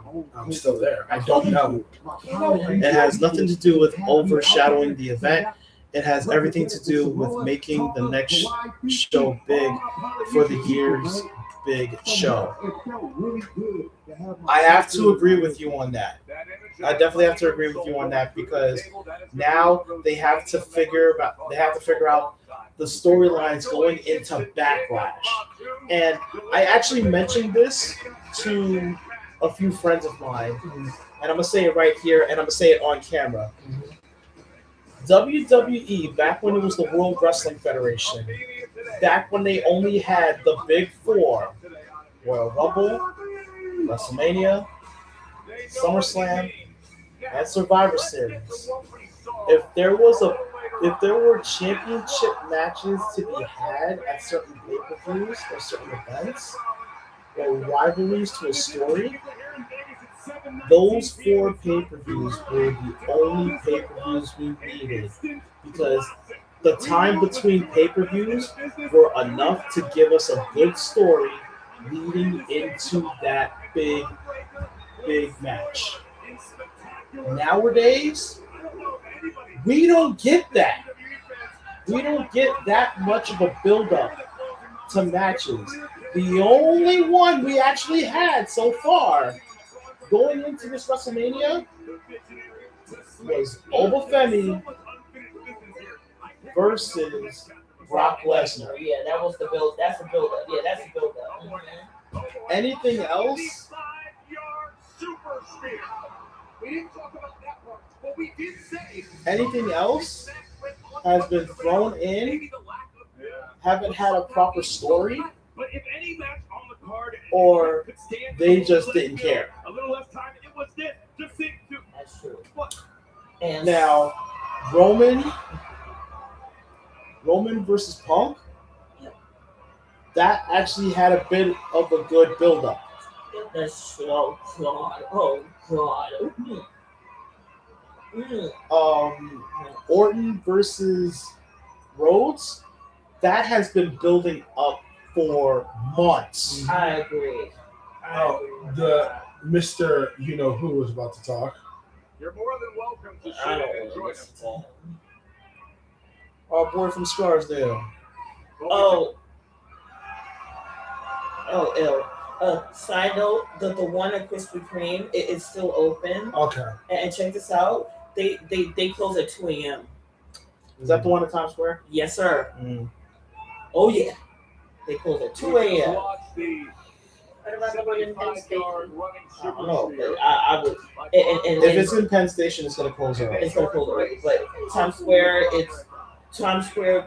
still there. I don't know. It has nothing to do with overshadowing the event. It has everything to do with making the next show big for the year's big show. I have to agree with you on that. I definitely have to agree with you on that, because now they have to figure out the storylines going into Backlash. And I actually mentioned this to a few friends of mine, and I'm gonna say it right here, and I'm gonna say it on camera. WWE, back when it was the World Wrestling Federation, back when they only had the big four, Royal Rumble, WrestleMania, SummerSlam, and Survivor Series. If there were championship matches to be had at certain pay-per-views or certain events, or rivalries to a story, those 4 pay-per-views were the only pay-per-views we needed, because the time between pay-per-views were enough to give us a good story leading into that big match. Nowadays, we don't get that. We don't get that much of a build-up to matches. The only one we actually had so far going into this WrestleMania was Obafemi versus Brock Lesnar. Yeah, that was the build. That's the build-up. Yeah, that's the build-up. Mm-hmm. Anything else? Anything else has been thrown in, haven't had a proper story, or they just didn't care. That's true. And Now, Roman versus Punk, that actually had a bit of a good build-up. that's so God. Oh God. Orton versus Rhodes, that has been building up for months. I agree. The Mr. You know who was about to talk. You're more than welcome to I share don't and want enjoy to listen to him. Our boy from Scarsdale. Oh, side note, the one at Krispy Kreme, it is still open. Okay. And check this out, they close at 2 a.m. Is that the one at Times Square? Yes, sir. Mm. Oh yeah, they close at 2 a.m. Watch the What about the one in Penn Station? 75-yard running I don't know, super but I would. And If it's in Penn Station, it's gonna close early. it's gonna close already. But Times Square,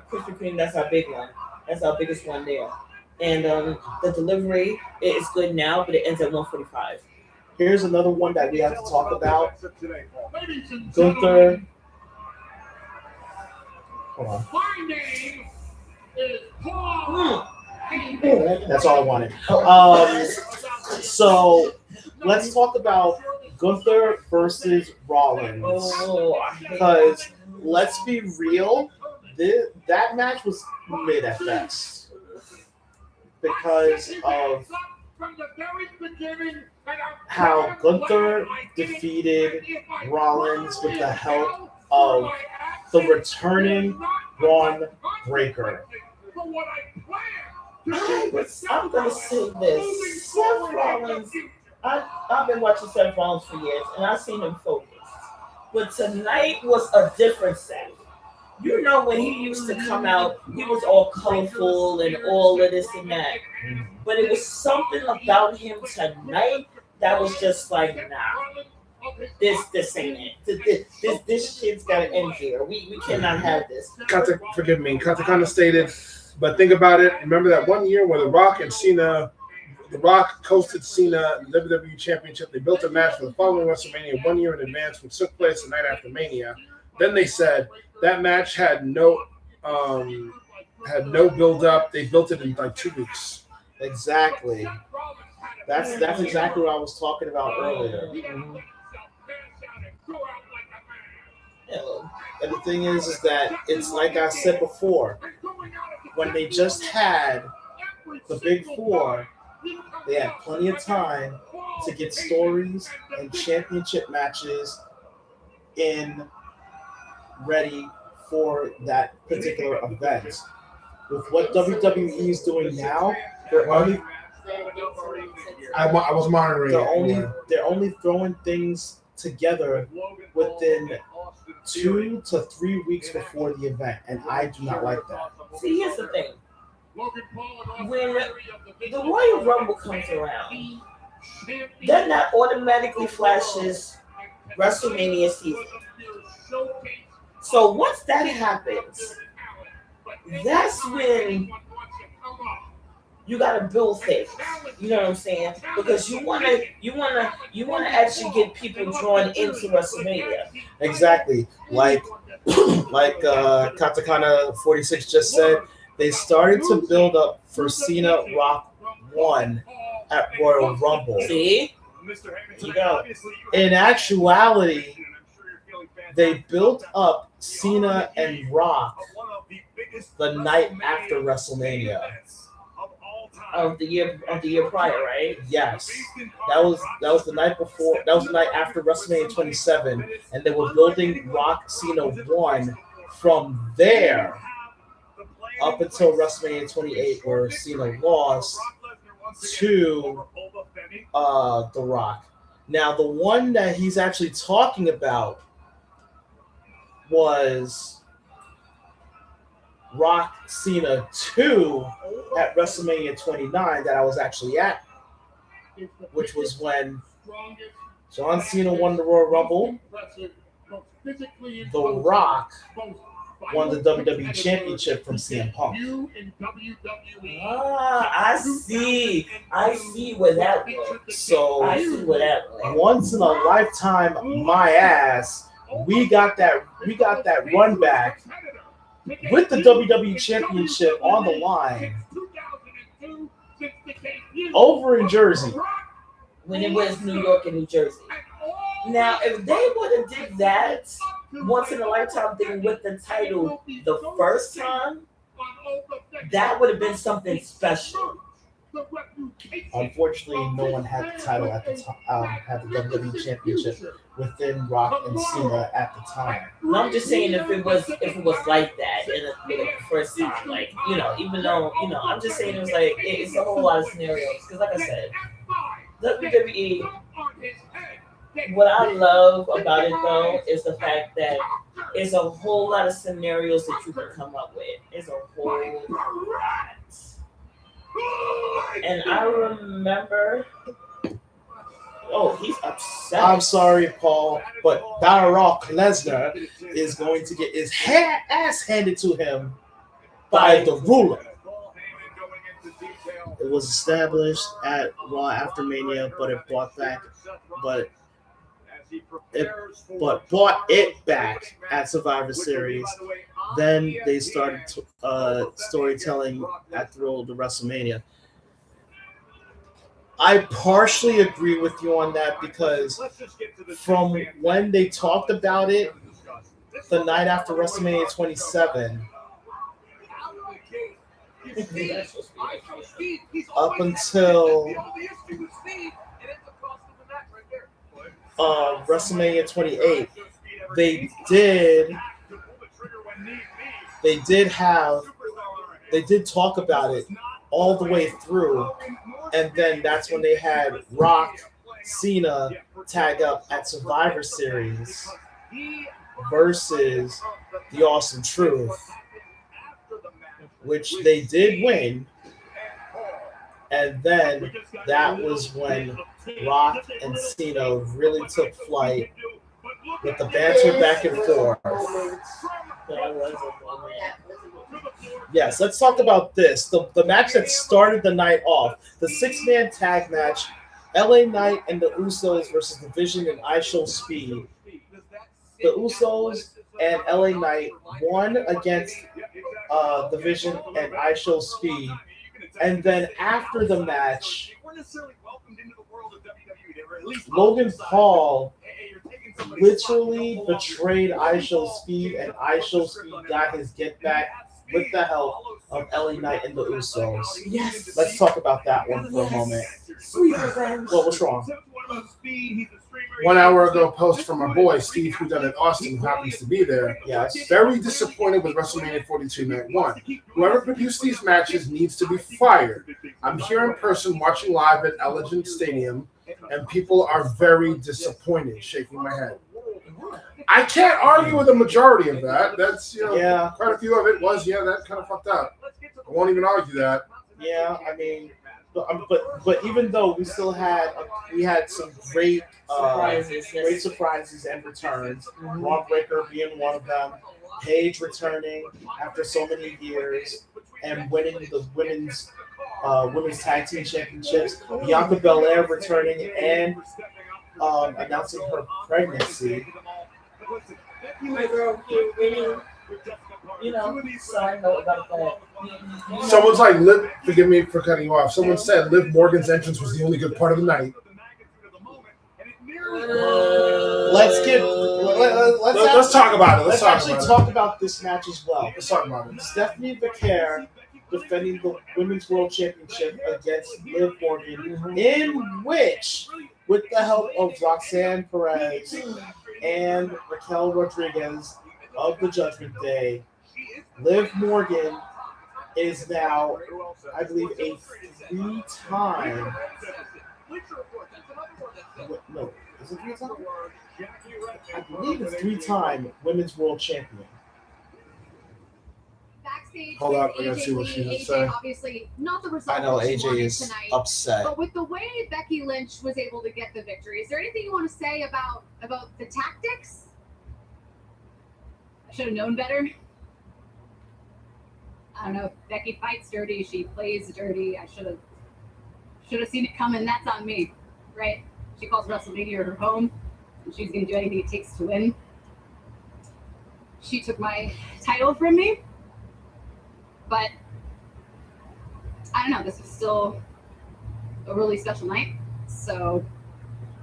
Krispy Kreme. That's our big one. That's our biggest one there. And the delivery is good now, but it ends at 1:45. Here's another one that we have to talk about. Gunther. Hold on. My name is Paul. That's all I wanted. So let's talk about Gunther versus Rollins. Oh, I hate Because let's be real, that match was mid at best. Because of how Gunther defeated Rollins with the help of the returning Braun Breaker. I'm gonna say this. Seth Rollins, I've been watching Seth Rollins for years, and I've seen him focused. But tonight was a different Seth. You know, when he used to come out, he was all colorful and all of this and that. But it was something about him tonight that was just like, nah, this ain't it. This shit's got to end here. We cannot have this. Forgive me. Katakana stated, but think about it. Remember that one year where The Rock coasted Cena in the WWE Championship. They built a match for the following WrestleMania 1 year in advance, which took place the night after Mania. Then they said that match had no build up. They built it in like 2 weeks. Exactly. That's exactly what I was talking about earlier. And the thing is that it's like I said before, when they just had the Big Four, they had plenty of time to get stories and championship matches ready for that particular event. With what WWE is doing now, I was monitoring. They're only throwing things together within 2 to 3 weeks before the event, and I do not like that. See, here's the thing. When the Royal Rumble comes around, then that automatically flashes WrestleMania season. So once that happens, that's when you gotta build things. You know what I'm saying? Because you wanna actually get people drawn into WrestleMania. Exactly. Like Katakana 46 just said, they started to build up for Cena Rock 1 at Royal Rumble. See? You go. In actuality, they built up Cena and Rock the night after WrestleMania. Of the year prior, right? Yes, that was the night before. That was the night after WrestleMania 27, and they were building Rock Cena 1 from there up until WrestleMania 28, where Cena lost to The Rock. Now, the one that he's actually talking about was Rock Cena 2 at WrestleMania 29 that I was actually at, which was when John Cena won the Royal Rumble, The Rock won the WWE Championship from CM Punk. I see where that was. So I see where that was. once in a lifetime, my ass, we got that run back with the WWE Championship on the line over in Jersey. When it was New York and New Jersey. Now, if they would have did that once in a lifetime thing with the title the first time, that would have been something special. Unfortunately, no one had the title at the time. Had the WWE Championship within Rock and Cena at the time. And I'm just saying, if it was like that in the first time, like, even though I'm just saying it was like it's a whole lot of scenarios. Because like I said, WWE. What I love about it though is the fact that it's a whole lot of scenarios that you can come up with. It's a whole lot. And I remember. Oh, he's upset. I'm sorry, Paul, but Brock Lesnar is going to get his ass handed to him by the ruler. It was established at Raw after Mania, but it brought it back at Survivor Series. Then they started storytelling at the WrestleMania. I partially agree with you on that because from when they talked about it the night after WrestleMania 27 up until WrestleMania 28, they did talk about it all the way through, and then that's when they had Rock Cena tag up at Survivor Series versus the Awesome Truth, which they did win. And then that was when Rock and Cena really took flight with the banter back and forth. Yes, let's talk about this. The match that started the night off, the 6-man tag match, LA Knight and the Usos versus the Vision and I Show Speed. The Usos and LA Knight won against the Vision and I Show Speed. And then after the match, Logan Paul literally betrayed I Show Speed, and I Show Speed got his get back with the help of LA Knight and the Usos. Yes. Let's talk about that one for a moment. Sweet revenge. Well, what's wrong? 1 hour ago, post from our boy Steve, who's done in Austin, who happens to be there. Yes. Very disappointed with WrestleMania 42 Night 1. Whoever produced these matches needs to be fired. I'm here in person watching live at Allegiant Stadium, and people are very disappointed, shaking my head. I can't argue with the majority of that. That's, Yeah. quite a few of it was, that kind of fucked up. I won't even argue that. Yeah, I mean, but even though we still had some great surprises and returns. Braun Breaker being one of them. Paige returning after so many years and winning the women's tag team championships. Bianca Belair returning and announcing her pregnancy. My girl here winning. Side note about that. Someone's like, forgive me for cutting you off. Someone said Liv Morgan's entrance was the only good part of the night. Let's Let's talk about it. Let's actually talk about this match as well. Let's talk about it. Stephanie Becerra defending the Women's World Championship against Liv Morgan, in which, with the help of Roxanne Perez and Raquel Rodriguez of the Judgment Day, Liv Morgan is now, I believe, a three-time. No, is it three-time? I believe it's three-time Women's World Champion. Backstage, Hold with up, I gotta see what she AJ, was saying. obviously not the result I know that she AJ wanted is tonight. upset. But with the way Becky Lynch was able to get the victory, is there anything you want to say about the tactics? I should have known better. I don't know. Becky fights dirty. She plays dirty. I should have seen it coming. That's on me, right? She calls WrestleMania her home, and she's going to do anything it takes to win. She took my title from me, but I don't know. This was still a really special night. So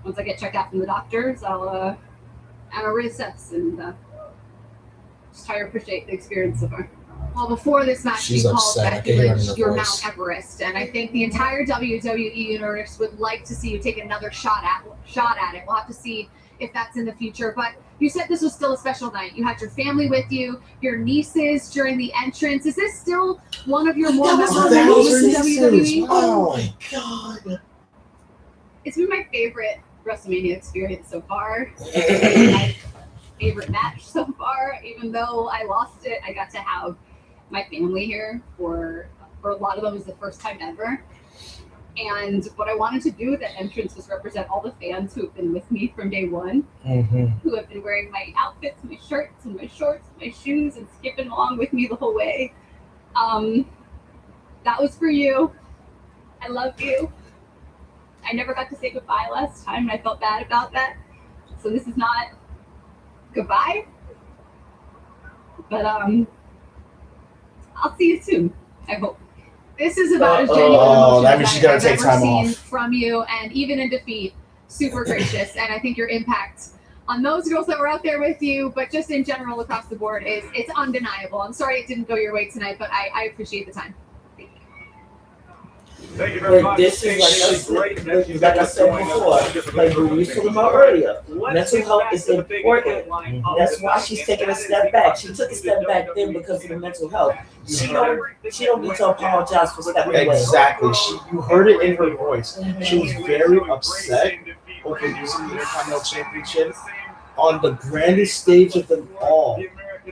once I get checked out from the doctors, I'll reassess and just try to appreciate the experience of her. Well, before this match, She's she called upset. I Becky can hear it in Lynch her your voice. Mount Everest, and I think the entire WWE universe would like to see you take another shot at it. We'll have to see if that's in the future. But you said this was still a special night. You had your family with you, your nieces during the entrance. Is this still one of your more memorable moments in WWE? Oh my god! It's been my favorite WrestleMania experience so far. My favorite match so far. Even though I lost it, I got to have my family here for a lot of them. It was the first time ever. And what I wanted to do with that entrance was represent all the fans who have been with me from day one, who have been wearing my outfits, my shirts, and my shorts, my shoes, and skipping along with me the whole way. That was for you. I love you. I never got to say goodbye last time, and I felt bad about that. So this is not goodbye. But I'll see you soon, I hope. This is about as genuine emotion that means she's gotta I've take ever time seen off. from you, and even in defeat, super gracious. And I think your impact on those girls that were out there with you, but just in general across the board, it's undeniable. I'm sorry it didn't go your way tonight, but I appreciate the time. Thank you very much. This is like I said before, like we were talking about earlier. Mental health is important. That's why she's taking a step back. She took a step back then because of the mental health. She don't need to apologize for stepping away. Exactly. You heard it in her voice. She was very upset over losing the Intercontinental Championship on the grandest stage of them all.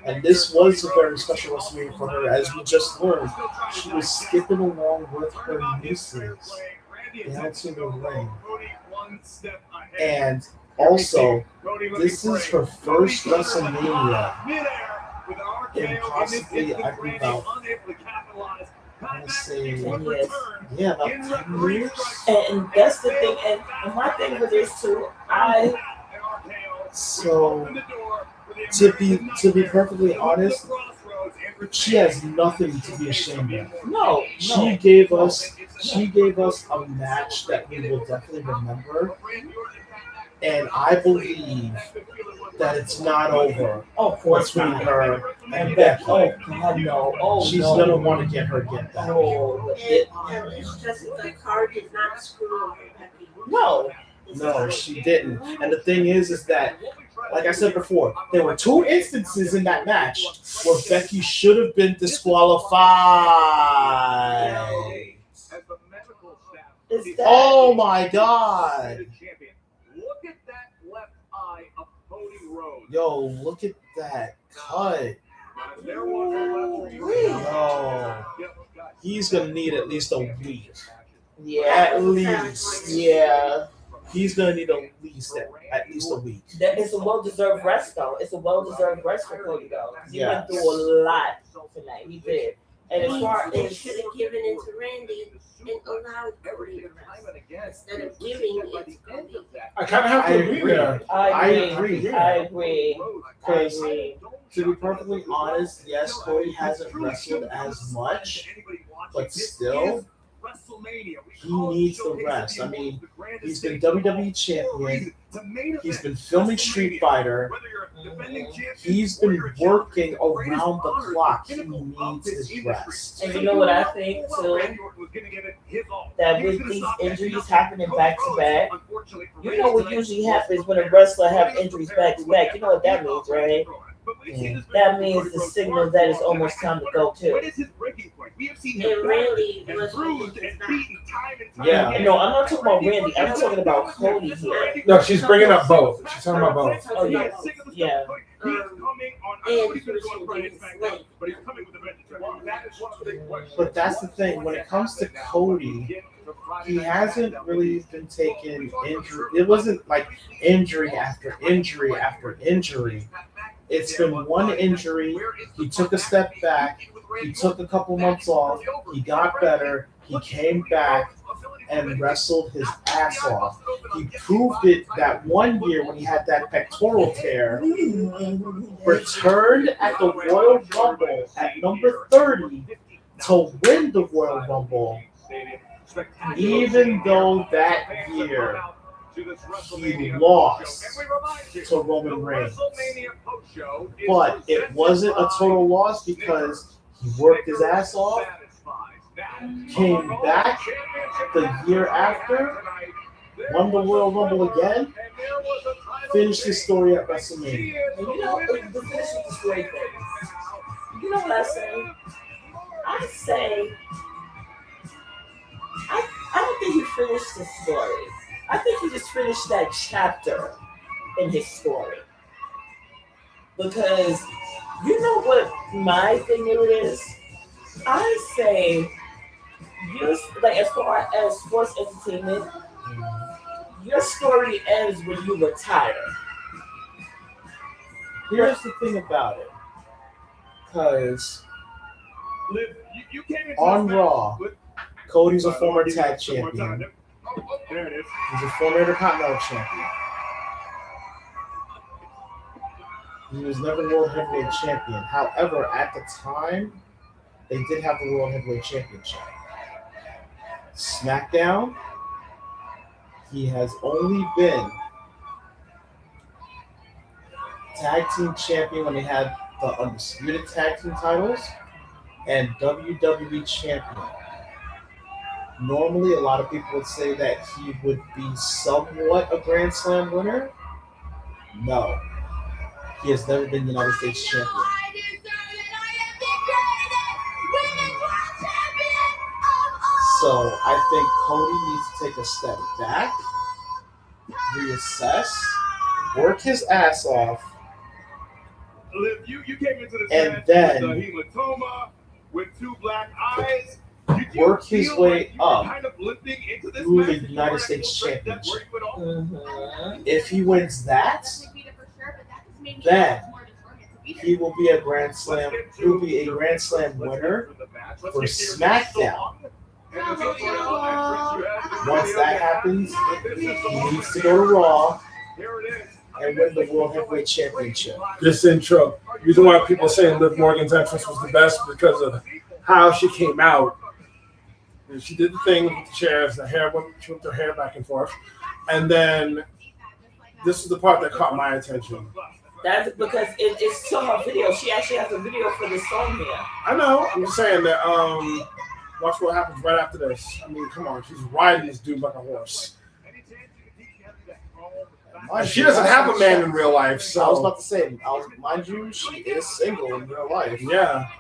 And this was a very special WrestleMania for her, as we just learned. She was skipping along with her nieces down to the ring. And also, this is her first WrestleMania in possibly, I believe, about, I want to say, yeah, about 10 years. And that's the thing. And my thing with this too, So, to be perfectly honest, she has nothing to be ashamed of. No. She gave us a match that we will definitely remember, and I believe that it's not over. Oh, of course between not. her and Becky. Oh God, no. Oh, She's no. gonna want to get her back. Oh, It's just the card did not screw up Becky. No, she didn't. And the thing is that, like I said before, there were two instances in that match where Becky should have been disqualified. Oh my God! Look at that left eye of Cody Rhodes. Yo, look at that cut. Yo, he's gonna need at least a week. Yeah. At least. Yeah. He's gonna need at least a week. That it's a well-deserved rest, though. It's a well-deserved rest for Cody, though. He went through a lot tonight. He did. And as far They as should have given it to Randy and allowed Cody to rest instead of giving it to Cody. I kind of have to agree there. I agree. agree. Because to be perfectly honest, yes, Cody hasn't wrestled as much, but still, he needs the rest. I mean, he's been WWE champion. He's been filming Street Fighter. He's been working around the clock. He needs his rest. And you know what I think too? That with these injuries happening back to back, you know what usually happens when a wrestler have injuries back to back. You know what that means, right? That means the signal that it's almost time to go too. And Randy was not. Yeah. No, I'm not talking about Randy. I'm talking about Cody here. No, she's bringing up both. She's talking about both. Oh yeah, yeah. And Christian Davis late. But that's the thing. When it comes to Cody, he hasn't really been taking injury. It wasn't like injury after injury after injury. It's been one injury. He took a step back. He took a couple months off. He got better. He came back and wrestled his ass off. He proved it that one year when he had that pectoral tear. Returned at the Royal Rumble at number 30 to win the Royal Rumble. Even though that year he lost to Roman Reigns. But it wasn't a total loss because he worked his ass off, came back the year after, won the Royal Rumble again, finished his story at WrestleMania. And you know, the finish with the story thing. You know what I say? I say, I don't think he finished the story. I think he just finished that chapter in his story. Because you know what my thing is? I say, like as far as sports entertainment, your story ends when you retire. Here's the thing about it. Because on Raw, Cody's a former tag champion. There it is. He's a former Intercontinental champion. He was never World Heavyweight Champion. However, at the time, they did have the World Heavyweight Championship. SmackDown, he has only been tag team champion when they had the undisputed tag team titles and WWE champion. Normally, a lot of people would say that he would be somewhat a Grand Slam winner. No. He has never been United States champion. So I think Cody needs to take a step back, reassess, work his ass off, You came into the and match then with a hematoma with two black eyes. work his way up kind of limping into this through the match United before States that Championship. where you went off? If he wins that, then he will be a Grand Slam. He will be a Grand Slam winner for SmackDown. Once that happens, he needs to go to Raw and win the World Heavyweight Championship. This intro, reason why people saying Liv Morgan's entrance was the best because of how she came out. And she did the thing with the chairs, she whipped her hair back and forth. And then this is the part that caught my attention. That's because it's to her video. She actually has a video for this song here. I know. I'm just saying that. Watch what happens right after this. I mean, come on. She's riding this dude like a horse. And she doesn't have a man in real life, so. I was about to say, mind you, she is single in real life. Yeah.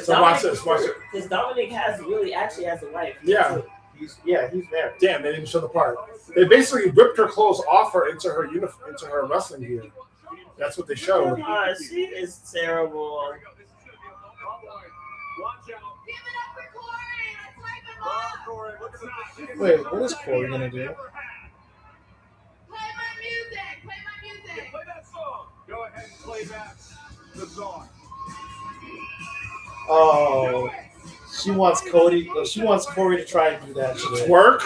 So watch this. Because Dominic actually has a wife. Yeah. He's married. Damn, they didn't show the part. They basically ripped her clothes off her into her uniform, into her wrestling gear. That's what they showed. She is terrible. Wait, what is Corey gonna do? Play my music. Play that song. Go ahead and play that. The song. Oh, she wants Corey to try and do that shit. Twerk.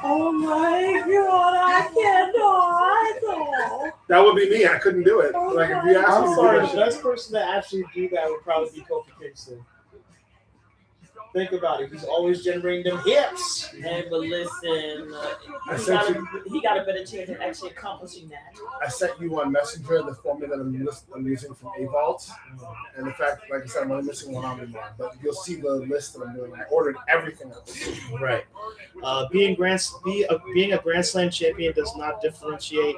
Oh my god, I cannot. That would be me. I couldn't do it. Like if you asked me I'm to sorry, do the that best person to actually do that would probably be Kofi Kingston. Think about it. He's always generating them hips. And but listen, he got a better chance at actually accomplishing that. I sent you on Messenger the formula that I'm using from A-Vault. And the fact, like I said, I'm only missing one on anymore. But you'll see the list that I'm doing. I ordered everything else. Right. Being a Grand Slam champion does not differentiate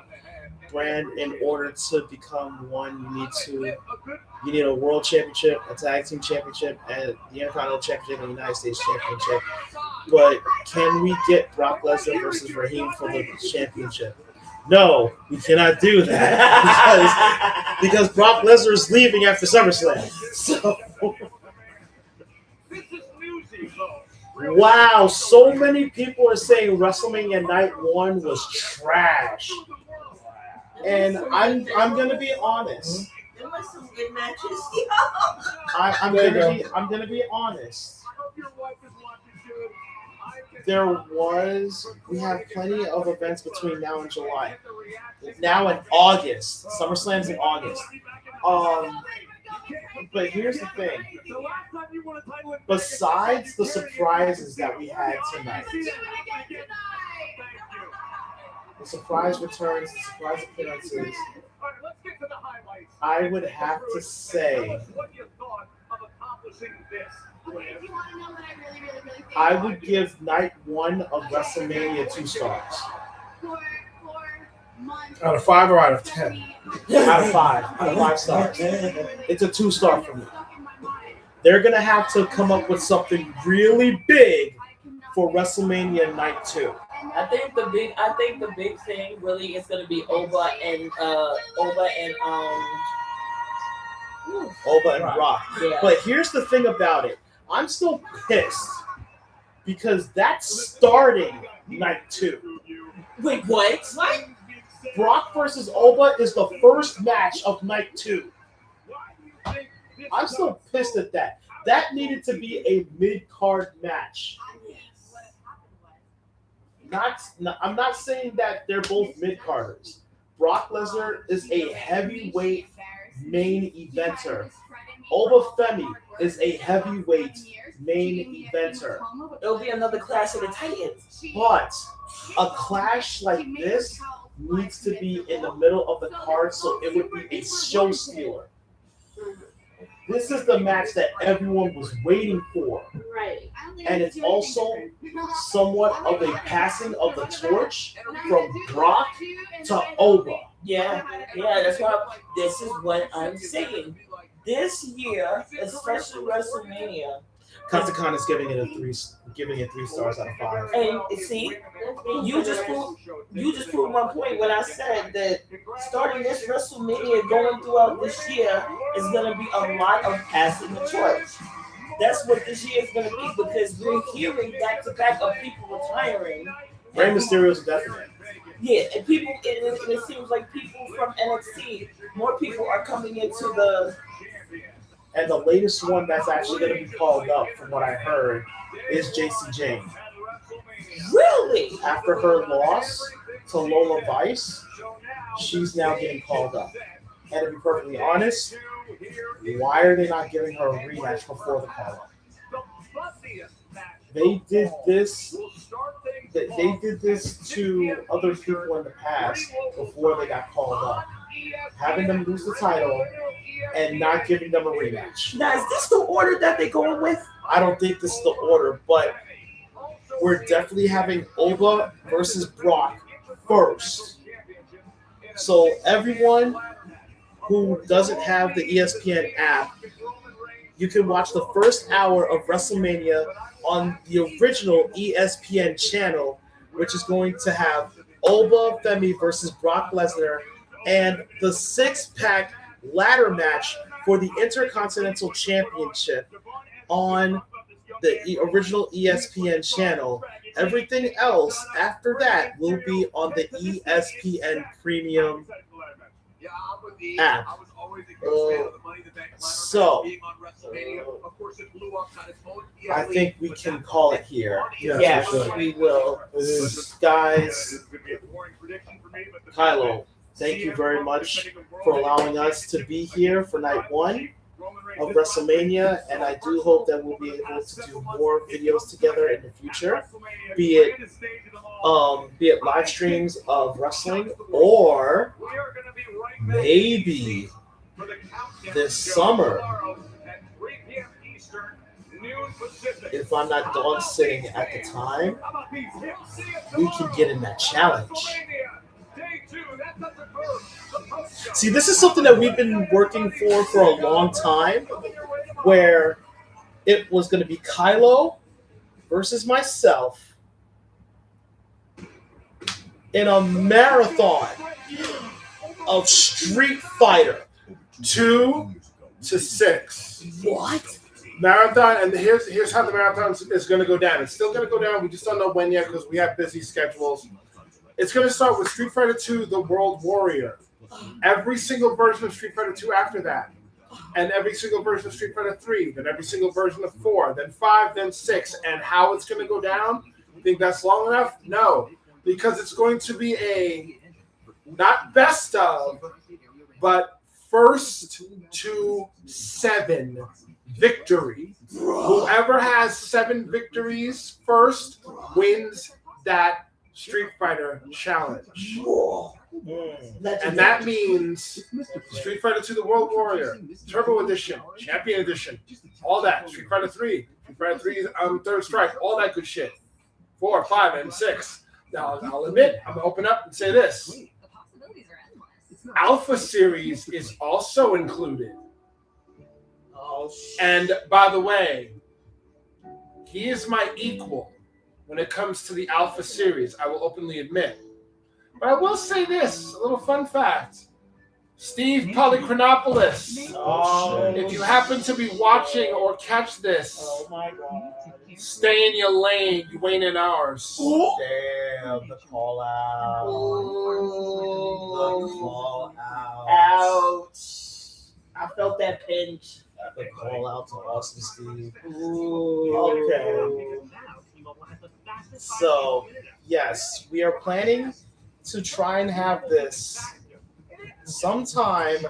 brand. In order to become one, you need a world championship, a tag team championship, and the Intercontinental Championship and the United States Championship. But can we get Brock Lesnar versus Raheem for the championship? No, we cannot do that because Brock Lesnar is leaving after SummerSlam. So, wow, so many people are saying WrestleMania Night 1 was trash. And I'm gonna be honest. There was some good matches. I'm gonna be honest. We have plenty of events between now and July. Now in August. SummerSlam's in August. But here's the thing. Besides the surprises that we had tonight, the surprise returns, the surprise appearances, I would have to say I would give night 1 of WrestleMania 2 stars. Out of 5 or out of 10? Out of 5. Out of 5 stars. It's a 2-star for me. They're going to have to come up with something really big for WrestleMania Night 2. I think the big thing really is going to be Oba and Brock. Yeah. But here's the thing about it. I'm still pissed because that's starting Night 2. Wait, what? What? Brock versus Oba is the first match of Night 2. I'm still pissed at that. That needed to be a mid-card match. I'm not saying that they're both mid-carders. Brock Lesnar is a heavyweight main eventer. Oba Femi is a heavyweight main eventer. It'll be another Clash of the Titans. But a clash like this needs to be in the middle of the card, so it would be a show stealer. This is the match that everyone was waiting for. Right. And it's also somewhat of a passing of the torch from Brock to Oba. Yeah, that's why this is what I'm saying. This year, especially WrestleMania. Kazakan is giving it 3 stars out of 5. And see, you just proved my point when I said that starting this WrestleMania going throughout this year is going to be a lot of passing the torch. That's what this year is going to be because we're hearing back to back of people retiring. Rey Mysterio's definite. Yeah, and people, it seems like people from NXT, more people are coming into the. And the latest one that's actually going to be called up, from what I heard, is JC Jane. Really? After her loss to Lola Vice, she's now getting called up. And to be perfectly honest, why are they not giving her a rematch before the call-up? They did this to other people in the past before they got called up. Having them lose the title and not giving them a rematch. Now, is this the order that they're going with? I don't think this is the order, but we're definitely having Oba versus Brock first. So everyone who doesn't have the ESPN app, you can watch the first hour of WrestleMania on the original ESPN channel, which is going to have Oba Femi versus Brock Lesnar and the 6-pack ladder match for the Intercontinental Championship on the original ESPN channel. Everything else after that will be on the ESPN Premium app. So, I think we can call it here. Yes, we will. Guys, Kylo, thank you very much for allowing us to be here for night 1. of WrestleMania, and I do hope that we'll be able to do more videos together in the future, be it live streams of wrestling, or maybe this summer, if I'm not dog sitting at the time, we can get in that challenge. See, this is something that we've been working for a long time, where it was going to be Kylo versus myself in a marathon of Street Fighter 2 to 6. What? Marathon, and here's how the marathon is going to go down. It's still going to go down. We just don't know when yet because we have busy schedules. It's going to start with Street Fighter 2, The World Warrior. Every single version of Street Fighter 2 after that. And every single version of Street Fighter 3. Then every single version of 4. Then 5. Then 6. And how it's going to go down? Think that's long enough? No. Because it's going to be a, not best of, but first to 7 victory. Whoever has 7 victories first wins that Street Fighter challenge. And that means Street Fighter 2, The World Warrior, Turbo Edition, Champion Edition, all that. Street Fighter 3, Street Fighter 3 Third Strike, all that good shit. 4, 5, and 6. Now, I'll admit, I'm going to open up and say this. Alpha Series is also included. And by the way, he is my equal when it comes to the Alpha Series, I will openly admit. But I will say this, a little fun fact. Steve Polychronopoulos, if you happen to be watching or catch this, stay in your lane. You ain't in ours. Damn, the call out. The call out. Ouch. I felt that pinch. The call out to Austin Steve. Okay. So, yes, we are planning to try and have this sometime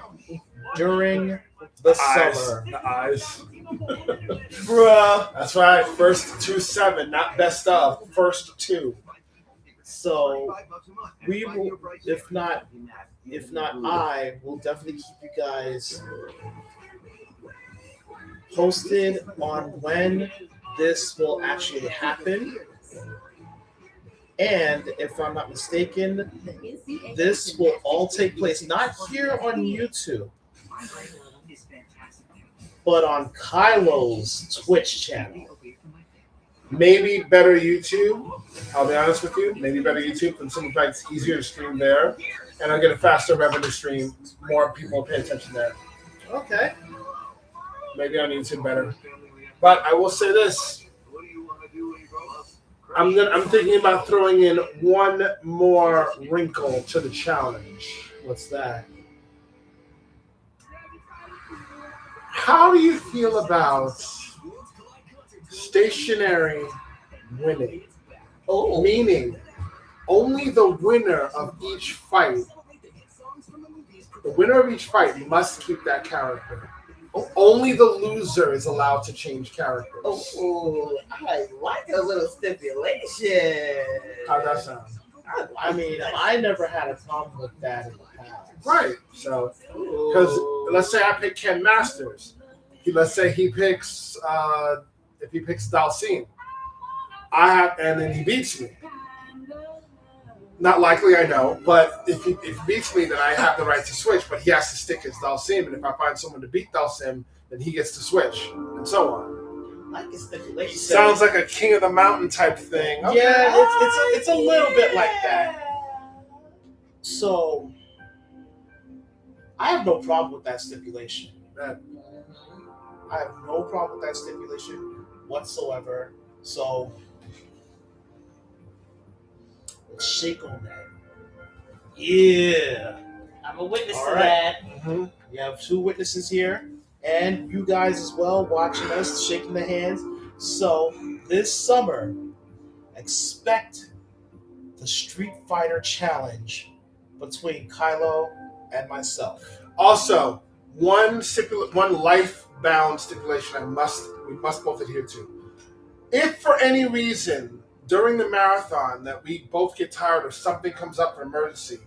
during the summer. The eyes. Bruh. That's right. First 2 7, not best of. First 2. So we will, if not I will definitely keep you guys posted on when this will actually happen. And if I'm not mistaken, this will all take place not here on YouTube, but on Kylo's Twitch channel. Maybe better YouTube. I'll be honest with you. Maybe better YouTube. And some fact it's easier to stream there. And I'll get a faster revenue stream. More people will pay attention there. Okay. Maybe on YouTube better. But I will say this. I'm thinking about throwing in one more wrinkle to the challenge. What's that? How do you feel about stationary winning? Oh, Meaning, only the winner of each fight, must keep that character. Only the loser is allowed to change characters. Oh, I like a little stipulation. How'd that sound? I mean, I never had a problem with that in the past. Right. So, because let's say I pick Ken Masters. Let's say he picks, if he picks Dalsim, and then he beats me. Not likely, I know, but if he beats me, then I have the right to switch, but he has to stick his Dalsim, and if I find someone to beat Dalsim, then he gets to switch, and so on. Like a stipulation. Sounds like a King of the Mountain type thing. Okay. Yeah, it's a little bit like that. So, I have no problem with that stipulation. I have no problem with that stipulation whatsoever. So, let's shake on that. Yeah. I'm a witness All to right. that. Mm-hmm. We have 2 witnesses here, and you guys as well watching us, shaking the hands. So, this summer, expect the Street Fighter challenge between Kylo and myself. Also, one life-bound stipulation we must both adhere to. If for any reason during the marathon that we both get tired or something comes up for emergency,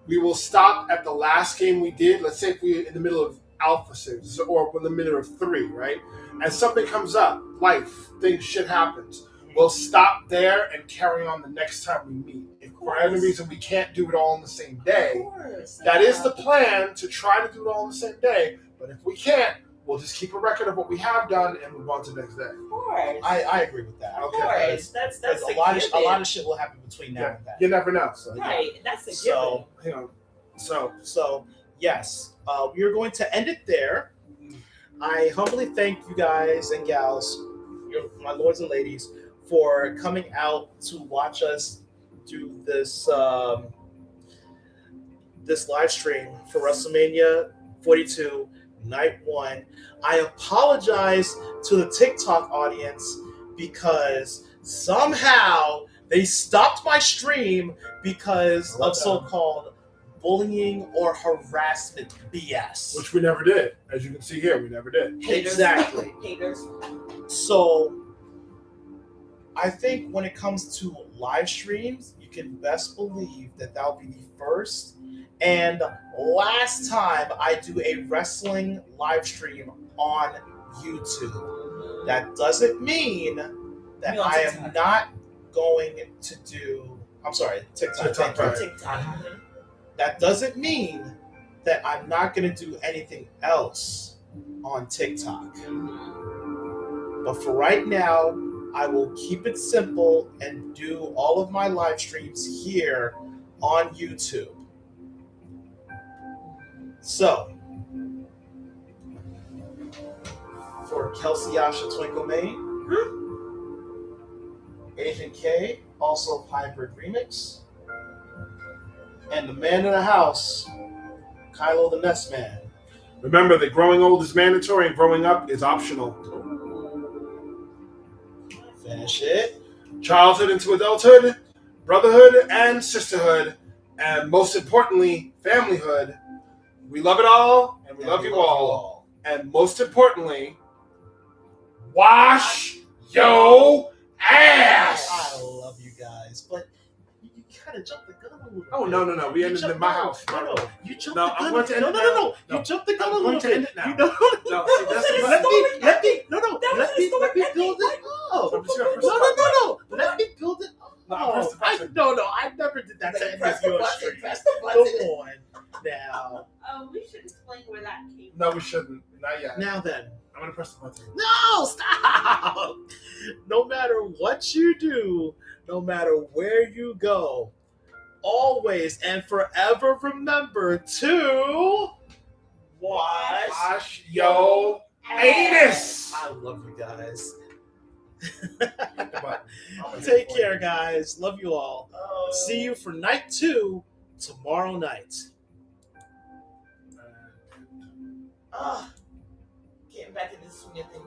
we will stop at the last game we did. Let's say if we're in the middle of Alpha Series or we're in the middle of 3, right? And something comes up, shit happens. We'll stop there and carry on the next time we meet. If for any reason we can't do it all on the same day, that is the plan, to try to do it all on the same day. But if we can't, we'll just keep a record of what we have done and move on to the next day. Of course. I agree with that. Of Okay. course. That's a lot of shit will happen between now and then. You never know. So, right. That's a so, given. So yes, we are going to end it there. I humbly thank you guys and gals, my lords and ladies, for coming out to watch us do this this live stream for WrestleMania 42 Night 1. I apologize to the TikTok audience because somehow they stopped my stream because of so-called bullying or harassment BS. Which we never did. As you can see here, we never did. Haters. Exactly. Haters. So I think when it comes to live streams, you can best believe that that'll be the first and last time I do a wrestling live stream on YouTube. That doesn't mean that I am not going to do. I'm sorry, TikTok. That doesn't mean that I'm not going to do anything else on TikTok. But for right now, I will keep it simple and do all of my live streams here on YouTube. So, for NegroYasha Twinkle Main, Agent K, also Hybrid Remix, and the man in the house, Kylo the Nest Man. Remember that growing old is mandatory and growing up is optional. Finish it. Childhood into adulthood, brotherhood and sisterhood, and most importantly, familyhood. We love it all, and we love you all. And most importantly, wash your ass. I love you guys, but you kind of jumped the gun a little bit. Oh, no. We ended in my house. No. You jumped No, the I'm gun. going to end it now. No. You jumped the gun a little bit. End it now. You know? No, see, that's Let me build it up. I'm just gonna press No. Let me build it up. No, I never did that to Press any the of your button. streams. Press the Come button. on now. We should explain where that came from. No, we shouldn't. Not yet. Now then. I'm going to press the button. No, stop! No matter what you do, no matter where you go, always and forever remember to wash your anus. I love you guys. Hit the button. Take care, guys. Love you all. See you for night 2 tomorrow night. Getting back into the swing of things.